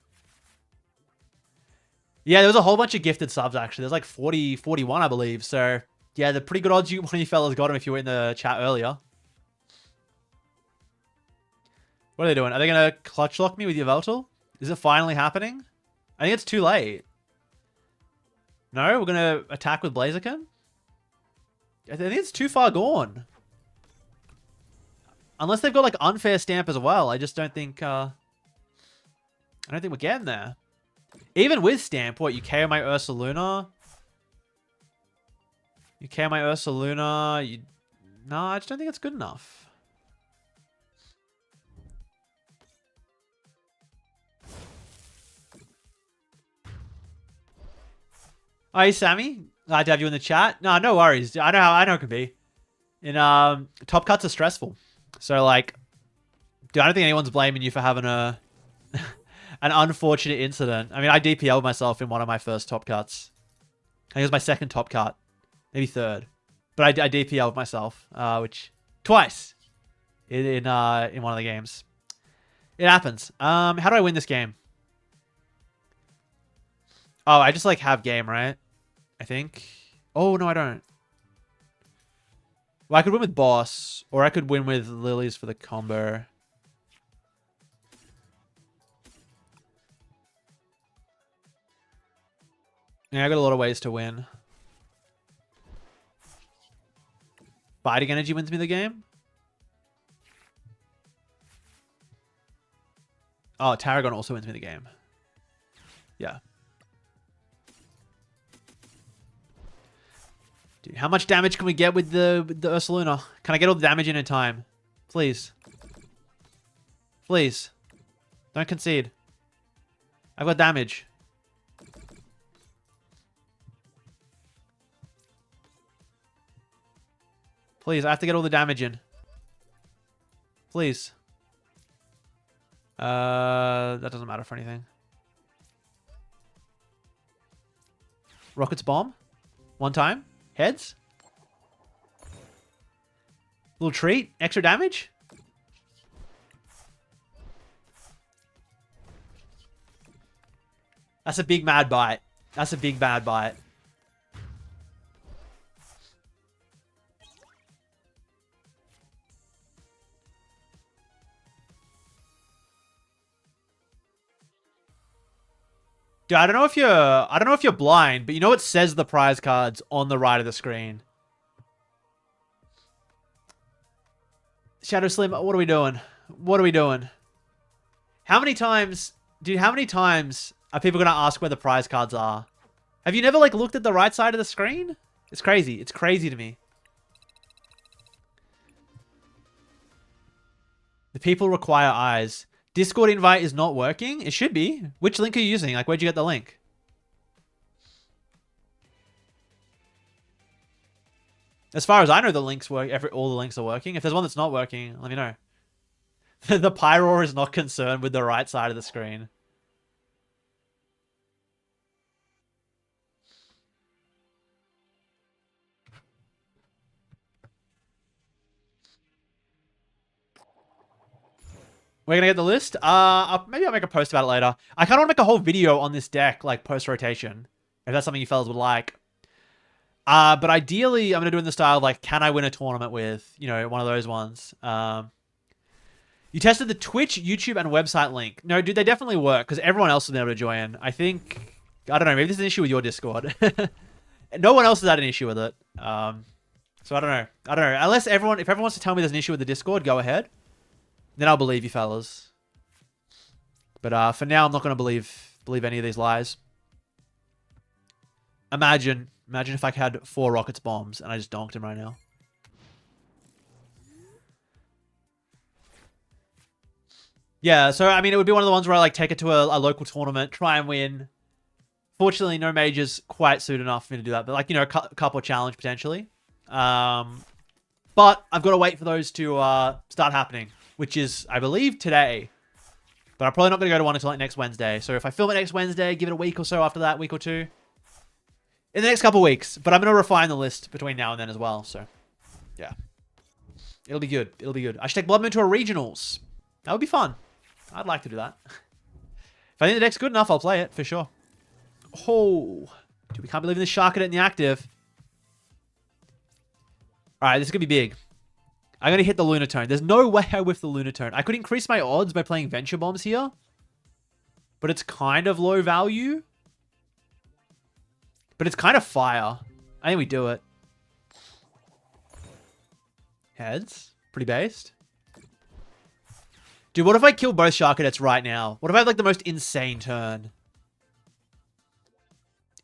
Yeah, there was a whole bunch of gifted subs, actually. There's like 40, 41, I believe. So, yeah, they're pretty good odds one of you fellas got them if you were in the chat earlier. What are they doing? Are they going to clutch lock me with your Yveltal? Is it finally happening? I think it's too late. No, we're going to attack with Blaziken? I think it's too far gone. Unless they've got like unfair stamp as well. I just don't think I don't think we're getting there. Even with stamp, what, you KO my Ursaluna? You KO my Ursaluna, you... No, I just don't think it's good enough. Hey, Sammy. Glad to have you in the chat. No, no worries. I know it can be. And top cuts are stressful. So like, dude, I don't think anyone's blaming you for having a an unfortunate incident. I mean, I DPL'd myself in one of my first top cuts. I think it was my second top cut, maybe third. But I DPL'd myself, which twice in one of the games. It happens. How do I win this game? Oh, I just like have game, right? I think. Oh no, I don't. Well, I could win with boss, or I could win with lilies for the combo. Yeah, I got a lot of ways to win. Biting energy wins me the game. Oh, Tarragon also wins me the game. Yeah. Dude, how much damage can we get with the Ursaluna? Can I get all the damage in time? Please. Please. Don't concede. I've got damage. Please, I have to get all the damage in. Please. That doesn't matter for anything. Rocket's bomb. One time. Heads. Little treat. Extra damage. That's a big mad bite. That's a big mad bite. Dude, I don't know if you're blind, but you know what says the prize cards on the right of the screen? Shadow Slim, what are we doing? What are we doing? How many times, dude, how many times are people going to ask where the prize cards are? Have you never, like, looked at the right side of the screen? It's crazy. It's crazy to me. The people require eyes. Discord invite is not working? It should be. Which link are you using? Like, where'd you get the link? As far as I know, the links work. All the links are working. If there's one that's not working, let me know. The Pyroar is not concerned with the right side of the screen. We're gonna get the list. Maybe I'll make a post about it later. I kind of want to make a whole video on this deck, like post-rotation, if that's something you fellas would like. But ideally, I'm gonna do it in the style of like, can I win a tournament with, you know, one of those ones. You tested the Twitch, YouTube, and website link. No, dude, they definitely work because everyone else has been able to join. I think, I don't know, maybe there's an issue with your Discord. No one else has had an issue with it. So I don't know. Unless if everyone wants to tell me there's an issue with the Discord, go ahead. Then I'll believe you fellas. But for now, I'm not going to believe any of these lies. Imagine if I had 4 rockets bombs and I just donked him right now. Yeah, so I mean, it would be one of the ones where I like take it to a local tournament, try and win. Fortunately, no majors quite suit enough for me to do that, but like, you know, a couple challenge potentially. But I've got to wait for those to start happening, which is, I believe, today. But I'm probably not going to go to one until like next Wednesday. So if I film it next Wednesday, give it a week or so after that, week or two. In the next couple weeks. But I'm going to refine the list between now and then as well. So, yeah. It'll be good. It'll be good. I should take Blood Moon to a regionals. That would be fun. I'd like to do that. If I think the deck's good enough, I'll play it for sure. Oh. Dude, we can't be leaving the Shark in the active. Alright, this is going to be big. I'm going to hit the Lunatone. There's no way I whiff the Lunatone. I could increase my odds by playing Venture Bombs here. But it's kind of low value. But it's kind of fire. I think we do it. Heads. Pretty based. Dude, what if I kill both Sharkadets right now? What if I have like the most insane turn?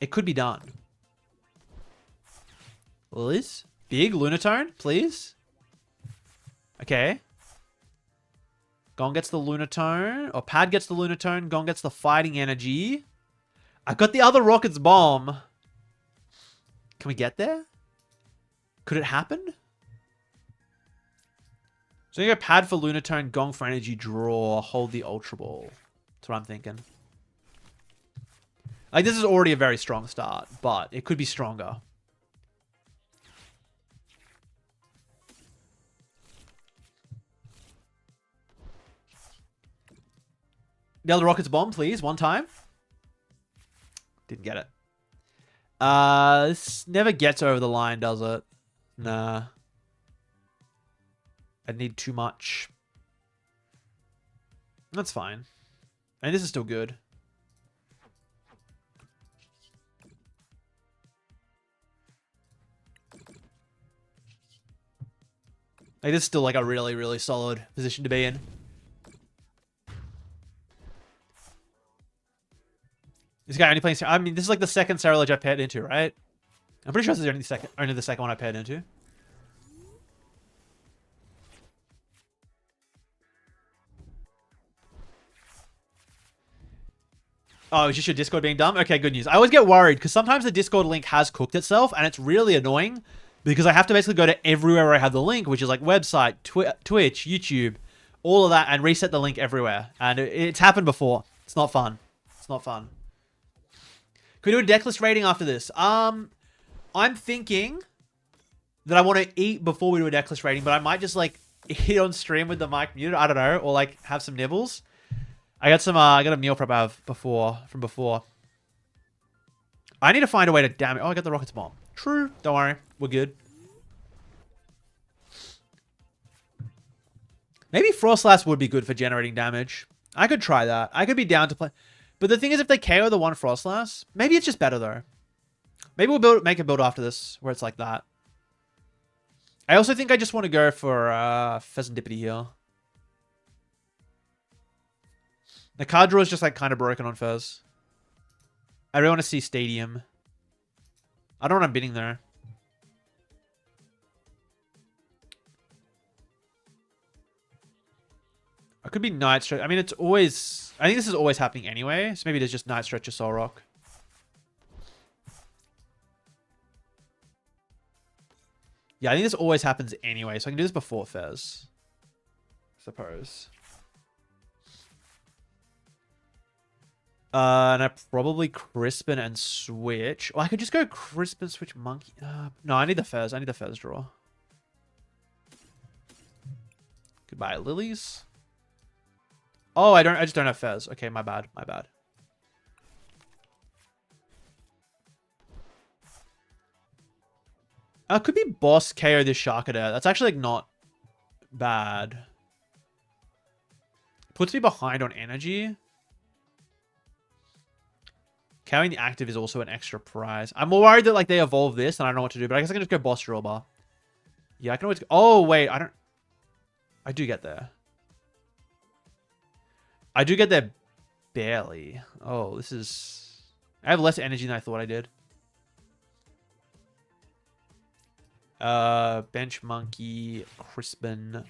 It could be done. Liz? Big Lunatone, please. Okay. Gong gets the Lunatone. Or Pad gets the Lunatone. Gong gets the Fighting Energy. I got the other Rocket's Bomb. Can we get there? Could it happen? So you go Pad for Lunatone, Gong for Energy, draw, hold the Ultra Ball. That's what I'm thinking. Like, this is already a very strong start, but it could be stronger. The other Rocket's Bomb, please. One time. Didn't get it. This never gets over the line, does it? Nah. I need too much. That's fine. And this is still good. Like, this is still like a really, really solid position to be in. This guy only playing... I mean, this is like the second Saralage I paired into, right? I'm pretty sure this is only the second one I paired into. Oh, it's just your Discord being dumb? Okay, good news. I always get worried because sometimes the Discord link has cooked itself and it's really annoying because I have to basically go to everywhere where I have the link, which is like website, Twitch, YouTube, all of that, and reset the link everywhere. And it's happened before. It's not fun. It's not fun. Can we do a deck list rating after this? I'm thinking that I want to eat before we do a deck list rating, but I might just like eat on stream with the mic muted. I don't know, or like have some nibbles. I got some. I got a meal prep I have from before. I need to find a way to damage. Oh, I got the Rocket's Bomb. True. Don't worry, we're good. Maybe Frostlass would be good for generating damage. I could try that. I could be down to play. But the thing is, if they KO the one Frostlass, maybe it's just better though. Maybe we'll make a build after this where it's like that. I also think I just want to go for Pheasantipity here. The card draw is just like kind of broken on Fez. I really want to see Stadium. I don't know what I'm bidding there. I could be Night Stretch. I mean, it's always... I think this is always happening anyway. So maybe there's just Night Stretch or Soul Rock. Yeah, I think this always happens anyway. So I can do this before Fez. I suppose. And I probably Crispin and switch. Or I could just go Crispin, switch Monkey. No, I need the Fez. I need the Fez draw. Goodbye, Lilies. Oh, I just don't have Fez. Okay, my bad. My bad. Could be boss KO this Sharkadet. That's actually like not bad. Puts me behind on energy. Carrying the active is also an extra prize. I'm more worried that like they evolve this and I don't know what to do, but I guess I can just go boss draw bar. Yeah, I can always go. Oh, wait, I do get there. I do get there barely. Oh, this is... I have less energy than I thought I did. Bench Monkey, Crispin.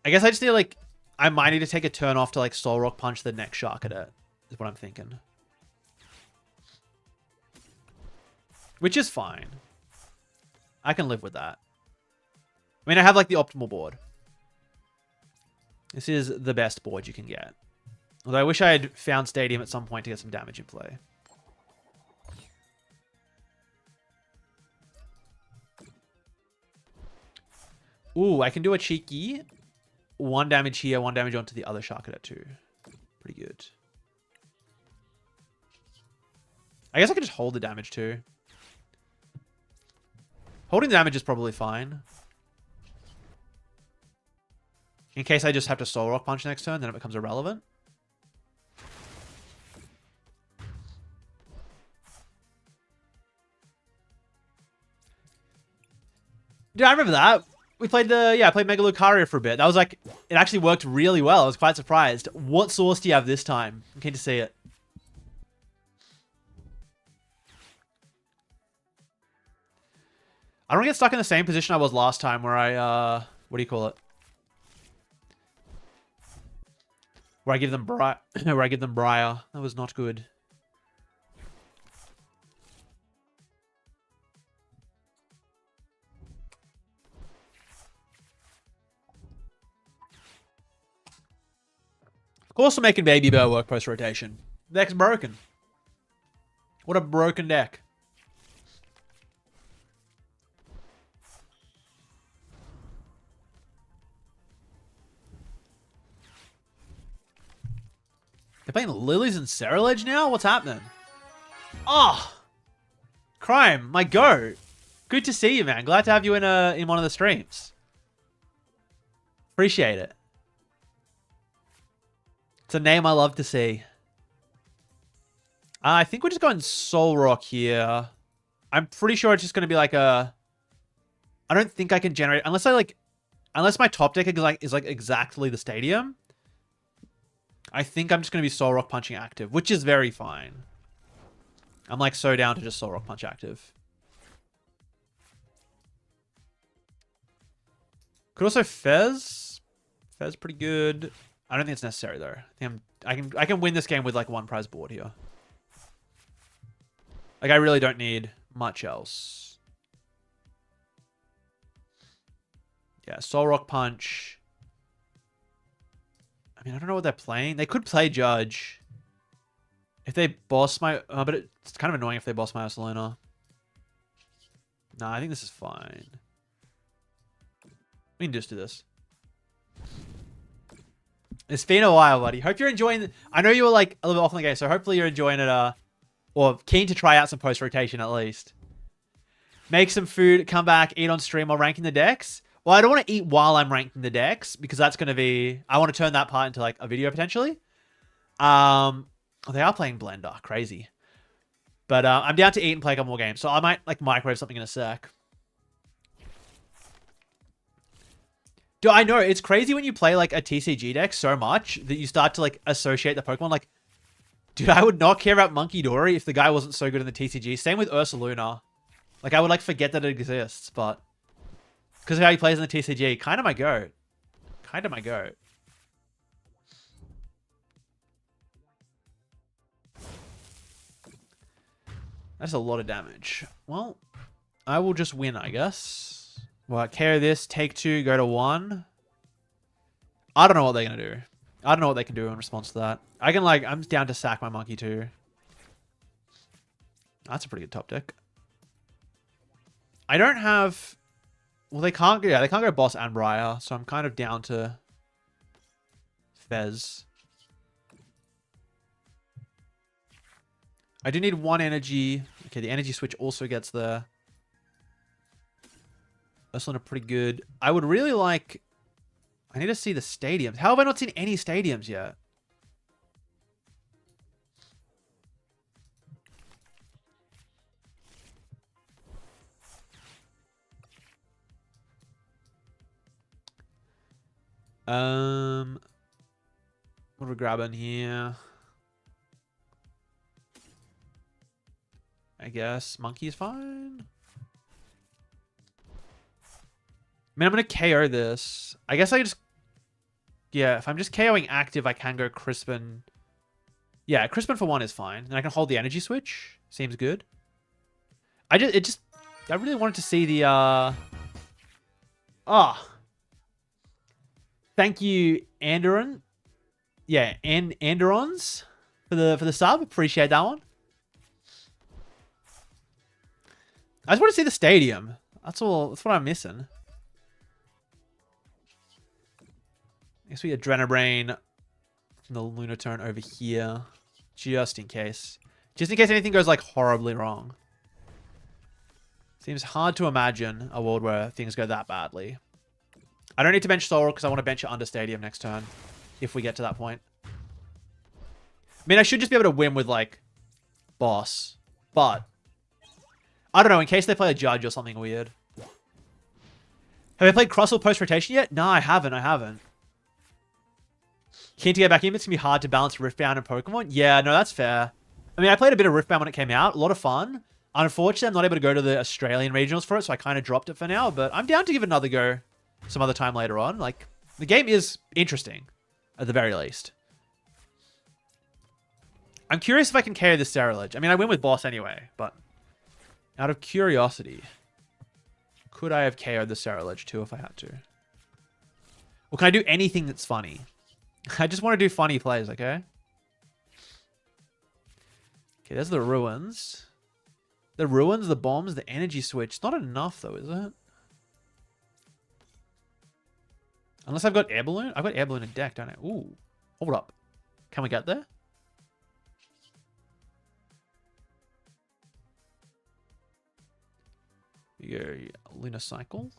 I guess I just need like, I might need to take a turn off to like Soul Rock Punch the next shark at it, is what I'm thinking. Which is fine. I can live with that. I mean, I have like the optimal board. This is the best board you can get. Although I wish I had found Stadium at some point to get some damage in play. Ooh, I can do a cheeky 1 damage here, 1 damage onto the other shark at it too. Pretty good. I guess I could just hold the damage too. Holding the damage is probably fine. In case I just have to Soul Rock Punch next turn, then it becomes irrelevant. Dude, I remember that. We played I played Mega Lucario for a bit. That was like, it actually worked really well. I was quite surprised. What source do you have this time? I'm keen to see it. I don't get stuck in the same position I was last time where I, what do you call it? Where I give them where I give them Briar. That was not good. Of course we're making Baby Bear work post-rotation. The deck's broken. What a broken deck. They're playing Lilies and Ceruledge now? What's happening? Oh! Crime, my goat. Good to see you, man. Glad to have you in one of the streams. Appreciate it. It's a name I love to see. I think we're just going Soul Rock here. I'm pretty sure it's just going to be like a... I don't think I can generate... Unless I like... Unless my top deck is like exactly the Stadium. I think I'm just going to be Soul Rock Punching active, which is very fine. I'm like so down to just Soul Rock Punch active. Could also Fez. Fez pretty good. I don't think it's necessary though. I can win this game with like 1 prize board here. Like I really don't need much else. Yeah, Soul Rock Punch. I mean, I don't know what they're playing. They could play Judge. If they boss my... but it's kind of annoying if they boss my Ursaluna. Nah, I think this is fine. We can just do this. It's been a while, buddy. Hope you're enjoying... I know you were like a little bit off on the game, so hopefully you're enjoying it, or keen to try out some post-rotation at least. Make some food, come back, eat on stream while ranking the decks. Well, I don't want to eat while I'm ranking the decks because that's going to be... I want to turn that part into like a video potentially. They are playing Blender. Crazy. But I'm down to eat and play a couple more games. So I might like microwave something in a sec. Dude, I know. It's crazy when you play like a TCG deck so much that you start to like associate the Pokemon. Like, dude, I would not care about Monkey Dory if the guy wasn't so good in the TCG. Same with Ursaluna. Like, I would like forget that it exists, but... Because of how he plays in the TCG. Kind of my goat. Kind of my goat. That's a lot of damage. Well, I will just win, I guess. Well, KO this, take 2, go to 1. I don't know what they're going to do. I don't know what they can do in response to that. I can, like, I'm down to sack my monkey too. That's a pretty good top deck. I don't have... Well, they can't go... Yeah, they can't go Boss and Briar, so I'm kind of down to Fez. I do need 1 energy. Okay, the energy switch also gets there. That's not pretty good. I would really like... I need to see the stadiums. How have I not seen any stadiums yet? What are we grabbing here? I guess monkey is fine. I mean, I'm going to KO this. I guess I just... Yeah, if I'm just KOing active, I can go Crispin. Yeah, Crispin for 1 is fine. And I can hold the energy switch. Seems good. I really wanted to see the, thank you, Anderon. Yeah, Anderons for the sub. Appreciate that one. I just want to see the stadium. That's all. That's what I'm missing. I guess we get Adrenabrain from the Lunatone over here. Just in case. Just in case anything goes, like, horribly wrong. Seems hard to imagine a world where things go that badly. I don't need to bench Sora because I want to bench it under Stadium next turn. If we get to that point. I mean, I should just be able to win with, like, Boss. But I don't know, in case they play a Judge or something weird. Have I played Crustle post-rotation yet? No, I haven't. Keen to get back in, but it's going to be hard to balance Riftbound and Pokemon. Yeah, no, that's fair. I mean, I played a bit of Riftbound when it came out. A lot of fun. Unfortunately, I'm not able to go to the Australian regionals for it, so I kind of dropped it for now. But I'm down to give it another go some other time later on. Like, the game is interesting, at the very least. I'm curious if I can KO this Ceruledge. I mean, I win with Boss anyway, but out of curiosity, could I have KO'd the Ceruledge too if I had to? Or can I do anything that's funny? I just want to do funny plays, okay? Okay, there's the ruins. The ruins, the bombs, the energy switch. It's not enough, though, is it? Unless I've got air balloon. I've got air balloon in deck, don't I? Ooh. Hold up. Can we get there? Your Lunacycle.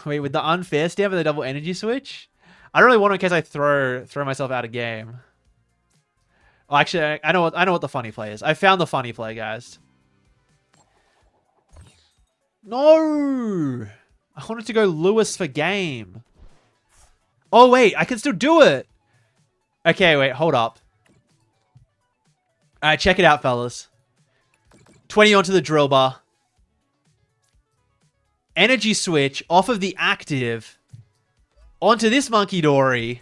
Wait, with the unfair stamp and the double energy switch? I don't really want to in case I throw myself out of game. Oh, actually, I know what the funny play is. I found the funny play, guys. No! I wanted to go Lewis for game. Oh, wait. I can still do it. Okay, wait. Hold up. All right, check it out, fellas. 20 onto the drill bar. Energy switch off of the active onto this Monkey Dory.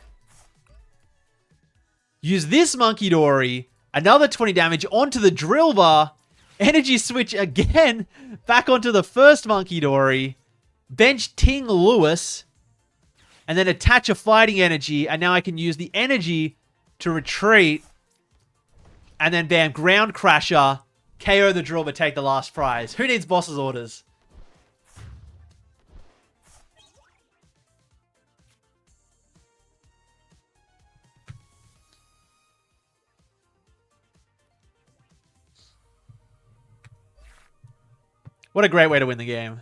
Use this Monkey Dory. Another 20 damage onto the drill bar. Energy switch again. Back onto the first Monkey Dory. Bench Ting Lewis. And then attach a fighting energy. And now I can use the energy to retreat. And then bam, Ground Crasher. KO the drill but take the last prize. Who needs boss's orders? What a great way to win the game.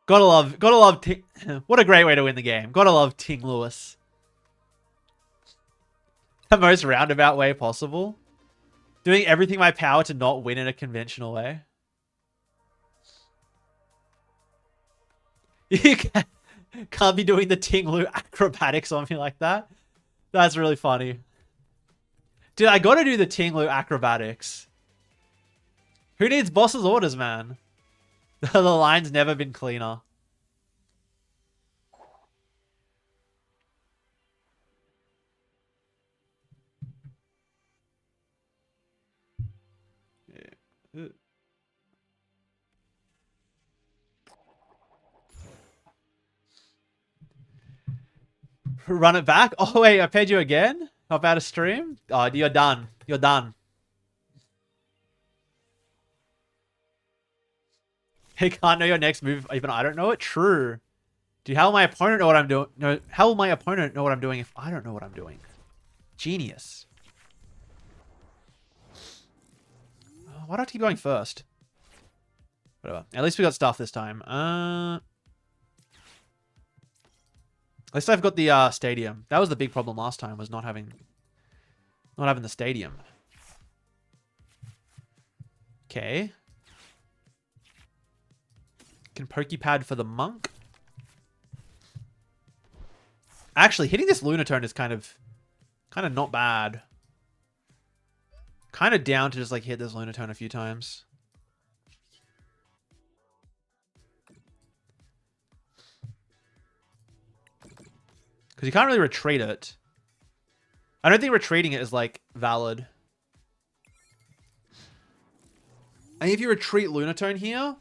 Gotta love Ting. What a great way to win the game. Gotta love Ting Lewis. The most roundabout way possible. Doing everything in my power to not win in a conventional way. You can't be doing the Ting-Lu acrobatics on me like that. That's really funny. Dude, I gotta do the Ting-Lu acrobatics. Who needs boss's orders, man? The line's never been cleaner. Yeah. Run it back? Oh, wait, I paid you again? Not bad a stream? Oh, you're done. You're done. Hey, can't know your next move, even I don't know it? True. Dude, how will my opponent know what I'm doing? No, how will my opponent know what I'm doing if I don't know what I'm doing? Genius. Why do I have to keep going first? Whatever. At least we got stuff this time. At least I've got the stadium. That was the big problem last time, was not having the stadium. Okay. Can Pokepad for the monk. Actually, hitting this Lunatone is kind of not bad. Kind of down to just like hit this Lunatone a few times. Because you can't really retreat it. I don't think retreating it is, like, valid. And if you retreat Lunatone here,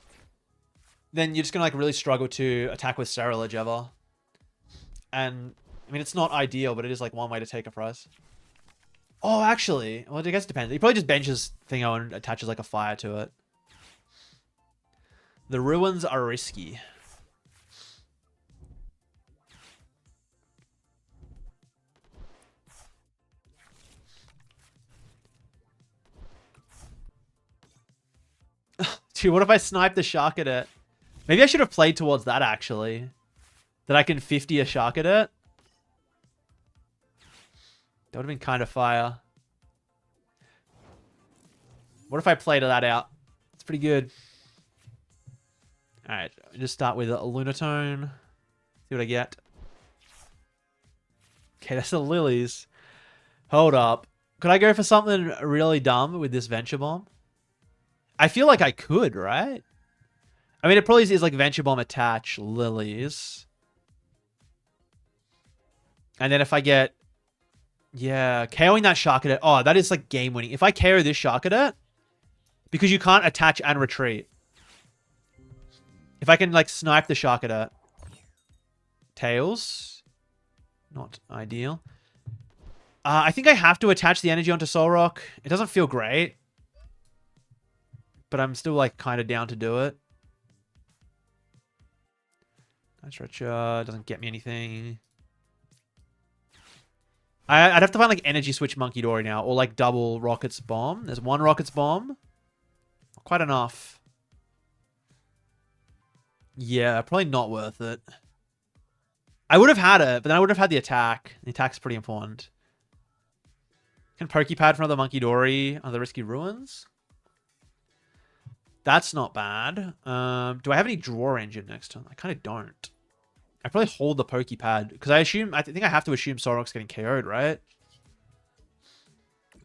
then you're just going to, like, really struggle to attack with Cerulege ever. And, I mean, it's not ideal, but it is, like, one way to take a prize. Oh, actually, well, I guess it depends. He probably just benches Thingo and attaches, like, a fire to it. The ruins are risky. Dude, what if I snipe the shark at it? Maybe I should have played towards that, actually. That I can 50 a shark at it. That would have been kind of fire. What if I played that out? It's pretty good. Alright, just start with a Lunatone. See what I get. Okay, that's the lilies. Hold up. Could I go for something really dumb with this Venture Bomb? I feel like I could, right? I mean, it probably is like Venture Bomb attach lilies. And then if I get... Yeah, KOing that shark at it. Oh, that is like game winning. If I KO this shark at it, because you can't attach and retreat. If I can like snipe the shark at it. Tails. Not ideal. I think I have to attach the energy onto Solrock. It doesn't feel great. But I'm still like kind of down to do it. Stretcher doesn't get me anything. I'd have to find like energy switch Monkey Dory now, or like double Rocket's Bomb. There's one Rocket's Bomb. Quite enough. Yeah, probably not worth it. I would have had it, but then I would have had the attack. The attack's pretty important. Can Pokepad for another Monkey Dory on the Risky Ruins? That's not bad. Do I have any draw engine next turn? I kind of don't. I probably hold the Pokepad because I think I have to assume Solrock's getting KO'd, right? I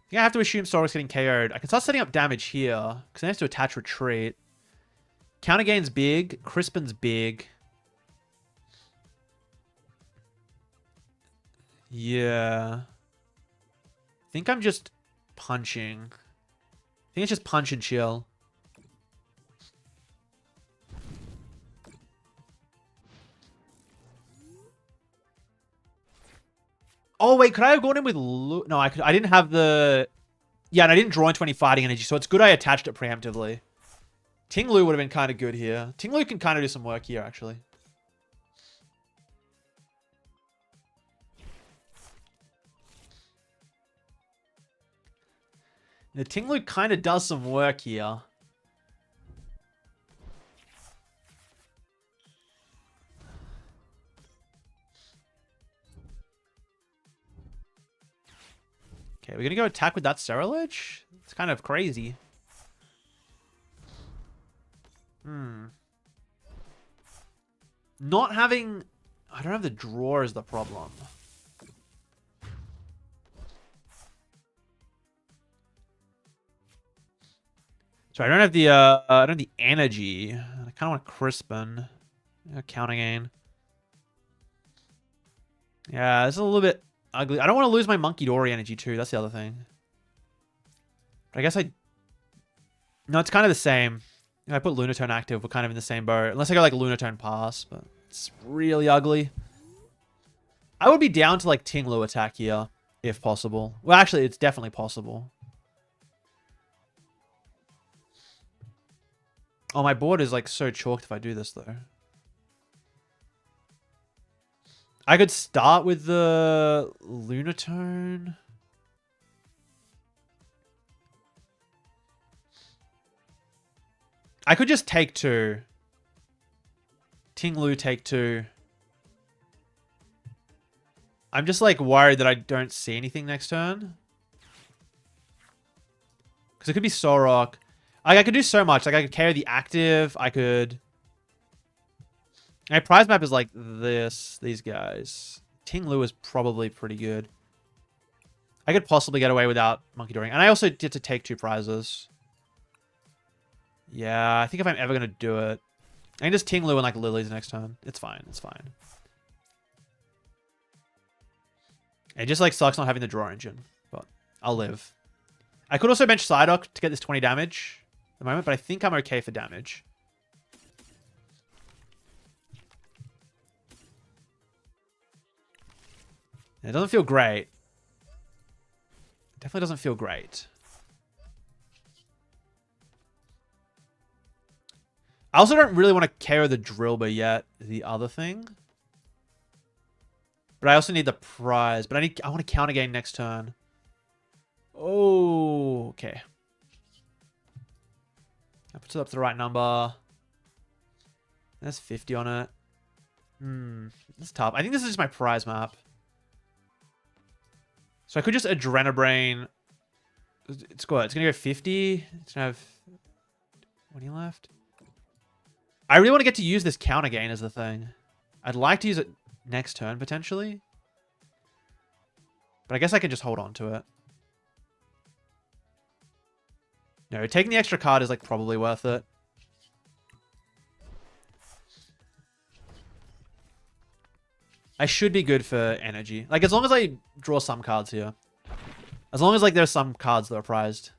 think I have to assume Solrock's getting KO'd. I can start setting up damage here because I have to attach retreat. Counter gain's big. Crispin's big. Yeah. I think I'm just punching. I think it's just punch and chill. Oh, wait. Could I have gone in with... No, I didn't have the... Yeah, and I didn't draw into any fighting energy, so it's good I attached it preemptively. Ting-Lu would have been kind of good here. Ting-Lu can kind of do some work here, actually. The Ting-Lu kind of does some work here. Okay, we're going to go attack with that Cerulege? It's kind of crazy. Not having... I don't have the draw is the problem. So I don't have the energy. I kind of want Crispin. Counting gain. Yeah, it's a little bit ugly. I don't want to lose my Monkey Dory energy too. That's the other thing. But I guess no, it's kind of the same. If I put Lunatone active, we're kind of in the same boat. Unless I go like Lunatone pass, but it's really ugly. I would be down to like Ting-Lu attack here, if possible. Well, actually, it's definitely possible. Oh, my board is like so chalked if I do this though. I could start with the Lunatone. I could just take two. Ting-Lu take two. I'm just like worried that I don't see anything next turn. Because it could be Solrock. I could do so much. Like I could carry the active. I could... My prize map is like this. These guys. Ting-Lu is probably pretty good. I could possibly get away without Monkey Doring. And I also get to take two prizes. Yeah, I think if I'm ever going to do it... I can just Ting-Lu and like Lilies next turn. It's fine. It's fine. It just like sucks not having the draw engine, but I'll live. I could also bench Psyduck to get this 20 damage at the moment, but I think I'm okay for damage. It doesn't feel great. Definitely doesn't feel great. I also don't really want to KO the Drillbur yet, the other thing. But I also need the prize. But I want to counter gain next turn. Oh, okay. That puts it up to the right number. There's 50 on it. That's tough. I think this is just my prize map. So I could just Adrenabrain. It's good. It's going to go 50. It's going to have 20 left. I really want to get to use this counter gain as the thing. I'd like to use it next turn, potentially. But I guess I can just hold on to it. No, taking the extra card is like probably worth it. I should be good for energy. Like, as long as I draw some cards here. As long as, like, there's some cards that are prized.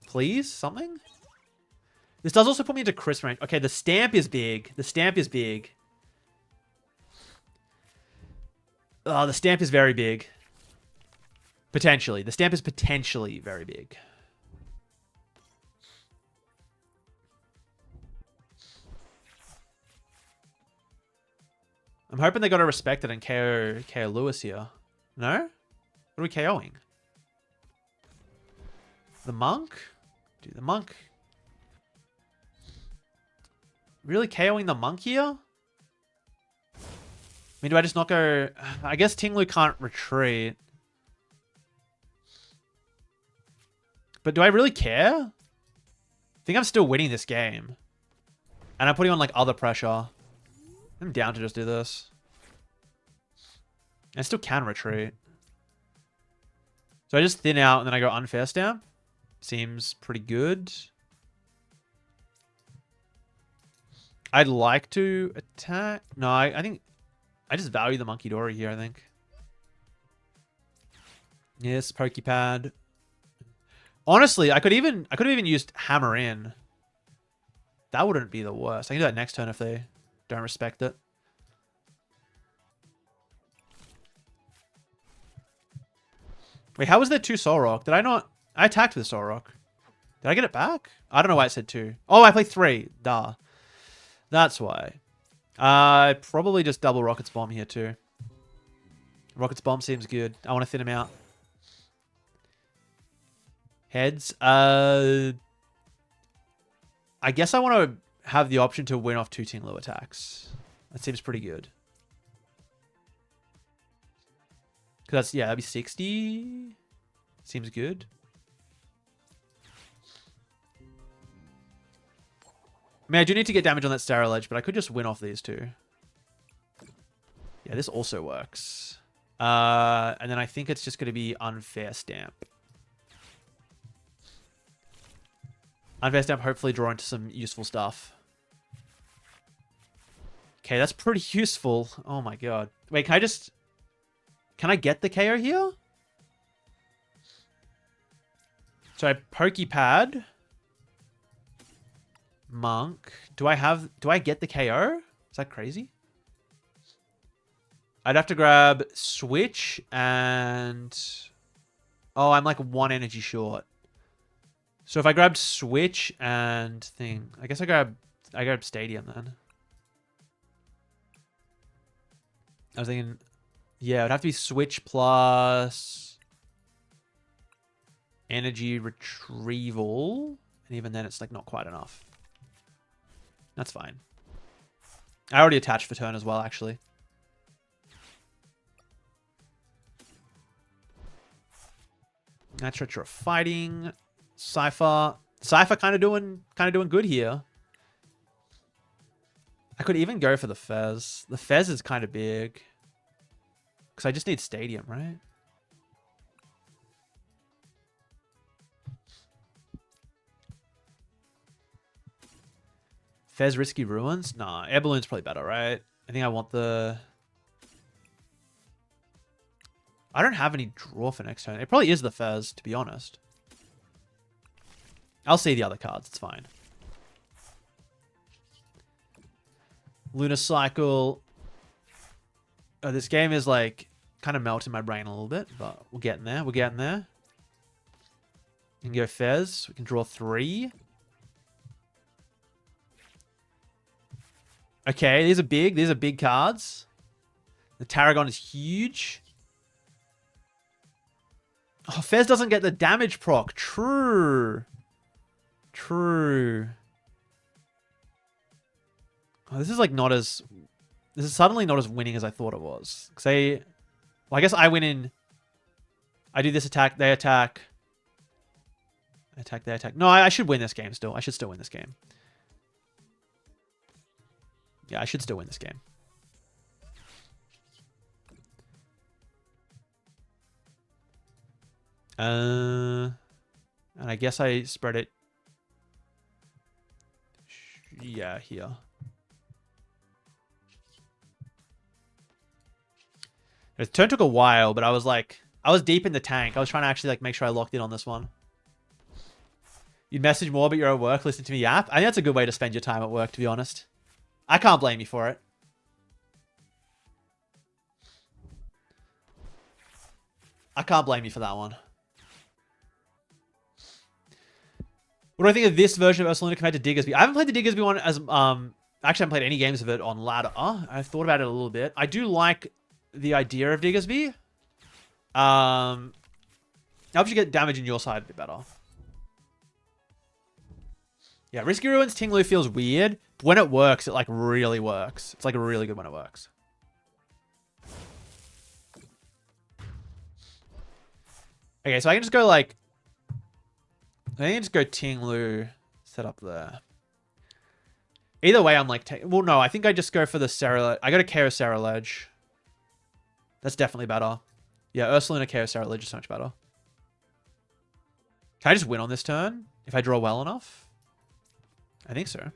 Please? Something? This does also put me into crisp range. Okay, the stamp is big. The stamp is big. Oh, the stamp is very big. Potentially. The stamp is potentially very big. I'm hoping they got to respect it and KO Lewis here. No? What are we KOing? The monk? Dude, the monk. Really KOing the monk here? I mean, do I just not go... I guess Tinglu can't retreat. But do I really care? I think I'm still winning this game. And I'm putting on, like, other pressure. I'm down to just do this. I still can retreat. So I just thin out and then I go unfair stamp. Seems pretty good. I'd like to attack. No, I think I just value the Monkey Dory here, I think. Yes, Pokepad. Honestly, I could have even used Hammer In. That wouldn't be the worst. I can do that next turn if they don't respect it. Wait, how was there 2 Soul Rock? Did I not... I attacked with Soul Rock. Did I get it back? I don't know why it said 2. Oh, I played 3. Duh. That's why. Probably just double Rocket's Bomb here too. Rocket's Bomb seems good. I want to thin him out. Heads. I guess I want to have the option to win off 2 Tinglu attacks. That seems pretty good. Because that's, yeah, that'd be 60. Seems good. I mean, I do need to get damage on that Sterile Edge, but I could just win off these 2. Yeah, this also works. And then I think it's just going to be Unfair Stamp. Unfair Stamp, hopefully draw into some useful stuff. Okay, that's pretty useful. Oh my god. Wait, can I just... Can I get the KO here? So I Pokepad. Monk. Do I get the KO? Is that crazy? I'd have to grab Switch and... Oh, I'm like 1 energy short. So if I grabbed Switch and thing... I guess I grab Stadium then. I was thinking... Yeah, it'd have to be Switch plus... Energy Retrieval. And even then it's like not quite enough. That's fine. I already attached for turn as well, actually. That's Retro Fighting. Cypher. Cypher kind of doing good here. I could even go for the Fez. The Fez is kind of big. Because I just need Stadium, right? Fez Risky Ruins? Nah, Air Balloon's probably better, right? I think I want the... I don't have any draw for next turn. It probably is the Fez, to be honest. I'll see the other cards. It's fine. Lunar Cycle. Oh, this game is like kind of melting my brain a little bit, but we're getting there. We're getting there. We can go Fez. We can draw 3. Okay, these are big. These are big cards. The Tarragon is huge. Oh, Fez doesn't get the damage proc. True. True. Oh, this is like not as... This is suddenly not as winning as I thought it was. Say, well, I guess I win in... I do this attack, they attack. Attack, they attack. No, I should win this game still. I should still win this game. Yeah, I should still win this game. And I guess I spread it. Yeah, here. The turn took a while, but I was like, I was deep in the tank. I was trying to actually like make sure I locked in on this one. You'd message more, but you're at work. Listen to me yap. I think that's a good way to spend your time at work, to be honest. I can't blame you for it. I can't blame you for that one. What do I think of this version of Ursaluna compared to Diggersby? I haven't played the Diggersby one as actually I haven't played any games of it on ladder. I've thought about it a little bit. I do like the idea of Diggersby. Helps you get damage in your side a bit better. Yeah, Risky Ruins Tinglu feels weird. But when it works, it like really works. It's like really good when it works. Okay, so I can just go like... I can just go Tinglu, set up there. Either way, I'm like... Well, no, I think I just go for the Serra... I go to KO Serra Ledge. That's definitely better. Yeah, Ursaluna KO Serra Ledge is so much better. Can I just win on this turn? If I draw well enough? I think so.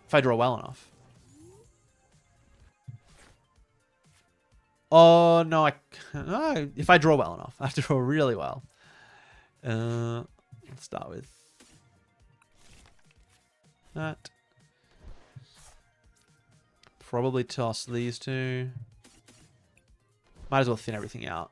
If I draw well enough. Oh, no. If I draw well enough. I have to draw really well. Let's start with that. Probably toss these two. Might as well thin everything out.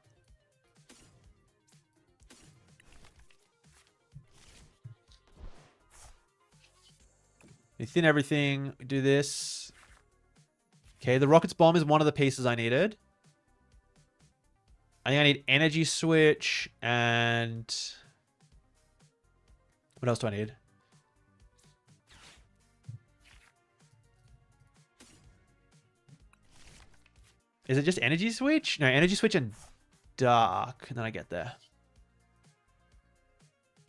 We thin everything. We do this. Okay, the Rocket's Bomb is one of the pieces I needed. I think I need Energy Switch and... What else do I need? Is it just Energy Switch? No, Energy Switch and Dark. And then I get there.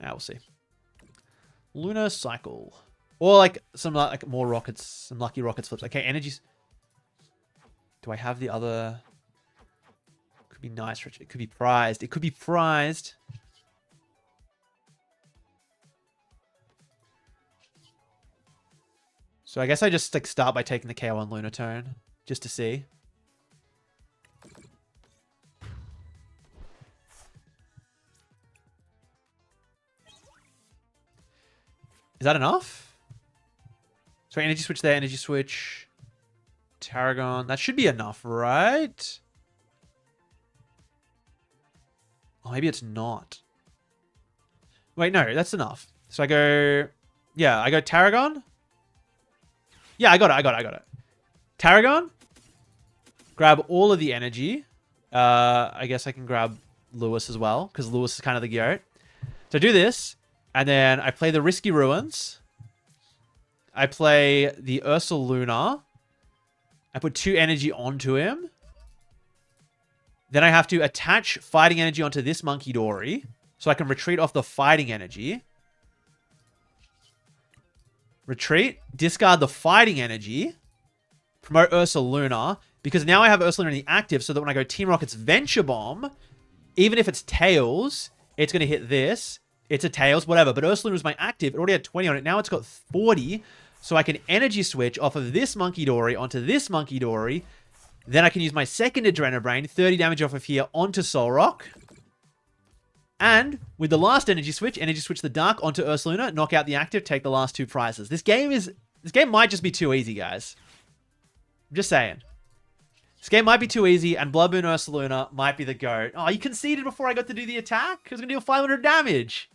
Now we'll see. Lunar Cycle. Or like some like more rockets, some lucky rockets flips. Okay, energies. Do I have the other? Could be nice, Richard. It could be prized. It could be prized. So I guess I just like start by taking the KO on Lunar turn just to see. Is that enough? So Energy Switch there, Energy Switch. Tarragon. That should be enough, right? Oh, maybe it's not. Wait, no, that's enough. So I go... Yeah, I go Tarragon. Yeah, I got it. Tarragon. Grab all of the energy. I guess I can grab Lewis as well, because Lewis is kind of the goat. So I do this, and then I play the Risky Ruins. I play the Ursaluna. I put 2 energy onto him. Then I have to attach fighting energy onto this Monkey Dory, so I can retreat off the fighting energy. Retreat, discard the fighting energy, promote Ursaluna, because now I have Ursaluna in the active, so that when I go Team Rocket's Venture Bomb, even if it's Tails, it's going to hit this. It's a Tails, whatever. But Ursaluna was my active. It already had 20 on it. Now it's got 40. So I can energy switch off of this Monkey Dory onto this Monkey Dory. Then I can use my second Adrenabrain, 30 damage off of here onto Solrock. And with the last energy switch the Dark onto Ursaluna, knock out the active, take the last 2 prizes. This game might just be too easy, guys. I'm just saying. This game might be too easy, and Blood Moon Ursaluna might be the GOAT. Oh, you conceded before I got to do the attack? I was going to deal 500 damage.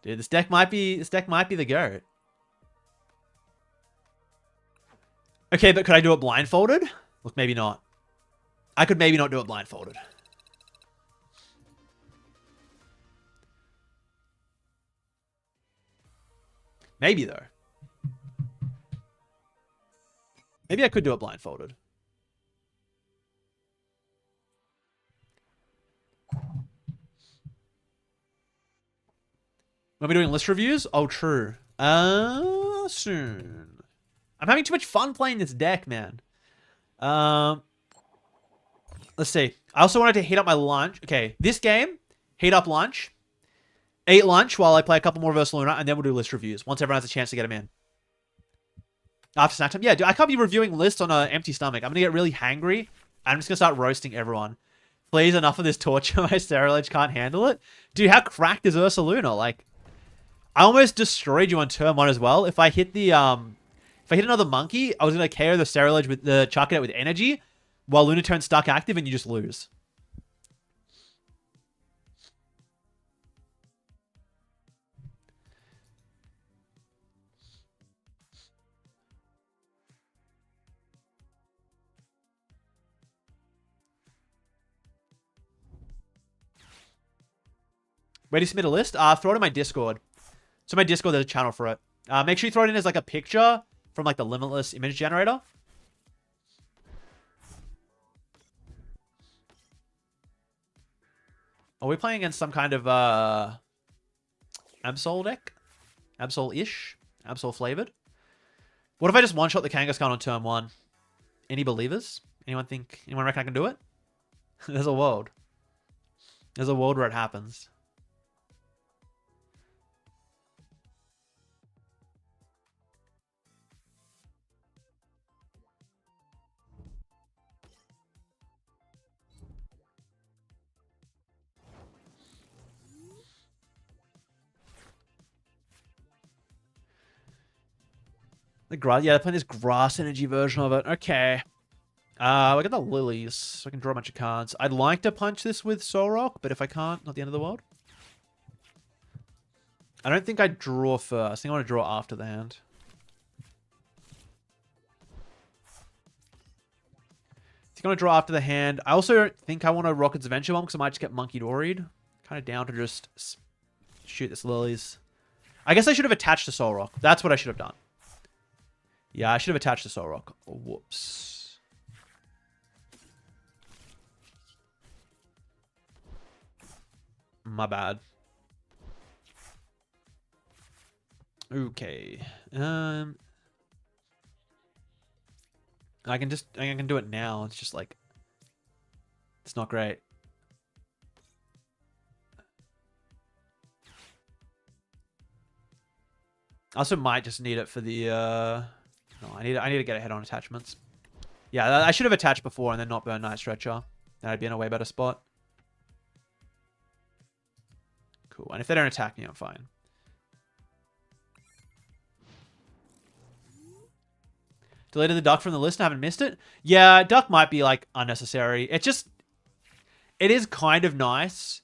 Dude, this deck might be the GOAT. Okay, but could I do it blindfolded? Look, maybe not. I could maybe not do it blindfolded. Maybe, though. Maybe I could do it blindfolded. When we're doing list reviews? Oh, true. Soon. I'm having too much fun playing this deck, man. Let's see. I also wanted to heat up my lunch. Okay, this game, heat up lunch. Eat lunch while I play a couple more of Ursaluna, and then we'll do list reviews once everyone has a chance to get them in. After snack time? Yeah, dude, I can't be reviewing lists on an empty stomach. I'm going to get really hangry. I'm just going to start roasting everyone. Please, enough of this torture. My Sterilage can't handle it. Dude, how cracked is Ursaluna? Like, I almost destroyed you on turn 1 as well. If I hit the, if I hit another monkey, I was going to KO the Sterilage with the chuck it out with energy, while Lunaturn's stuck active, and you just lose. Where do you submit a list? Throw it in my Discord. So my Discord, there's a channel for it. Make sure you throw it in as like a picture from like the Limitless image generator. Are we playing against some kind of Absol deck? Absol-ish? Absol flavored? What if I just one-shot the Kangaskhan on turn 1? Any believers? Anyone reckon I can do it? There's a world. There's a world where it happens. Yeah, they're playing this grass energy version of it. Okay. We got the lilies, so I can draw a bunch of cards. I'd like to punch this with Solrock, but if I can't, not the end of the world. I don't think I draw first. I think I want to draw after the hand. I think I want to draw after the hand. I also don't think I want to Rocket's Adventure Bomb because I might just get Monkey Doried. Kind of down to just shoot this lilies. I guess I should have attached to Solrock. That's what I should have done. Yeah, I should have attached to Solrock. Oh, whoops. My bad. Okay. I can do it now. It's just like, it's not great. I also might just need it for the, no, I need to get ahead on attachments. Yeah, I should have attached before and then not burn Night Stretcher. Then I'd be in a way better spot. Cool. And if they don't attack me, I'm fine. Deleted the duck from the list and haven't missed it? Yeah, duck might be like unnecessary. It is kind of nice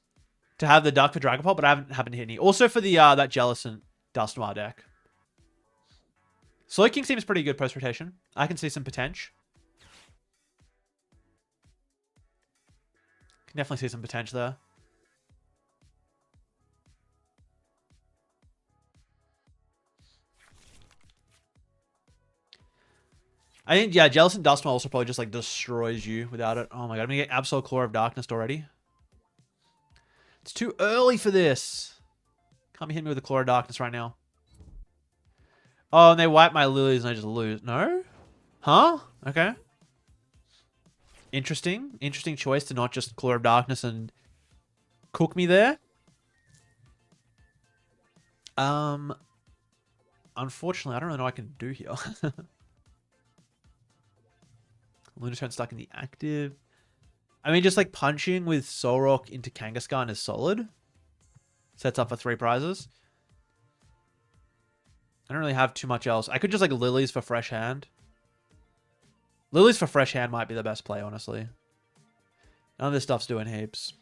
to have the duck for Dragapult, but I haven't hit any. Also for the that Jellicent Dusknoir deck. Slow King seems pretty good post-rotation. I can see some potential. Can definitely see some potential there. I think, yeah, Jellicent Dusknoir also probably just, like, destroys you without it. Oh my god, I'm gonna get Absol Claw of Darkness already. It's too early for this. Can't be hitting me with a Claw of Darkness right now. Oh, and they wipe my lilies and I just lose. No? Huh? Okay. Interesting. Interesting choice to not just Claw of Darkness and cook me there. Unfortunately, I don't really know what I can do here. Lunatone stuck in the active. I mean, just like punching with Solrock into Kangaskhan is solid. Sets up for 3 prizes. I don't really have too much else. I could just like Lilies for fresh hand. Lilies for fresh hand might be the best play, honestly. None of this stuff's doing heaps.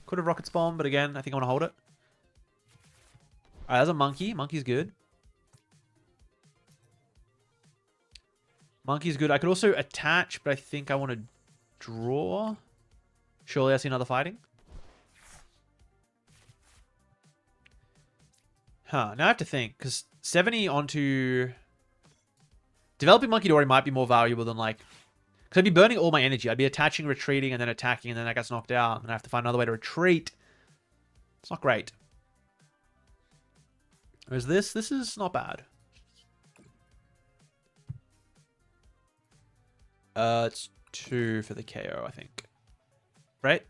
Could have Rockets Bomb, but again, I think I want to hold it. Alright, there's a Monkey. Monkey's good. Monkey's good. I could also attach, but I think I want to draw. Surely I see another fighting. Huh, now I have to think, because 70 onto... Developing Monkey Dory might be more valuable than, like... Because I'd be burning all my energy. I'd be attaching, retreating, and then attacking, and then that gets knocked out, and I have to find another way to retreat. It's not great. Whereas this is not bad. It's 2 for the KO, I think. Right?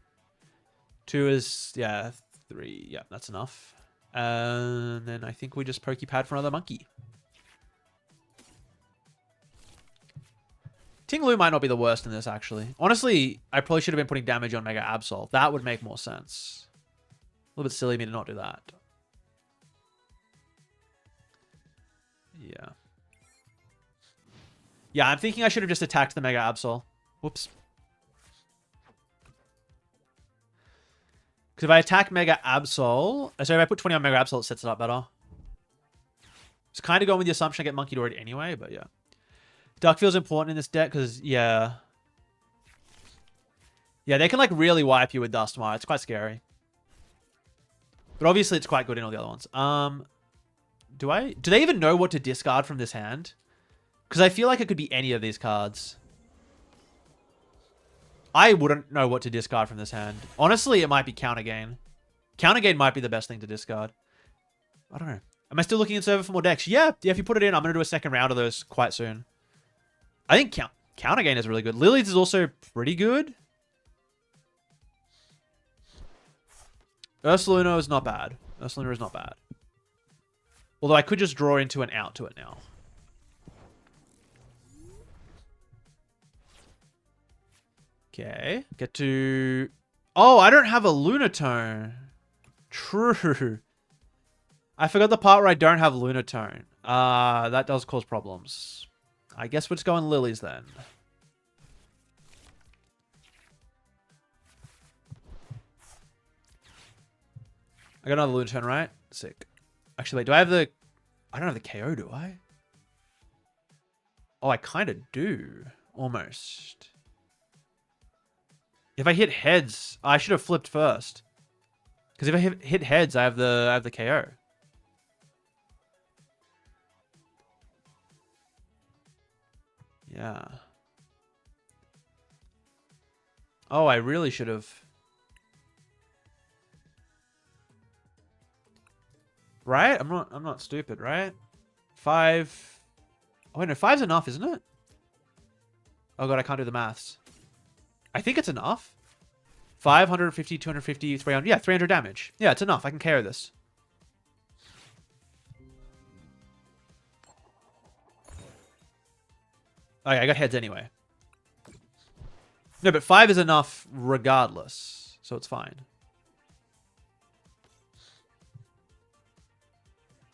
2 is, yeah, 3. Yeah, that's enough. And then I think we just Pokepad for another monkey. Tinglu might not be the worst in this, actually. Honestly, I probably should have been putting damage on Mega Absol. That would make more sense. A little bit silly of me to not do that. Yeah. Yeah, I'm thinking I should have just attacked the Mega Absol. Whoops. Because if I attack Mega Absol... Sorry, if I put 20 on Mega Absol, it sets it up better. It's kind of going with the assumption I get Monkey Dory anyway, but yeah. Duck feels important in this deck because, yeah. Yeah, they can like really wipe you with Duskmire. It's quite scary. But obviously it's quite good in all the other ones. Do they even know what to discard from this hand? Because I feel like it could be any of these cards. I wouldn't know what to discard from this hand. Honestly, it might be Counter Gain. Counter Gain might be the best thing to discard. I don't know. Am I still looking in server for more decks? Yeah, if you put it in, I'm going to do a second round of those quite soon. I think Counter Gain is really good. Lilies is also pretty good. Ursaluna is not bad. Ursaluna is not bad. Although I could just draw into and out to it now. Okay. Get to... Oh, I don't have a Lunatone. True. I forgot the part where I don't have Lunatone. That does cause problems. I guess we're just going Lilies then. I got another Lunatone, right? Sick. Actually, wait, do I have the... I don't have the KO, do I? Oh, I kind of do. Almost. If I hit heads, I should have flipped first. Because if I hit heads, I have the KO. Yeah. Oh, I really should have. Right? I'm not stupid, right? 5. Oh, wait, no, 5's enough, isn't it? Oh god, I can't do the maths. I think it's enough. 550, 250, 300. Yeah, 300 damage. Yeah, it's enough. I can KO this. Okay, I got heads anyway. No, but 5 is enough regardless. So it's fine.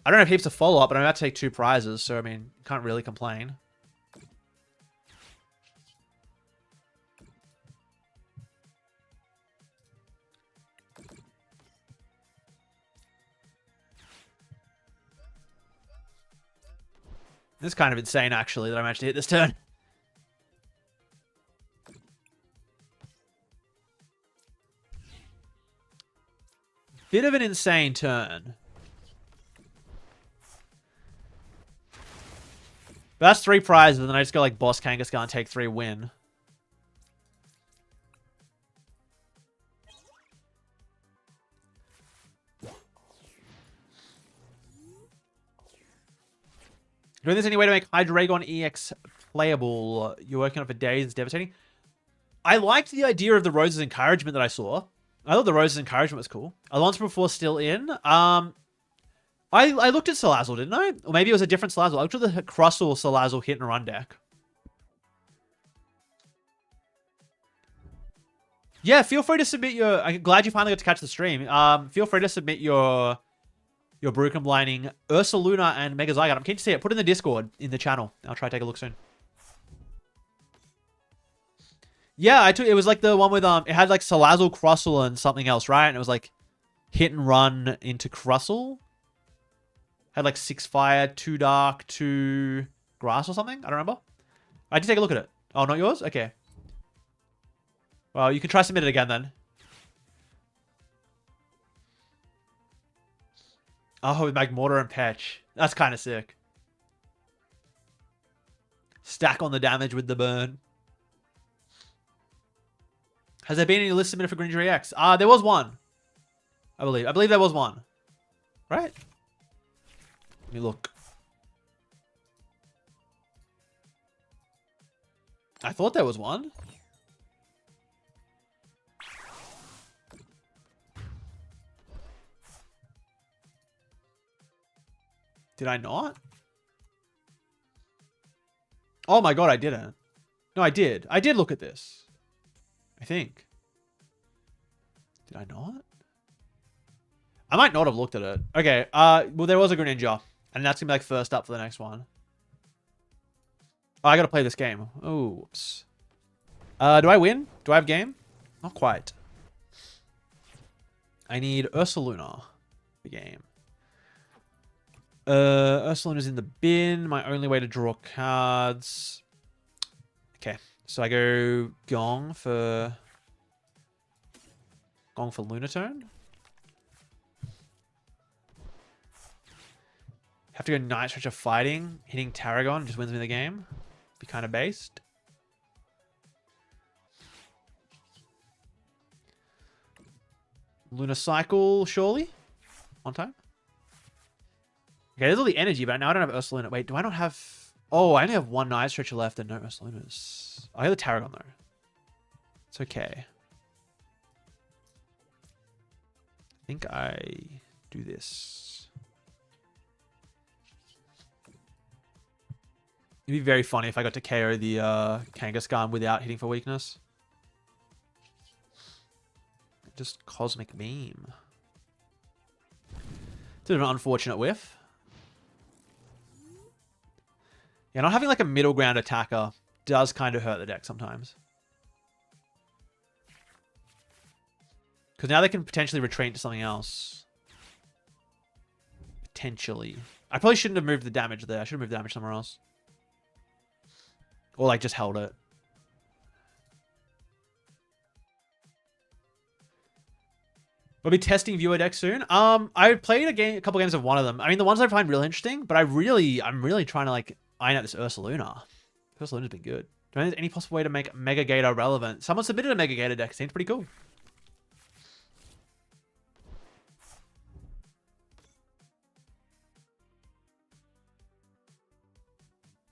I don't have heaps of follow-up, but I'm about to take 2 prizes. So, I mean, can't really complain. This is kind of insane, actually, that I managed to hit this turn. Bit of an insane turn. But that's 3 prizes, and then I just go like Boss Kangaskhan, take 3, win. Doing this any way to make Hydreigon EX playable? You're working on it for days. It's devastating. I liked the idea of the Rose's encouragement that I saw. I thought the Rose's Encouragement was cool. Alonso before still in. I looked at Salazzle, didn't I? Or maybe it was a different Salazzle. I looked at the Crustle Salazzle hit and run deck. Yeah, feel free to submit your... I'm glad you finally got to catch the stream. Feel free to submit your Brucum Lining, Ursaluna, and Mega Zygarde. I'm keen to see it. Put it in the Discord, in the channel. I'll try to take a look soon. Yeah, it was like the one with... It had like Salazzle, Crustle, and something else, right? And it was like hit and run into Crustle. Had like 6 fire, 2 dark, 2 grass or something. I don't remember. I did take a look at it. Oh, not yours? Okay. Well, you can try submit it again then. Oh, with Magmortar and Patch. That's kind of sick. Stack on the damage with the burn. Has there been any list submitted for Greninja X? There was one. I believe there was one. Right? Let me look. I thought there was one. Did I not? Oh my god, I didn't. No, I did. I did look at this. I think. Did I not? I might not have looked at it. Okay, well, there was a Greninja. And that's going to be like first up for the next one. Oh, I got to play this game. Oh, whoops. Do I win? Do I have game? Not quite. I need Ursaluna. The game. Ursaluna's in the bin. My only way to draw cards. Okay. So I go Gong for Lunatone. Have to go Night Stretch of Fighting. Hitting Tarragon just wins me the game. Be kind of based. Lunacycle, surely? On time? Okay, there's all the energy, but now I don't have Ursaluna. Wait, do I not have... Oh, I only have 1 Night Stretcher left and no Ursalunas. I have the Tarragon, though. It's okay. I think I do this. It'd be very funny if I got to KO the Kangaskhan without hitting for weakness. Just Cosmic Beam. It's an unfortunate whiff. Yeah, not having like a middle ground attacker does kind of hurt the deck sometimes. Because now they can potentially retreat to something else. Potentially. I probably shouldn't have moved the damage there. I should have moved the damage somewhere else. Or like just held it. We'll be testing viewer decks soon. I played a couple games of one of them. I mean, the ones I find really interesting, but I'm really trying to like iron out this Ursaluna. Ursaluna's been good. Do I think there's any possible way to make Mega Gator relevant? Someone submitted a Mega Gator deck. Seems pretty cool.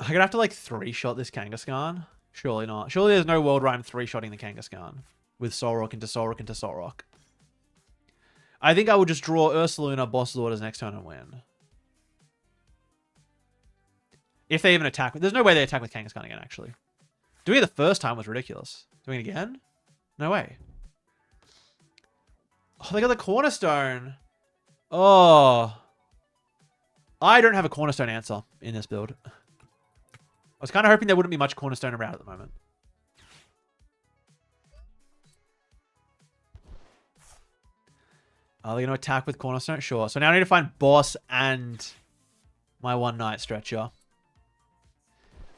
I'm gonna have to like 3-shot this Kangaskhan. Surely not. Surely there's no world where I'm 3-shotting the Kangaskhan with Solrock into Solrock into Solrock. I think I will just draw Ursaluna, Boss Lord as next turn and win. If they even attack. There's no way they attack with Kangaskhan again, actually. Doing it the first time was ridiculous. Doing it again? No way. Oh, they got the Cornerstone. Oh. I don't have a Cornerstone answer in this build. I was kind of hoping there wouldn't be much Cornerstone around at the moment. Are they going to attack with Cornerstone? Sure. So now I need to find Boss and my 1 Night Stretcher.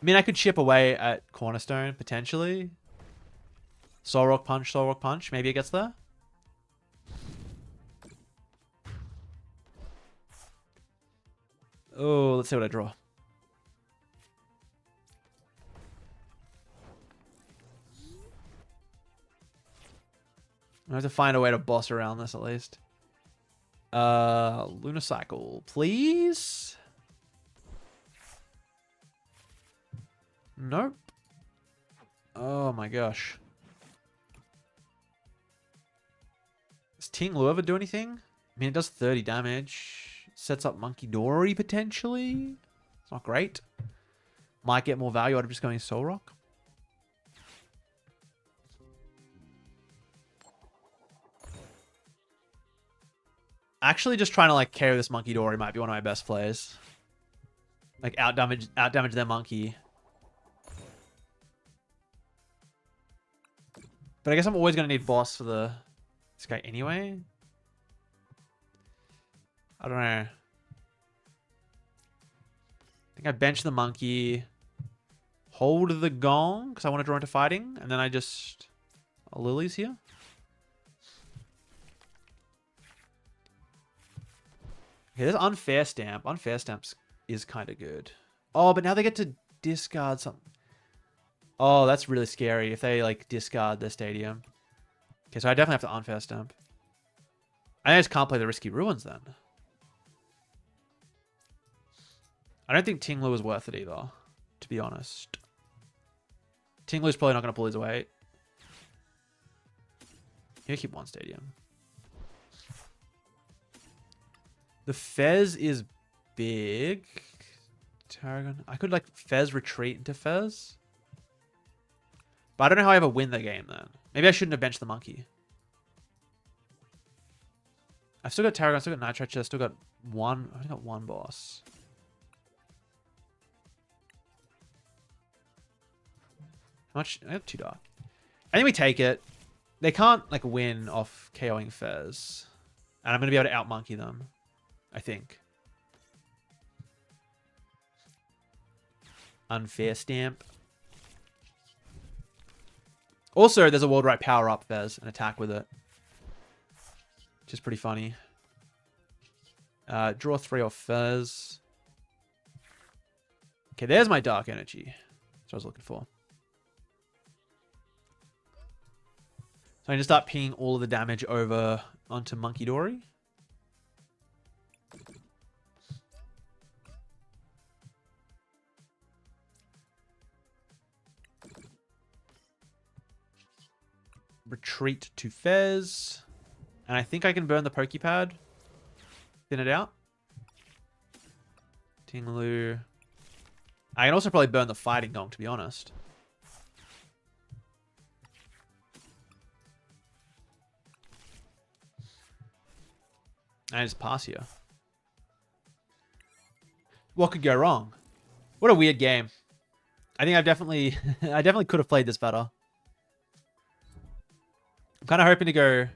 I mean, I could chip away at Cornerstone, potentially. Solrock Punch, Solrock Punch. Maybe it gets there. Oh, let's see what I draw. I have to find a way to boss around this at least. Lunacycle, please. Nope. Oh my gosh. Ting Lu ever do anything? I mean, it does 30 damage. Sets up Monkey Dory, potentially. It's not great. Might get more value out of just going Soul Rock. Actually, just trying to like carry this Monkey Dory might be one of my best plays. Like out damage their monkey. But I guess I'm always gonna need boss for this guy anyway. I don't know. I think I bench the monkey, hold the gong because I want to draw into fighting, and then I just Lily's here. Okay, there's unfair stamp. Unfair stamps is kind of good. Oh, but now they get to discard something. Oh, that's really scary if they like discard their stadium. Okay, so I definitely have to unfair stamp. I just can't play the risky ruins then. I don't think Ting Lu is worth it either, to be honest. Ting Lu's probably not going to pull his weight. He'll keep one stadium. The Fez is big. Tarragon. I could like Fez retreat into Fez. But I don't know how I ever win the game then. Maybe I shouldn't have benched the monkey. I've still got Tarragon, I've still got Nitro Chest, still got one. I've only got one boss. How much? I have 2 dark. I think we take it. They can't like win off KOing Fez. And I'm going to be able to out-monkey them. I think. Unfair stamp. Also, there's a World Right power up Fez and attack with it. Which is pretty funny. Draw 3 off Fez. Okay, there's my dark energy. That's what I was looking for. So I can just start pinging all of the damage over onto Monkey Dory. Retreat to Fez. And I think I can burn the Pokepad. Thin it out. Ting Lu. I can also probably burn the Fighting Gong, to be honest. And I just pass here. What could go wrong? What a weird game. I think I definitely could have played this better. I'm kind of hoping to go...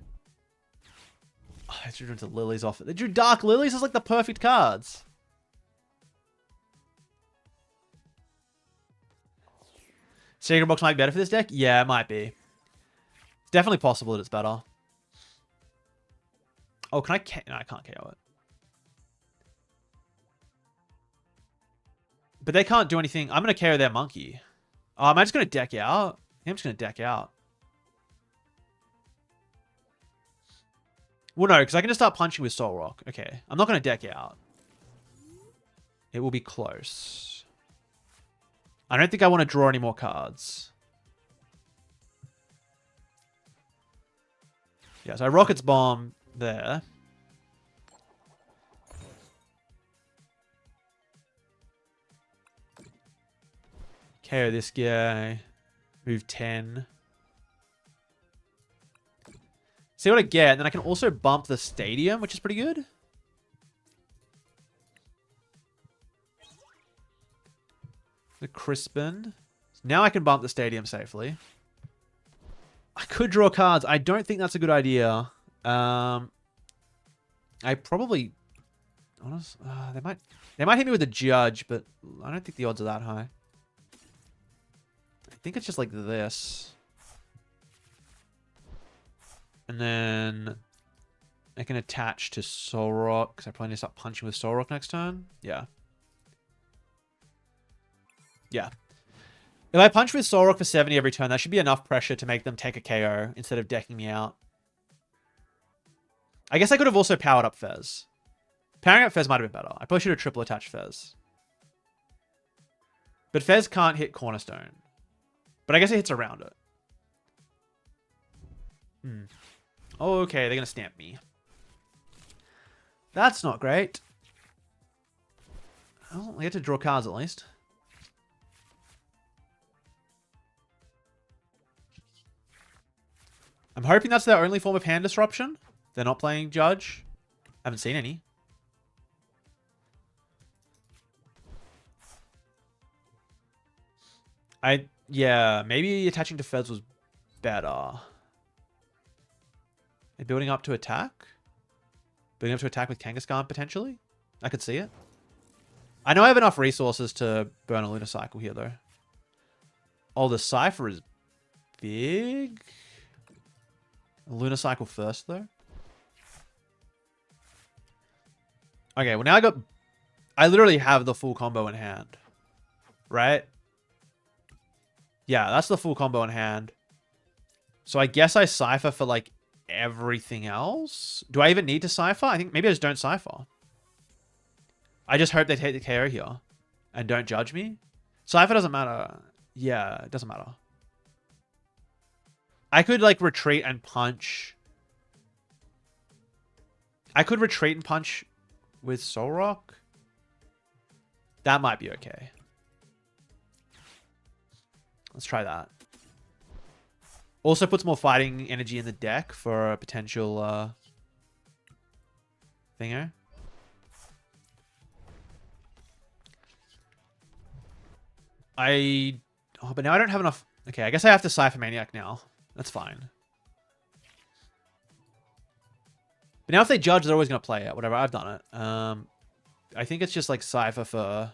Oh, I drew into Lilies off it. They drew Dark Lilies as like the perfect cards. Secret Box might be better for this deck? Yeah, it might be. It's definitely possible that it's better. Oh, can I... No, I can't KO it. But they can't do anything. I'm going to KO their monkey. Oh, am I just going to deck out? I'm just going to deck out. Well, no, because I can just start punching with Soul Rock. Okay, I'm not going to deck out. It will be close. I don't think I want to draw any more cards. Yeah, so I Rocket's Bomb there. KO this guy. Move 10. See what I get. And then I can also bump the stadium, which is pretty good. The Crispin. Now I can bump the stadium safely. I could draw cards. I don't think that's a good idea. I probably... Honestly, they might hit me with a Judge, but I don't think the odds are that high. I think it's just like this. And then I can attach to Soul Rock, because I probably need to start punching with Soul Rock next turn. Yeah. Yeah. If I punch with Soul Rock for 70 every turn, that should be enough pressure to make them take a KO instead of decking me out. I guess I could have also powered up Fez. Powering up Fez might have been better. I probably should have triple attached Fez. But Fez can't hit Cornerstone. But I guess it hits around it. Oh, okay, they're going to stamp me. That's not great. Oh, I get to draw cards at least. I'm hoping that's their only form of hand disruption. They're not playing Judge. I haven't seen any. Yeah, maybe attaching to Fez was better. And building up to attack? Building up to attack with Kangaskhan, potentially? I could see it. I know I have enough resources to burn a Lunacycle here, though. Oh, the Cypher is big? A Lunacycle first, though? Okay, well now I literally have the full combo in hand. Right? Yeah, that's the full combo in hand. So I guess I Cypher for, like, everything else? Do I even need to Cypher? I think maybe I just don't Cypher. I just hope they take the KO here and don't judge me. Cypher doesn't matter. Yeah, it doesn't matter. I could, like, retreat and punch. I could retreat and punch with Soul Rock. That might be okay. Let's try that. Also puts more fighting energy in the deck for a potential thinger. Oh, but now I don't have enough. Okay, I guess I have to Cypher Maniac now. That's fine. But now if they judge, they're always going to play it. Whatever, I've done it. I think it's just like Cypher for...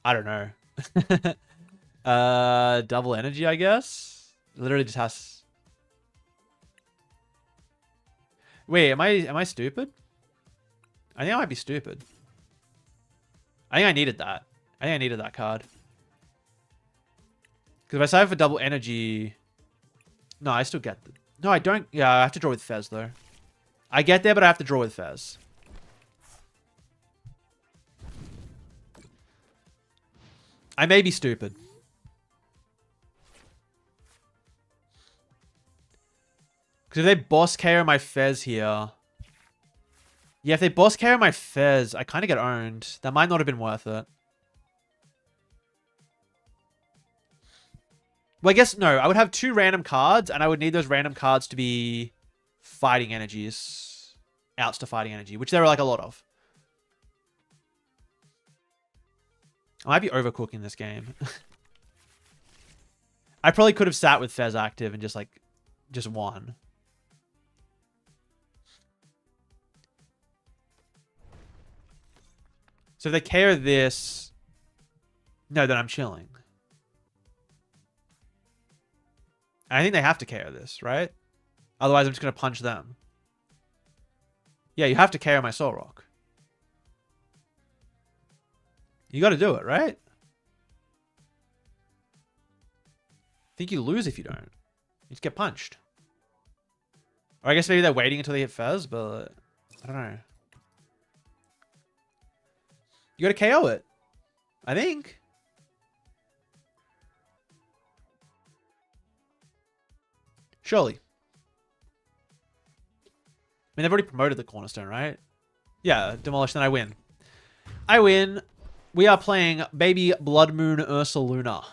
I don't know. Double energy, I guess. Literally just has... Wait, am I stupid? I think I might be stupid. I think I needed that. I think I needed that card. Because if I save for double energy... No, I still get... No, I don't... Yeah, I have to draw with Fez, though. I get there, but I have to draw with Fez. I may be stupid. Because if they boss KO my Fez here... Yeah, if they boss KO my Fez, I kind of get owned. That might not have been worth it. Well, I guess, no. I would have 2 random cards, and I would need those random cards to be fighting energies. Outs to fighting energy, which there are, like, a lot of. I might be overcooking this game. I probably could have sat with Fez active and just won. So if they KO this... No, then I'm chilling. I think they have to KO this, right? Otherwise, I'm just going to punch them. Yeah, you have to KO my Soul Rock. You got to do it, right? I think you lose if you don't. You just get punched. Or I guess maybe they're waiting until they hit Fez, but I don't know. You got to KO it. I think. Surely. I mean, they've already promoted the Cornerstone, right? Yeah, demolish, then I win. I win. We are playing Baby Blood Moon Ursaluna.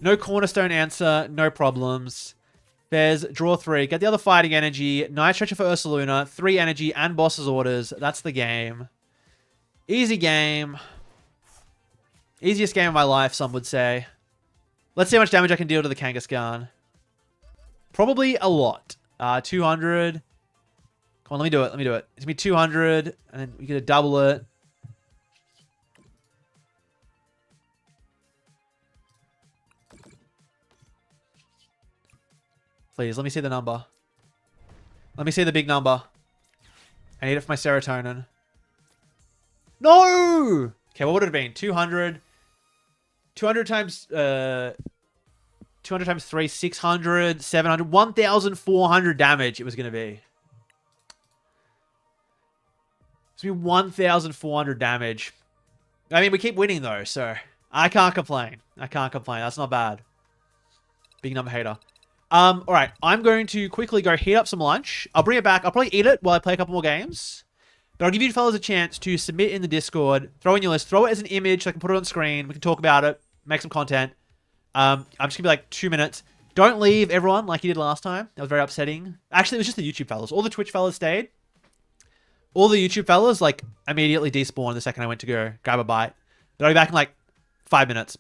No Cornerstone answer, no problems. There's draw 3. Get the other fighting energy. Night Stretcher for Ursaluna. 3 energy and boss's orders. That's the game. Easy game. Easiest game of my life, some would say. Let's see how much damage I can deal to the Kangaskhan. Probably a lot. 200. Come on, let me do it. Let me do it. It's going to be 200. And then we get to double it. Please, let me see the number. Let me see the big number. I need it for my serotonin. No! Okay, what would it have been? 200. 200 times... 200 times 3, 600, 700, 1,400 damage it was going to be. It's going to be 1,400 damage. I mean, we keep winning though, so I can't complain. I can't complain. That's not bad. Big number hater. All right. I'm going to quickly go heat up some lunch. I'll bring it back. I'll probably eat it while I play a couple more games. But I'll give you fellas a chance to submit in the Discord, throw in your list, throw it as an image so I can put it on screen. We can talk about it, make some content. I'm just gonna be like 2 minutes. Don't leave, everyone, like you did last time. That was very upsetting. Actually, it was just the YouTube fellas. All the Twitch fellas stayed. All the YouTube fellas, like, immediately despawned the second I went to go grab a bite. But I'll be back in like 5 minutes.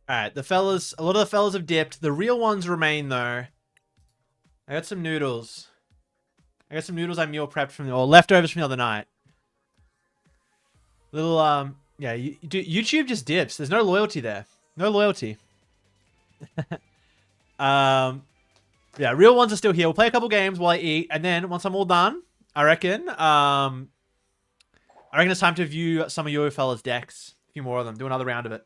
Alright, a lot of the fellas have dipped. The real ones remain, though. I got some noodles. I meal prepped from or leftovers from the other night. Little, yeah, YouTube just dips. There's no loyalty there. No loyalty. Yeah, real ones are still here. We'll play a couple games while I eat, and then once I'm all done, I reckon it's time to view some of your fellas' decks. A few more of them. Do another round of it.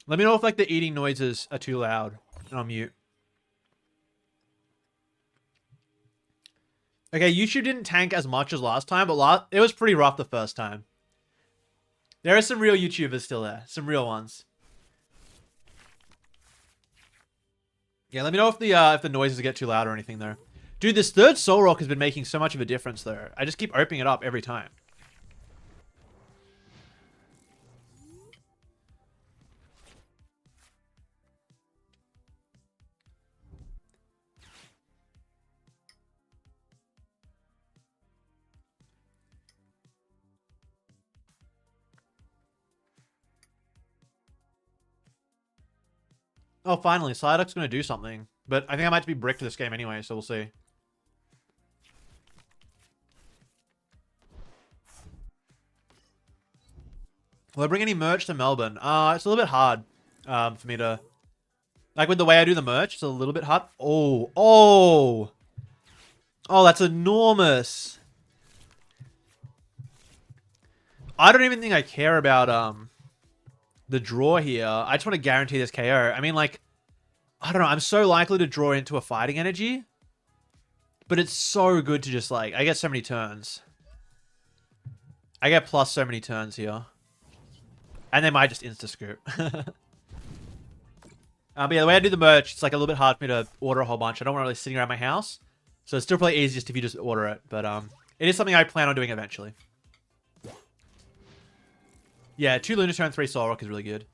Let me know if, like, the eating noises are too loud. And I'll mute. Okay, YouTube didn't tank as much as last time, but it was pretty rough the first time. There are some real YouTubers still there. Some real ones. Yeah, let me know if the noises get too loud or anything, though. Dude, this third Soul Rock has been making so much of a difference, though. I just keep opening it up every time. Oh, finally. Psyduck's going to do something. But I think I might be bricked this game anyway, so we'll see. Will I bring any merch to Melbourne? It's a little bit hard for me to... Like, with the way I do the merch, it's a little bit hard. Oh. Oh! Oh, that's enormous. I don't even think I care about the draw here. I just want to guarantee this KO. I mean, like, I don't know. I'm so likely to draw into a fighting energy. But it's so good to just, like... I get so many turns. I get plus so many turns here. And they might just insta-scoop. But yeah, the way I do the merch, it's like a little bit hard for me to order a whole bunch. I don't want to really sitting around my house. So it's still probably easiest if you just order it. But it is something I plan on doing eventually. Yeah, 2 Lunatone, 3 Soul Rock is really good.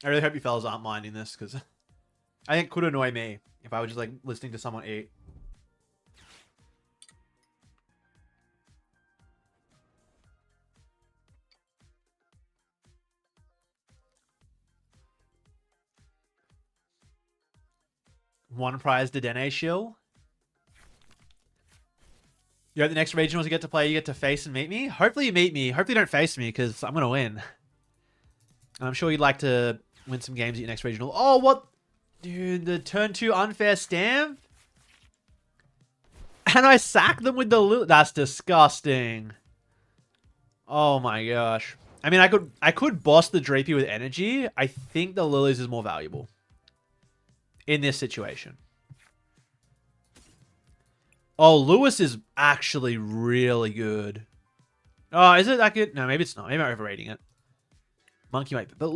I really hope you fellas aren't minding this, because I think it could annoy me if I was just, like, listening to someone eat. One prize Dedenne shill. You're at the next regionals you get to play, you get to face and meet me. Hopefully you meet me. Hopefully you don't face me, because I'm going to win. And I'm sure you'd like to win some games at your next regional. Oh, what? Dude, the turn 2 unfair stamp? And I sack them with the loot. That's disgusting. Oh my gosh. I mean, I could boss the Drapey with energy. I think the Lilies is more valuable in this situation. Oh, Lewis is actually really good. Oh, is it that good? No, maybe it's not. Maybe I'm overrating it. Monkey might be. But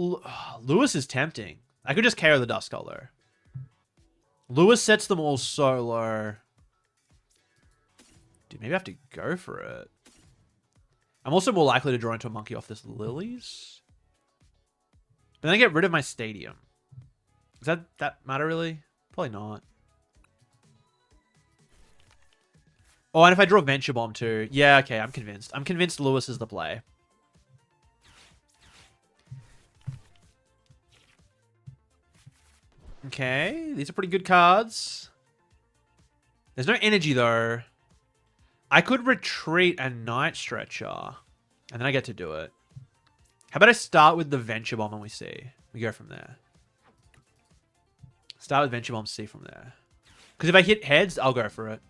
Lewis is tempting. I could just KO the Duskull, though. Lewis sets them all so low. Dude, maybe I have to go for it. I'm also more likely to draw into a monkey off this Lilies. But then I get rid of my stadium. Does that matter, really? Probably not. Oh, and if I draw Venture Bomb, too. Yeah, okay, I'm convinced. I'm convinced Lewis is the play. Okay, these are pretty good cards. There's no energy, though. I could retreat a Night Stretcher, and then I get to do it. How about I start with the Venture Bomb and we see? We go from there. Start with Venture Bomb, see from there. Because if I hit heads, I'll go for it.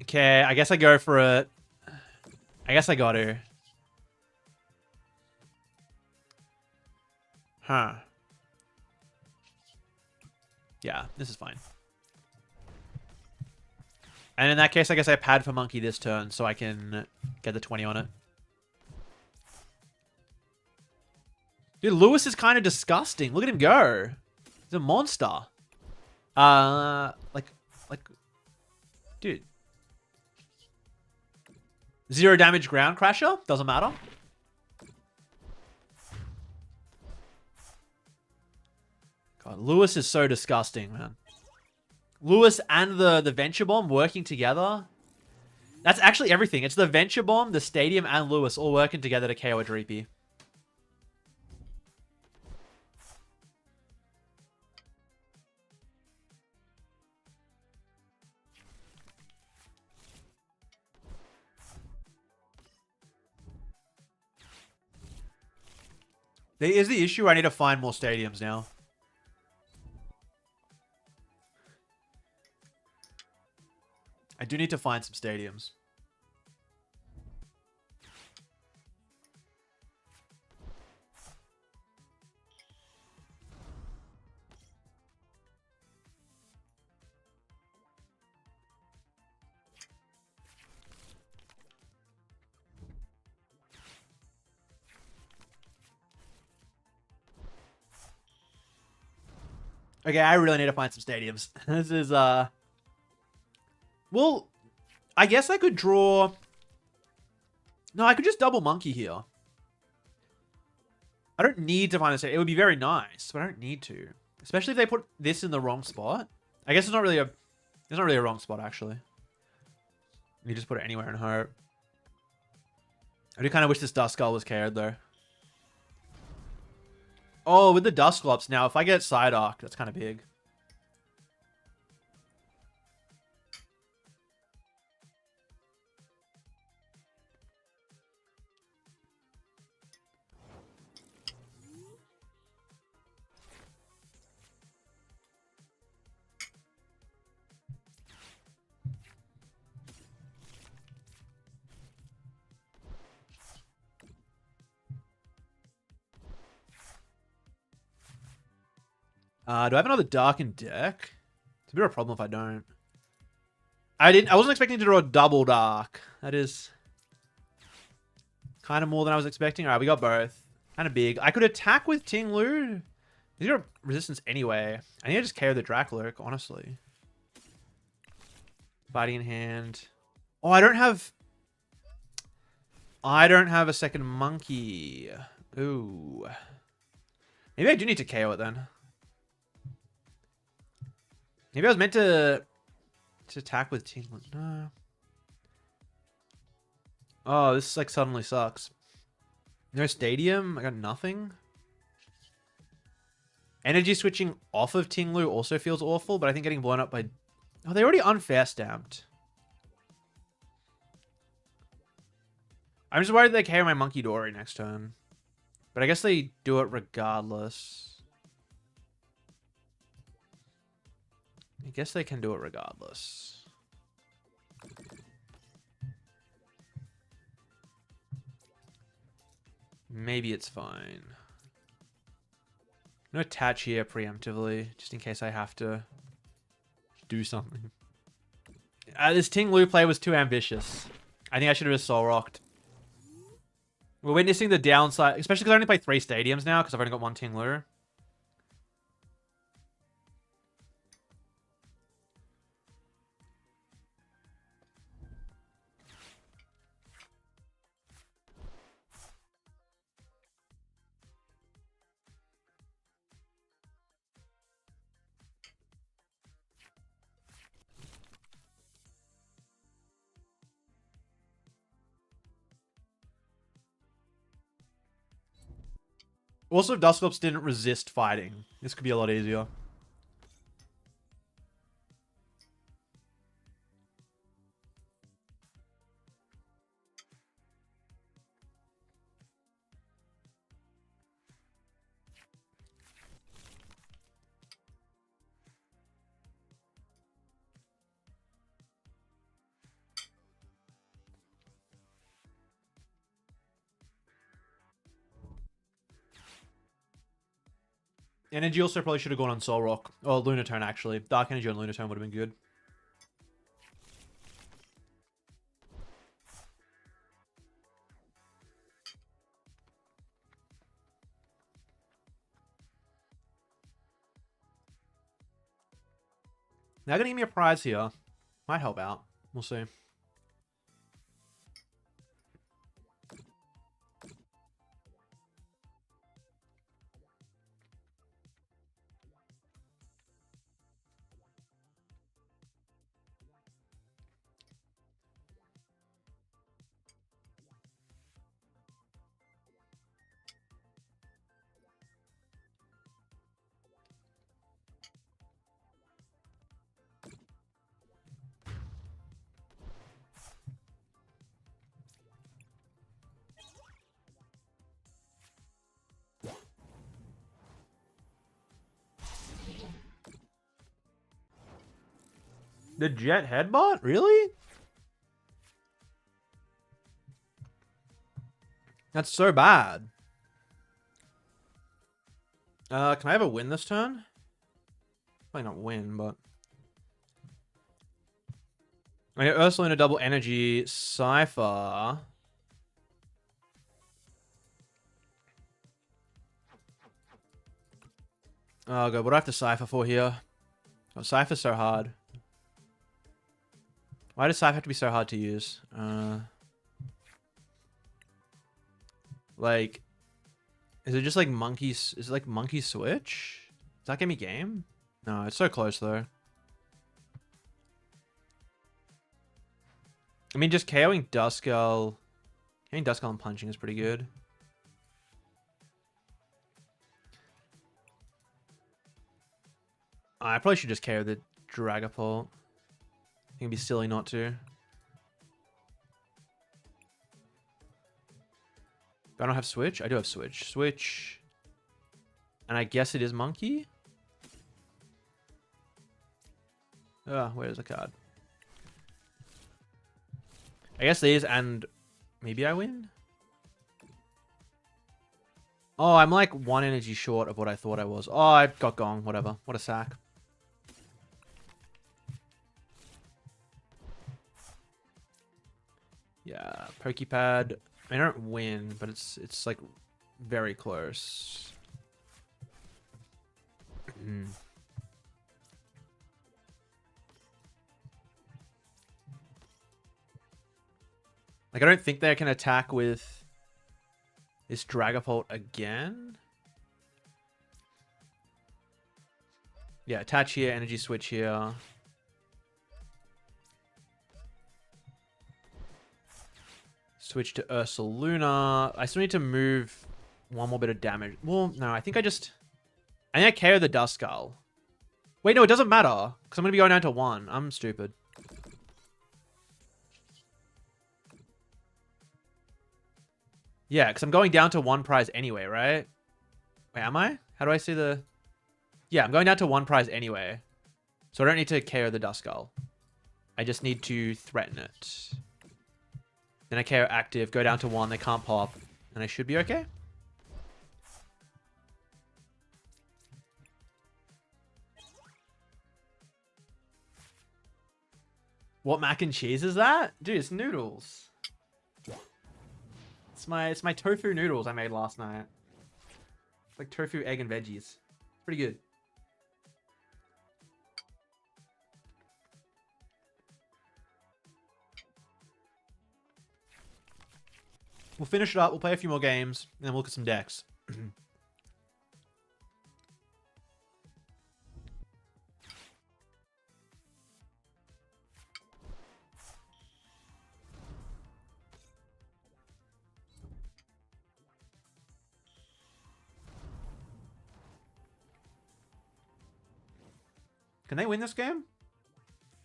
Okay, I guess I go for it. I guess I got to. Huh. Yeah, this is fine. And in that case, I guess I pad for Monkey this turn so I can get the 20 on it. Dude, Lewis is kind of disgusting. Look at him go. He's a monster. Like, dude. 0 damage ground crasher. Doesn't matter. God, Lewis is so disgusting, man. Lewis and the Venture Bomb working together. That's actually everything. It's the Venture Bomb, the Stadium, and Lewis all working together to KO a Dreepy. There is the issue. I need to find more stadiums now. I do need to find some stadiums. Okay, I really need to find some stadiums. This is, well, I guess I could draw... No, I could just double monkey here. I don't need to find a stadium. It would be very nice, but I don't need to. Especially if they put this in the wrong spot. I guess it's not really a... It's not really a wrong spot, actually. You just put it anywhere and hope. I do kind of wish this Duskull was KO'd, though. Oh, with the Dusclops now, if I get Side Arc, that's kind of big. Do I have another Darkened deck? It's a bit of a problem if I don't. I wasn't expecting to draw a double Dark. That is kind of more than I was expecting. All right, we got both. Kind of big. I could attack with Ting Lu. These are resistance anyway. I need to just KO the Draklurk, honestly. Fighting in hand. Oh, I don't have a second monkey. Ooh. Maybe I do need to KO it then. Maybe I was meant to attack with Ting Lu. No. Oh, this like suddenly sucks. No stadium. I got nothing. Energy switching off of Ting Lu also feels awful, but I think getting blown up by... Oh, they already unfair stamped. I'm just worried they KO my Monkey Dory next turn. But I guess they do it regardless. I guess they can do it regardless. Maybe it's fine. I'm gonna attach here preemptively, just in case I have to do something. This Ting Lu play was too ambitious. I think I should have just Soul Rocked. We're witnessing the downside, especially because I only play 3 stadiums now, because I've only got 1 Ting Lu. Also, if Dusclops didn't resist fighting, this could be a lot easier. Energy also probably should have gone on Soul Rock. Or Lunatone, actually. Dark Energy on Lunatone would have been good. They're gonna give me a prize here. Might help out. We'll see. The Jet Headbot? Really? That's so bad. Can I have a win this turn? Probably not win, but... I get Ursula in a double energy. Cypher. Oh god, what do I have to Cypher for here? Oh, Cypher's so hard. Why does Cypher have to be so hard to use? Like... Is it just like monkeys? Is it like monkey switch? Does that give me game? No, it's so close though. I mean, just KOing Duskull. KOing Duskull and punching is pretty good. I probably should just KO the Dragapult. I think it'd be silly not to. Do I don't have Switch? I do have Switch. Switch. And I guess it is Monkey? Where's the card? I guess these and maybe I win? Oh, I'm like 1 energy short of what I thought I was. Oh, I got gong. Whatever. What a sack. Yeah, Pokepad. I don't win, but it's like very close. Like I don't think they can attack with this Dragapult again. Yeah, attach here, energy switch here. Switch to Ursaluna. I still need to move one more bit of damage. Well, no, I think I KO the Duskull. Wait, no, it doesn't matter. Because I'm going to be going down to 1. I'm stupid. Yeah, because I'm going down to 1 prize anyway, right? Wait, am I? How do I see the... Yeah, I'm going down to 1 prize anyway. So I don't need to KO the Duskull. I just need to threaten it. Then I KO active, go down to 1, they can't pop, and I should be okay. What mac and cheese is that? Dude, it's noodles. It's my tofu noodles I made last night. It's like tofu, egg, and veggies. It's pretty good. We'll finish it up. We'll play a few more games, and then we'll look at some decks. Can they win this game?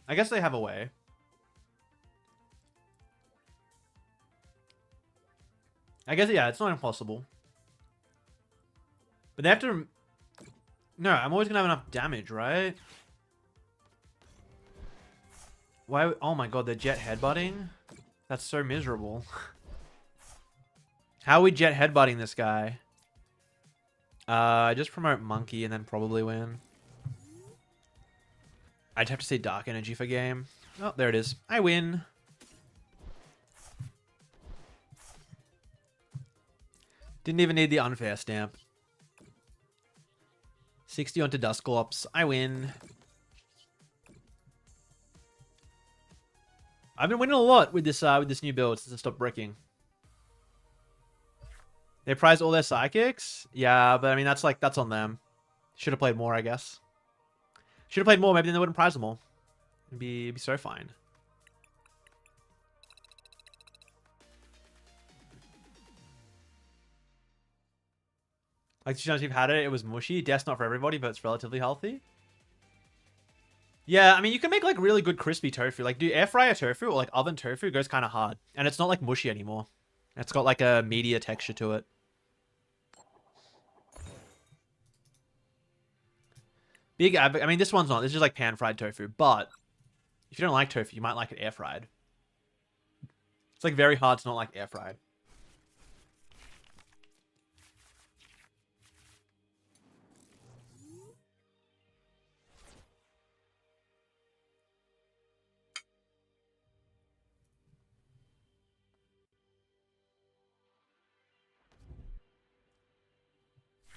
I guess they have a way. I guess, yeah, it's not impossible. But they have to... No, I'm always going to have enough damage, right? Why? Oh my god, they're jet headbutting? That's so miserable. How are we jet headbutting this guy? Just promote monkey and then probably win. I'd have to say dark energy for game. Oh, there it is. I win. Didn't even need the unfair stamp. 60 onto Dusclops. I win. I've been winning a lot with this new build since I stopped bricking. They prize all their psychics? Yeah, but I mean that's on them. Should have played more, I guess. Should have played more, maybe then they wouldn't prize them all. It'd be so fine. Like 2 times you've had it, it was mushy. Death's not for everybody, but it's relatively healthy. Yeah, I mean, you can make like really good crispy tofu. Like, do air fryer tofu or like oven tofu goes kind of hard. And it's not like mushy anymore. It's got like a meatier texture to it. I mean, this one's not. This is just like pan-fried tofu. But if you don't like tofu, you might like it air-fried. It's like very hard to not like air-fried.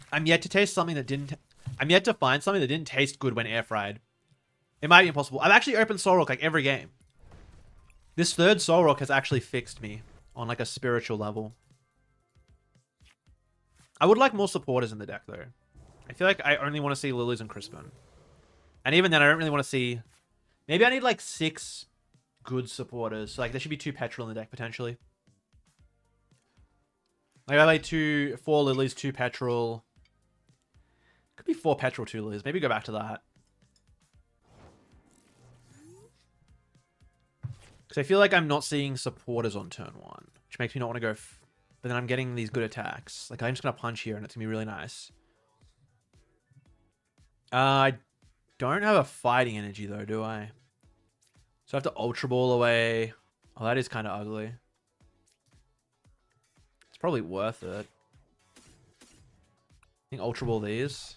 I'm yet to taste something that didn't... I'm yet to find something that didn't taste good when air-fried. It might be impossible. I've actually opened Soul Rock like every game. This third Soul Rock has actually fixed me on like a spiritual level. I would like more supporters in the deck though. I feel like I only want to see Lilies and Crispin. And even then, I don't really want to see... Maybe I need like 6 good supporters. So like there should be 2 Petrol in the deck potentially. Like I like 4 Lilies, 2 Petrol. Could be 4 Petrol, 2 Lilies. Maybe go back to that. Because I feel like I'm not seeing supporters on turn 1. Which makes me not want to go... But then I'm getting these good attacks. Like I'm just going to punch here and it's going to be really nice. I don't have a fighting energy though, do I? So I have to Ultra Ball away. Oh, that is kind of ugly. It's probably worth it. I think Ultra Ball these.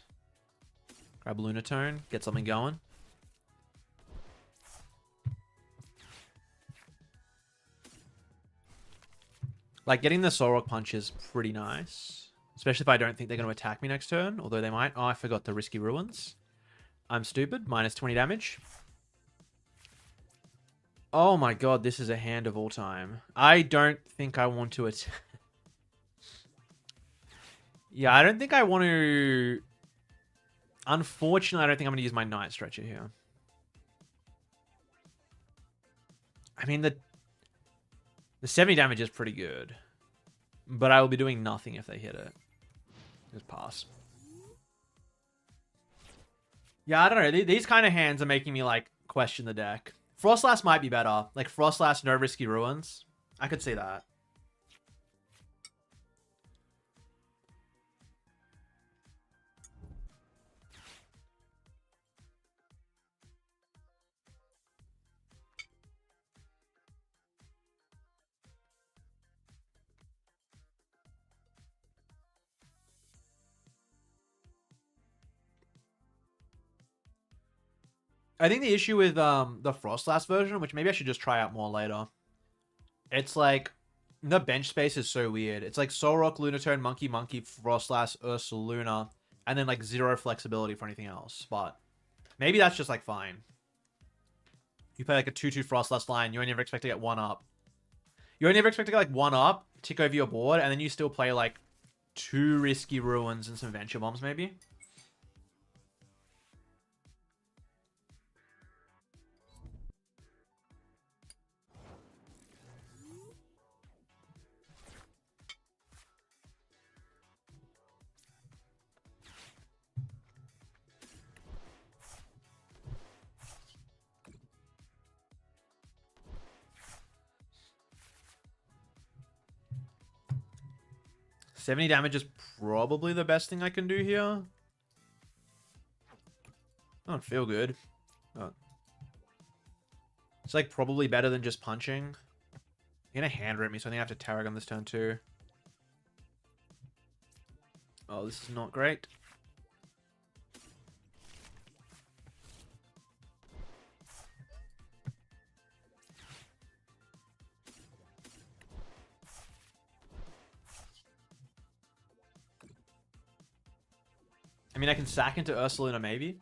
Grab Lunatone. Get something going. Like, getting the Soul Rock Punch is pretty nice. Especially if I don't think they're going to attack me next turn. Although they might. Oh, I forgot the Risky Ruins. I'm stupid. Minus 20 damage. Oh my god, this is a hand of all time. I don't think I want to attack. Yeah, I don't think I want to... Unfortunately, I don't think I'm going to use my Night Stretcher here. I mean, the 70 damage is pretty good. But I will be doing nothing if they hit it. Just pass. Yeah, I don't know. These kind of hands are making me, like, question the deck. Frostlass might be better. Like, Frostlass, no Risky Ruins. I could see that. I think the issue with the Frostlass version, which maybe I should just try out more later, it's like the bench space is so weird. It's like Soul Rock, Lunatone, Monkey, Frostlass, Ursaluna, and then like 0 flexibility for anything else. But maybe that's just like fine. You play like a 2/2 Frostlass line, you only ever expect to get 1 up. You only ever expect to get like 1 up, tick over your board, and then you still play like 2 Risky Ruins and some Venture Bombs maybe. $70 damage is probably the best thing I can do here. I don't feel good. Oh. It's like probably better than just punching. You're gonna hand rip me, so I think I have to Tarragon this turn too. Oh, this is not great. I mean, I can sack into Ursaluna maybe.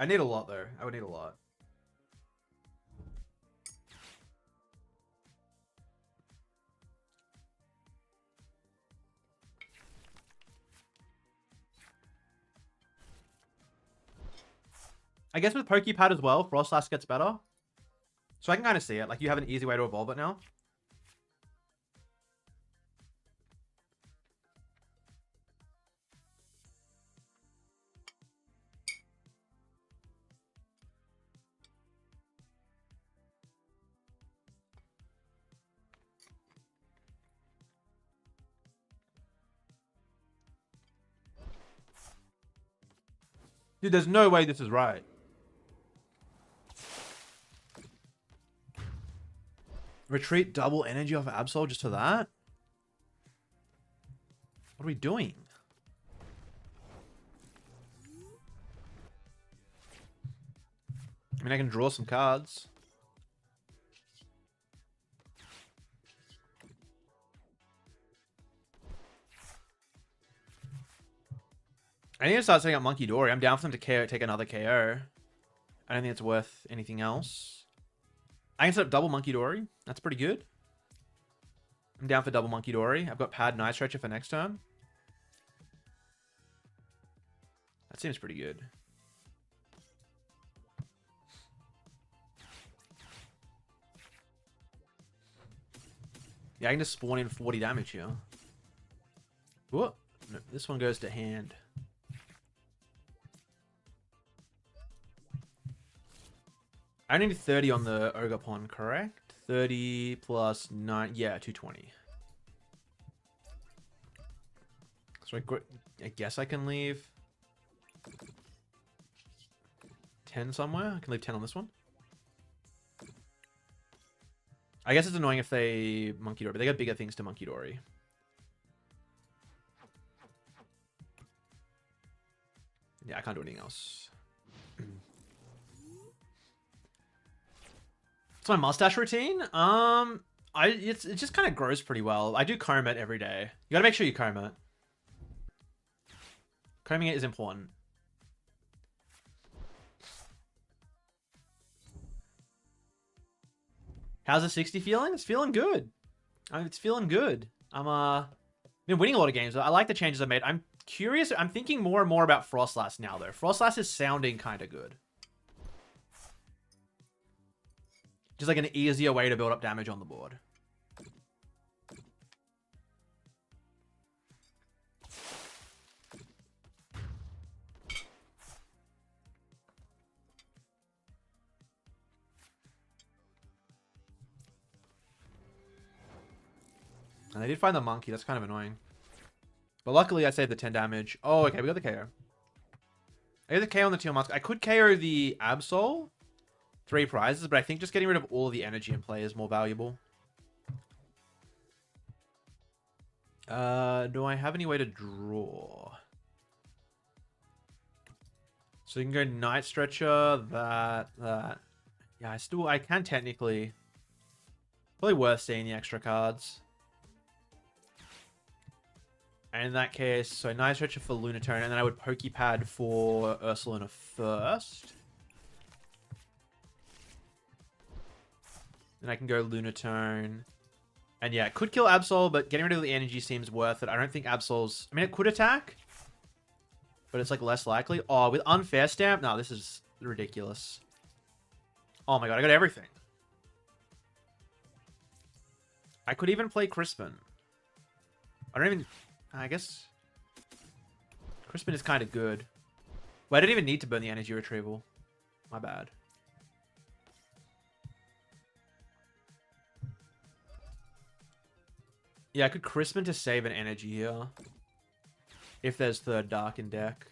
I need a lot, though. I would need a lot. I guess with Pokepad as well, Frostlass gets better. So I can kind of see it. Like, you have an easy way to evolve it now. Dude, there's no way this is right. Retreat double energy off of Absol just for that? What are we doing? I mean, I can draw some cards. I need to start setting up Monkey Dory. I'm down for them to KO, take another KO. I don't think it's worth anything else. I can set up double Monkey Dory. That's pretty good. I'm down for double Monkey Dory. I've got Pad Night Stretcher for next turn. That seems pretty good. Yeah, I can just spawn in 40 damage here. Whoa. No, this one goes to hand. I need 30 on the Ogre Pond, correct? 30 plus 9. Yeah, 220. So I guess I can leave 10 somewhere. I can leave 10 on this one. I guess it's annoying if they Monkey Dory, but they got bigger things to Monkey Dory. Yeah, I can't do anything else. It's my mustache routine. It just kind of grows pretty well. I do comb it every day. You gotta make sure you comb it. Combing it is important. How's the 60 feeling? It's feeling good. It's feeling good. Been winning a lot of games. I like the changes I made. I'm curious. I'm thinking more and more about Frostlass now, though. Frostlass is sounding kind of good. Just like an easier way to build up damage on the board. And I did find the monkey. That's kind of annoying. But luckily, I saved the 10 damage. Oh, okay. We got the KO. I got the KO on the Teal Mask. I could KO the Absol. 3 prizes, but I think just getting rid of all of the energy in play is more valuable. Do I have any way to draw? So you can go Night Stretcher, that. Yeah, I can technically. Probably worth seeing the extra cards. And in that case, so Night Stretcher for Lunatone, and then I would Pokepad for Ursaluna first. Then I can go Lunatone. And yeah, it could kill Absol, but getting rid of the energy seems worth it. I don't think Absol's... I mean, it could attack. But it's like less likely. Oh, with Unfair Stamp? No, this is ridiculous. Oh my god, I got everything. I could even play Crispin. I don't even... I guess... Crispin is kind of good. Well, I didn't even need to burn the energy retrieval. My bad. Yeah, I could Crispin to save an energy here. If there's third Dark in deck.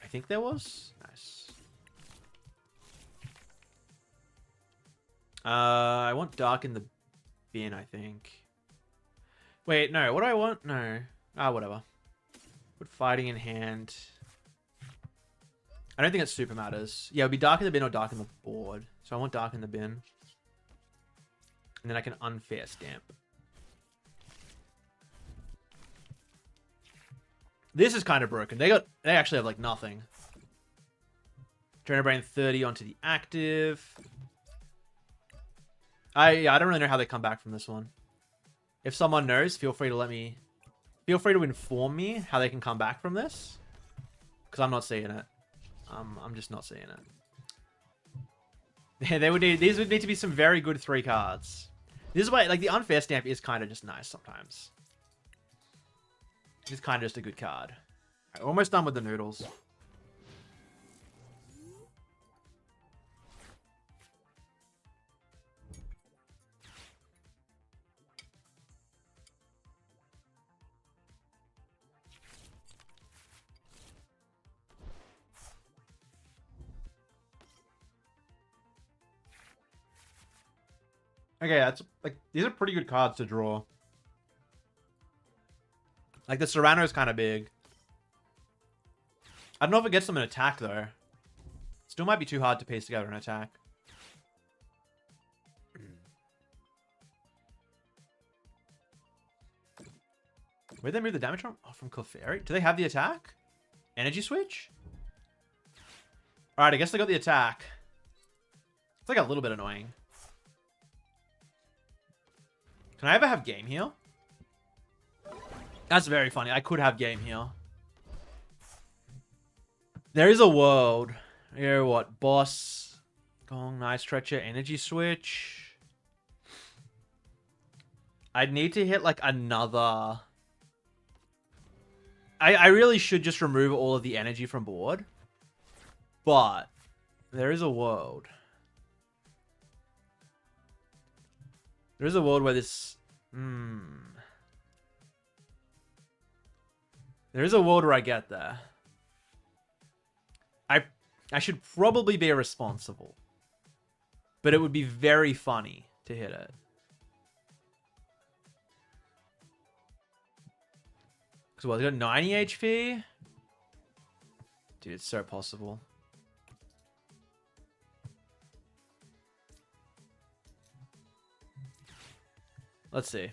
I think there was. Nice. I want Dark in the bin, I think. Wait, no. What do I want? No. Ah, whatever. Put Fighting in hand. I don't think it super matters. Yeah, it would be Dark in the bin or Dark in the board. So I want Dark in the bin. And then I can Unfair Stamp. This is kind of broken. They actually have like nothing. Trainer Brain 30 onto the active. I don't really know how they come back from this one. If someone knows, feel free to let me... Feel free to inform me how they can come back from this. Because I'm not seeing it. I'm just not seeing it. These would need to be some very good 3 cards. This is why, like, the unfair stamp is kind of just nice sometimes. It's kind of just a good card. Right, almost done with the noodles. Okay, that's like these are pretty good cards to draw. Like the Serrano is kind of big. I don't know if it gets them an attack though. Still might be too hard to piece together an attack. Where'd they move the damage from? Oh, from Clefairy? Do they have the attack? Energy switch? Alright, I guess they got the attack. It's like a little bit annoying. Can I ever have game heal? That's very funny. I could have game heal. There is a world. Here, what? Boss. Gong, Night Stretcher, Energy Switch. I'd need to hit like another... I really should just remove all of the energy from board. But there is a world. There is a world where this... There is a world where I get there. I should probably be irresponsible. But it would be very funny to hit it. Because what, it's got 90 HP? Dude, it's so possible. Let's see.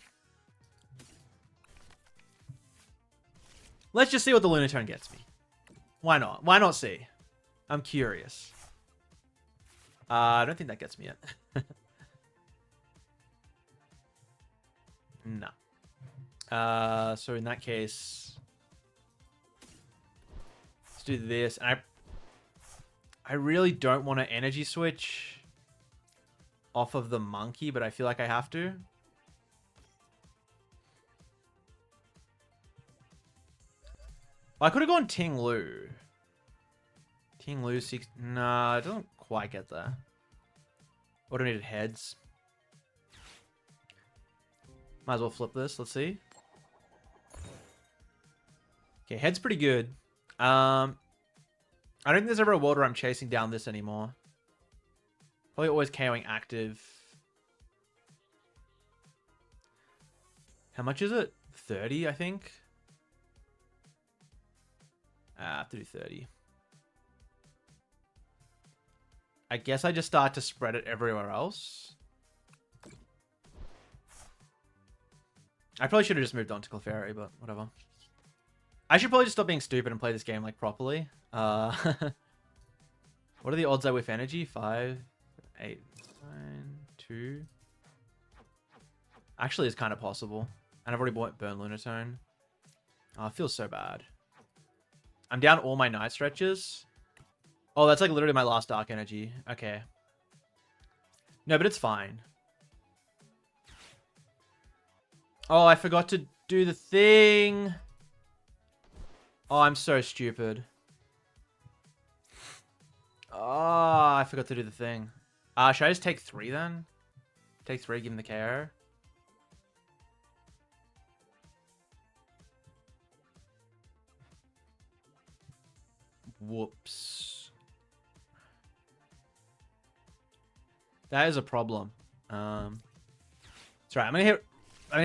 Let's just see what the Lunatone gets me. Why not? Why not see? I'm curious. I don't think that gets me yet. No. So in that case, let's do this. And I really don't want to energy switch off of the monkey, but I feel like I have to. Well, I could have gone Ting Lu. Ting Lu 6. Nah, it doesn't quite get there. Automated heads. Might as well flip this. Let's see. Okay, head's pretty good. I don't think there's ever a world where I'm chasing down this anymore. Probably always KOing active. How much is it? 30, I think. I have to do 30. I guess I just start to spread it everywhere else. I probably should have just moved on to Clefairy, but whatever. I should probably just stop being stupid and play this game like properly. What are the odds I whiff energy? 5, 8, 9, 2. Actually, it's kind of possible. And I've already bought Burn Lunatone. Oh, it feels so bad. I'm down all my night stretches. Oh, that's like literally my last dark energy. Okay. No, but it's fine. Oh, I forgot to do the thing. Oh, I'm so stupid. Oh, I forgot to do the thing. Should I just take 3 then? Take 3, give him the KO. Whoops. That is a problem. It's right. I'm gonna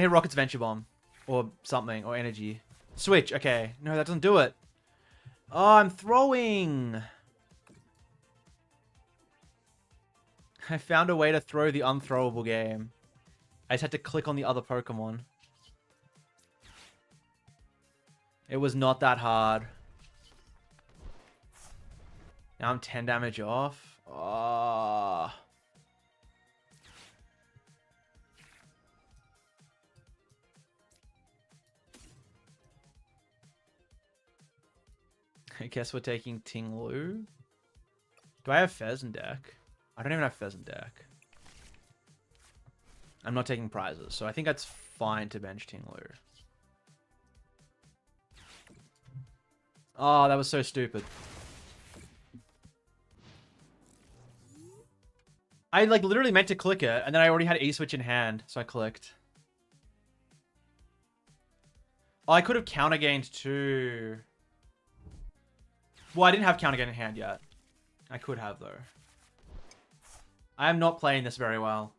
hit Rocket's Venture Bomb. Or something. Or energy. Switch. Okay. No, that doesn't do it. Oh, I'm throwing. I found a way to throw the unthrowable game. I just had to click on the other Pokemon. It was not that hard. Now I'm 10 damage off. Oh. I guess we're taking Ting Lu. Do I have Fez in deck? I don't even have Fez in deck. I'm not taking prizes, so I think that's fine to bench Ting Lu. Oh, that was so stupid. I like literally meant to click it, and then I already had E-Switch in hand, so I clicked. Oh, I could have countergained too. Well, I didn't have countergain in hand yet. I could have, though. I am not playing this very well.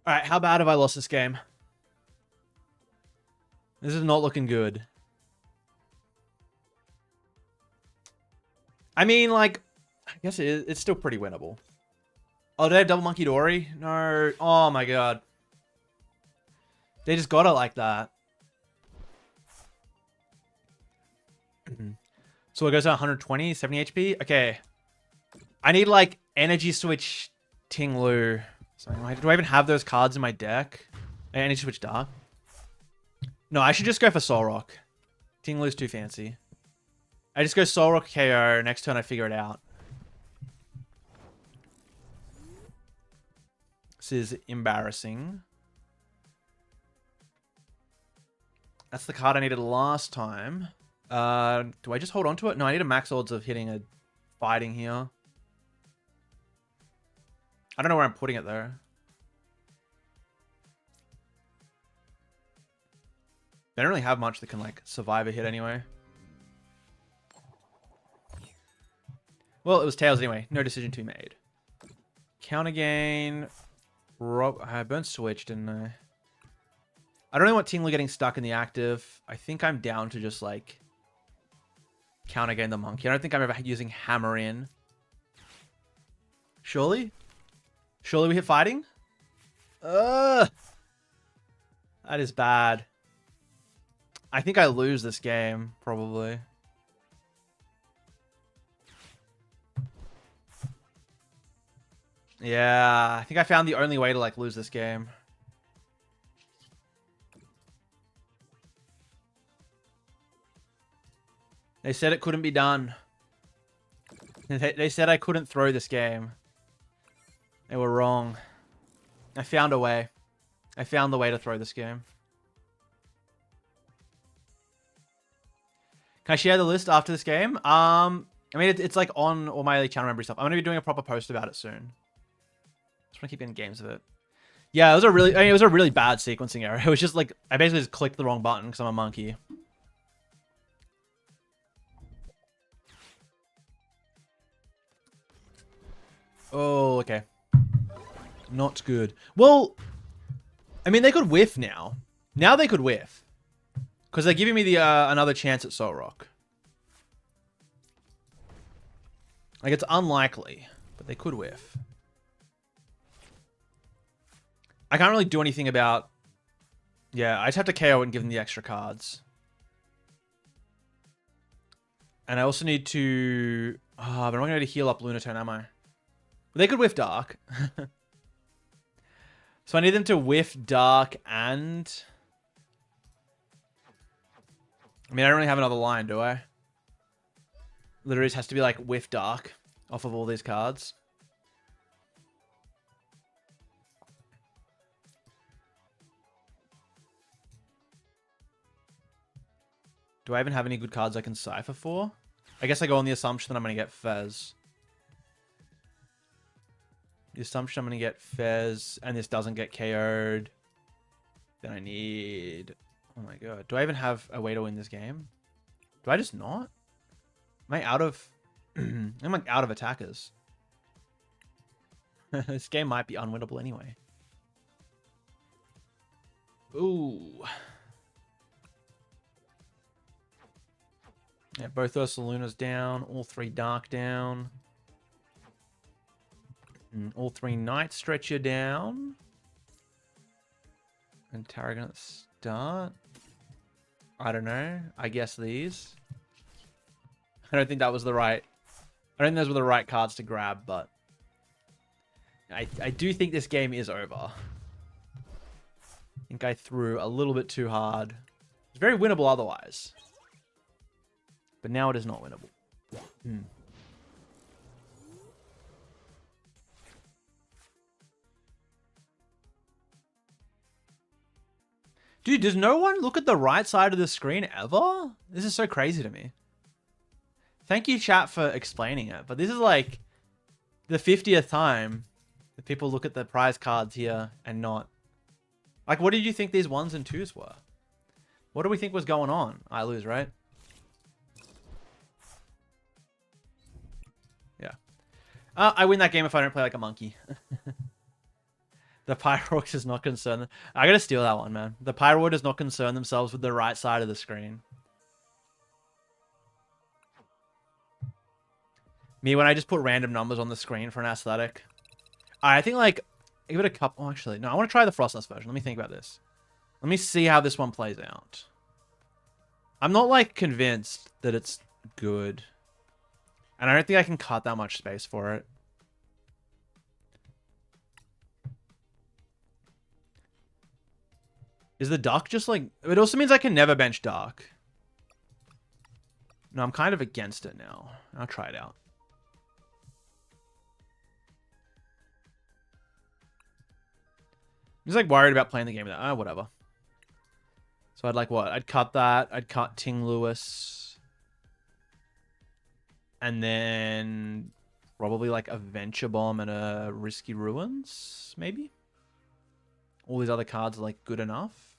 All right, how bad have I lost this game? This is not looking good. I mean, like, I guess it's still pretty winnable. Oh, did I have double Monkey Dory? No. Oh my god. They just got it like that. So it goes to 120, 70 HP. Okay. I need, like, Energy Switch Ting Lu. So, do I even have those cards in my deck? Energy Switch Dark? No, I should just go for Soul Rock. Ting Lu's too fancy. I just go Soul Rock KO. Next turn I figure it out. This is embarrassing. That's the card I needed last time. Do I just hold on to it? No, I need a max odds of hitting a fighting here. I don't know where I'm putting it though. They don't really have much that can like survive a hit anyway. Well, it was tails anyway. No decision to be made. Counter gain. I burnt switch, didn't I? I don't really want Ting Lu getting stuck in the active. I think I'm down to just like counter gain the monkey. I don't think I'm ever using hammer in. Surely? Surely we hit fighting? Ugh. That is bad. I think I lose this game, probably. Yeah, I think I found the only way to like lose this game. They said it couldn't be done. They said I couldn't throw this game. They were wrong. I found a way. I found the way to throw this game. Can I share the list after this game? I mean, it's like on all my channel member stuff. I'm going to be doing a proper post about it soon. Just want to keep getting games of it. Yeah, it was a really bad sequencing error. It was just like, I basically just clicked the wrong button because I'm a monkey. Oh, okay. Not good. Well, I mean, they could whiff now. Now they could whiff. Because they're giving me the another chance at Soul Rock. Like, it's unlikely, but they could whiff. I can't really do anything about... Yeah, I just have to KO and give them the extra cards. And I also need to... but I'm not going to heal up Lunatone, am I? They could whiff Dark. So I need them to whiff Dark and... I mean, I don't really have another line, do I? Literally just has to be like whiff Dark off of all these cards. Do I even have any good cards I can cipher for? I guess I go on the assumption that I'm going to get Fez. The assumption I'm going to get Fez, and this doesn't get KO'd. Then I need... Oh my god. Do I even have a way to win this game? Do I just not? Am I out of... I'm like out of attackers. This game might be unwinnable anyway. Ooh. Yeah, both Ursaluna's down. All 3 Dark down. All 3 Night Stretcher down. And Tarragon at the start. I don't know. I guess these. I don't think that was the right... I don't think those were the right cards to grab, but... I do think this game is over. I think I threw a little bit too hard. It's very winnable otherwise. But now it is not winnable. Dude, does no one look at the right side of the screen ever? This is so crazy to me. Thank you, chat, for explaining it. But this is like the 50th time that people look at the prize cards here and not. Like, what did you think these 1s and 2s were? What do we think was going on? I lose, right? Yeah. I win that game if I don't play like a monkey. The Pyrox is not concerned. I gotta steal that one, man. The Pyroid does not concern themselves with the right side of the screen. Me, when I just put random numbers on the screen for an aesthetic. I think, like, give it a couple... Oh, actually, no, I want to try the Frostnest version. Let me think about this. Let me see how this one plays out. I'm not, like, convinced that it's good. And I don't think I can cut that much space for it. Is the Duck just, like... It also means I can never bench Duck. No, I'm kind of against it now. I'll try it out. I'm just, like, worried about playing the game with that. Whatever. So I'd, like, what? I'd cut that. I'd cut Ting Lewis. And then probably, like, a Venture Bomb and a Risky Ruins, maybe? All these other cards are, like, good enough.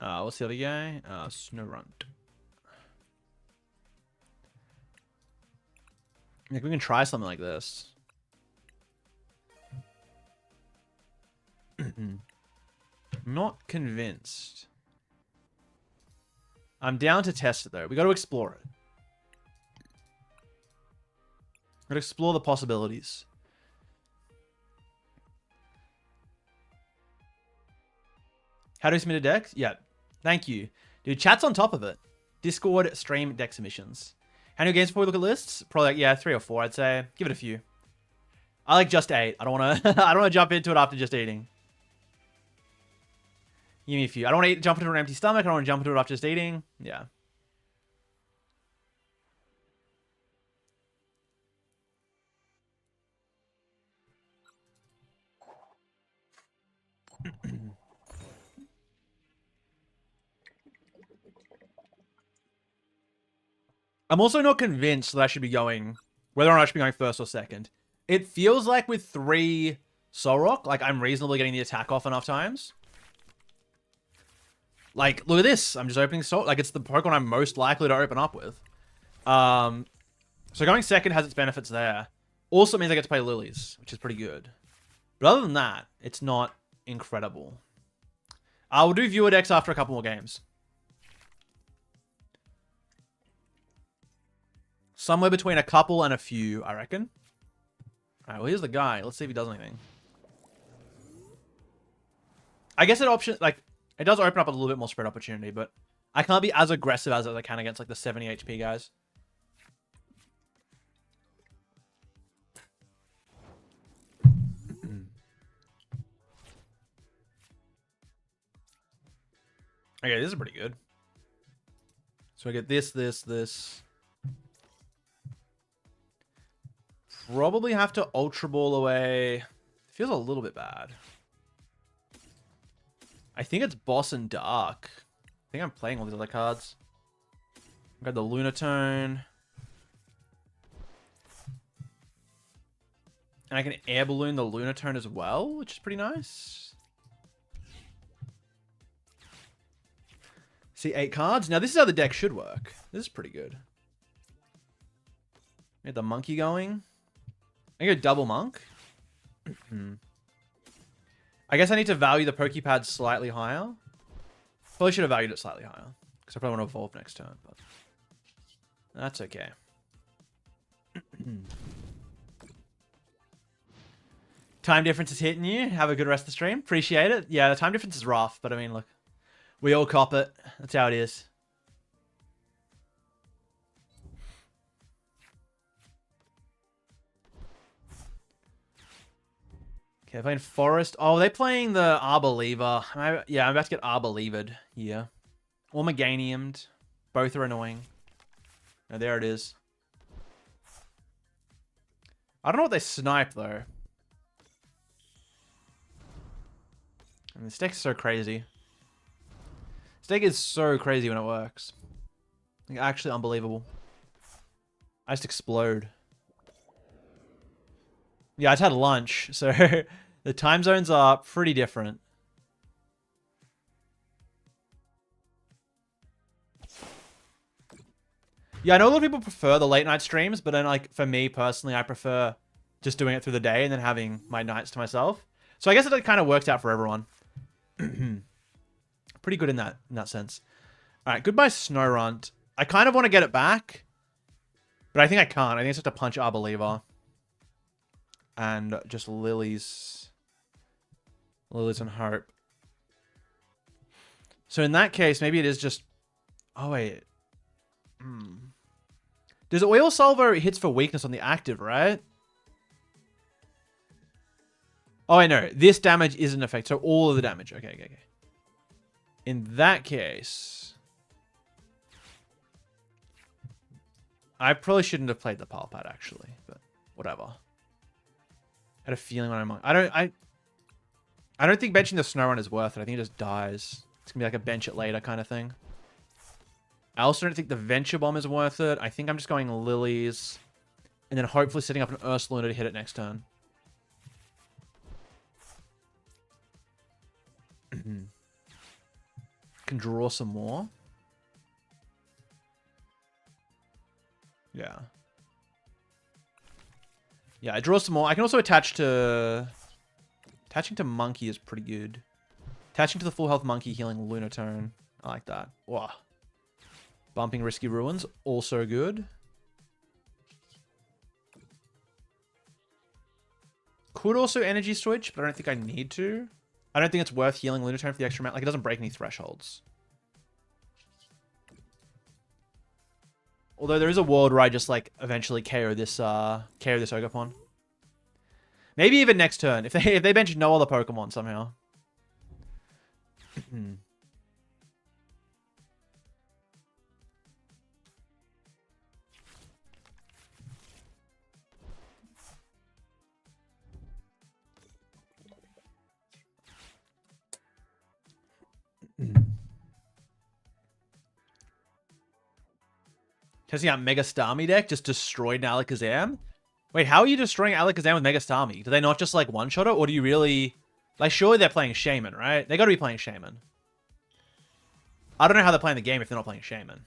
What's the other guy? Snowrunt. Like, we can try something like this. Not convinced. I'm down to test it, though. We got to explore it. Got to explore the possibilities. How do you submit a deck? Yeah. Thank you. Dude, chat's on top of it. Discord, stream, deck submissions. How many games before we look at lists? Probably, like, yeah, 3 or 4, I'd say. Give it a few. I like just 8. I don't want to I don't want to jump into it after just eating. Give me a few. I don't want to jump into an empty stomach. I don't want to jump into it after just eating. Yeah. I'm also not convinced that I should be going, whether or not I should be going first or second. It feels like with 3 Solrock, like, I'm reasonably getting the attack off enough times. Like, look at this. I'm just opening Sol. Like, it's the Pokemon I'm most likely to open up with. So going second has its benefits there. Also means I get to play Lilies, which is pretty good. But other than that, it's not incredible. I will do viewer decks after a couple more games. Somewhere between a couple and a few, I reckon. Alright, well, here's the guy. Let's see if he does anything. I guess it it does open up a little bit more spread opportunity, but I can't be as aggressive as I can against, like, the 70 HP guys. Okay, this is pretty good. So I get this. Probably have to Ultra Ball away. Feels a little bit bad. I think it's Boss and Dark. I think I'm playing all these other cards. I've got the Lunatone. And I can air balloon the Lunatone as well, which is pretty nice. See, 8 cards. Now, this is how the deck should work. This is pretty good. Get the monkey going. I go double monk. I guess I need to value the Pokepad slightly higher. Probably should have valued it slightly higher. Because I probably want to evolve next turn. But that's okay. Time difference is hitting you. Have a good rest of the stream. Appreciate it. Yeah, the time difference is rough. But I mean, look. We all cop it. That's how it is. Okay, playing Forest. Oh, they're playing the Arbor-Lever. Yeah, I'm about to get Arbor-Levered. Yeah. Or Meganiumed. Both are annoying. Oh, there it is. I don't know what they snipe, though. I mean, this deck's so crazy. This deck is so crazy when it works. Like, actually unbelievable. I just explode. Yeah, I just had lunch, so the time zones are pretty different. Yeah, I know a lot of people prefer the late night streams, but then, like, for me personally, I prefer just doing it through the day and then having my nights to myself. So I guess it kind of works out for everyone. Pretty good in that sense. All right, goodbye Snowrunt. I kind of want to get it back, but I think I can't. I think I just have to punch Arbor-Lever. And just Lilies and Hope. So in that case, maybe it is just... Oh, wait. Does Oil Salvo hits for weakness on the active, right? Oh, I know. This damage is an effect. So all of the damage. Okay. In that case... I probably shouldn't have played the Pile Pad, actually. But whatever. I had a feeling when I'm on... I don't think benching the Snowrun is worth it. I think it just dies. It's gonna be like a bench it later kind of thing. I also don't think the Venture Bomb is worth it. I think I'm just going Lilies. And then hopefully setting up an Ursaluna to hit it next turn. Can draw some more. Yeah. Yeah, I draw some more. I can also attach to... Attaching to Monkey is pretty good. Attaching to the full health Monkey, healing Lunatone. I like that. Wow. Bumping Risky Ruins, also good. Could also Energy Switch, but I don't think I need to. I don't think it's worth healing Lunatone for the extra amount. Like, it doesn't break any thresholds. Although there is a world where I just, like, eventually KO this Ogerpon. Maybe even next turn. If they bench no other Pokemon somehow. Testing out Mega Starmie deck, just destroyed an Alakazam. Wait, how are you destroying Alakazam with Mega Starmie? Do they not just, like, one-shot it? Or do you really... Like, surely they're playing Shaman, right? They gotta be playing Shaman. I don't know how they're playing the game if they're not playing Shaman.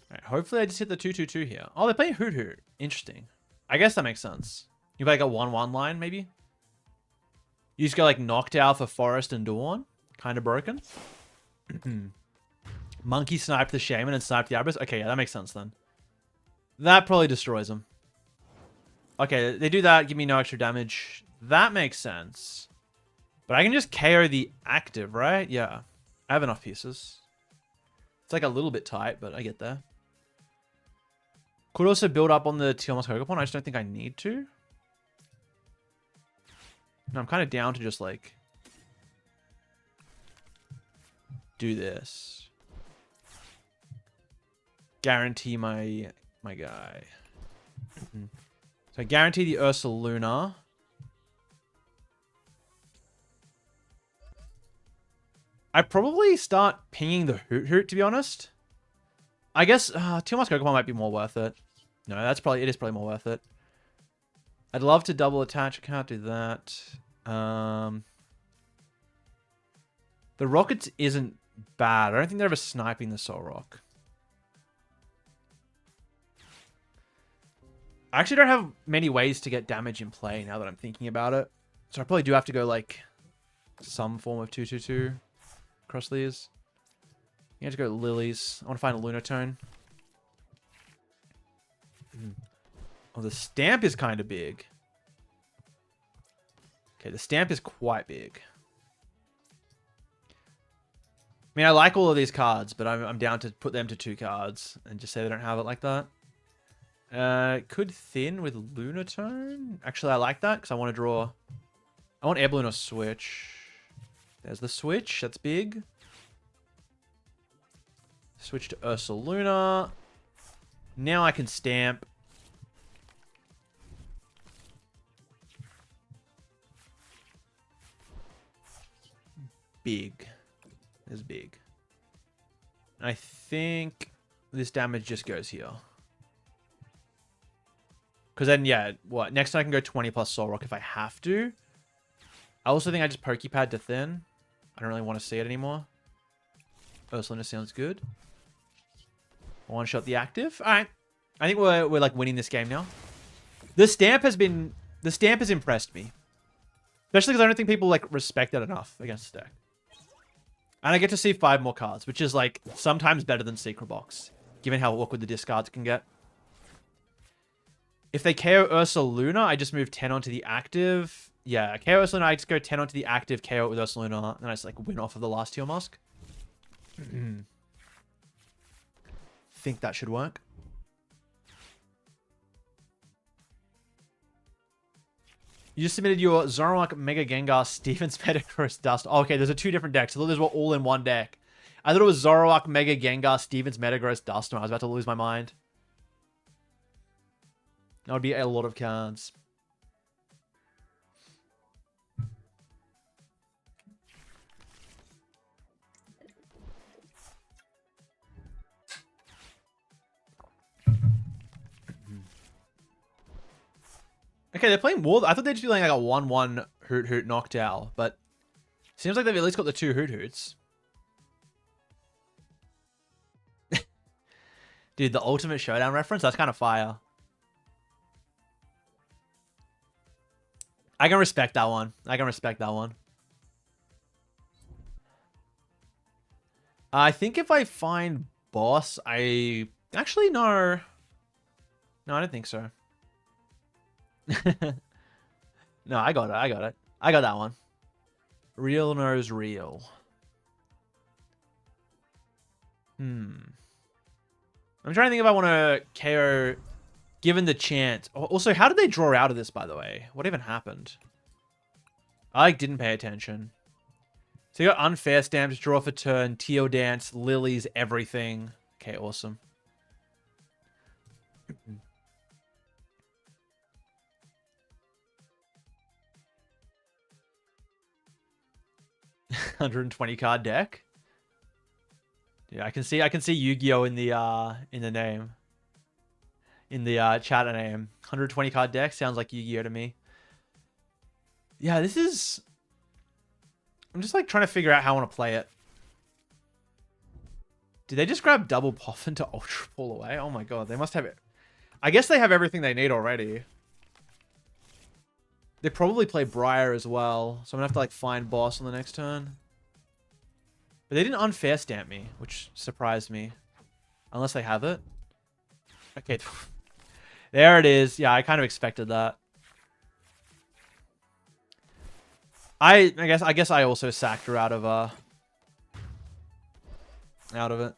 Alright, hopefully I just hit the 2/2/2 here. Oh, they're playing Hoot Hoot. Interesting. I guess that makes sense. You play like a 1/1 line, maybe? You just go like knocked out for Forest and Dawn. Kind of broken. Monkey sniped the Shaman and sniped the Abyss. Okay, yeah, that makes sense then. That probably destroys him. Okay, they do that. Give me no extra damage. That makes sense. But I can just KO the active, right? Yeah. I have enough pieces. It's like a little bit tight, but I get there. Could also build up on the Teal Musk Pokemon. I just don't think I need to. No, I'm kind of down to just, like, do this. guarantee my guy. So I guarantee the Ursaluna. I probably start pinging the Hoot Hoot, to be honest. I guess 2 months Pokemon might be more worth it. No, it is probably more worth it. I'd love to double attach. I can't do that. The Rockets isn't bad. I don't think they're ever sniping the Solrock. I actually don't have many ways to get damage in play now that I'm thinking about it. So I probably do have to go like some form of 2/2/2 across these. You have to go Lilies. I want to find a Lunatone. Oh, the Stamp is kind of big. Okay, the Stamp is quite big. I mean, I like all of these cards, but I'm down to put them to 2 cards and just say they don't have it like that. Could thin with Lunatone. Actually, I like that because I want to draw. I want Air Balloon or Switch. There's the Switch. That's big. Switch to Ursaluna. Now I can Stamp. Big. Is big. I think this damage just goes here. Because then, yeah, what? Next time I can go 20 plus Solrock if I have to. I also think I just Pokepad to thin. I don't really want to see it anymore. Ursaluna sounds good. One shot the active. All right. I think we're like winning this game now. The Stamp has impressed me. Especially because I don't think people like respect it enough against the deck. And I get to see 5 more cards, which is like sometimes better than Secret Box, given how awkward the discards can get. If they KO Ursaluna, I just move 10 onto the active. Yeah, KO Ursaluna, I just go 10 onto the active, KO it with Ursaluna, and I just like win off of the last Teal Mask. Think that should work. You just submitted your Zoroark, Mega Gengar, Stevens, Metagross, Dust. Oh, okay, those are 2 different decks. I thought those were all in one deck. I thought it was Zoroark, Mega Gengar, Stevens, Metagross, Dust. I was about to lose my mind. That would be a lot of cards. Okay, they're playing War. I thought they'd just be like a 1/1 Hoot Hoot Noctowl, but seems like they've at least got the 2 Hoot Hoots. Dude, the Ultimate Showdown reference? That's kind of fire. I can respect that one. I think if I find boss, actually, no. No, I don't think so. No, I got it. I got that one. Real knows real. I'm trying to think if I want to KO given the chance. Also, how did they draw out of this, by the way? What even happened? I didn't pay attention. So you got Unfair Stamps, draw for turn, Teal Dance, Lilies, everything. Okay, awesome. $120 card deck. Yeah, I can see Yu-Gi-Oh in the name. In the chat name. 120 card deck sounds like Yu-Gi-Oh to me. Yeah, this is... I'm just like trying to figure out how I want to play it. Did they just grab Double Poffin to Ultra Ball away? Oh my god, they must have it. I guess they have everything they need already. They probably play Briar as well, so I'm gonna have to like find boss on the next turn. But they didn't Unfair Stamp me, which surprised me. Unless they have it. Okay. There it is. Yeah, I kind of expected that. I guess I also sacked her out of it.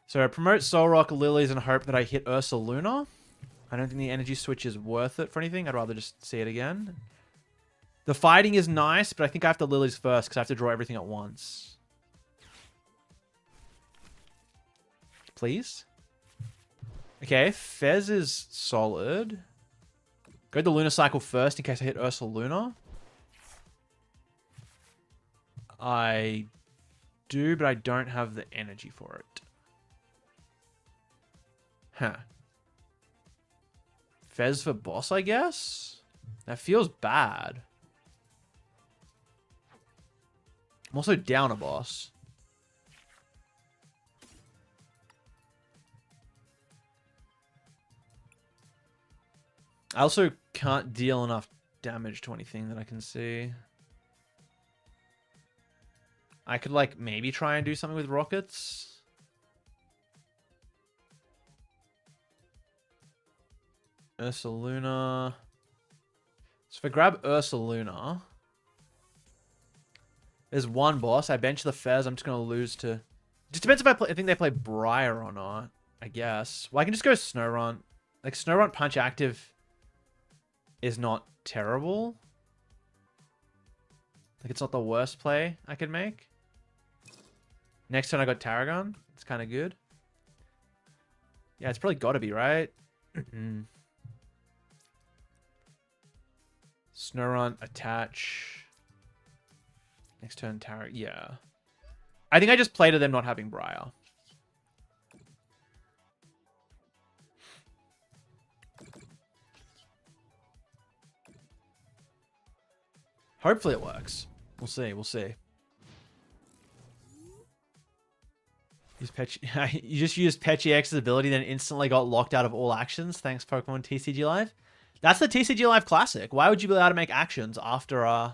So I promote Solrock, Lilies, and hope that I hit Ursaluna. I don't think the energy switch is worth it for anything. I'd rather just see it again. The fighting is nice, but I think I have to Lilies first because I have to draw everything at once. please. Okay, Fez is solid. Go to the Lunar Cycle first in case I hit Ursa Luna. I do, but I don't have the energy for it. Huh. Fez for boss, I guess? That feels bad. I'm also down a boss. I also can't deal enough damage to anything that I can see. I could, like, maybe try and do something with rockets. Ursa Luna. So if I grab Ursa Luna, there's one boss. I bench the Fez. I'm just going to lose to... Just depends if I think they play Briar or not, I guess. Well, I can just go Snowrunt. Like, Snowrunt punch active is not terrible. Like, it's not the worst play I could make. Next turn I got Tarragon. It's kind of good. Yeah, it's probably got to be, right? Snowrunt, attach. Next turn, Tarragon. Yeah. I think I just played to them not having Briar. Hopefully it works. We'll see. We'll see. You just used Pechix's ability, then instantly got locked out of all actions. Thanks, PokemonTCG Live. That's the TCG Live Classic. Why would you be allowed to make actions after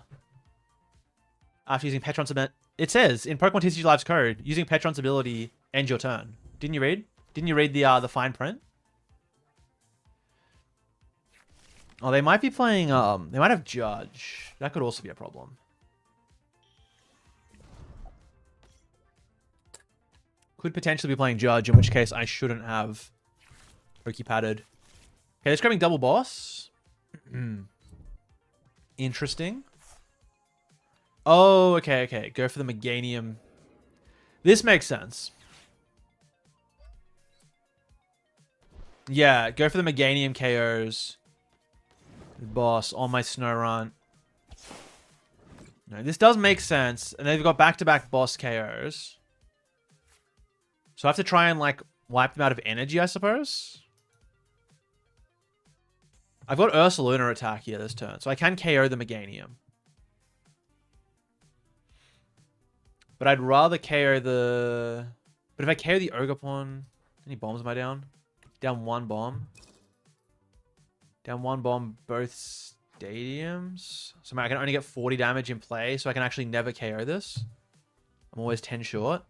using Petron's ability? It says in PokemonTCG Live's code, using Petron's ability ends your turn. Didn't you read? Didn't you read the fine print? Oh, they might be playing. They might have Judge. That could also be a problem. Could potentially be playing Judge, in which case I shouldn't have Poke Padded. Okay, let's grabbing double boss. Interesting. Oh, okay, okay. Go for the Meganium. This makes sense. Yeah, go for the Meganium KOs. Boss on my Snowrunt. No, this does make sense. And they've got back-to-back boss KOs. So I have to try and, like, wipe them out of energy, I suppose. I've got Ursa Luna attack here this turn, so I can KO the Meganium. But I'd rather KO the... But if I KO the Ogerpon... How many bombs am I down? Down one bomb. Down one bomb, both stadiums. So I can only get 40 damage in play, so I can actually never KO this. I'm always 10 short.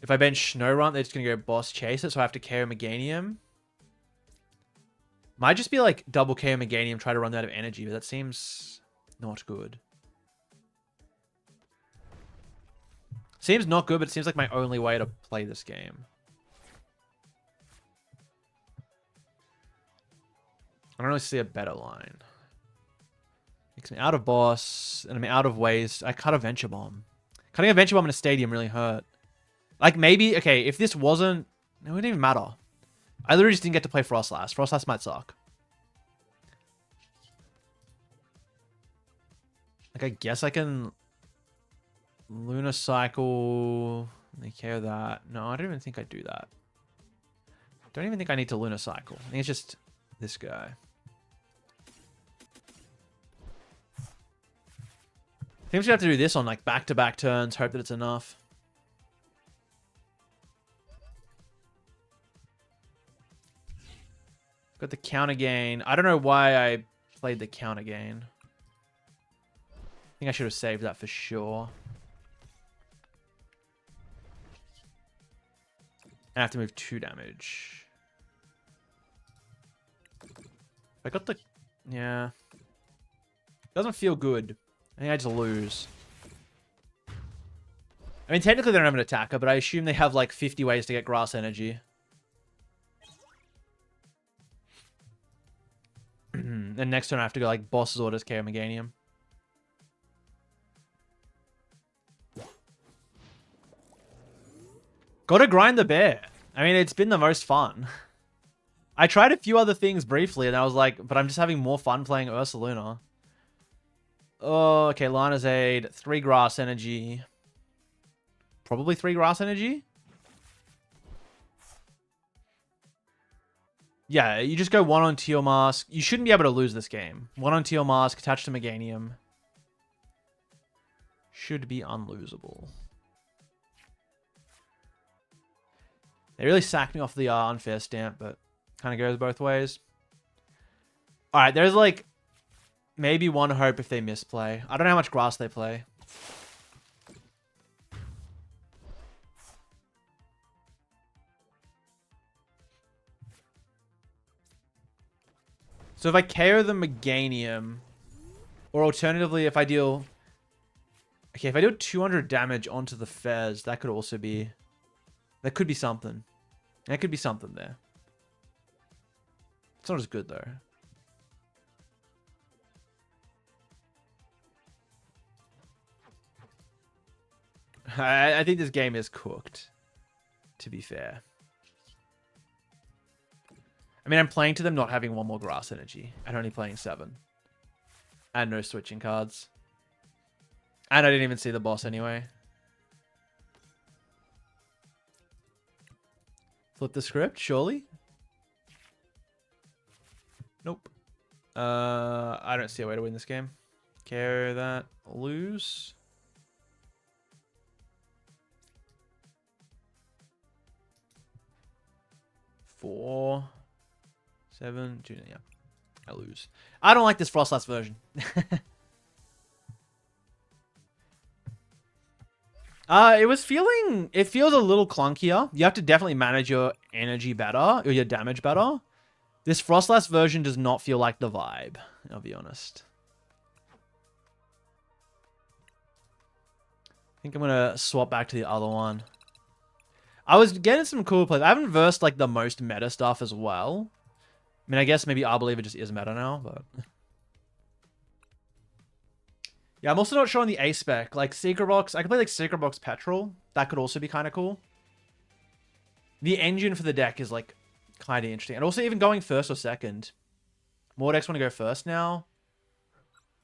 If I bench Snowrunt, they're just going to go boss chase it, so I have to KO Meganium. Might just be like double KO Meganium, try to run out of energy, but that seems not good. Seems not good, but it seems like my only way to play this game. I don't really see a better line. Makes me out of boss, and I'm out of ways. I cut a Venture Bomb. Cutting a Venture Bomb in a stadium really hurt. Like, maybe... Okay, if this wasn't... It wouldn't even matter. I literally just didn't get to play Frostlass. Frostlass might suck. Like, I guess I can... Lunar Cycle... They care that. No, I don't even think I do that. Don't even think I need to Lunar Cycle. I think it's just this guy. I think we should have to do this on, like, back-to-back turns. Hope that it's enough. Got the counter gain. I don't know why I played the counter gain. I think I should have saved that for sure. I have to move 2 damage. I got the... Yeah. Doesn't feel good. I think I just lose. I mean, technically they don't have an attacker, but I assume they have like 50 ways to get grass energy. And next turn I have to go like boss's orders, KO Meganium. Gotta grind the bear. I mean, it's been the most fun. I tried a few other things briefly, and I was like, but I'm just having more fun playing Ursaluna. Oh, okay, Lana's Aid, 3 grass energy. Probably 3 grass energy? Yeah, you just go 1 on Teal Mask. You shouldn't be able to lose this game. 1 on Teal Mask, attached to Meganium. Should be unlosable. They really sacked me off the unfair stamp, but kind of goes both ways. All right, there's like maybe one hope if they misplay. I don't know how much grass they play. So if I KO the Meganium, or alternatively, if I deal... Okay, if I deal 200 damage onto the Fez, that could also be... That could be something. That could be something there. It's not as good, though. I think this game is cooked, to be fair. I mean, I'm playing to them not having 1 more grass energy and only playing 7. And no switching cards. And I didn't even see the boss anyway. Flip the script, surely? Nope. I don't see a way to win this game. Carry that. Lose. Four. 7. 2. Yeah. I lose. I don't like this Frostlass version. It feels a little clunkier. You have to definitely manage your energy better, or your damage better. This Frostlass version does not feel like the vibe, I'll be honest. I think I'm gonna swap back to the other one. I was getting some cool plays. I haven't versed like the most meta stuff as well. I mean, I guess maybe I believe it just is meta now, but... Yeah, I'm also not sure on the A-spec. Like, Secret Box... I could play, like, Secret Box Petrol. That could also be kind of cool. The engine for the deck is, like, kind of interesting. And also even going first or second. More decks want to go first now.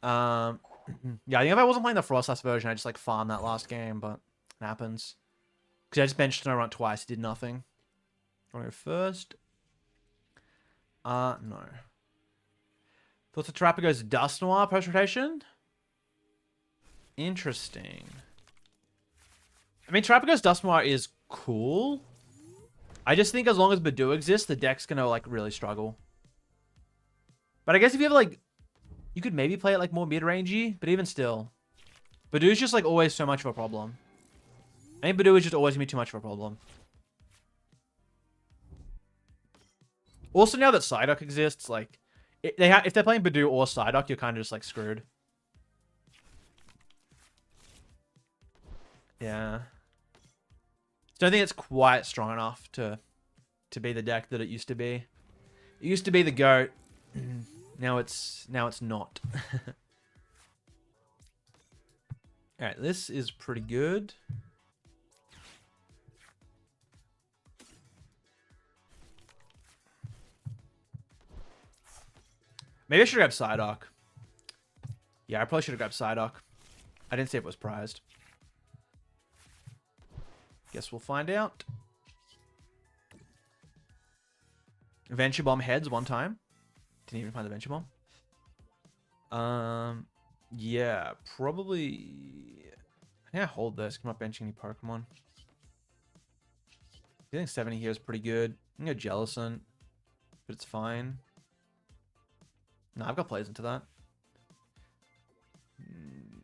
Yeah, I think if I wasn't playing the Frostlass version, I'd just, like, farm that last game, but it happens. Because I just benched and I run twice. It did nothing. Want to go first? No. Thoughts of Terrapago's Dust Noir post-rotation? Interesting. I mean, Terrapago's Dust Noir is cool. I just think as long as Badoo exists, the deck's gonna, like, really struggle. But I guess if you have, like... You could maybe play it, like, more mid-rangey, but even still. Badoo's just, like, always so much of a problem. I think Badoo is just always gonna be too much of a problem. Also, now that Psyduck exists, like... If they're playing Badoo or Psyduck, you're kind of just, like, screwed. Yeah. Don't think it's quite strong enough to be the deck that it used to be. It used to be the GOAT. Now it's not. Alright, this is pretty good. Maybe I should grab Psyduck. Yeah, I probably should have grabbed Psyduck. I didn't see if it was prized. Guess we'll find out. Venture Bomb heads one time. Didn't even find the Venture Bomb. Yeah, probably... I think I hold this. I'm not benching any Pokemon. I think 70 here is pretty good. I'm going to go Jellicent, but it's fine. No, I've got plays into that.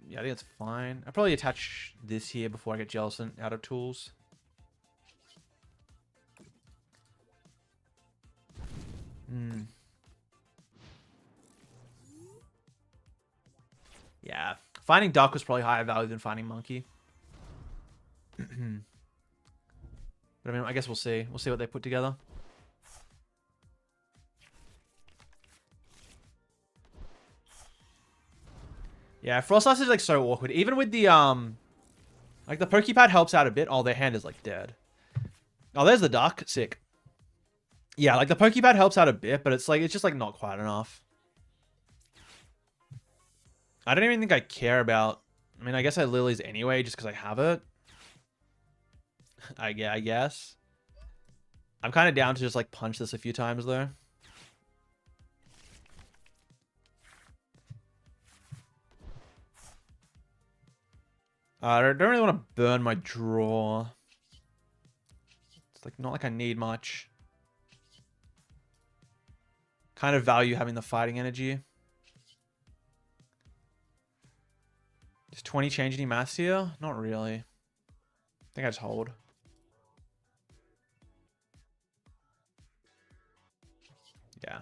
Yeah, I think it's fine. I'll probably attach this here before I get Jellicent out of tools. Yeah, finding Duck was probably higher value than finding Monkey. But I mean, I guess we'll see. We'll see what they put together. Yeah, Frostlass is like so awkward. Even with the like the Pokepad helps out a bit. Oh, their hand is like dead. Oh, there's the duck. Sick. Yeah, like the Pokepad helps out a bit, but it's like it's just like not quite enough. I don't even think I care about. I mean, I guess I lilies anyway, just because I have it. I guess. I'm kind of down to just like punch this a few times though. I don't really want to burn my draw. It's like not like I need much. Kind of value having the fighting energy. Does 20 change any maths here? Not really. I think I just hold. Yeah.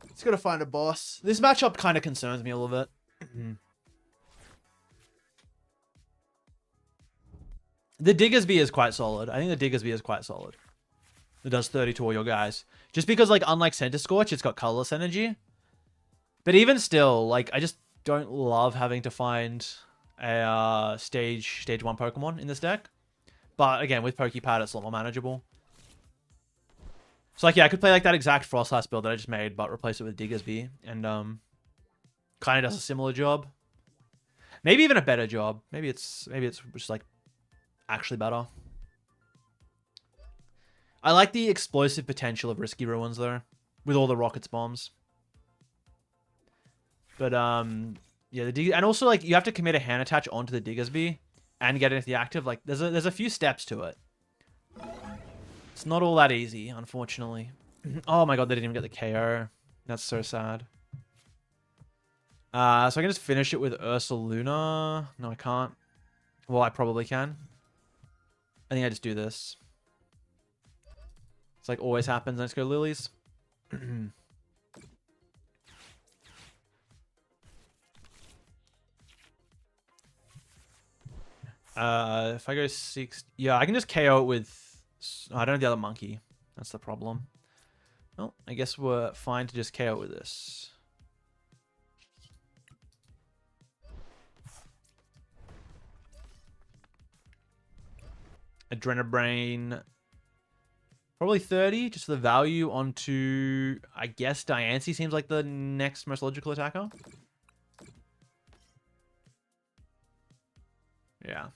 Just gotta find a boss. This matchup kind of concerns me a little bit. The Diggersby is quite solid. I think the Diggersby is quite solid. It does 30 to all your guys. Just because, like, unlike Center Scorch, it's got colorless energy. But even still, like, I just don't love having to find a stage 1 Pokemon in this deck. But again, with Pokepad, it's a lot more manageable. So, like, yeah, I could play like that exact Frostlass build that I just made, but replace it with Diggersby, and kind of does a similar job. Maybe even a better job. Maybe it's just like actually better. I like the explosive potential of Risky Ruins though, with all the rockets bombs. But yeah, and also like you have to commit a hand attach onto the Diggersby and get it into the active. Like there's a few steps to it. It's not all that easy, unfortunately. Oh my god, they didn't even get the KO. That's so sad. So I can just finish it with Ursaluna. No, I can't. Well, I probably can. I think I just do this. It's like always happens. Let's go Lilies. If I go 6... Yeah, I can just KO it with... I don't have the other monkey. That's the problem. Well, I guess we're fine to just KO it with this. Adrenabrain. Probably 30, just for the value onto... I guess Diancie seems like the next most logical attacker. Yeah.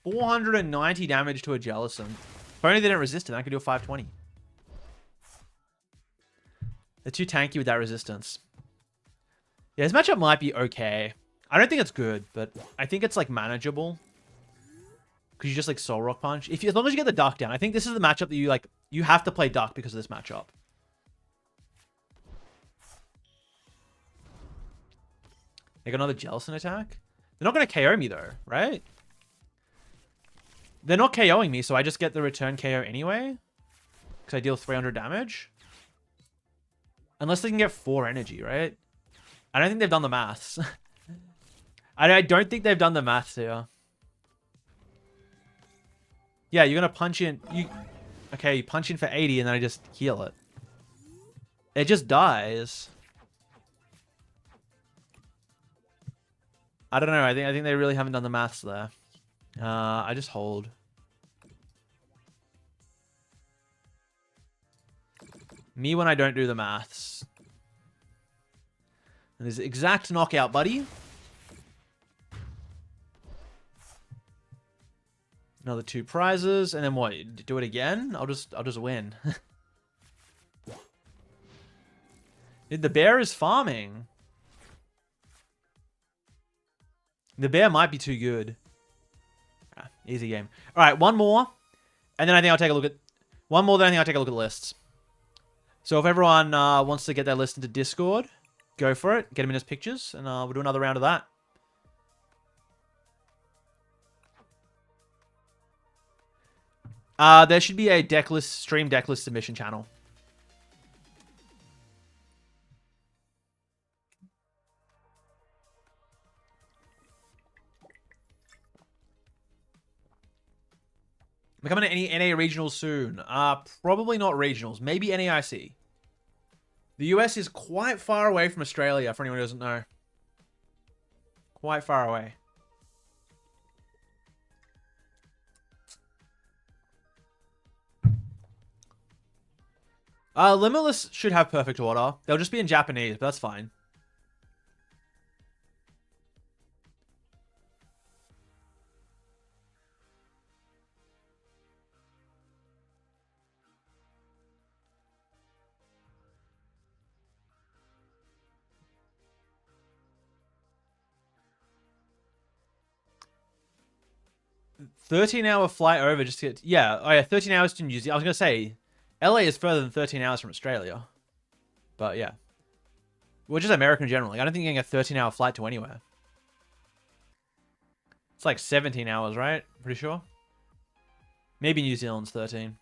490 damage to a Jellicent. If only they didn't resist it, I could do a 520. They're too tanky with that resistance. Yeah, this matchup might be okay. I don't think it's good, but I think it's like manageable. Because you just like Soul Rock Punch. As long as you get the Duck down. I think this is the matchup that you have to play Duck because of this matchup. They got another Jellicent attack. They're not going to KO me though, right? They're not KOing me, so I just get the return KO anyway. Because I deal 300 damage. Unless they can get 4 energy, right? I don't think they've done the maths. I don't think they've done the maths here. Yeah, you're going to punch in... Okay, you punch in for 80 and then I just heal it. It just dies. I don't know. I think they really haven't done the maths there. I just hold. Me when I don't do the maths. And there's exact knockout, buddy. Another 2 prizes, and then what? Do it again? I'll just win. Dude, the bear is farming. The bear might be too good. Easy game. All right, one more, and then I think I'll take a look at the lists. So if everyone wants to get their list into Discord, go for it. Get them in as pictures, and we'll do another round of that. There should be a stream deck list submission channel. Becoming an NA regionals soon. Probably not regionals. Maybe NAIC. The US is quite far away from Australia, for anyone who doesn't know. Quite far away. Limitless should have perfect order. They'll just be in Japanese, but that's fine. $13-hour flight over just to get... Yeah, oh yeah, 13 hours to New Zealand. I was going to say, LA is further than 13 hours from Australia. But yeah. Well, just American generally. I don't think you're getting a 13-hour flight to anywhere. It's like 17 hours, right? Pretty sure. Maybe New Zealand's 13.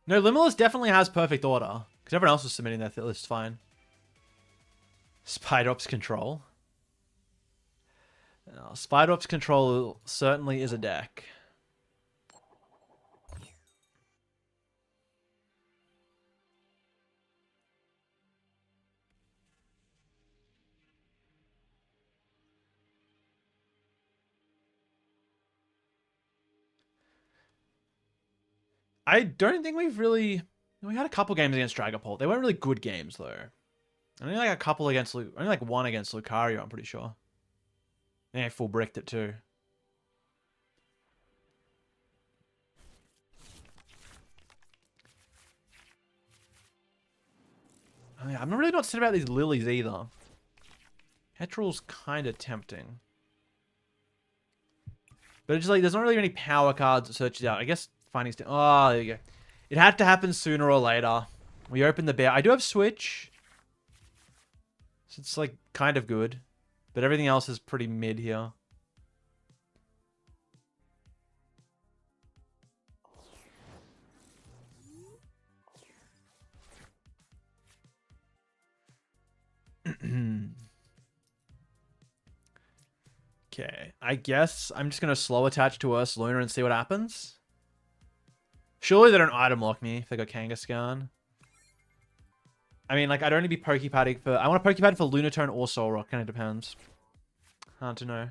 No, Limitless definitely has perfect order. Because everyone else was submitting their list fine. Spider Ops Control. Spider Ops Control certainly is a deck. I don't think we've really... We had a couple games against Dragapult. They weren't really good games, though. Only like a couple against... Only like one against Lucario, I'm pretty sure. Yeah, full bricked it too. Oh, yeah, I'm really not sad about these lilies either. Petrol's kind of tempting. But it's just like, there's not really any power cards that searches out. I guess finding... Oh, there you go. It had to happen sooner or later. We opened the bear. I do have Switch. So it's like kind of good. But everything else is pretty mid here. Okay. I guess I'm just going to slow attach to Ursaluna and see what happens. Surely they don't item lock me if they got Kangaskhan. I mean, like, I'd only be Pokepadding for... I want a Pokepad for Lunatone or Solrock. Kind of depends. Hard to know.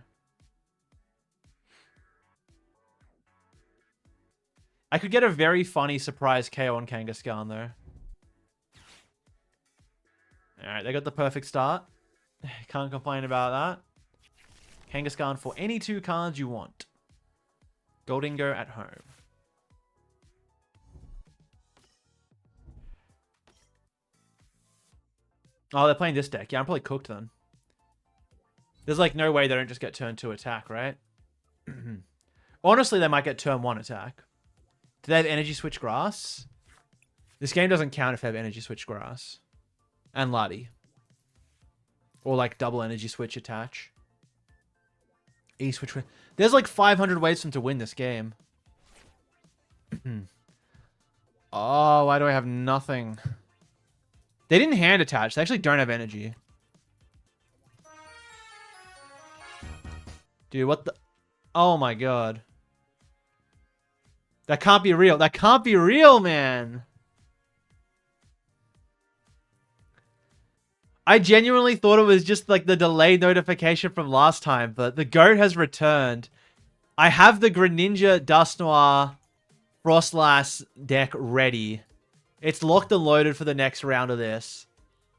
I could get a very funny surprise KO on Kangaskhan, though. Alright, they got the perfect start. Can't complain about that. Kangaskhan for any 2 cards you want. Goldingo at home. Oh, they're playing this deck. Yeah, I'm probably cooked then. There's like no way they don't just get turn 2 attack, right? Honestly, they might get turn 1 attack. Do they have Energy Switch Grass? This game doesn't count if they have Energy Switch Grass. And Lati. Or like double Energy Switch attach. E-Switch. There's like 500 ways for them to win this game. Oh, why do I have nothing? They didn't hand attach. They actually don't have energy. Dude, what the... Oh my god. That can't be real. That can't be real, man. I genuinely thought it was just like the delayed notification from last time, but the GOAT has returned. I have the Greninja Dusknoir Frostlass deck ready. It's locked and loaded for the next round of this.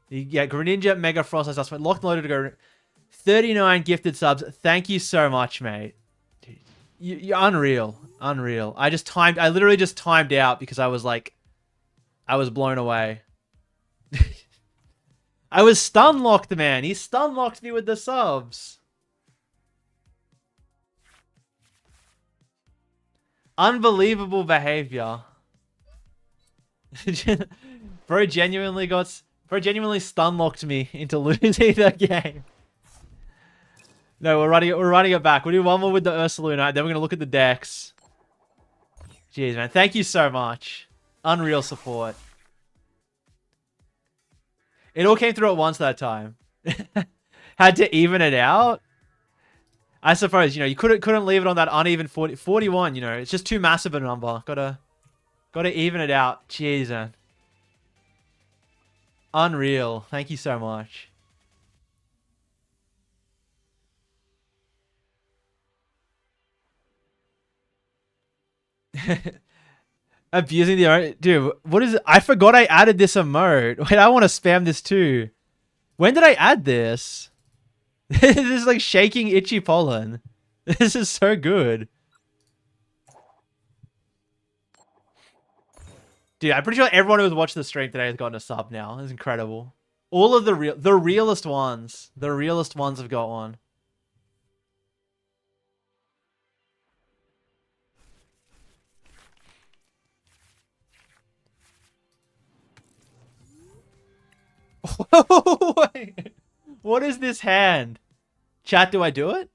Yeah, Greninja Mega Frostlass Dusknoir. Locked and loaded to go. 39 gifted subs. Thank you so much, mate. Dude, you're unreal. Unreal. I literally just timed out because I was like... I was blown away. I was stun locked, man. He stun locked me with the subs. Unbelievable behavior. Bro genuinely stun locked me into losing the game. No, we're running it back. We'll do one more with the Ursaluna, then we're gonna look at the decks. Jeez, man. Thank you so much. Unreal support. It all came through at once that time. Had to even it out. I suppose, you know, you couldn't leave it on that uneven 41, you know. It's just too massive a number. Gotta even it out. Jeez, man. Unreal. Thank you so much. Abusing the art. Dude, what is it? I forgot I added this emote. Wait, I want to spam this too. When did I add this? This is like shaking itchy pollen. This is so good. Dude, I'm pretty sure everyone who's watched the stream today has gotten a sub now. It's incredible. All of the realest ones. The realest ones have got one. Wait. What is this hand? Chat, do I do it?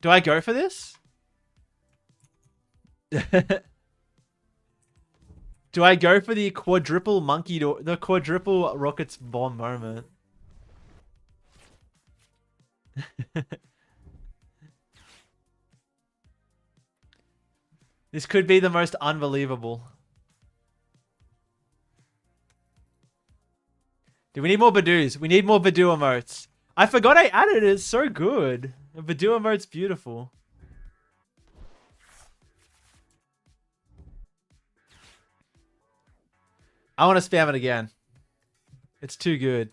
Do I go for this? Do I go for the quadruple monkey the quadruple rockets bomb moment? This could be the most unbelievable. Dude, we need more Badoos. We need more Badoo emotes. I forgot I added it. It's so good. The Badoo emote's beautiful. I want to spam it again. It's too good.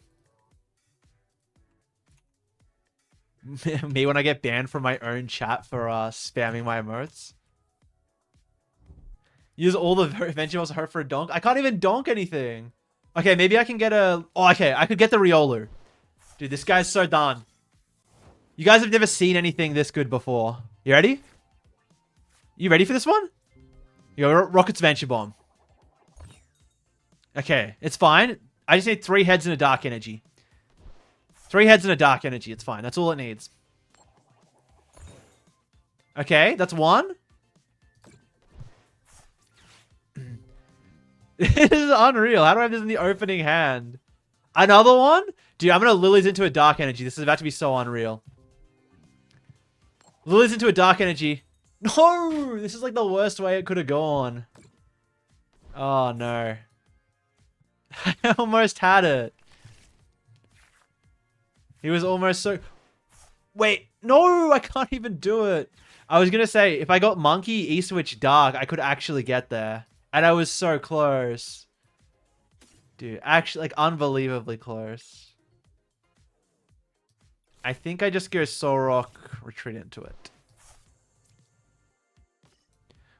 Me when I get banned from my own chat for spamming my emotes. Use all the Vengeful's hurt for a donk. I can't even donk anything. Okay, maybe I can get a... Oh, okay. I could get the Riolu. Dude, this guy's so done. You guys have never seen anything this good before. You ready? You ready for this one? You go Rocket's Venture Bomb. Okay, it's fine. I just need 3 heads and a Dark Energy. 3 heads and a Dark Energy. It's fine. That's all it needs. Okay, that's 1. This is unreal. How do I have this in the opening hand? Another one? Dude, I'm going to Lilies into a Dark Energy. This is about to be so unreal. Lilies into a Dark Energy. No! This is like the worst way it could have gone. Oh, no. I almost had it. He was almost so... Wait. No! I can't even do it. I was going to say, if I got Monkey, E-Switch, Dark, I could actually get there. And I was so close. Dude, actually, like, unbelievably close. I think I just go Solrock, retreat into it.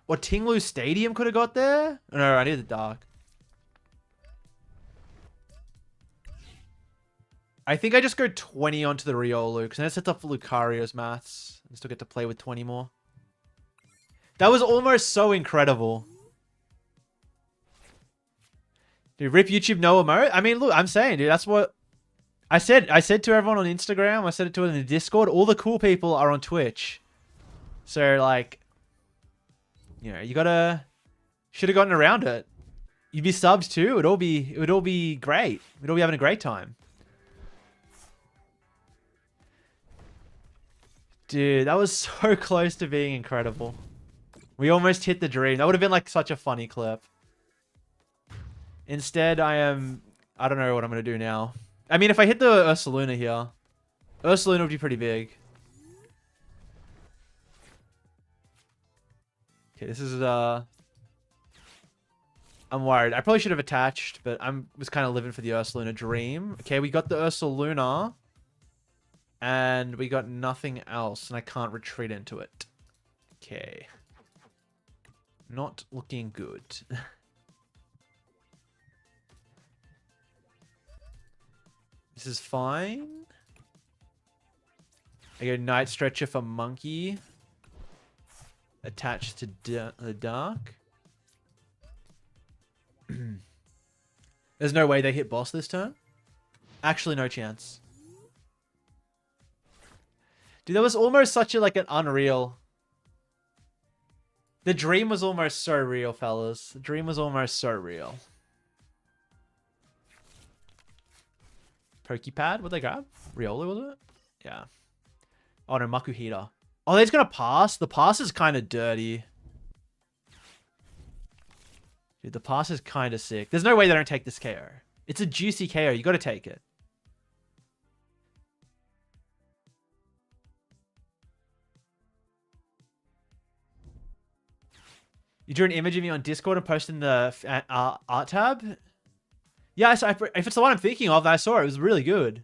What, Tinglu Stadium could have got there? No, I need the Dark. I think I just go 20 onto the Riolu, because then it sets up for Lucario's maths. I still get to play with 20 more. That was almost so incredible. Dude, rip YouTube no emote? I mean, look, I'm saying, dude, that's what I said. I said to everyone on Instagram. I said it to it in the Discord. All the cool people are on Twitch. So, like, you know, you gotta... Should have gotten around it. You'd be subbed too. It would all be great. We'd all be having a great time. Dude, that was so close to being incredible. We almost hit the dream. That would have been like such a funny clip. Instead, I don't know what I'm going to do now. I mean, if I hit the Ursaluna here, Ursaluna would be pretty big. Okay, this is, I'm worried. I probably should have attached, but was kind of living for the Ursaluna dream. Okay, we got the Ursaluna. And we got nothing else, and I can't retreat into it. Okay. Not looking good. This is fine. I go Night Stretcher for Monkey. Attached to the Dark. There's no way they hit boss this turn. Actually, no chance. Dude, that was almost such a, like, an unreal... The dream was almost so real, fellas. The dream was almost so real. Pokepad? What'd they grab? Riolu, was it? Yeah. Oh, no, Makuhita. Oh, they're just gonna pass? The pass is kind of dirty. Dude, the pass is kind of sick. There's no way they don't take this KO. It's a juicy KO. You gotta take it. You drew an image of me on Discord and posted in the art tab? Yeah, if it's the one I'm thinking of, I saw it. It was really good.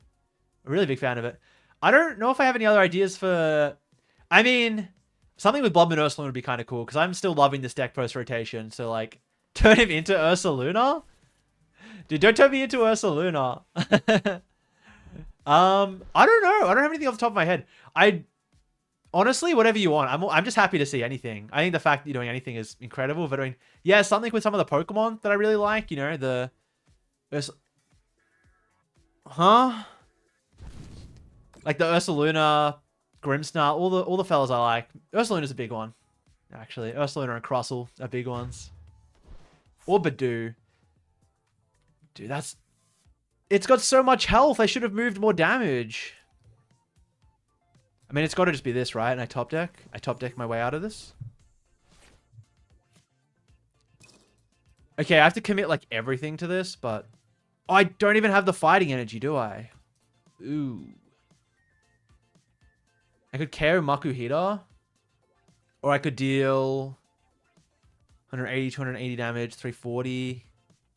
A really big fan of it. I don't know if I have any other ideas for... I mean, something with Bloodman Ursaluna would be kind of cool, because I'm still loving this deck post-rotation. So, like, turn him into Ursaluna? Dude, don't turn me into Ursaluna. I don't know. I don't have anything off the top of my head. Honestly, whatever you want. I'm just happy to see anything. I think the fact that you're doing anything is incredible. But I mean, yeah, something with some of the Pokemon that I really like. You know, like the Ursaluna, Grimmsnarl, all the fellas I like. Ursaluna's a big one, actually. Ursaluna and Crustle are big ones. Or Badoo. Dude, it's got so much health. I should have moved more damage. I mean, it's got to just be this, right? And I top deck my way out of this. Okay, I have to commit like everything to this, but I don't even have the fighting energy, do I? Ooh. I could KO Makuhita, or I could deal 180, 280 damage, 340.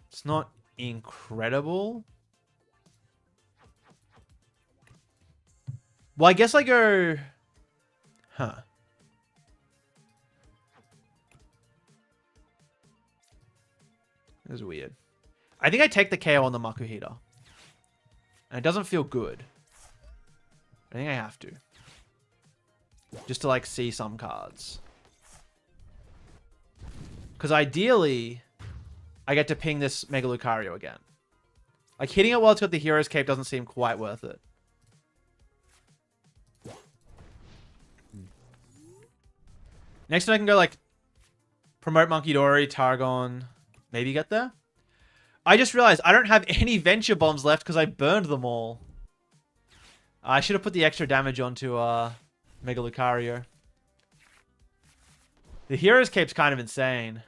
It's not incredible. Well, I guess I go... Huh. This is weird. I think I take the KO on the Makuhita. And it doesn't feel good. I think I have to. Just to, like, see some cards. Because ideally, I get to ping this Mega Lucario again. Like, hitting it while it's got the Hero's Cape doesn't seem quite worth it. Next time I can go, like, promote Monkey Dory, Targon, maybe get there. I just realized I don't have any Venture Bombs left because I burned them all. I should have put the extra damage onto Mega Lucario. The Hero's Cape's kind of insane.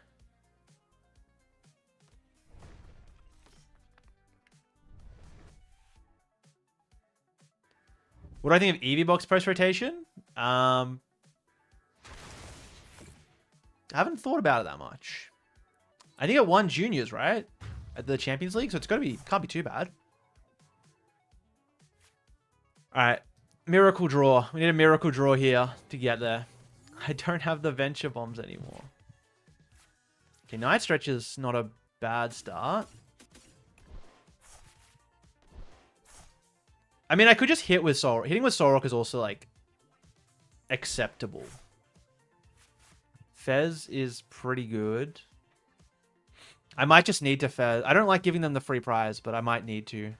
What do I think of Eevee Box post-rotation? I haven't thought about it that much. I think it won juniors, right? At the Champions League, so it's can't be too bad. Alright. Miracle Draw. We need a Miracle Draw here to get there. I don't have the Venture Bombs anymore. Okay, Night Stretch is not a bad start. I mean, I could just hit with Solrock. Hitting with Solrock is also, like, acceptable. Fez is pretty good. I might just need to Fez. I don't like giving them the free prize, but I might need to.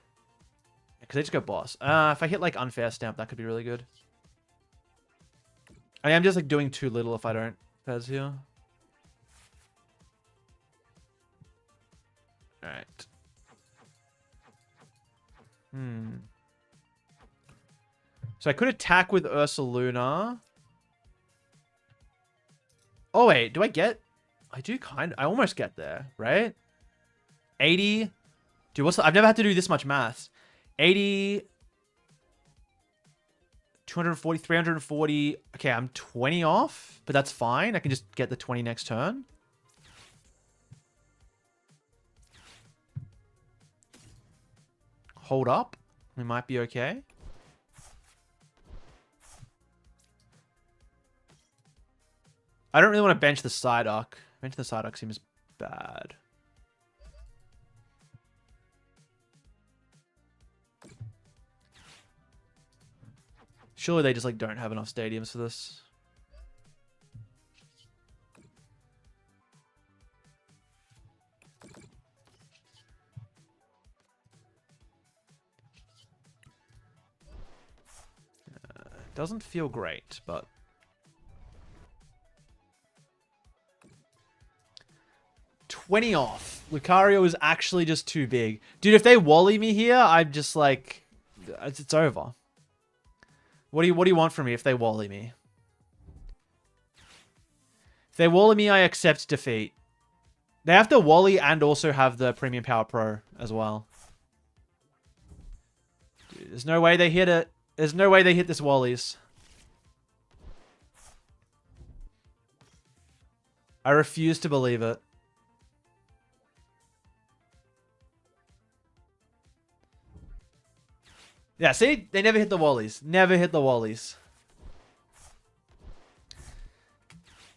Because they just go boss. If I hit, like, Unfair Stamp, that could be really good. I am just, like, doing too little if I don't Fez here. Alright. So I could attack with Ursaluna. Oh, wait. Do I get... I do kind of... I almost get there, right? 80... Dude, what's the... I've never had to do this much maths. 80... 240, 340... Okay, I'm 20 off, but that's fine. I can just get the 20 next turn. Hold up. We might be okay. I don't really want to bench the Psyduck. Bench the Psyduck seems bad. Surely they just like don't have enough stadiums for this. Doesn't feel great, but... $20 off. Lucario is actually just too big. Dude, if they Wally me here, I'm just like... It's over. What do you want from me if they Wally me? If they Wally me, I accept defeat. They have to Wally and also have the Premium Power Pro as well. Dude, there's no way they hit it. There's no way they hit this Wallies. I refuse to believe it. Yeah, see? They never hit the wallies. Never hit the wallies.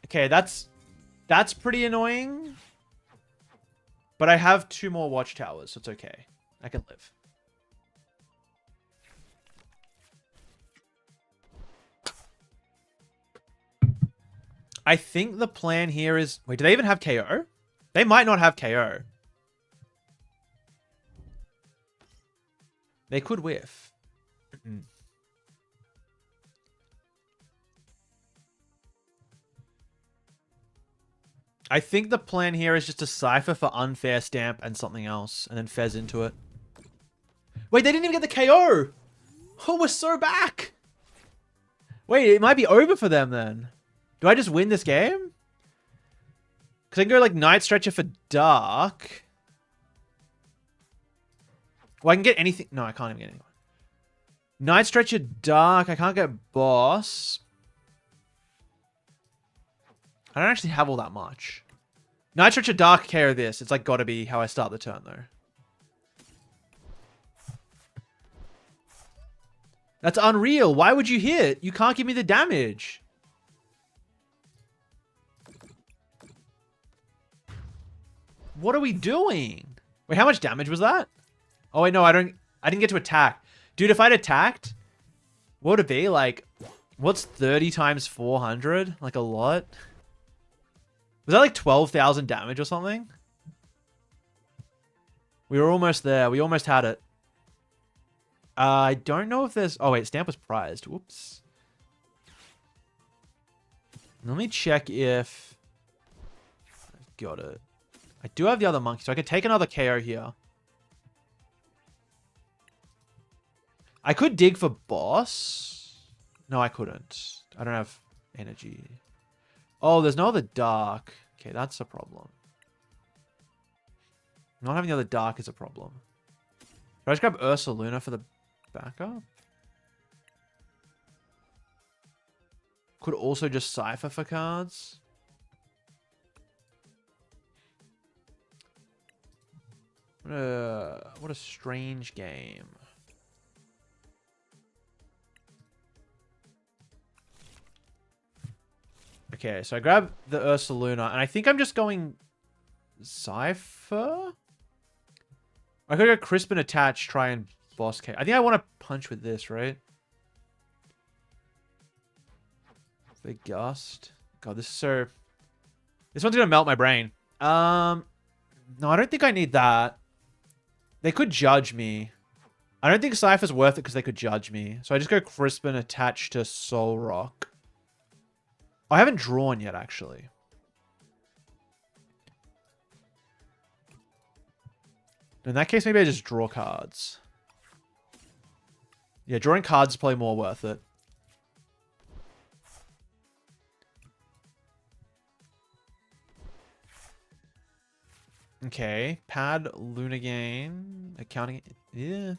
Okay, that's pretty annoying. But I have 2 more watchtowers, so it's okay. I can live. I think the plan here is... Wait, do they even have KO? They might not have KO. They could whiff. I think the plan here is just to cipher for unfair stamp and something else, and then fez into it. Wait, they didn't even get the KO! Oh, we're so back! Wait, it might be over for them then. Do I just win this game? Because I can go like Night Stretcher for Dark. Well, I can get anything. No, I can't even get anything. Night Stretcher Dark. I can't get Boss. I don't actually have all that much. Night Stretcher Dark KO this. It's like gotta be how I start the turn though. That's unreal. Why would you hit? You can't give me the damage. What are we doing? Wait, how much damage was that? Oh wait, no, I didn't get to attack. Dude, if I'd attacked, what would it be? Like, what's 30 times 400? Like a lot? Was that like 12,000 damage or something? We were almost there. We almost had it. I don't know if there's... Oh, wait. Stamp was prized. Whoops. Let me check if... I've got it. I do have the other monkey, so I could take another KO here. I could dig for boss. No, I couldn't. I don't have energy. Oh, there's no other dark. Okay, that's a problem. Not having the other dark is a problem. Should I just grab Ursaluna for the backup? Could also just cipher for cards. What a strange game. Okay, so I grab the Ursaluna, and I think I'm just going Cypher? I could go Crisp and Attach, try and boss K. I think I want to punch with this, right? The Gust. God, this is so... This one's going to melt my brain. No, I don't think I need that. They could judge me. I don't think Cypher's worth it because they could judge me. So I just go Crisp and Attach to Soul Rock. I haven't drawn yet, actually. In that case, maybe I just draw cards. Yeah, drawing cards is probably more worth it. Okay, pad Lunagain, accounting. Yeah,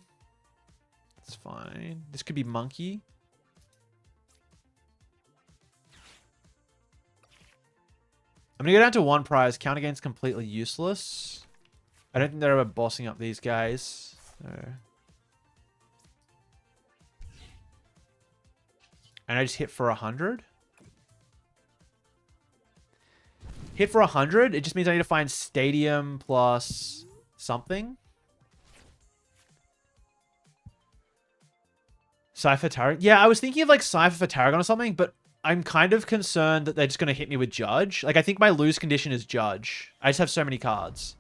that's fine. This could be Monkey. I'm gonna go down to 1 prize. Count again's completely useless. I don't think they're ever bossing up these guys. No. And I just hit for 100. Hit for 100? It just means I need to find Stadium plus something. Cypher Tarragon. Yeah, I was thinking of like Cypher for Tarragon or something, but I'm kind of concerned that they're just going to hit me with Judge. Like, I think my lose condition is Judge. I just have so many cards.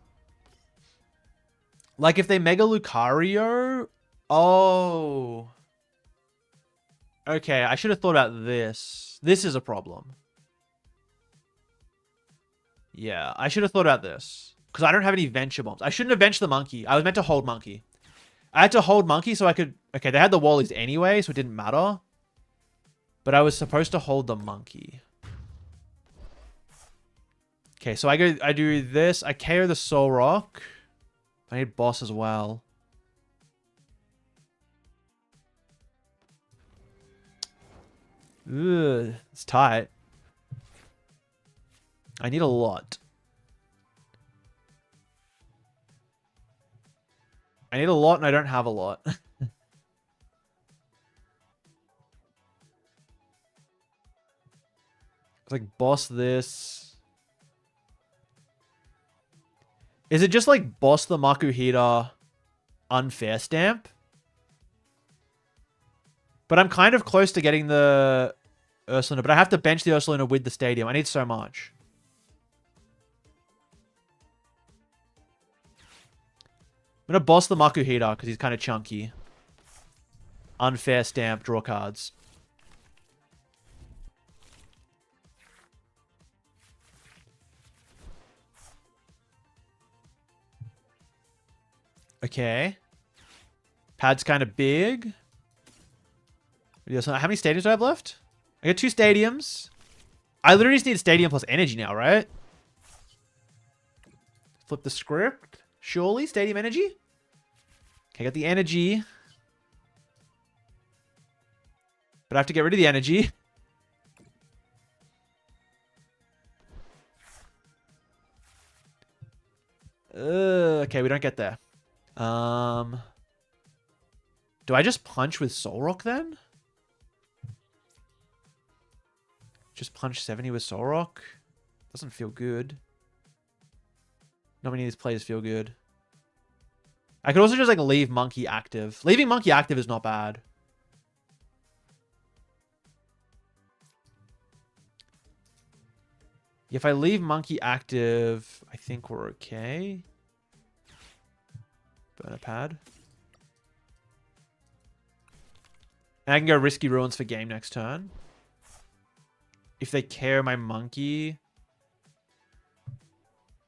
Like, if they Mega Lucario... Oh. Okay, I should have thought about this. This is a problem. Yeah, I should have thought about this. Because I don't have any Venture Bombs. I shouldn't have Ventured the Monkey. I was meant to hold Monkey. I had to hold Monkey so I could... Okay, they had the Wallies anyway, so it didn't matter. But I was supposed to hold the Monkey. Okay, so I do this. I KO the Soul Rock. I need boss as well. Ugh, it's tight. I need a lot. I need a lot and I don't have a lot. It's like boss this. Is it just like boss the Makuhita unfair stamp? But I'm kind of close to getting the Ursulina, but I have to bench the Ursulina with the stadium. I need so much. I'm going to boss the Makuhita because he's kind of chunky. Unfair stamp, draw cards. Okay. Pad's kind of big. How many stadiums do I have left? I got 2 stadiums. I literally just need a stadium plus energy now, right? Flip the script. Surely, stadium energy. Okay, I got the energy. But I have to get rid of the energy. Okay, we don't get there. Do I just punch with Soul Rock then? Just punch 70 with Soul Rock? Doesn't feel good. Not many of these players feel good. I could also just like leave Monkey active. Leaving Monkey active is not bad. If I leave Monkey active, I think we're okay. Burn a pad. And I can go Risky Ruins for game next turn. If they KO my monkey.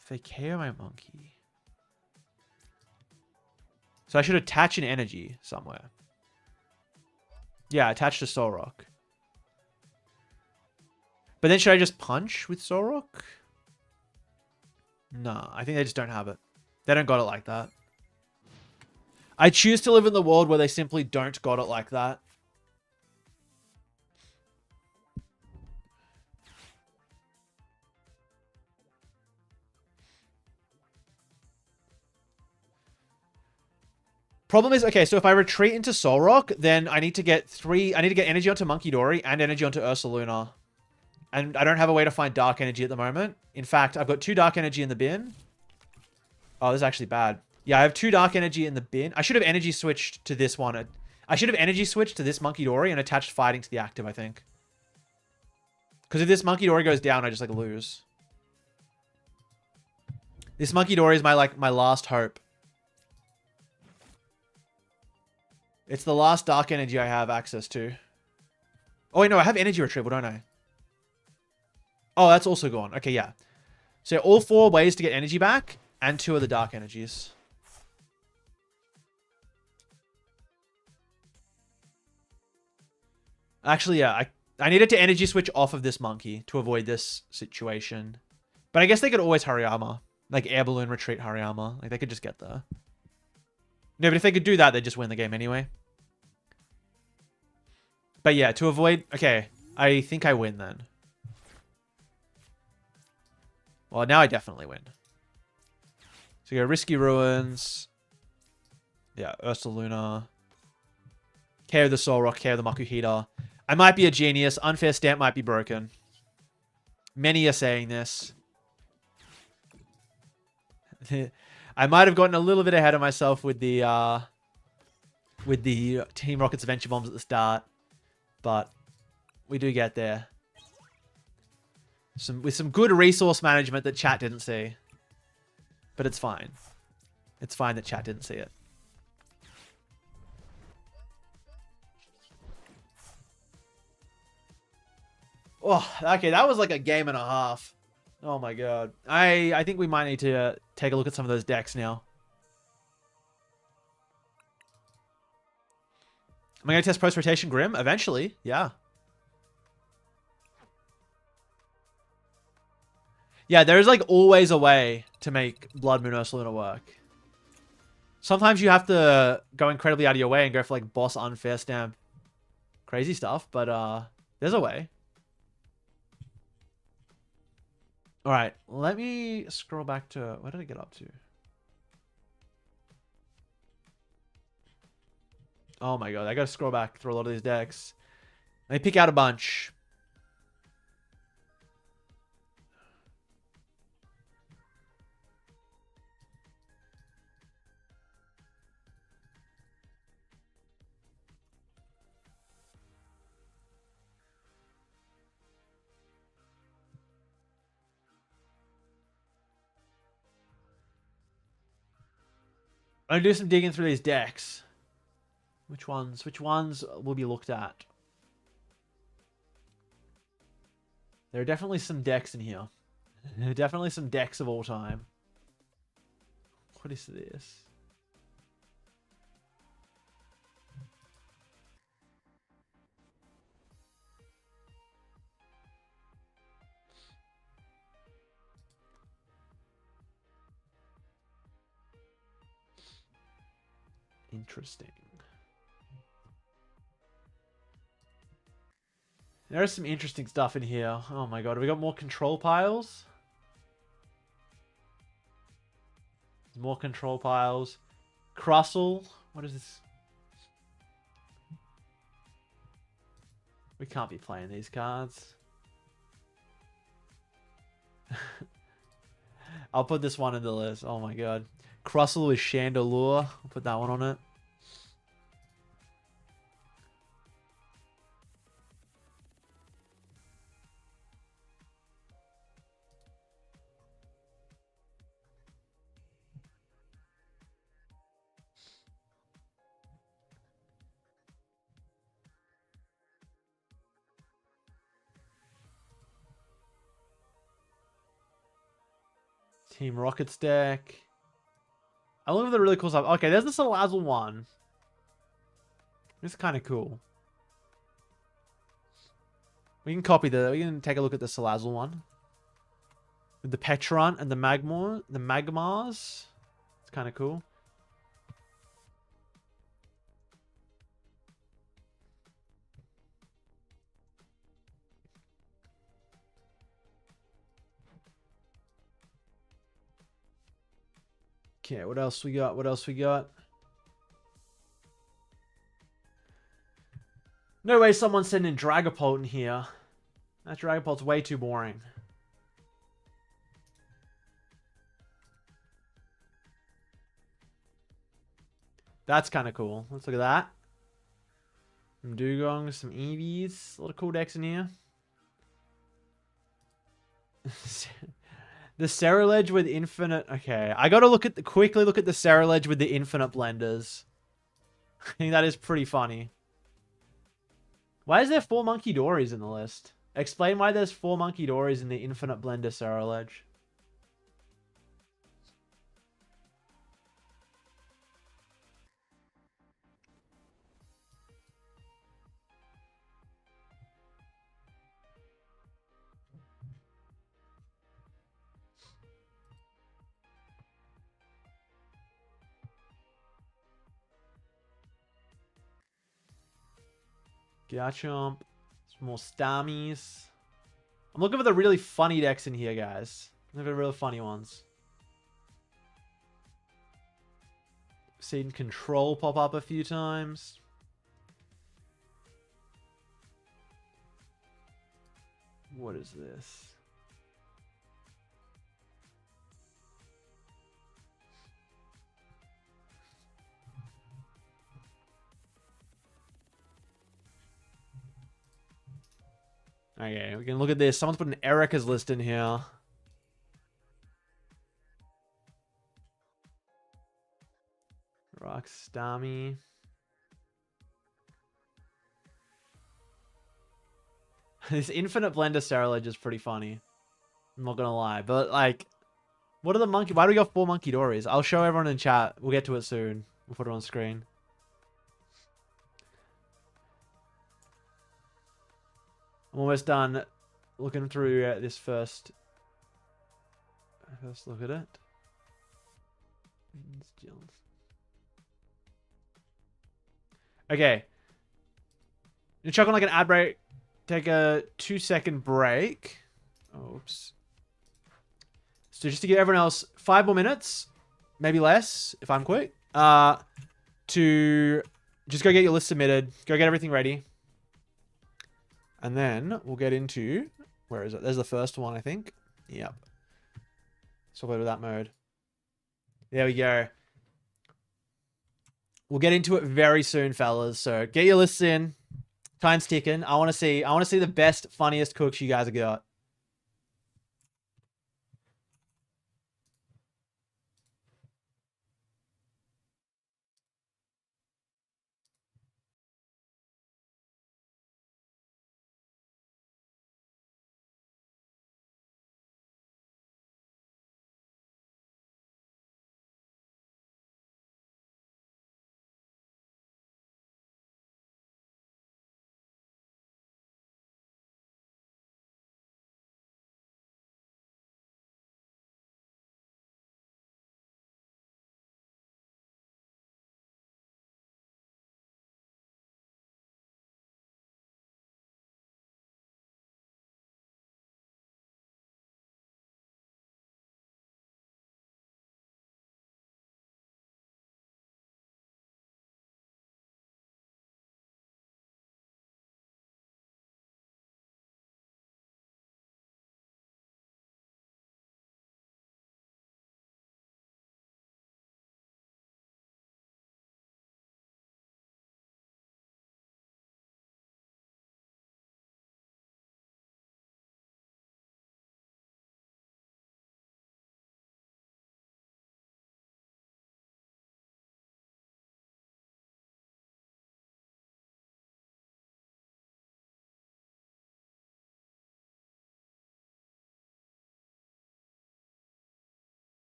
If they KO my monkey. So I should attach an energy somewhere. Yeah, attach to Soul Rock. But then should I just punch with Soul Rock? No, I think they just don't have it. They don't got it like that. I choose to live in the world where they simply don't got it like that. Problem is, okay, so if I retreat into Soul Rock, then I need to get energy onto Monkey Dory and energy onto Ursaluna. And I don't have a way to find dark energy at the moment. In fact, I've got 2 dark energy in the bin. Oh, this is actually bad. Yeah, I have 2 dark energy in the bin. I should have energy switched to this one. I should have energy switched to this Monkey Dory and attached fighting to the active, I think. Because if this Monkey Dory goes down, I just like lose. This Monkey Dory is my last hope. It's the last dark energy I have access to. Oh, wait, no, I have energy retrieval, don't I? Oh, that's also gone. Okay, yeah. So all 4 ways to get energy back and 2 of the dark energies. Actually, yeah, I needed to energy switch off of this monkey to avoid this situation. But I guess they could always Hariyama. Like air balloon retreat Hariyama. Like they could just get there. No, but if they could do that, they'd just win the game anyway. But yeah, to avoid... Okay, I think I win then. Well, now I definitely win. So you go Risky Ruins. Yeah, Ursaluna. KO the Soul Rock, KO the Makuhita. I might be a genius. Unfair Stamp might be broken. Many are saying this. I might have gotten a little bit ahead of myself with the Team Rocket's Adventure Bombs at the start. But we do get there. With some good resource management that chat didn't see. But it's fine. It's fine that chat didn't see it. Oh, okay, that was like a game and a half. Oh my god. I think we might need to take a look at some of those decks now. Am I going to test post-rotation Grim? Eventually, yeah. Yeah, there is like always a way to make Blood Moon Ursaluna work. Sometimes you have to go incredibly out of your way and go for like boss unfair stamp crazy stuff, but there's a way. All right, let me scroll back to where did I get up to? Oh my god, I gotta scroll back through a lot of these decks. Let me pick out a bunch. I'm gonna do some digging through these decks. Which ones? Which ones will be looked at? There are definitely some decks in here. There are definitely some decks of all time. What is this? Interesting. There's some interesting stuff in here. Oh my god, have we got more control piles? More control piles. Crustle. What is this? We can't be playing these cards. I'll put this one in the list. Oh my god. Crustle with Chandelure. I'll put that one on it. Team Rockets deck. I look at the really cool stuff. Okay, there's the Salazzle one. This is kind of cool. We can we can take a look at the Salazzle one. With the Petron and the Magmars. It's kind of cool. Okay, what else we got? What else we got? No way someone's sending Dragapult in here. That Dragapult's way too boring. That's kind of cool. Let's look at that. Some Dugongs, some Eevees. A lot of cool decks in here. The Ceruledge with infinite... Okay, I gotta quickly look at the Ceruledge with the infinite blenders. I think that is pretty funny. Why is there 4 Monkey Dories in the list? Explain why there's 4 Monkey Dories in the infinite blender Ceruledge. Garchomp. Some more Stammies. I'm looking for the really funny decks in here, guys. Look at the really funny ones. Seen Control pop up a few times. What is this? Okay, we can look at this. Someone's put an Erica's list in here. Rockstami. This infinite blender Ceruledge is pretty funny. I'm not gonna lie. But like, what are the monkey? Why do we got 4 Monkey Dories? I'll show everyone in chat. We'll get to it soon. We'll put it on screen. I'm almost done looking through this first look at it. Okay. You chuck on like an ad break. Take a 2-second break. Oops. So just to give everyone else 5 more minutes, maybe less if I'm quick, to just go get your list submitted, go get everything ready. And then we'll get into, where is it? There's the first one, I think. Yep. So we'll go to that mode. There we go. We'll get into it very soon, fellas. So get your lists in. Time's ticking. I want to see the best, funniest cooks you guys have got.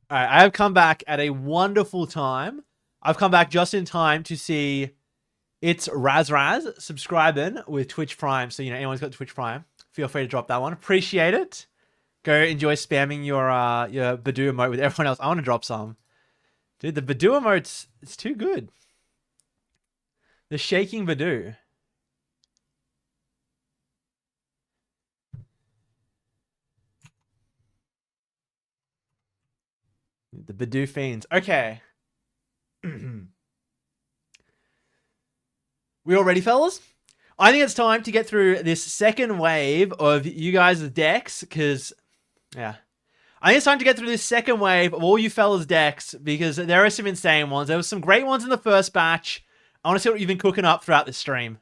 All right, I have come back at a wonderful time. I've come back just in time to see it's Raz subscribing with Twitch Prime. So, anyone's got Twitch Prime, feel free to drop that one. Appreciate it. Go enjoy spamming your Badoo emote with everyone else. I want to drop some. Dude, the Badoo emotes, it's too good. The shaking Badoo. The Badoo fiends. Okay. We all ready, fellas? I think it's time to get through this second wave of you guys' decks, because, yeah. I think it's time to get through this second wave of all you fellas' decks, because there are some insane ones. There was some great ones in the first batch. I want to see what you've been cooking up throughout the stream.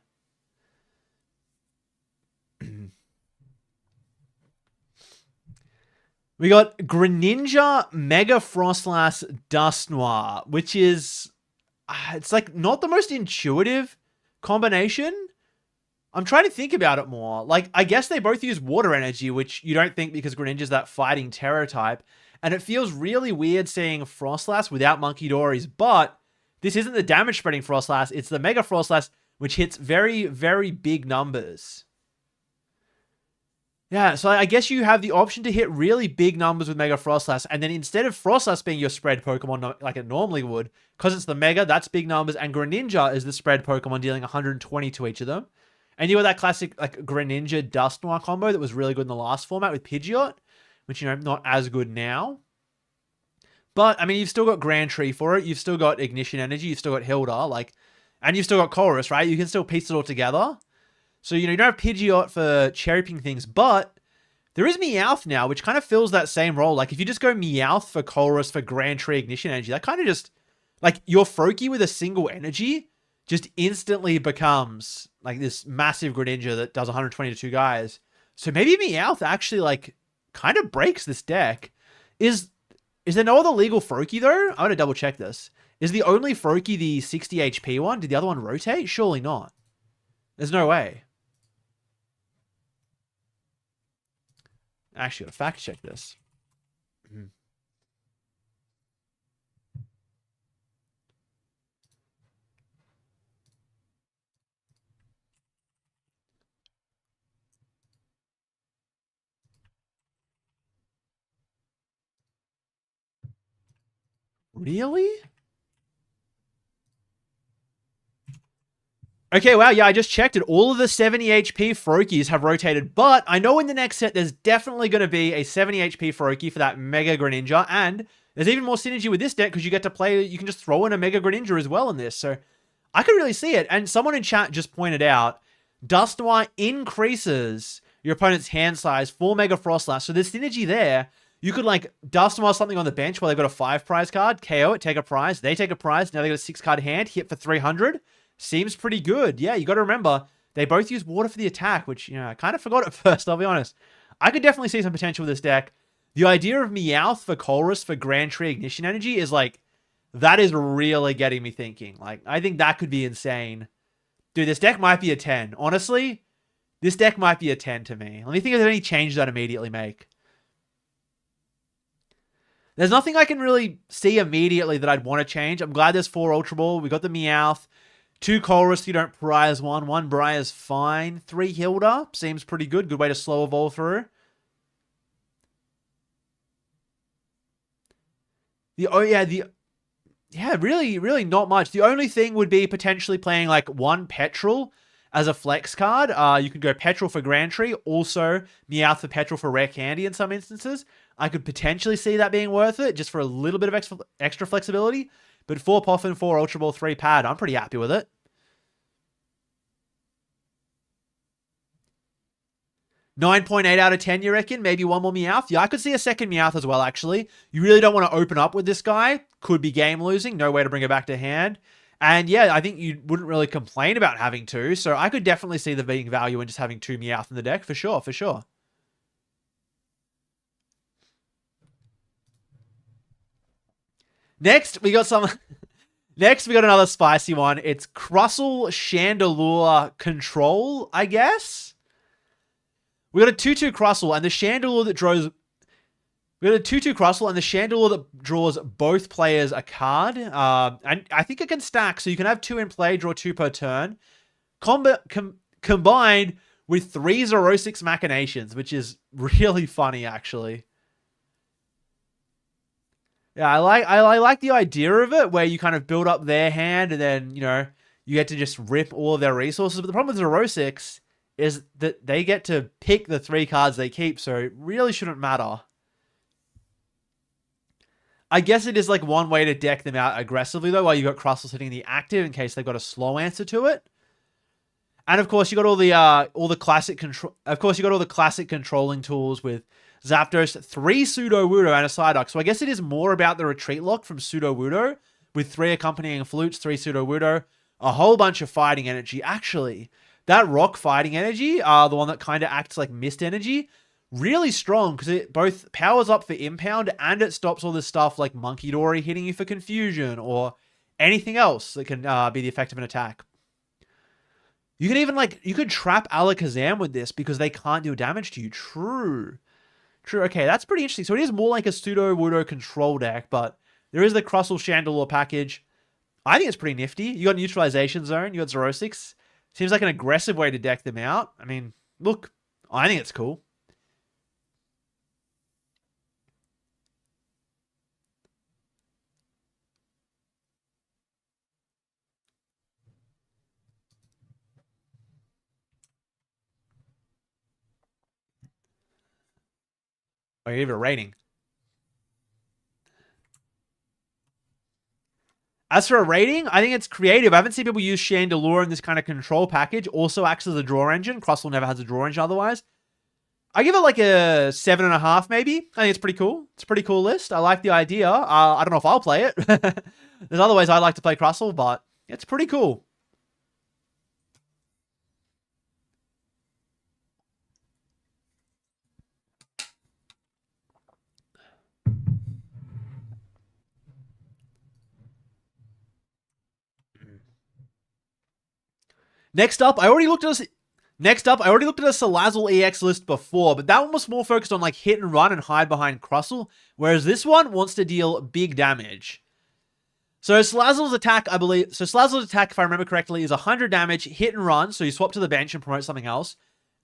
We got Greninja Mega Frostlass Dusknoir, which is... it's like not the most intuitive combination. I'm trying to think about it more. Like, I guess they both use water energy, which you don't think because Greninja's that fighting terror type. And it feels really weird seeing Frostlass without Monkey Dories, but this isn't the damage spreading Frostlass. It's the Mega Frostlass, which hits very, very big numbers. Yeah, so I guess you have the option to hit really big numbers with Mega Frostlass, and then instead of Frostlass being your spread Pokemon like it normally would, because it's the Mega, that's big numbers, and Greninja is the spread Pokemon dealing 120 to each of them. And you got that classic like Greninja Dusknoir combo that was really good in the last format with Pidgeot, which, not as good now. But, I mean, you've still got Grand Tree for it, you've still got Ignition Energy, you've still got Hilda, and you've still got Chorus, right? You can still piece it all together. So, you don't have Pidgeot for cherry-picking things, but there is Meowth now, which kind of fills that same role. Like, if you just go Meowth for Chorus for Grand Tree Ignition Energy, that kind of just, like, your Froakie with a single energy just instantly becomes, like, this massive Greninja that does 120 to 2 guys. So maybe Meowth actually, like, kind of breaks this deck. Is there no other legal Froakie, though? I'm going to double-check this. Is the only Froakie the 60 HP one? Did the other one rotate? Surely not. There's no way. Actually, gotta fact check this. Really? Okay, wow, yeah, I just checked it. All of the 70 HP Froakies have rotated, but I know in the next set there's definitely going to be a 70 HP Froakie for that Mega Greninja, and there's even more synergy with this deck because you get to play, you can just throw in a Mega Greninja as well in this, so I could really see it. And someone in chat just pointed out, Dusknoir increases your opponent's hand size for Mega Frostlass, so there's synergy there. You could, like, Dusknoir something on the bench while they've got a 5 prize card, KO it, take a prize, they take a prize, now they got a 6 card hand, hit for 300. Seems pretty good. Yeah, you got to remember, they both use water for the attack, which, I kind of forgot at first, I'll be honest. I could definitely see some potential with this deck. The idea of Meowth for Chorus for Grand Tree Ignition Energy is, like, that is really getting me thinking. Like, I think that could be insane. Dude, this deck might be a 10. Honestly, this deck might be a 10 to me. Let me think of any changes I'd immediately make. There's nothing I can really see immediately that I'd want to change. I'm glad there's 4 Ultra Ball. We got the Meowth. 2 Chorus, you don't prize 1. 1 Briar's fine. 3 Hilda, seems pretty good. Good way to slow evolve through. Really not much. The only thing would be potentially playing like 1 Petrol as a flex card. You could go Petrol for Grand Tree, also Meowth for Petrol for Rare Candy in some instances. I could potentially see that being worth it, just for a little bit of extra flexibility. But 4 Poffin, 4 Ultra Ball, 3 Pad, I'm pretty happy with it. $9.8 out of 10, you reckon? Maybe 1 more Meowth? Yeah, I could see a second Meowth as well, actually. You really don't want to open up with this guy. Could be game losing. No way to bring it back to hand. And yeah, I think you wouldn't really complain about having 2. So I could definitely see the being value in just having 2 Meowth in the deck. For sure, for sure. Next, we got some... Next, we got another spicy one. It's Crustle Chandelure Control, I guess? We got a 2-2 Crustle, and the Chandelure that draws... We got a 2/2 Crustle, and the Chandelure that draws both players a card. And I think it can stack, so you can have 2 in play, draw 2 per turn. Combined with 3 Zero-6 Machinations, which is really funny, actually. Yeah, I like the idea of it, where you kind of build up their hand, and then, you know, you get to just rip all of their resources. But the problem with Zero-6 is that they get to pick the 3 cards they keep, so it really shouldn't matter. I guess it is like one way to deck them out aggressively, though, while you've got Crustle sitting in the active in case they've got a slow answer to it. And of course, you got all the classic control. Of course, you got all the classic controlling tools with Zapdos, 3 Sudowoodo, and a Psyduck. So I guess it is more about the retreat lock from Sudowoodo, with 3 accompanying flutes, 3 Sudowoodo, a whole bunch of fighting energy. Actually, that rock fighting energy, the one that kind of acts like mist energy, really strong because it both powers up for impound and it stops all this stuff like Monkey Dory hitting you for confusion or anything else that can be the effect of an attack. You can even you could trap Alakazam with this because they can't do damage to you. True. Okay, that's pretty interesting. So it is more like a Sudowoodo control deck, but there is the Crustle Chandelure package. I think it's pretty nifty. You got Neutralization Zone. You got Zero-6. Seems like an aggressive way to deck them out. I mean, look, I think it's cool. I give it a rating. As for a rating, I think it's creative. I haven't seen people use Chandelure in this kind of control package. Also acts as a draw engine. Crustle never has a draw engine otherwise. I give it like a 7.5 maybe. I think it's pretty cool. It's a pretty cool list. I like the idea. I don't know if I'll play it. There's other ways I'd like to play Crustle, but it's pretty cool. Next up, I already looked at a Salazzle EX list before, but that one was more focused on like hit and run and hide behind Crustle, whereas this one wants to deal big damage. So Salazzle's attack, if I remember correctly, is 100 damage, hit and run, so you swap to the bench and promote something else,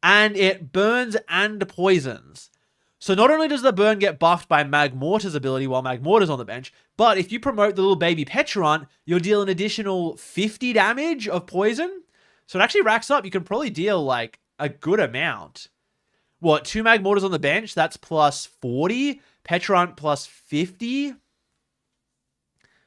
and it burns and poisons. So not only does the burn get buffed by Magmortar's ability while Magmortar's on the bench, but if you promote the little baby Petrant, you'll deal an additional 50 damage of poison. So it actually racks up. You can probably deal like a good amount. What, 2 Magmortars on the bench? That's plus 40. Petrant plus 50.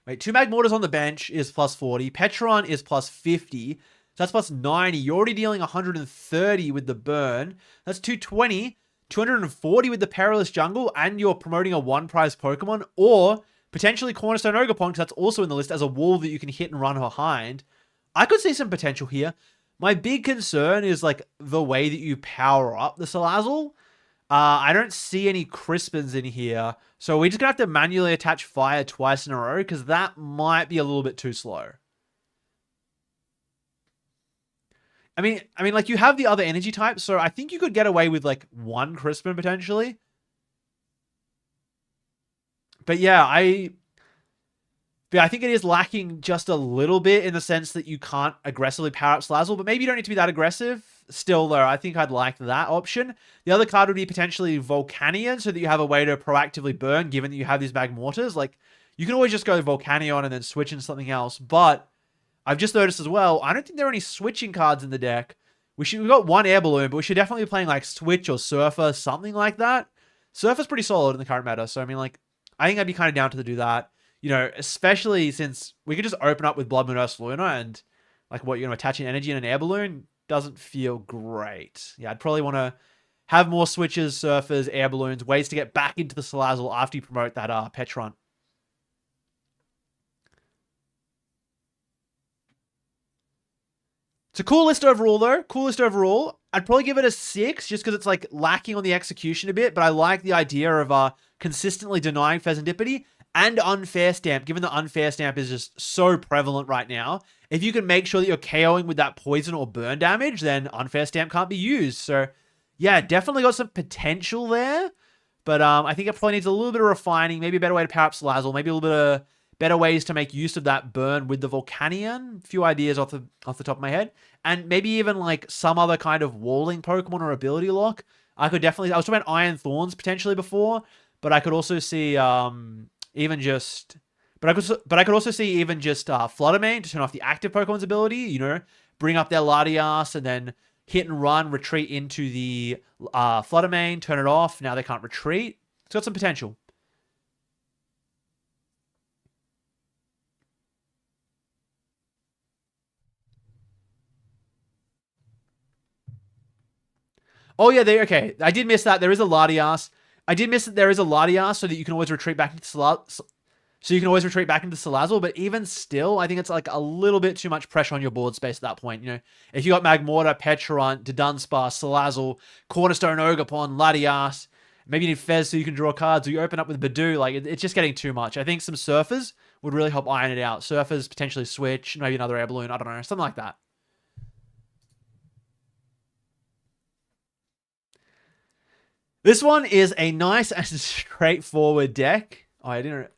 Wait, 2 Magmortars on the bench is plus 40. Petrant is plus 50. So that's plus 90. You're already dealing 130 with the burn. That's 220. 240 with the Perilous Jungle. And you're promoting a 1-prize Pokemon. Or potentially Cornerstone Ogerpon, because that's also in the list as a wall that you can hit and run behind. I could see some potential here. My big concern is like the way that you power up the Salazzle. I don't see any Crispins in here. So we're just going to have to manually attach fire twice in a row because that might be a little bit too slow. I mean, like you have the other energy types, so I think you could get away with like 1 Crispin potentially. But yeah, I think it is lacking just a little bit in the sense that you can't aggressively power up Salazzle, but maybe you don't need to be that aggressive. Still, though, I think I'd like that option. The other card would be potentially Volcanion, so that you have a way to proactively burn, given that you have these Magmortars. Like, you can always just go Volcanion and then switch into something else, but I've just noticed as well, I don't think there are any switching cards in the deck. We've got 1 Air Balloon, but we should definitely be playing like Switch or Surfer, something like that. Surfer's pretty solid in the current meta, so I mean, like, I think I'd be kind of down to do that. You know, especially since we could just open up with Blood Moon Ursaluna and like what you're going to attach an energy in an air balloon doesn't feel great. Yeah, I'd probably want to have more switches, surfers, air balloons, ways to get back into the Salazzle after you promote that Petrant. It's a cool list overall, though. Cool list overall. I'd probably give it a 6 just because it's like lacking on the execution a bit, but I like the idea of consistently denying Pheasantipity. And Unfair Stamp, given that Unfair Stamp is just so prevalent right now. If you can make sure that you're KOing with that poison or burn damage, then Unfair Stamp can't be used. So, yeah, definitely got some potential there But I think it probably needs a little bit of refining, maybe a better way to power up Salazzle, maybe a little bit of better ways to make use of that burn with the Volcanion. A few ideas off the top of my head. And maybe even like some other kind of walling Pokemon or ability lock. I was talking about Iron Thorns potentially before, but I could also see even just Flutter Mane to turn off the active Pokemon's ability, you know, bring up their Latias and then hit and run, retreat into the Flutter Mane, turn it off. Now they can't retreat. It's got some potential. Oh yeah, okay. I did miss that. There is a Latias. I did miss that there is a Latias so that you can always retreat back into Salazzle, but even still, I think it's like a little bit too much pressure on your board space at that point. You know, if you got Magmortar, Petrarant, Dunsparce, Salazzle, Cornerstone, Ogerpon, Latias, maybe you need Fez so you can draw cards, or you open up with Badoo, like it's just getting too much. I think some Surfers would really help iron it out. Surfers, potentially Switch, maybe another Air Balloon, I don't know, something like that. This one is a nice and straightforward deck. Oh, I didn't...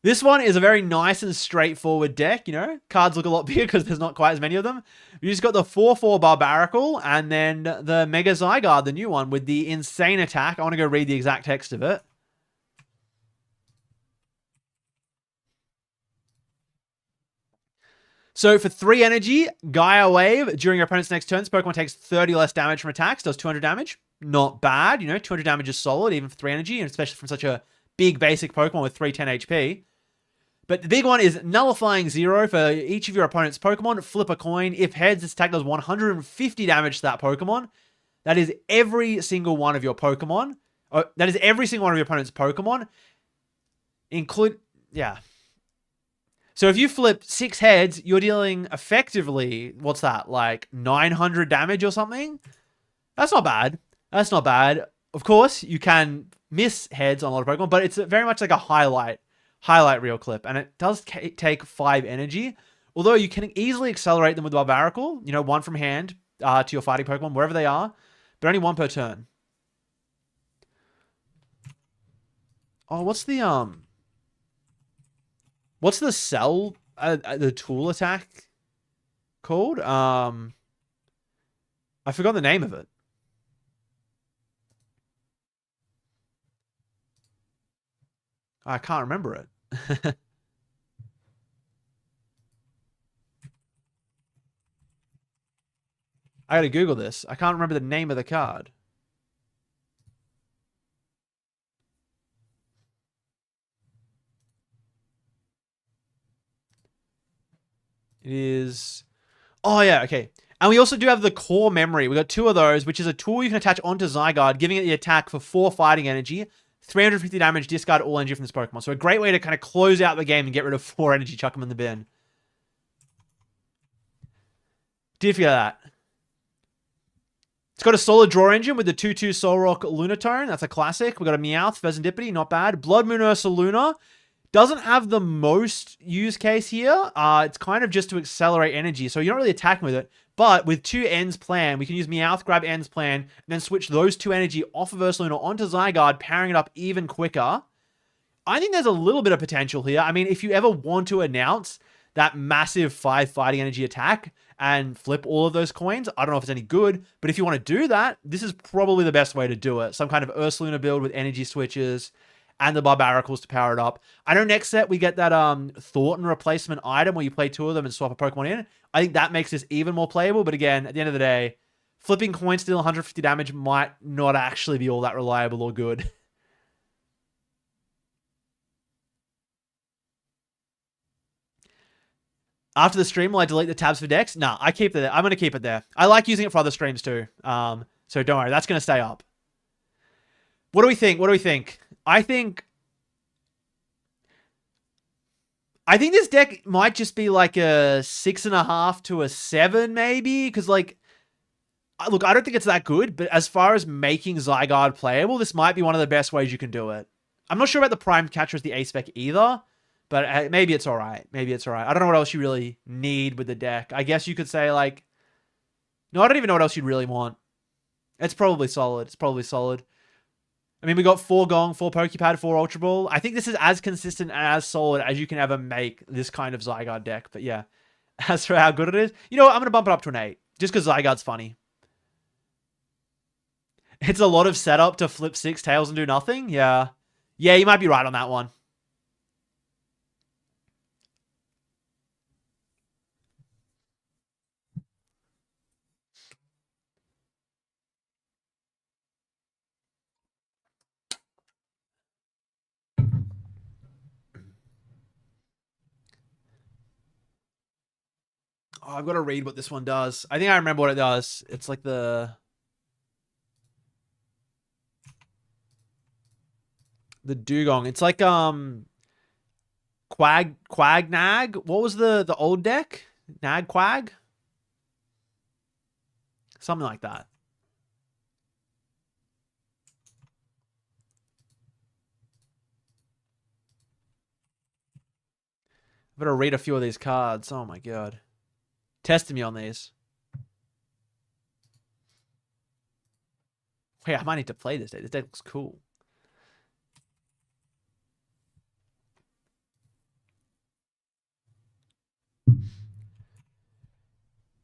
This one is a very nice and straightforward deck, you know? Cards look a lot bigger because there's not quite as many of them. You just got the 4/4 Barbaracle and then the Mega Zygarde, the new one, with the insane attack. I want to go read the exact text of it. So for 3 energy, Gaia Wave, during your opponent's next turn, this Pokemon takes 30 less damage from attacks, does 200 damage. Not bad, you know, 200 damage is solid, even for 3 energy, and especially from such a big basic Pokemon with 310 HP. But the big one is Nullifying 0 for each of your opponent's Pokemon. Flip a coin. If heads, this attack does 150 damage to that Pokemon. That is every single one of your Pokemon. That is every single one of your opponent's Pokemon. Yeah. So if you flip 6 heads, you're dealing effectively, what's that, like 900 damage or something? That's not bad. That's not bad. Of course, you can miss heads on a lot of Pokemon, but it's very much like a highlight reel clip, and it does take 5 energy, although you can easily accelerate them with Barbaracle, you know, 1 from hand to your fighting Pokemon, wherever they are, but only 1 per turn. Oh, what's the cell, the tool attack called? I forgot the name of it. I can't remember it. I gotta Google this. I can't remember the name of the card. It is... Oh, yeah, okay. And we also do have the Core Memory. We got 2 of those, which is a tool you can attach onto Zygarde, giving it the attack for 4 fighting energy, 350 damage, discard all energy from this Pokemon. So a great way to kind of close out the game and get rid of 4 energy, chuck them in the bin. Did figure that. It's got a solid draw engine with the 2/2 Solrock Lunatone. That's a classic. We got a Meowth, Pheasantipity, not bad. Blood Moon Ursaluna. Doesn't have the most use case here. It's kind of just to accelerate energy, so you're not really attacking with it. But with 2 ends plan, we can use Meowth, grab ends plan, and then switch those 2 energy off of Ursaluna onto Zygarde, powering it up even quicker. I think there's a little bit of potential here. I mean, if you ever want to announce that massive 5 fighting energy attack and flip all of those coins, I don't know if it's any good, but if you want to do that, this is probably the best way to do it. Some kind of Ursaluna build with energy switches and the Barbaracles to power it up. I know next set we get that Thornton replacement item where you play 2 of them and swap a Pokemon in. I think that makes this even more playable, but again, at the end of the day, flipping coins to deal 150 damage might not actually be all that reliable or good. After the stream, will I delete the tabs for decks? Nah, I'm going to keep it there. I like using it for other streams too. So don't worry, that's going to stay up. What do we think? I think this deck might just be like a 6.5 to a 7 maybe, because like, look, I don't think it's that good, but as far as making Zygarde playable, this might be one of the best ways you can do it. I'm not sure about the Prime Catcher as the A-Spec either, but maybe it's all right. I don't know what else you really need with the deck. I guess you could say like, no, I don't even know what else you'd really want. It's probably solid. I mean, we got 4 Gong, 4 Pokepad, 4 Ultra Ball. I think this is as consistent and as solid as you can ever make this kind of Zygarde deck. But yeah, as for how good it is, you know what? I'm going to bump it up to an 8. Just because Zygarde's funny. It's a lot of setup to flip 6 tails and do nothing. Yeah. Yeah, you might be right on that one. Oh, I've got to read what this one does. I think I remember what it does. It's like the Dugong. It's like Quag Nag. What was the old deck? Nag Quag? Something like that. I've got to read a few of these cards. Oh my god. Testing me on these. Wait, I might need to play this deck. This deck looks cool.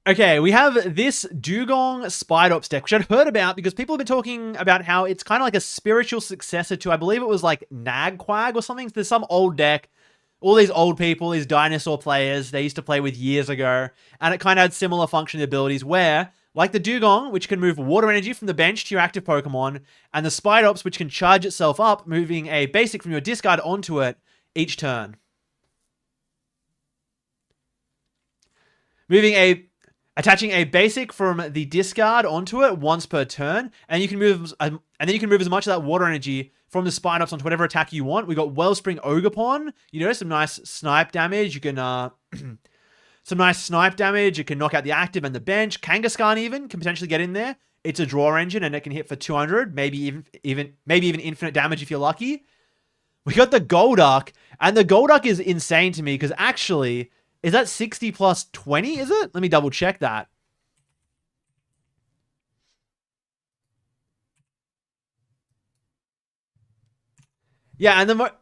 Okay, we have this Dugong Spidops deck, which I'd heard about because people have been talking about how it's kind of like a spiritual successor to, I believe it was like Nagquag or something. There's some old deck. All these old people, these dinosaur players, they used to play with years ago. And it kind of had similar functioning abilities where, like the Dugong, which can move water energy from the bench to your active Pokemon, and the Spidops, which can charge itself up, moving a basic from your discard onto it each turn. Attaching a basic from the discard onto it once per turn, and you can move, and then you can move as much of that water energy from the Spidops onto whatever attack you want. We got Wellspring Ogerpon. You know, some nice snipe damage. You can some nice snipe damage. It can knock out the active and the bench. Kangaskhan even can potentially get in there. It's a draw engine, and it can hit for 200, maybe even infinite damage if you're lucky. We got the Golduck, and the Golduck is insane to me because actually, is that 60 plus 20, is it? Let me double check that. Yeah, one of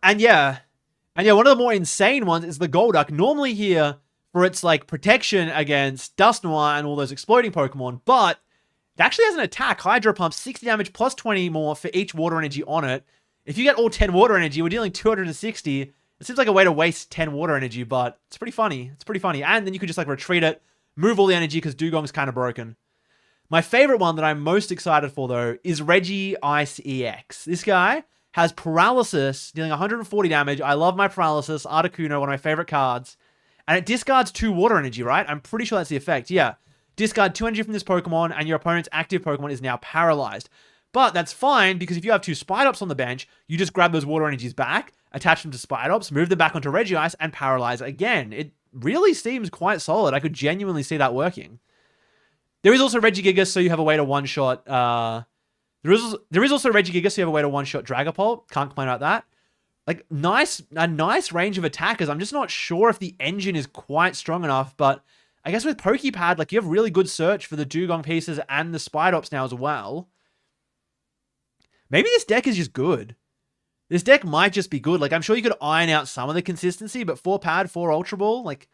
the more insane ones is the Golduck. Normally here for its like protection against Dusknoir and all those exploding Pokemon, but it actually has an attack. Hydro Pump, 60 damage plus 20 more for each water energy on it. If you get all 10 water energy, we're dealing 260. It seems like a way to waste 10 water energy, but it's pretty funny. It's pretty funny. And then you could just like retreat it, move all the energy because Dugong's kind of broken. My favorite one that I'm most excited for though is Reggie Ice EX. This guy has Paralysis, dealing 140 damage. I love my Paralysis. Articuno, one of my favorite cards. And it discards 2 water energy, right? I'm pretty sure that's the effect. Yeah. Discard 2 energy from this Pokemon, and your opponent's active Pokemon is now paralyzed. But that's fine, because if you have 2 Spidops on the bench, you just grab those water energies back, attach them to Spidops, move them back onto Regice, and paralyze again. It really seems quite solid. I could genuinely see that working. There is also Regigigas, so you have a way to one-shot... There is also Regigigas, so you have a way to one-shot Dragapult. Can't complain about that. Like, a nice range of attackers. I'm just not sure if the engine is quite strong enough, but I guess with Pokepad, like, you have really good search for the Dugong pieces and the Spidops now as well. Maybe this deck is just good. This deck might just be good. Like, I'm sure you could iron out some of the consistency, but 4 Pad, 4 Ultra Ball, like,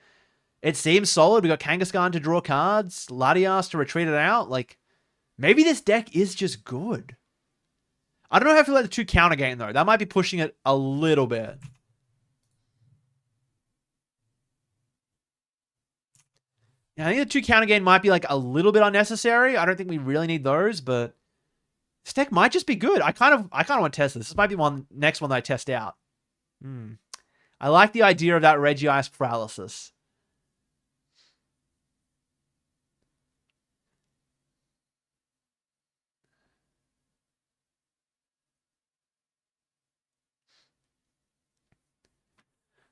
it seems solid. We got Kangaskhan to draw cards, Latias to retreat it out. Like, maybe this deck is just good. I don't know how I feel like the 2 counter game, though. That might be pushing it a little bit. Yeah, I think the 2 counter game might be like a little bit unnecessary. I don't think we really need those, but this deck might just be good. I kind of want to test this. This might be next one that I test out. I like the idea of that Regice Paralysis.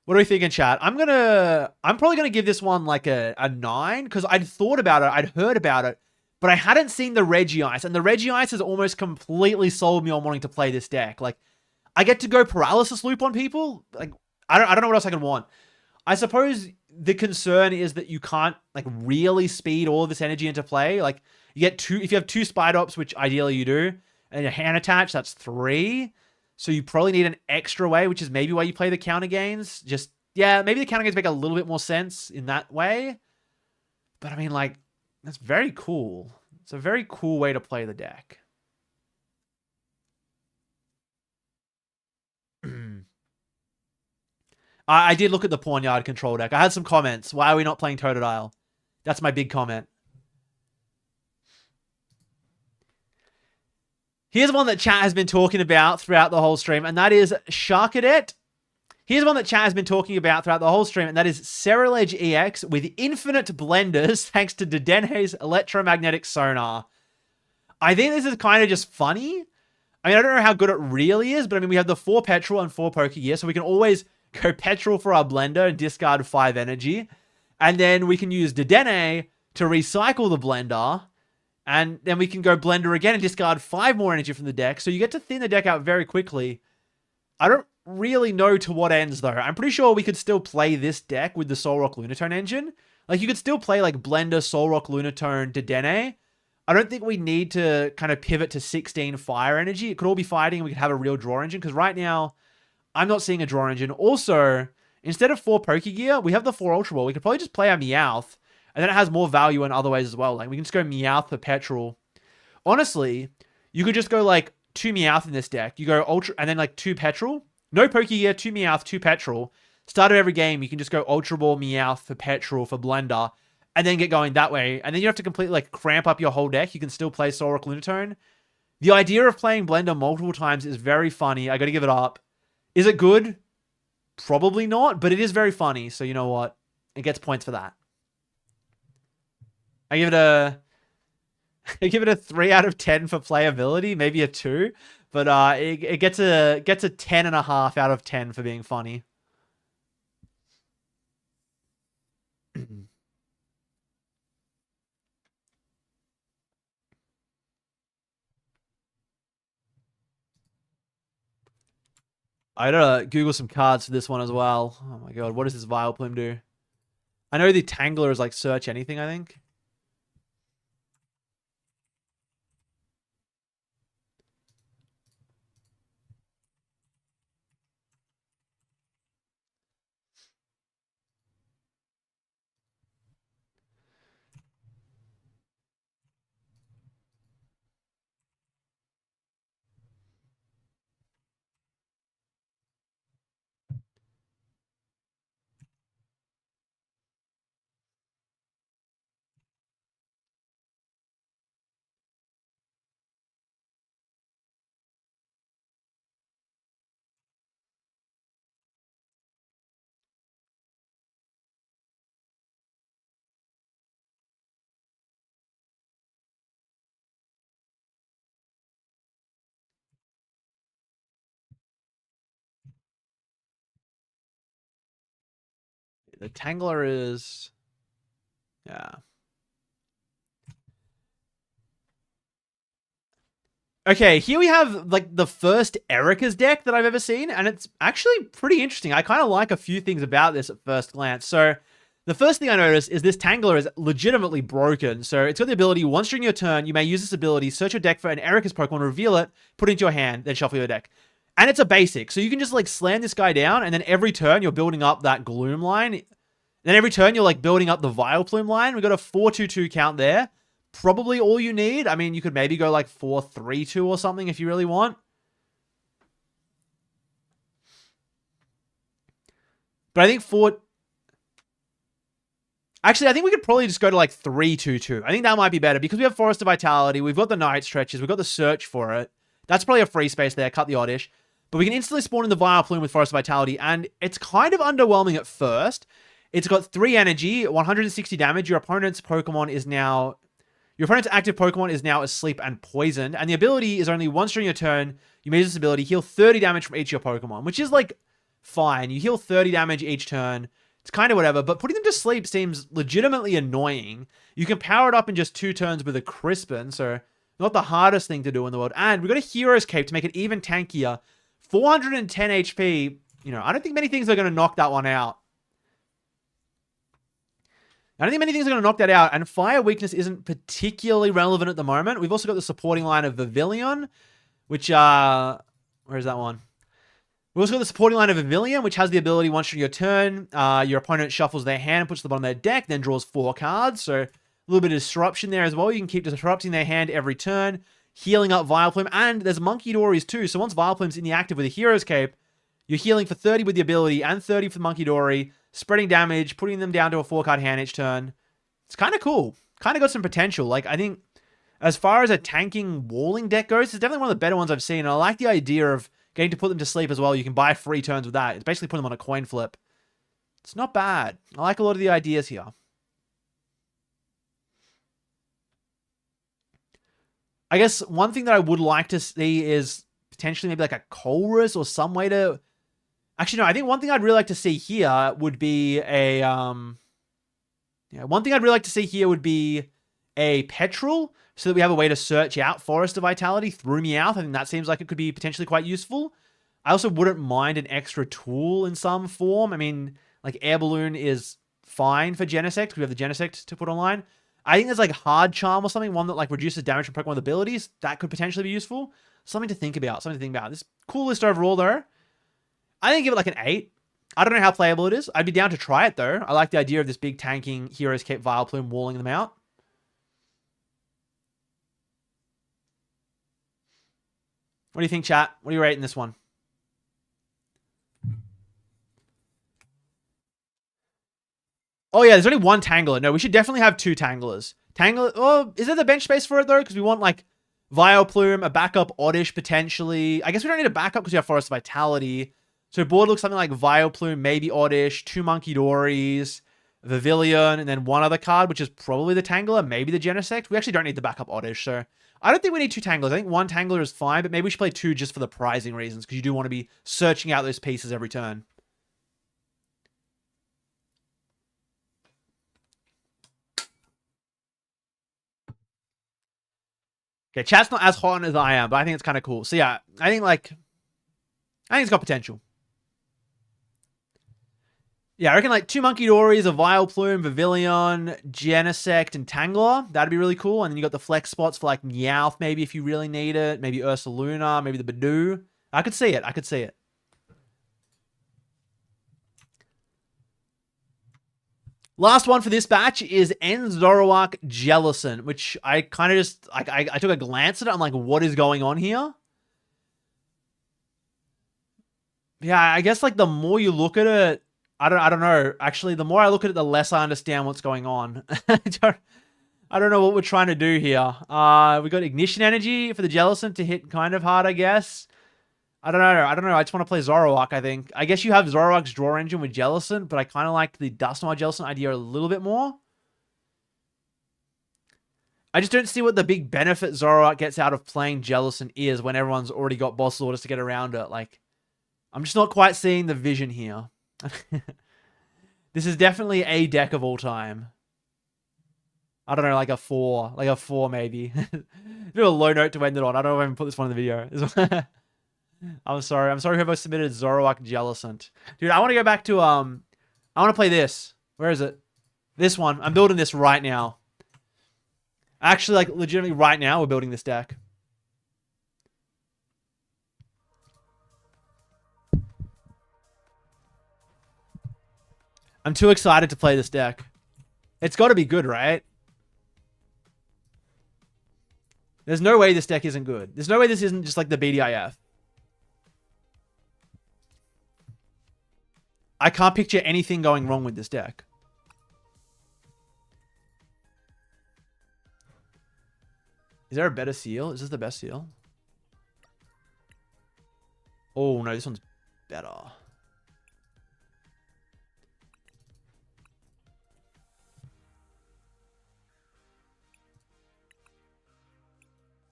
What are we thinking, chat? I'm probably gonna give this one like a 9 because I'd thought about it, I'd heard about it, but I hadn't seen the Regice, and the Regice has almost completely sold me on wanting to play this deck. Like, I get to go Paralysis Loop on people. Like, I don't know what else I can want. I suppose the concern is that you can't like really speed all of this energy into play. Like, you get if you have 2 Spidops, which ideally you do, And a hand attach, that's 3. So you probably need an extra way, which is maybe why you play the counter gains. Just, yeah, maybe the counter gains make a little bit more sense in that way. But I mean, like, that's very cool. It's a very cool way to play the deck. I did look at the Pawnyard control deck. I had some comments. Why are we not playing Totodile? That's my big comment. Here's one that chat has been talking about throughout the whole stream, and that is Sharkadet. Here's one that chat has been talking about throughout the whole stream, and that is Ceruledge EX with infinite blenders thanks to Dedene's electromagnetic sonar. I think this is kind of just funny. I mean, I don't know how good it really is, but I mean, we have the 4 Petrol and 4 Pokegear, so we can always go Petrol for our blender and discard 5 energy. And then we can use Dedenne to recycle the blender. And then we can go blender again and discard 5 more energy from the deck. So you get to thin the deck out very quickly. I don't really know to what ends, though. I'm pretty sure we could still play this deck with the Solrock Lunatone engine. Like, you could still play, like, Blender, Solrock, Lunatone, Dedenne. I don't think we need to kind of pivot to 16 fire energy. It could all be fighting and we could have a real draw engine. Because right now, I'm not seeing a draw engine. Also, instead of 4 Pokegear, we have the 4 Ultra Ball. We could probably just play our Meowth. And then it has more value in other ways as well. Like, we can just go Meowth for Petrol. Honestly, you could just go, like, 2 Meowth in this deck. You go Ultra, and then, like, 2 Petrol. No Pokegear, 2 Meowth, 2 Petrol. Start of every game, you can just go Ultra Ball, Meowth for Petrol for Blender. And then get going that way. And then you don't have to completely, like, cramp up your whole deck. You can still play Solrock Lunatone. The idea of playing Blender multiple times is very funny. I gotta give it up. Is it good? Probably not, but it is very funny. So you know what? It gets points for that. I give it a 3 out of 10 for playability, maybe a 2, but it gets a 10.5 out of 10 for being funny. I gotta Google some cards for this one as well. Oh my god, what does this Vileplume do? I know the Tangler is like search anything, I think. The Tangler is... yeah. Okay, here we have like the first Erica's deck that I've ever seen, and it's actually pretty interesting. I kind of like a few things about this at first glance. So the first thing I noticed is this Tangler is legitimately broken. So it's got the ability, once during your turn, you may use this ability, search your deck for an Erica's Pokemon, reveal it, put it into your hand, then shuffle your deck. And it's a basic, so you can just like slam this guy down, and then every turn you're building up that Gloom line. Then every turn you're like building up the Vileplume line. We got a 4-2-2 count there. Probably all you need. I mean, you could maybe go like 4-3-2 or something if you really want. But I think actually, I think we could probably just go to like 3-2-2. I think that might be better because we have Forest of Vitality. We've got the Night Stretches. We've got the Search for it. That's probably a free space there. Cut the oddish. But we can instantly spawn in the Vileplume with Forest of Vitality. And it's kind of underwhelming at first. It's got 3 energy, 160 damage. Your opponent's active Pokemon is now asleep and poisoned. And the ability is only once during your turn. You may use this ability, heal 30 damage from each of your Pokemon, which is like fine. You heal 30 damage each turn. It's kind of whatever, but putting them to sleep seems legitimately annoying. You can power it up in just 2 turns with a Crispin, so not the hardest thing to do in the world. And we've got a Hero's Cape to make it even tankier. 410 HP. You know, I don't think many things are going to knock that one out. I don't think many things are going to knock that out, and Fire Weakness isn't particularly relevant at the moment. We've also got the supporting line of Vivillon. which, where's that one? We also got the supporting line of Avilion, which has the ability once during your turn, your opponent shuffles their hand and puts it to the bottom of their deck, then draws 4 cards. So a little bit of disruption there as well. You can keep disrupting their hand every turn, healing up Vileplume, and there's Monkey Dories too. So once Vileplume's in the active with a Hero's Cape, you're healing for 30 with the ability and 30 for the Monkey Dory, spreading damage, putting them down to a 4-card hand each turn. It's kind of cool. Kind of got some potential. Like, I think as far as a tanking walling deck goes, it's definitely one of the better ones I've seen. And I like the idea of getting to put them to sleep as well. You can buy free turns with that. It's basically putting them on a coin flip. It's not bad. I like a lot of the ideas here. I guess one thing that I would like to see is potentially maybe like a Colress or some way to... Actually, no, I think one thing I'd really like to see here would be a... Yeah, one thing I'd really like to see here would be a Petrel, so that we have a way to search out Forest of Vitality through Meowth. I think that seems like it could be potentially quite useful. I also wouldn't mind an extra tool in some form. I mean, like Air Balloon is fine for Genesect, because we have the Genesect to put online. I think there's like Hard Charm or something, one that like reduces damage from Pokemon with abilities. That could potentially be useful. Something to think about, This cool list overall, though. I think give it like an 8. I don't know how playable it is. I'd be down to try it, though. I like the idea of this big tanking Heroes Cape Vileplume walling them out. What do you think, chat? What are you rating this one? Oh, yeah, there's only one Tangler. No, we should definitely have 2 Tanglers. Tangler... Oh, is there the bench space for it, though? Because we want, like, Vileplume, a backup Oddish, potentially. I guess we don't need a backup because we have Forest Vitality. So board looks something like Vileplume, maybe Oddish, 2 Monkey Dories, Vivillon, and then 1 other card, which is probably the Tangler, maybe the Genesect. We actually don't need the backup Oddish, so... I don't think we need 2 Tanglers. I think 1 Tangler is fine, but maybe we should play 2 just for the prizing reasons, because you do want to be searching out those pieces every turn. Okay, chat's not as hot on as I am, but I think it's kind of cool. So yeah, I think it's got potential. Yeah, I reckon like 2 Monkey Dories, a Vileplume, Vivillon, Genesect, and Tangler. That'd be really cool. And then you got the flex spots for like Meowth, maybe if you really need it. Maybe Ursaluna, maybe the Badoo. I could see it. Last one for this batch is Zoroark Jellicent, which I kind of just... I took a glance at it. I'm like, what is going on here? Yeah, I guess like the more you look at it... I don't know. Actually, the more I look at it, the less I understand what's going on. I don't know what we're trying to do here. We got Ignition Energy for the Jellicent to hit kind of hard, I guess. I don't know. I just want to play Zoroark, I think. I guess you have Zoroark's draw engine with Jellicent, but I kind of like the Dusknoir Jellicent idea a little bit more. I just don't see what the big benefit Zoroark gets out of playing Jellicent is when everyone's already got boss orders to get around it. Like, I'm just not quite seeing the vision here. This is definitely a deck of all time. I don't know, like a 4. Like a 4, maybe. Do a low note to end it on. I don't know if I even put this one in the video. I'm sorry. I'm sorry whoever submitted Zoroark Jellicent. Dude, I want to go back to, I want to play this. Where is it? This one. I'm building this right now. Actually, like, legitimately right now, we're building this deck. I'm too excited to play this deck. It's got to be good, right? There's no way this deck isn't good. There's no way this isn't just like the BDIF. I can't picture anything going wrong with this deck. Is there a better seal? Is this the best seal? Oh, no, this one's better.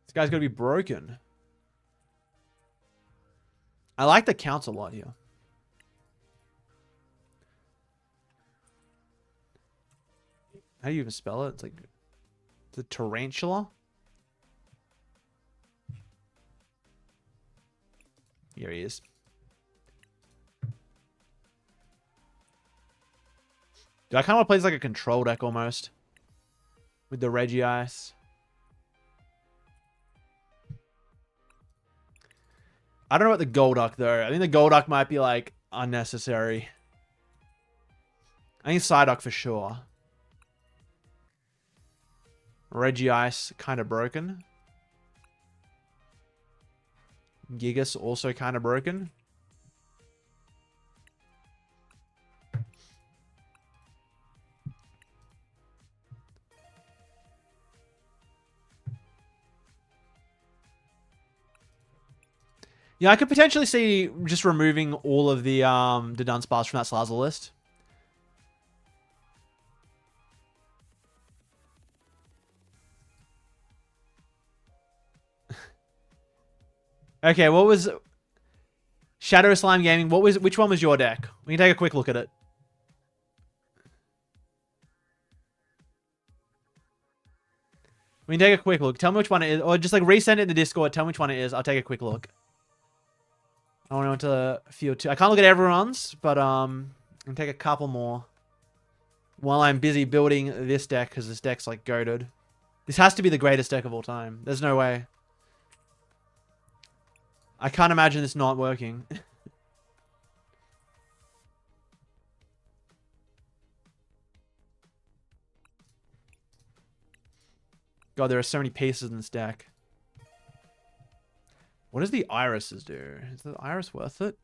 This guy's going to be broken. I like the counts a lot here. How do you even spell it? It's like the tarantula. Here he is. Dude, I kind of want to play this like a control deck almost. With the Regice. I don't know about the Golduck, though. I think the Golduck might be, like, unnecessary. I think Psyduck for sure. Regice, kind of broken. Gigas, also kind of broken. Yeah, I could potentially see just removing all of the Dunsparce from that Slazzle list. Okay, what was Shadow Slime Gaming? Which one was your deck? We can take a quick look at it. We can take a quick look. Tell me which one it is, or just like resend it in the Discord. Tell me which one it is. I'll take a quick look. I want to feel too. I can't look at everyone's, but I can take a couple more while I'm busy building this deck because this deck's like goated. This has to be the greatest deck of all time. There's no way. I can't imagine this not working. God, there are so many pieces in this deck. What does the irises do? Is the iris worth it?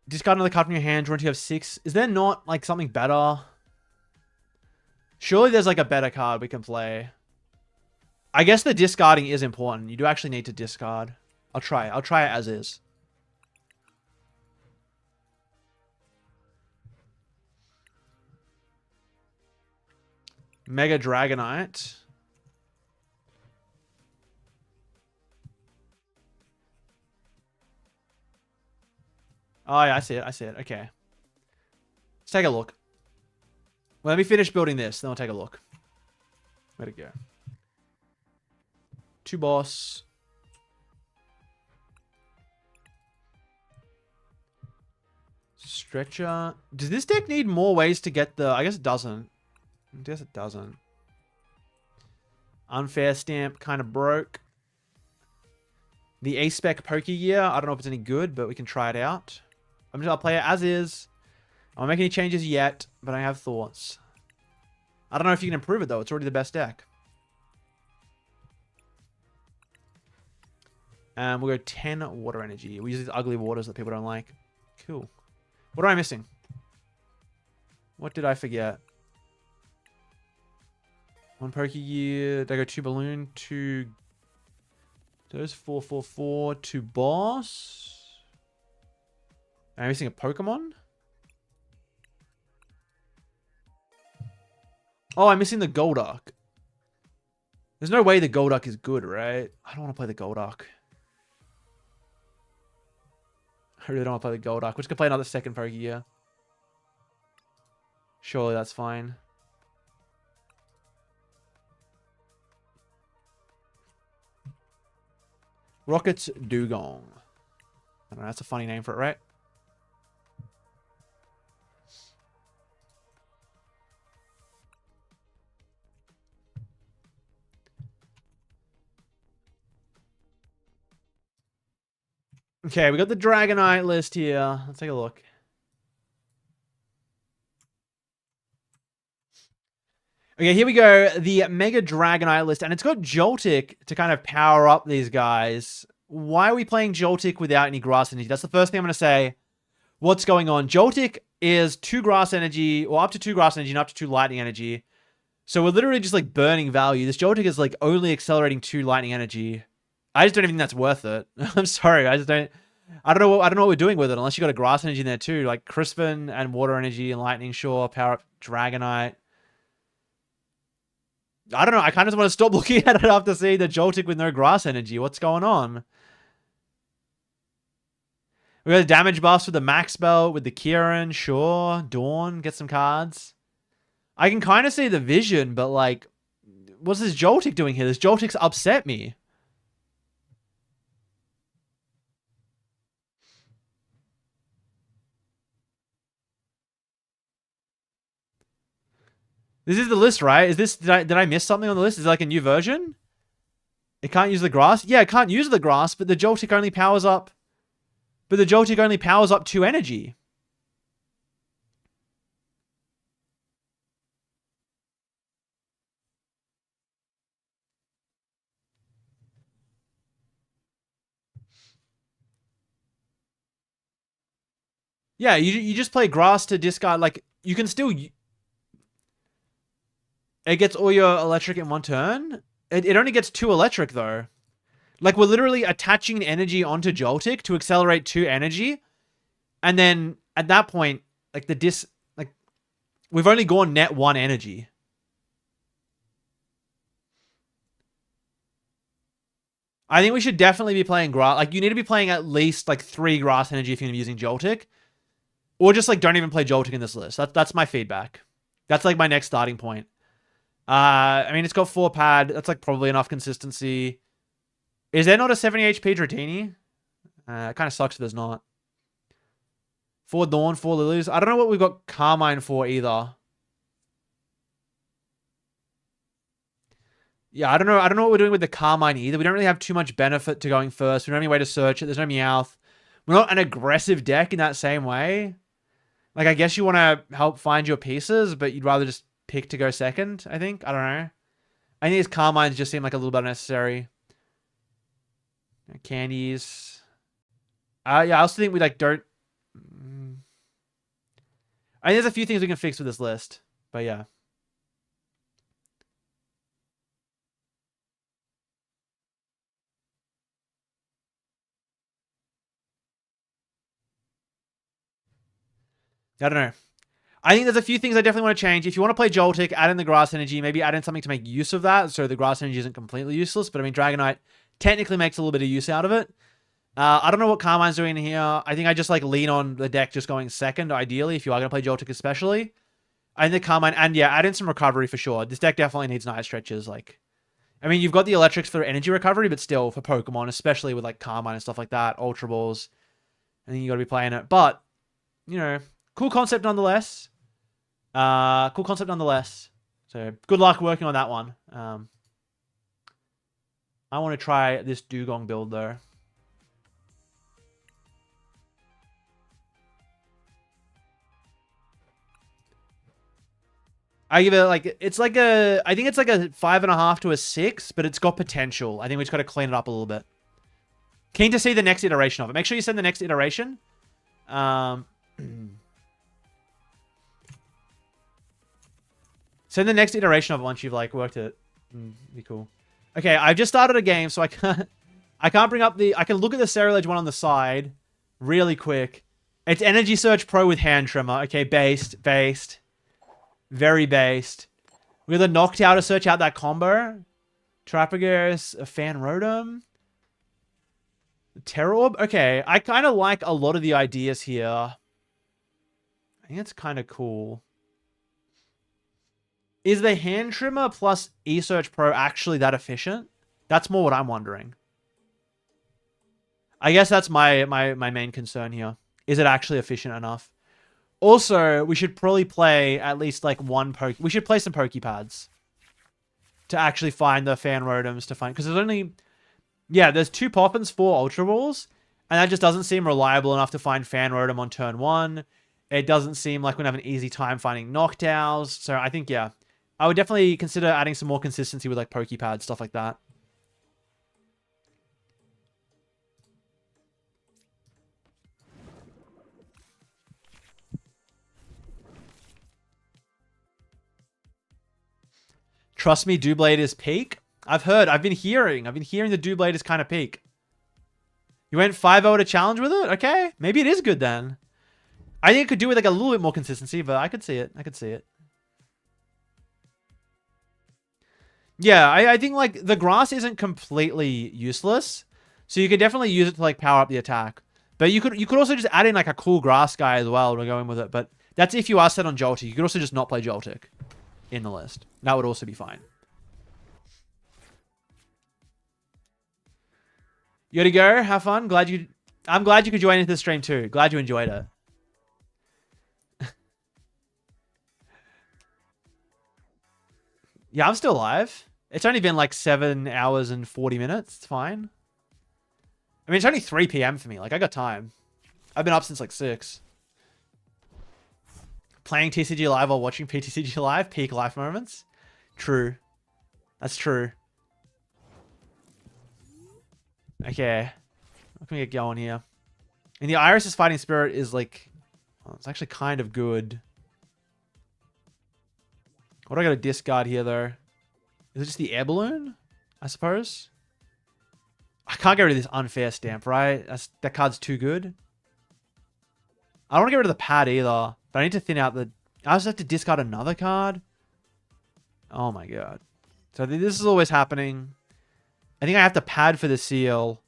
Discard another card from your hand. Draw until you have 6. Is there not like something better? Surely there's like a better card we can play. I guess the discarding is important. You do actually need to discard. I'll try it. I'll try it as is. Mega Dragonite. Oh, yeah, I see it. I see it. Okay. Let's take a look. Well, let me finish building this, then I'll take a look. Where'd it go? 2 boss. Stretcher. Does this deck need more ways to get the... I guess it doesn't. I guess it doesn't. Unfair Stamp kind of broke. The A-Spec Pokegear. I don't know if it's any good, but we can try it out. I'll play it as is. I won't make any changes yet, but I have thoughts. I don't know if you can improve it, though. It's already the best deck. We'll go 10 water energy. We use these ugly waters that people don't like. Cool. What am I missing? What did I forget? 1 Pokegear. Did I go 2 balloon? 2... Those 4, 4, 4. 2 boss. Am I missing a Pokemon? Oh, I'm missing the Golduck. There's no way the Golduck is good, right? I don't want to play the Golduck. I really don't want to play the Golduck. We're just going to play another second Pokegear. Surely that's fine. Rocket's Dugong. I don't know, that's a funny name for it, right? Okay, we got the Dragonite list here. Let's take a look. Okay, here we go. The Mega Dragonite list. And it's got Joltik to kind of power up these guys. Why are we playing Joltik without any grass energy? That's the first thing I'm going to say. What's going on? Joltik is 2 grass energy, or up to 2 grass energy and up to 2 lightning energy. So we're literally just like burning value. This Joltik is like only accelerating 2 lightning energy. I just don't even think that's worth it. I'm sorry. I don't know what we're doing with it unless you got a grass energy in there too. Like Crispin and water energy and lightning, sure. Power up Dragonite. I don't know. I kind of just want to stop looking at it after seeing the Joltik with no grass energy. What's going on? We got a damage buffs with the Max Belt, with the Kieran, sure. Dawn, get some cards. I can kind of see the vision, but like, what's this Joltik doing here? This Joltik's upset me. This is the list, right? Is this did I miss something on the list? Is it like a new version? It can't use the grass? Yeah, it can't use the grass, but the Joltik only powers up. But the Joltik only powers up 2 energy. Yeah, you just play grass to discard. Like, you can still... It gets all your electric in one turn? It only gets 2 electric, though. Like, we're literally attaching energy onto Joltik to accelerate 2 energy. And then, at that point, like, we've only gone net 1 energy. I think we should definitely be playing grass. Like, you need to be playing at least, like, 3 grass energy if you're going to be using Joltik. Or just, like, don't even play Joltik in this list. That's my feedback. That's, like, my next starting point. I mean, it's got 4 pad. That's, like, probably enough consistency. Is there not a 70 HP Dratini? It kind of sucks if there's not. 4 Dawn, 4 Lilies. I don't know what we've got Carmine for either. Yeah, I don't know. I don't know what we're doing with the Carmine either. We don't really have too much benefit to going first. We don't have any way to search it. There's no Meowth. We're not an aggressive deck in that same way. Like, I guess you want to help find your pieces, but you'd rather just pick to go second, I think. I don't know. I think these Carmines just seem like a little bit unnecessary. Candies. Yeah, I also think we, like, don't... I think there's a few things we can fix with this list. But, yeah. I don't know. I think there's a few things I definitely want to change. If you want to play Joltik, add in the grass energy. Maybe add in something to make use of that, so the grass energy isn't completely useless. But I mean, Dragonite technically makes a little bit of use out of it. I don't know what Carmine's doing here. I think I just like lean on the deck just going second, ideally, if you are going to play Joltik especially. I think Carmine, and yeah, add in some recovery for sure. This deck definitely needs night stretches. Like, I mean, you've got the electrics for energy recovery, but still for Pokemon, especially with like Carmine and stuff like that, Ultra Balls, I think you got to be playing it. But, you know, cool concept nonetheless. Cool concept nonetheless. So good luck working on that one. I want to try this Dugong build though. I give it like, it's like a, I think it's like a 5.5 to a 6, but it's got potential. I think we just got to clean it up a little bit. Keen to see the next iteration of it. Make sure you send the next iteration. Send the next iteration of it once you've like worked it. Be cool. Okay, I've just started a game, so I can't bring up the, I can look at the Ceruledge one on the side really quick. It's Energy Surge Pro with Hand Trimmer. Okay, based. Very based. We got the Noctowl to search out that combo. Trapagos, a Fan Rotom. Terror Orb. Okay, I kind of like a lot of the ideas here. I think it's kind of cool. Is the Hand Trimmer plus eSearch Pro actually that efficient? That's more what I'm wondering. I guess that's my main concern here. Is it actually efficient enough? Also, we should probably play at least like one we should play some Pokepads to actually find the Fan Rotoms to find, because there's only, yeah, there's 2 Poppins, 4 Ultra Balls, and that just doesn't seem reliable enough to find Fan Rotom on turn 1. It doesn't seem like we're gonna have an easy time finding Noctowls. So I think, yeah, I would definitely consider adding some more consistency with like Pokepads, stuff like that. Trust me, Doublade is peak. I've been hearing the Doublade is kind of peak. You went 5-0 to challenge with it? Okay, maybe it is good then. I think it could do with like a little bit more consistency, but I could see it. Yeah, I think like the grass isn't completely useless, so you could definitely use it to like power up the attack. But you could also just add in like a cool grass guy as well to go in with it. But that's if you are set on Joltik. You could also just not play Joltik in the list. That would also be fine. You gotta go. Have fun. I'm glad you could join into the stream too. Glad you enjoyed it. Yeah, I'm still alive. It's only been like 7 hours and 40 minutes. It's fine. I mean, it's only 3 p.m. for me. Like, I got time. I've been up since like 6. Playing TCG Live while watching PTCG Live. Peak life moments. True. That's true. Okay. What can we get going here? And the Iris's Fighting Spirit is like... Oh, it's actually kind of good. What do I got to discard here, though? Is it just the air balloon? I suppose? I can't get rid of this unfair stamp, right? That card's too good. I don't want to get rid of the pad either. But I need to thin out the... I also have to discard another card. Oh my god. So this is always happening. I think I have to pad for the seal.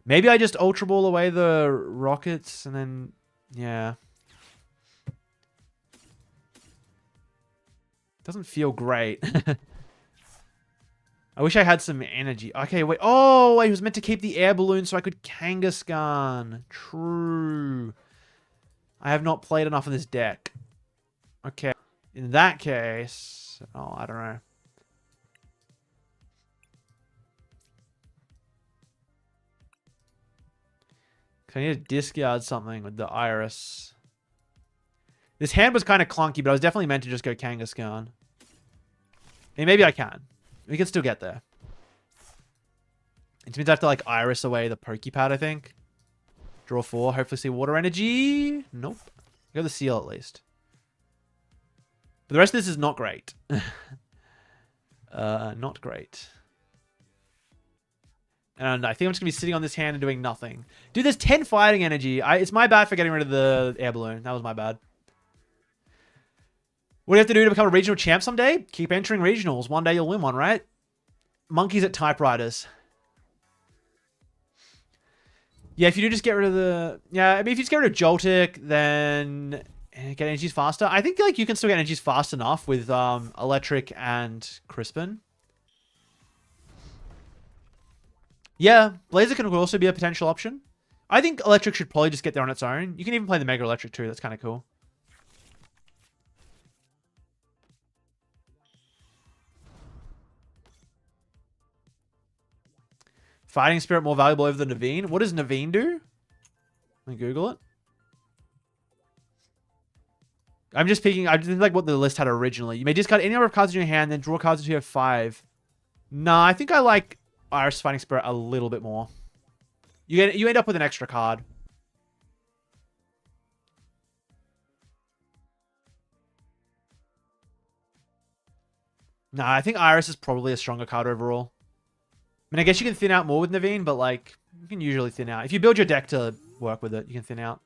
Maybe I just Ultra Ball away the rockets and then... Yeah. Doesn't feel great. I wish I had some energy. Okay, wait. Oh, I was meant to keep the air balloon so I could Kangaskhan. True. I have not played enough of this deck. Okay. In that case... Oh, I don't know. I need to discard something with the Iris. This hand was kind of clunky, but I was definitely meant to just go Kangaskhan. And maybe I can. We can still get there. It means I have to like Iris away the Pokepad, I think. Draw 4. Hopefully see water energy. Nope. Got the seal at least. But the rest of this is not great. Not great. And I think I'm just going to be sitting on this hand and doing nothing. Dude, there's 10 fighting energy. It's my bad for getting rid of the air balloon. That was my bad. What do you have to do to become a regional champ someday? Keep entering regionals. One day you'll win one, right? Monkeys at typewriters. Yeah, if you do just get rid of the... Yeah, I mean, if you just get rid of Joltik, then get energies faster. I think like you can still get energies fast enough with Electric and Crispin. Yeah, Blazer can also be a potential option. I think Electric should probably just get there on its own. You can even play the Mega Electric too. That's kind of cool. Fighting Spirit more valuable over the Naveen. What does Naveen do? Let me Google it. I'm just picking... I just like what the list had originally. You may discard any number of cards in your hand, then draw cards until you have 5. Nah, I think I like Iris Fighting Spirit a little bit more. You end up with an extra card. Nah, I think Iris is probably a stronger card overall. I mean, I guess you can thin out more with Naveen, but like, you can usually thin out. If you build your deck to work with it, you can thin out.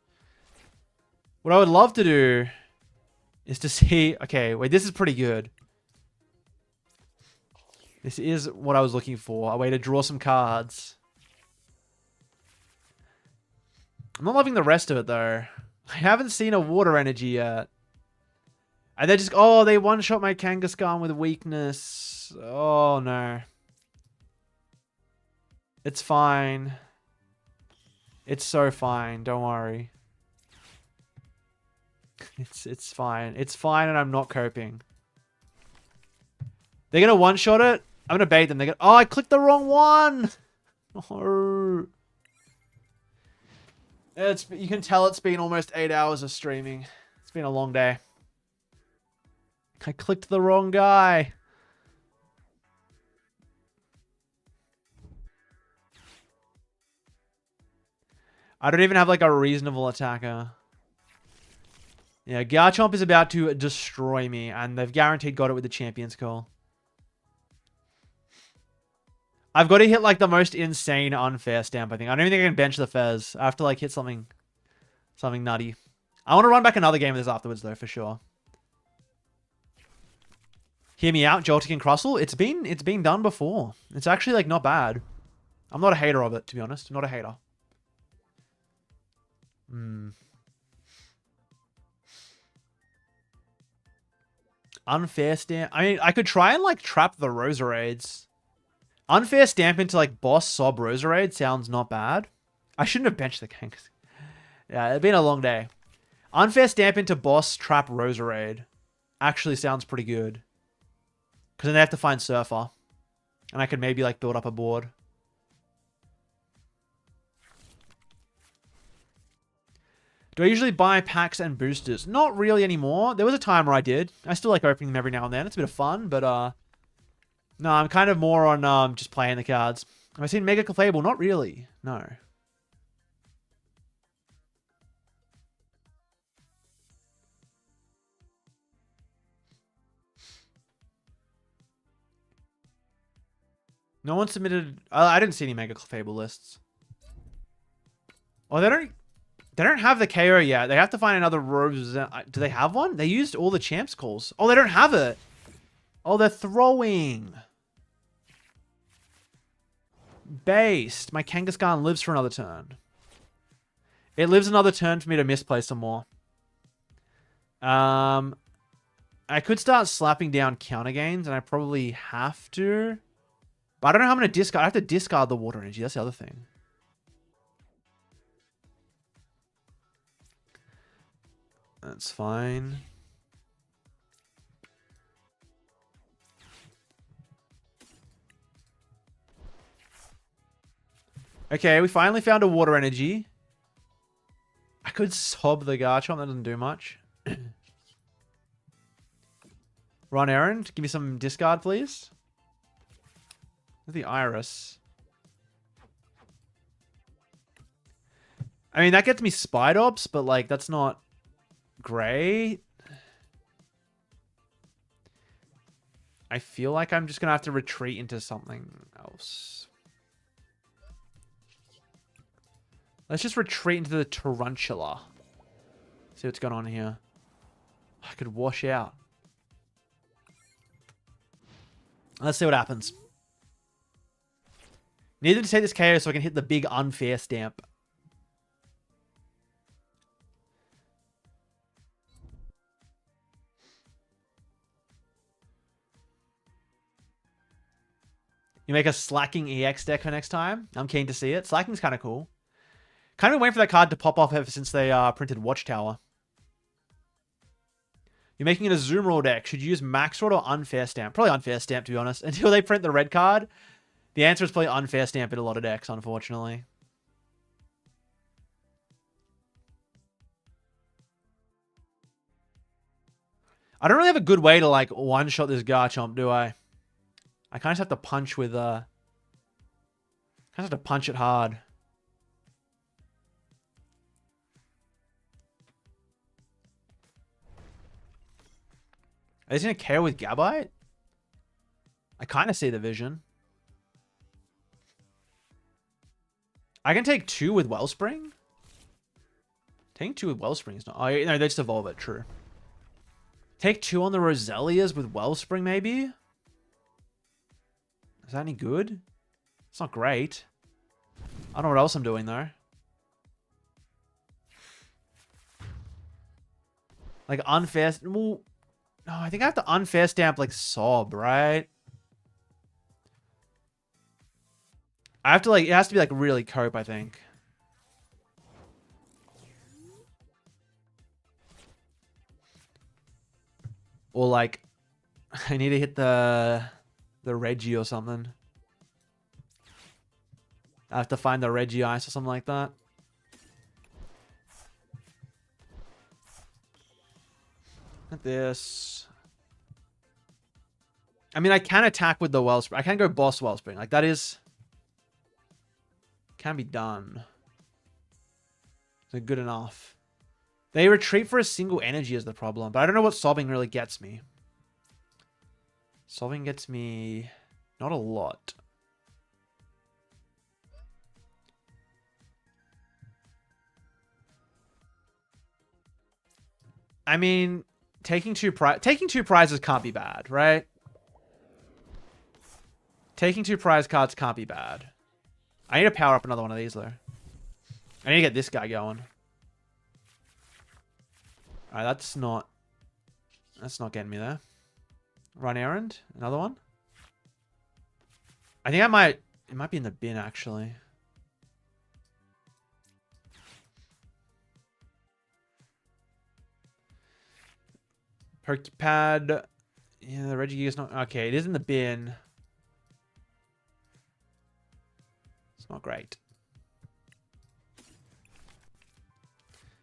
What I would love to do is to see... Okay, wait, this is pretty good. This is what I was looking for. A way to draw some cards. I'm not loving the rest of it, though. I haven't seen a water energy yet. And they're just... Oh, they one-shot my Kangaskhan with weakness. Oh, no. It's fine. It's so fine. Don't worry. It's fine. It's fine, and I'm not coping. They're gonna one-shot it. I'm gonna bait them. They're gonna... Oh, I clicked the wrong one. No. You can tell it's been almost 8 hours of streaming. It's been a long day. I clicked the wrong guy. I don't even have like a reasonable attacker. Yeah, Garchomp is about to destroy me, and they've guaranteed got it with the Champion's Call. I've got to hit like the most insane unfair stamp, I think. I don't even think I can bench the Fez. I have to like hit something nutty. I want to run back another game of this afterwards though, for sure. Hear me out, Joltik and Crustle. It's been done before. It's actually like not bad. I'm not a hater of it, to be honest. I'm not a hater. Unfair stamp. I mean, I could try and like trap the Roserades. Unfair stamp into like boss sob Roserade sounds not bad. I shouldn't have benched the Kangas. Yeah, it's been a long day. Unfair stamp into boss trap Roserade actually sounds pretty good. Because then they have to find Surfer. And I could maybe like build up a board. Do I usually buy packs and boosters? Not really anymore. There was a time where I did. I still like opening them every now and then. It's a bit of fun, but no, I'm kind of more on just playing the cards. Have I seen Mega Clefable? Not really. No. No one submitted. I didn't see any Mega Clefable lists. Oh, they don't have the KO yet. They have to find another Rose. Do they have one? They used all the champs calls. Oh, they don't have it. Oh, they're throwing. Based. My Kangaskhan lives for another turn. It lives another turn for me to misplay some more. I could start slapping down counter gains, and I probably have to. But I don't know how I'm going to discard. I have to discard the water energy. That's the other thing. That's fine. Okay, we finally found a water energy. I could sob the Garchomp. That doesn't do much. Run errand. Give me some discard, please. The Iris. I mean, that gets me Spidops, but like, that's not great. I feel like I'm just going to have to retreat into something else. Let's just retreat into the Tarantula. See what's going on here. I could wash out. Let's see what happens. Needed to take this KO so I can hit the big unfair stamp. You make a Slacking EX deck for next time? I'm keen to see it. Slacking's kind of cool. Kind of been waiting for that card to pop off ever since they printed Watchtower. You're making it a Zoom Roll deck. Should you use Max Rod or Unfair Stamp? Probably Unfair Stamp, to be honest. Until they print the red card, the answer is probably Unfair Stamp in a lot of decks, unfortunately. I don't really have a good way to, like, one-shot this Garchomp, do I? I kind of have to punch with, kind of have to punch it hard. Are they going to KO with Gabite? I kind of see the vision. I can take 2 with Wellspring? Taking 2 with Wellspring is not... Oh, no, they just evolve it. True. Take 2 on the Roselias with Wellspring, maybe? Is that any good? It's not great. I don't know what else I'm doing, though. Like, unfair... Well, no, I think I have to unfair stamp, like, Sob, right? I have to, like... It has to be, like, really cope, I think. Or, like... I need to hit the Reggie or something. I have to find the Reggie Ice or something like that. At this. I mean, I can attack with the Wellspring. I can go boss Wellspring. Like, that is... Can be done. So good enough. They retreat for a single energy is the problem. But I don't know what sobbing really gets me. Sobbing gets me... Not a lot. I mean... Taking two prizes can't be bad, right? Taking 2 prize cards can't be bad. I need to power up another one of these, though. I need to get this guy going. Alright, that's not getting me there. Run errand. Another one. I think it might be in the bin, actually. Pokepad. Yeah, the Regigiga's not... Okay, it is in the bin. It's not great.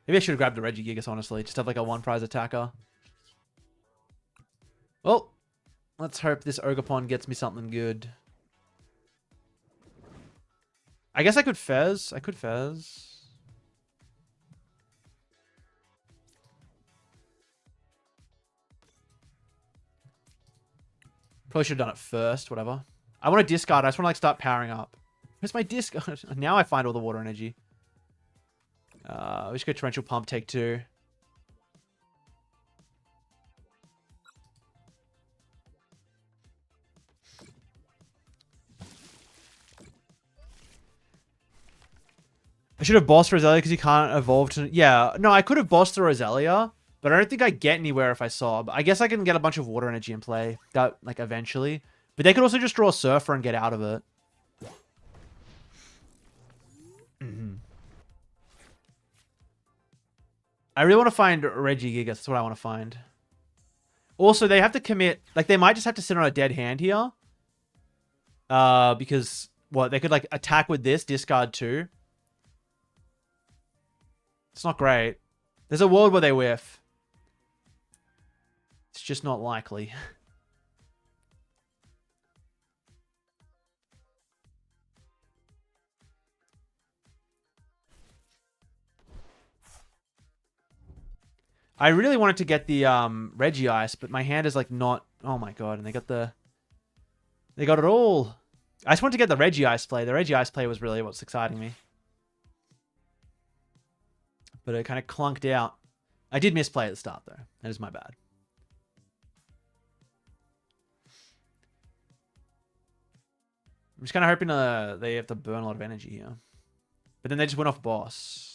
Maybe I should have grabbed the Regigigas, honestly. Just have like a one prize attacker. Well, let's hope this Ogerpon gets me something good. I guess I could Fez. I could Fez. Probably should have done it first. Whatever. I want to discard. I just want to like start powering up. Where's my discard? Now I find all the water energy. We should go Torrential Pump, take 2. I should have bossed Roselia because he can't evolve to... Yeah, no, I could have bossed the Roselia, but I don't think I get anywhere if I Sob. I guess I can get a bunch of water energy in play, that like eventually. But they could also just draw a Surfer and get out of it. I really want to find Regigigas. That's what I want to find. Also, they have to commit... Like, they might just have to sit on a dead hand here. Because, what, they could, like, attack with this, discard 2. It's not great. There's a world where they whiff. It's just not likely. I really wanted to get the Regice, but my hand is like not... Oh my god, and they got the... They got it all. I just wanted to get the Regice play. The Regice play was really what's exciting me. But it kind of clunked out. I did misplay at the start, though. That is my bad. I'm just kind of hoping they have to burn a lot of energy here. But then they just went off boss.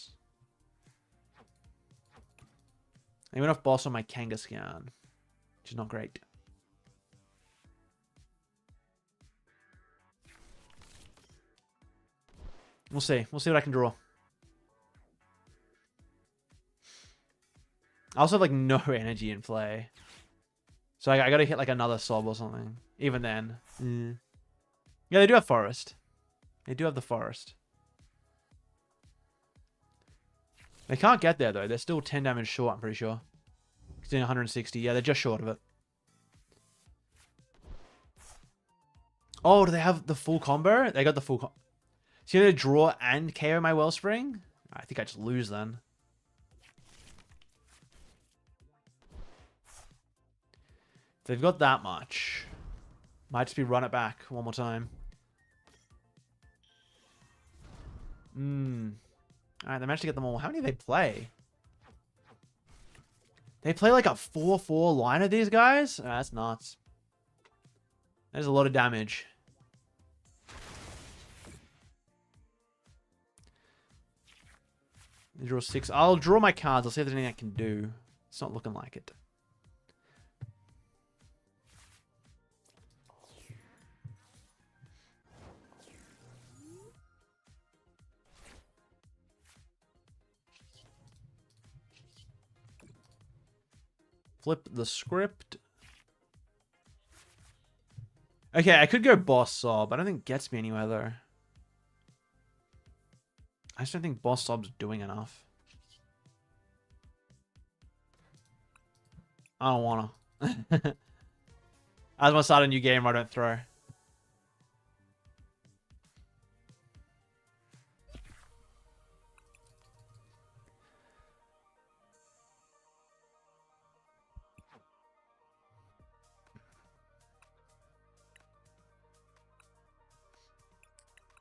They went off boss on my Kangaskhan, which is not great. We'll see. We'll see what I can draw. I also have like no energy in play. So I gotta hit like another Sob or something. Even then. Yeah, they do have Forest. They do have the Forest. They can't get there though. They're still 10 damage short, I'm pretty sure. He's doing 160. Yeah, they're just short of it. Oh, do they have the full combo? They got the full combo. So they draw and KO my Wellspring? I think I just lose then. If they've got that much. Might just be run it back one more time. Alright, they managed to get them all. How many do they play? They play like a 4-4 line of these guys? Oh, that's nuts. There's a lot of damage. They draw 6. I'll draw my cards. I'll see if there's anything I can do. It's not looking like it. Flip the script. Okay, I could go Boss Sob. I don't think it gets me anywhere, though. I just don't think Boss Sob's doing enough. I don't wanna. I just want to start a new game where I don't throw.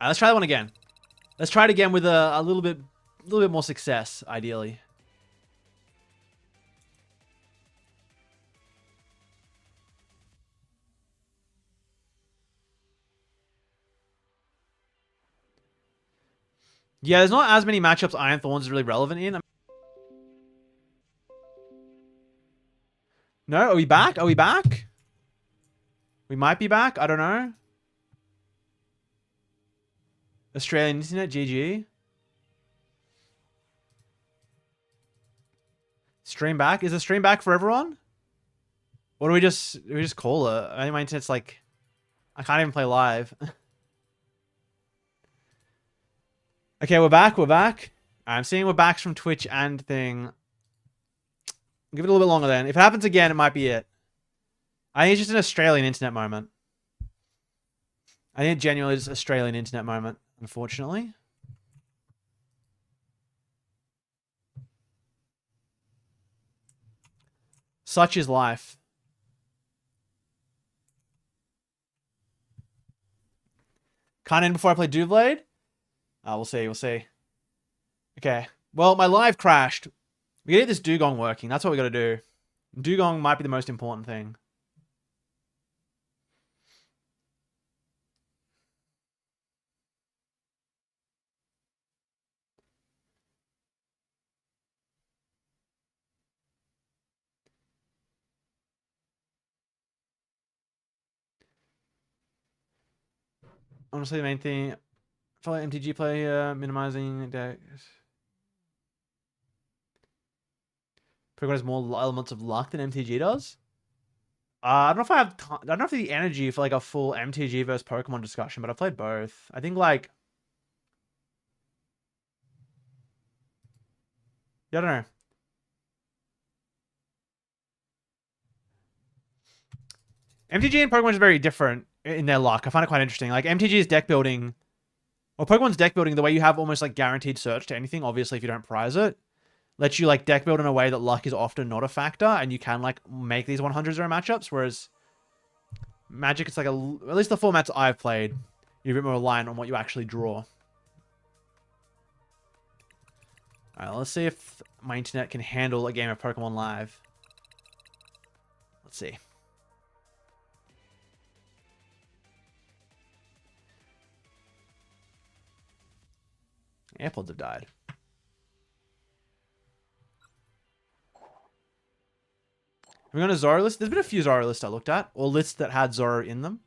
Alright, let's try that one again. Let's try it again with a little bit more success, ideally. Yeah, there's not as many matchups Iron Thorns is really relevant in. No, are we back? Are we back? We might be back. I don't know. Australian Internet, GG. Stream back? Is the stream back for everyone? Or do we just call it? I think my internet's like, I can't even play live. Okay, we're back. We're back. I'm seeing we're back from Twitch and thing. Give it a little bit longer then. If it happens again, it might be it. I think it's just an Australian internet moment. I think it genuinely is an Australian internet moment, unfortunately. Such is life. Can't end before I play Dewblade? We'll see. We'll see. Okay. Well, my live crashed. We gotta get this dugong working. That's what we gotta do. Dugong might be the most important thing. Honestly, the main thing for MTG play, minimizing decks. Pokemon has more elements of luck than MTG does. I don't know if I have. I don't know if the energy for like a full MTG versus Pokemon discussion, but I played both. I think like. Yeah, I don't know. MTG and Pokemon is very different in their luck. I find it quite interesting. Like MTG's deck building, or Pokemon's deck building, the way you have almost like guaranteed search to anything. Obviously, if you don't prize it, lets you like deck build in a way that luck is often not a factor, and you can like make these 100-0 matchups. Whereas Magic, it's like at least the formats I've played, you're a bit more reliant on what you actually draw. All right, let's see if my internet can handle a game of Pokemon Live. Let's see. AirPods have died. We're going to Zoro list. There's been a few Zoro lists I looked at, or lists that had Zoro in them.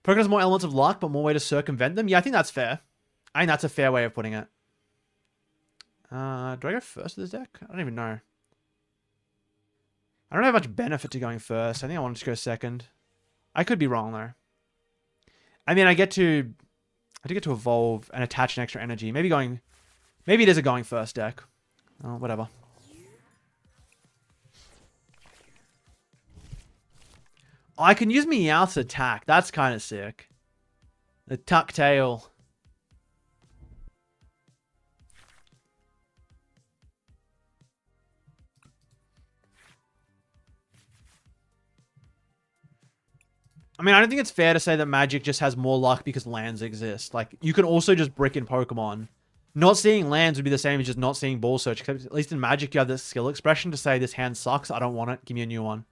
Pokemon has more elements of luck, but more way to circumvent them. Yeah, I think that's fair. I think that's a fair way of putting it. Do I go first with this deck? I don't even know. I don't have much benefit to going first. I think I want to go second. I could be wrong though. I mean, I do get to evolve and attach an extra energy. Maybe it is a going first deck. Oh, whatever. Oh, I can use Meowth's attack. That's kind of sick. The tuck tail. I mean, I don't think it's fair to say that Magic just has more luck because lands exist. Like, you can also just brick in Pokemon. Not seeing lands would be the same as just not seeing Ball Search. Except at least in Magic, you have this skill expression to say, this hand sucks, I don't want it, give me a new one.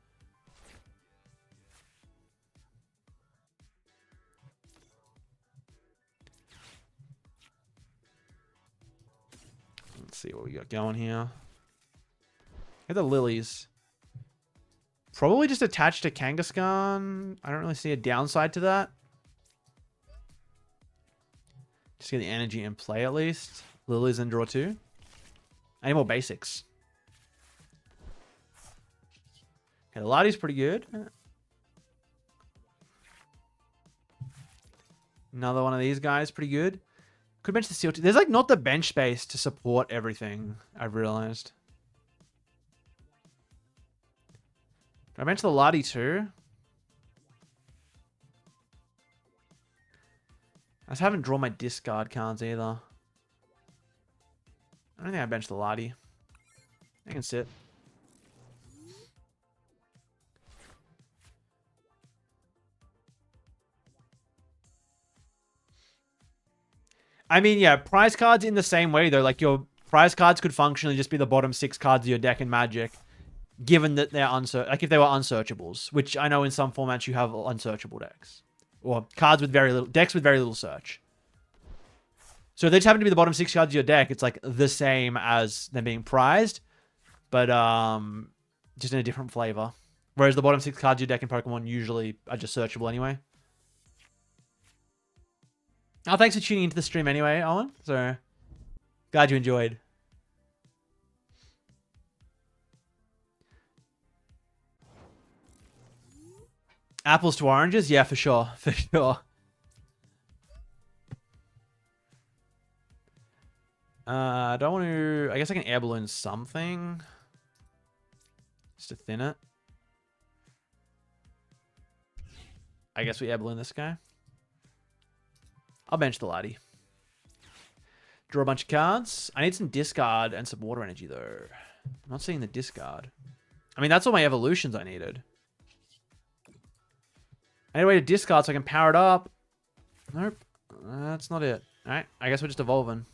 Let's see what we got going here. Get the Lilies. Probably just attached to Kangaskhan. I don't really see a downside to that. Just get the energy in play at least. Lilies in draw 2. Any more basics? Okay, the Lati's pretty good. Another one of these guys, pretty good. Could bench the Seal. There's like not the bench space to support everything, I've realized. I bench the Lati too. I just haven't drawn my discard cards either. I don't think I benched the Lati. I can sit. I mean, yeah, prize cards in the same way though. Like your prize cards could functionally just be the bottom 6 cards of your deck in Magic. Given that they're like if they were unsearchables, which I know in some formats you have unsearchable decks. Or cards with very little, decks with very little search. So if they just happen to be the bottom 6 cards of your deck, it's like the same as them being prized, but just in a different flavor. Whereas the bottom 6 cards of your deck in Pokemon usually are just searchable anyway. Oh, thanks for tuning into the stream anyway, Owen. So, glad you enjoyed. Apples to oranges? Yeah, for sure. For sure. I don't want to... I guess I can air balloon something. Just to thin it. I guess we air balloon this guy. I'll bench the laddie. Draw a bunch of cards. I need some discard and some water energy, though. I'm not seeing the discard. I mean, that's all my evolutions I needed. I need a way to discard so I can power it up. Nope. That's not it. Alright, I guess we're just evolving.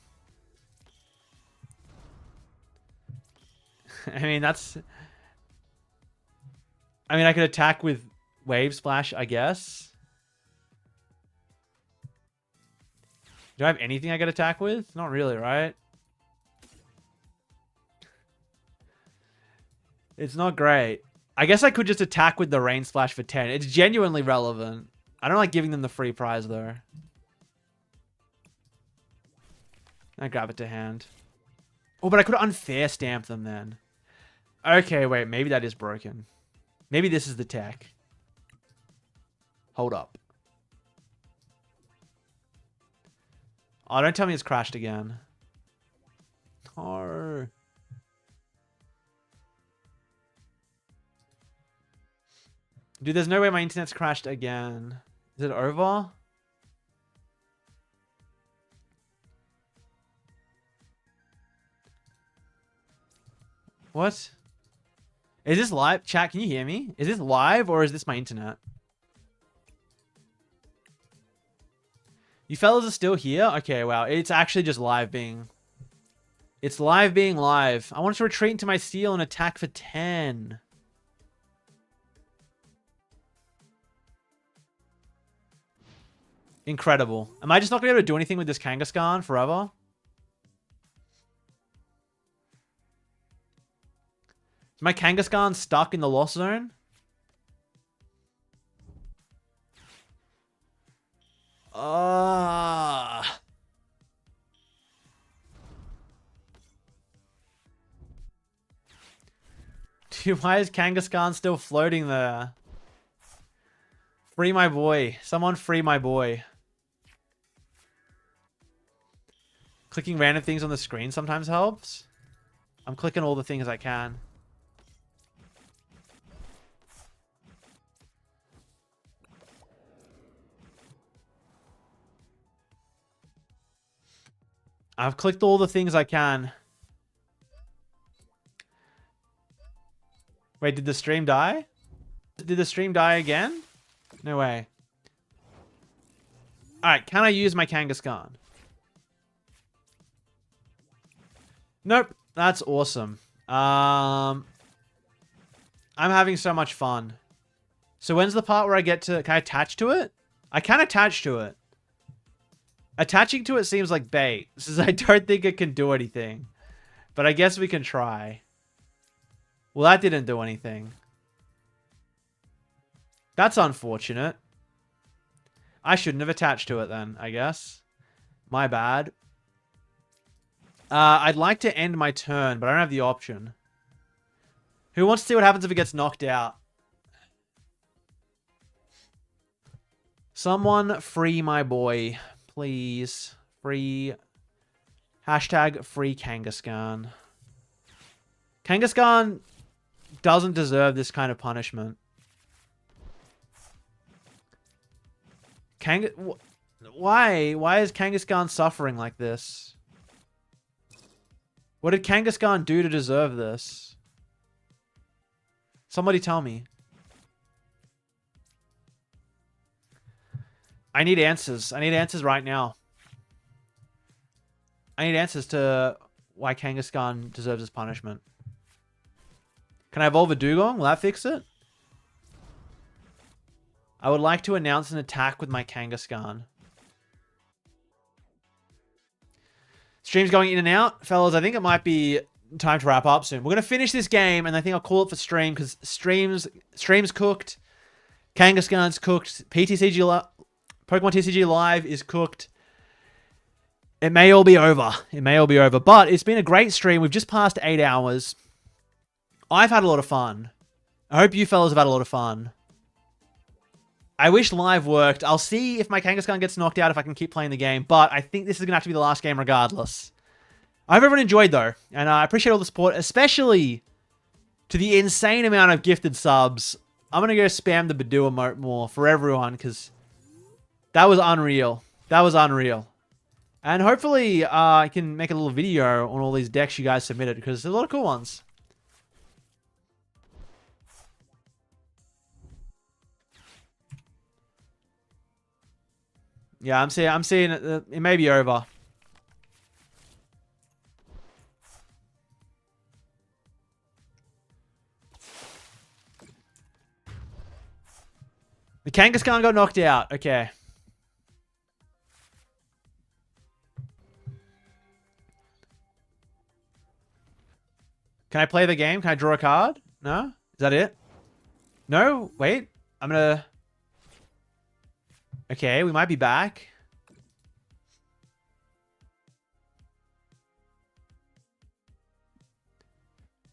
I mean, that's... I mean, I could attack with Wave Splash, I guess. Do I have anything I could attack with? Not really, right? It's not great. I guess I could just attack with the Rain Splash for 10. It's genuinely relevant. I don't like giving them the free prize, though. I grab it to hand. Oh, but I could unfair stamp them then. Okay, wait. Maybe that is broken. Maybe this is the tech. Hold up. Oh, don't tell me it's crashed again. Oh. Dude, there's no way my internet's crashed again. Is it over? What? Is this live? Chat, can you hear me? Is this live or is this my internet? You fellas are still here? Okay, wow. It's actually just live being... It's live being live. I want to retreat into my steel and attack for 10. Incredible. Am I just not going to be able to do anything with this Kangaskhan forever? Is my Kangaskhan stuck in the lost zone? Dude, why is Kangaskhan still floating there? Free my boy. Someone free my boy. Clicking random things on the screen sometimes helps. I'm clicking all the things I can. I've clicked all the things I can. Wait, did the stream die? Did the stream die again? No way. Alright, can I use my Kangaskhan? Nope. That's awesome. I'm having so much fun. So when's the part where I get to... Can I attach to it? I can attach to it. Attaching to it seems like bait. Since I don't think it can do anything. But I guess we can try. Well, that didn't do anything. That's unfortunate. I shouldn't have attached to it then, I guess. My bad. I'd like to end my turn, but I don't have the option. Who wants to see what happens if it gets knocked out? Someone free my boy. Please. Free. Hashtag free Kangaskhan. Kangaskhan doesn't deserve this kind of punishment. Why? Why is Kangaskhan suffering like this? What did Kangaskhan do to deserve this? Somebody tell me. I need answers. I need answers right now. I need answers to why Kangaskhan deserves this punishment. Can I evolve a Dugong? Will that fix it? I would like to announce an attack with my Kangaskhan. Stream's going in and out. Fellas, I think it might be time to wrap up soon. We're going to finish this game, and I think I'll call it for stream, because stream's cooked. Kangaskhan's cooked. PokemonTCG Live is cooked. It may all be over. It may all be over. But it's been a great stream. We've just passed 8 hours. I've had a lot of fun. I hope you fellas have had a lot of fun. I wish live worked. I'll see if my Kangaskhan gets knocked out if I can keep playing the game, but I think this is going to have to be the last game regardless. I hope everyone enjoyed, though, and I appreciate all the support, especially to the insane amount of gifted subs. I'm going to go spam the Badoo emote more for everyone, because that was unreal. That was unreal. And hopefully I can make a little video on all these decks you guys submitted, because there's a lot of cool ones. Yeah, I'm seeing it may be over. The Kangaskhan got knocked out. Okay. Can I play the game? Can I draw a card? No? Is that it? No? Wait. I'm gonna... Okay, we might be back.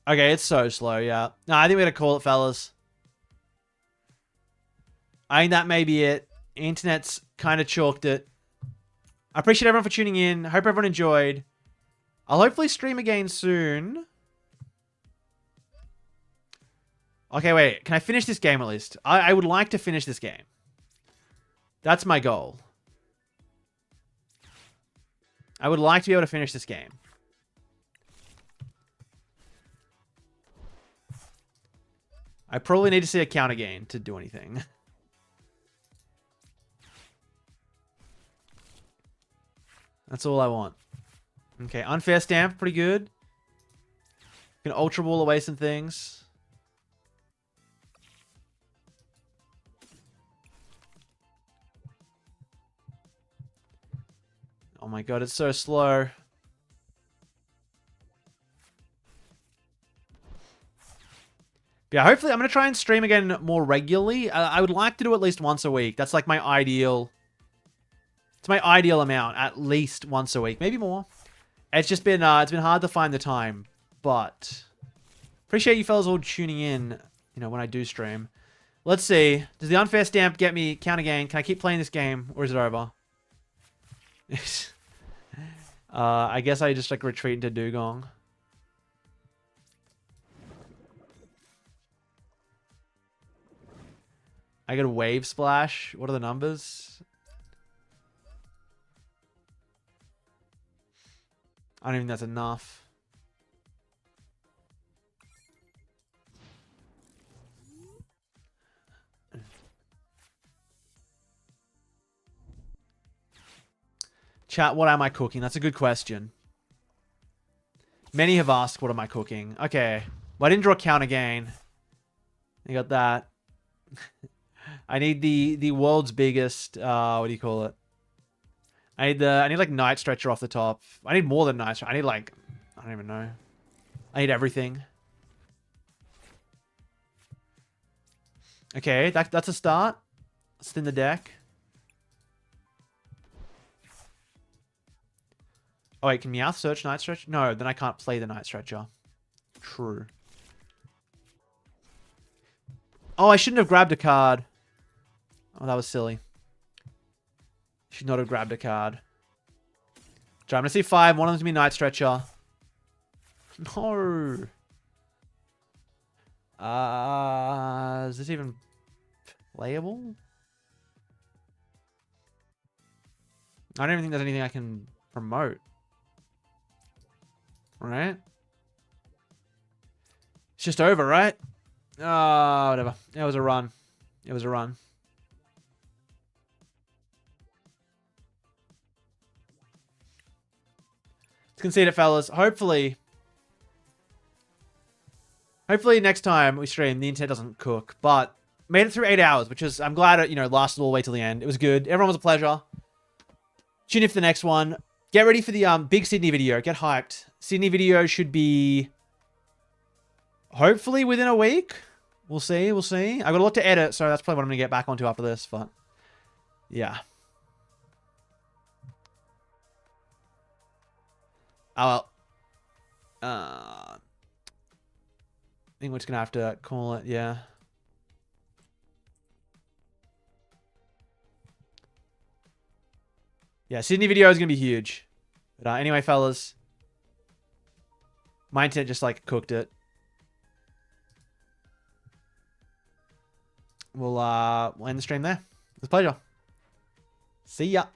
Okay, it's so slow, yeah. No, I think we're gonna call it, fellas. I think that may be it. Internet's kind of chalked it. I appreciate everyone for tuning in. Hope everyone enjoyed. I'll hopefully stream again soon. Okay, wait. Can I finish this game at least? I would like to finish this game. That's my goal. I would like to be able to finish this game. I probably need to see a counter gain to do anything. That's all I want. Okay, unfair stamp, pretty good. Can ultra ball away some things. Oh my god, it's so slow. Yeah, hopefully I'm going to try and stream again more regularly. I would like to do at least once a week. That's like my ideal... It's my ideal amount, at least once a week. Maybe more. It's just been, it's been hard to find the time. But... Appreciate you fellas all tuning in, you know, when I do stream. Let's see. Does the unfair stamp get me counter gain? Can I keep playing this game? Or is it over? I guess I just like retreat into Dugong. I get a wave splash. What are the numbers? I don't even think that's enough. Chat, what am I cooking? That's a good question. Many have asked, what am I cooking? Okay. Well, I didn't draw counter gain. You got that. I need the world's biggest, what do you call it? I need like Night Stretcher off the top. I need more than Night Stretcher. I need like, I don't even know. I need everything. Okay, that's a start. Let's thin the deck. Oh wait, can Meowth search Night Stretcher? No, then I can't play the Night Stretcher. True. Oh, I shouldn't have grabbed a card. Oh, that was silly. Should not have grabbed a card. So I'm going to see 5. One of them's going to be Night Stretcher. No. Is this even playable? I don't even think there's anything I can promote. Right? It's just over, right? Oh, whatever. It was a run. It was a run. Let's concede it, fellas. Hopefully next time we stream, the internet doesn't cook. But made it through 8 hours, which is, I'm glad it, you know, lasted all the way till the end. It was good. Everyone was a pleasure. Tune in for the next one. Get ready for the big Sydney video. Get hyped. Sydney video should be hopefully within a week. We'll see. We'll see. I got a lot to edit, so that's probably what I'm going to get back onto after this. But yeah. Oh, well. I think we're just going to have to call it, yeah. Yeah, Sydney video is going to be huge. But anyway, fellas. My internet just like cooked it. We'll end the stream there. It was a pleasure. See ya.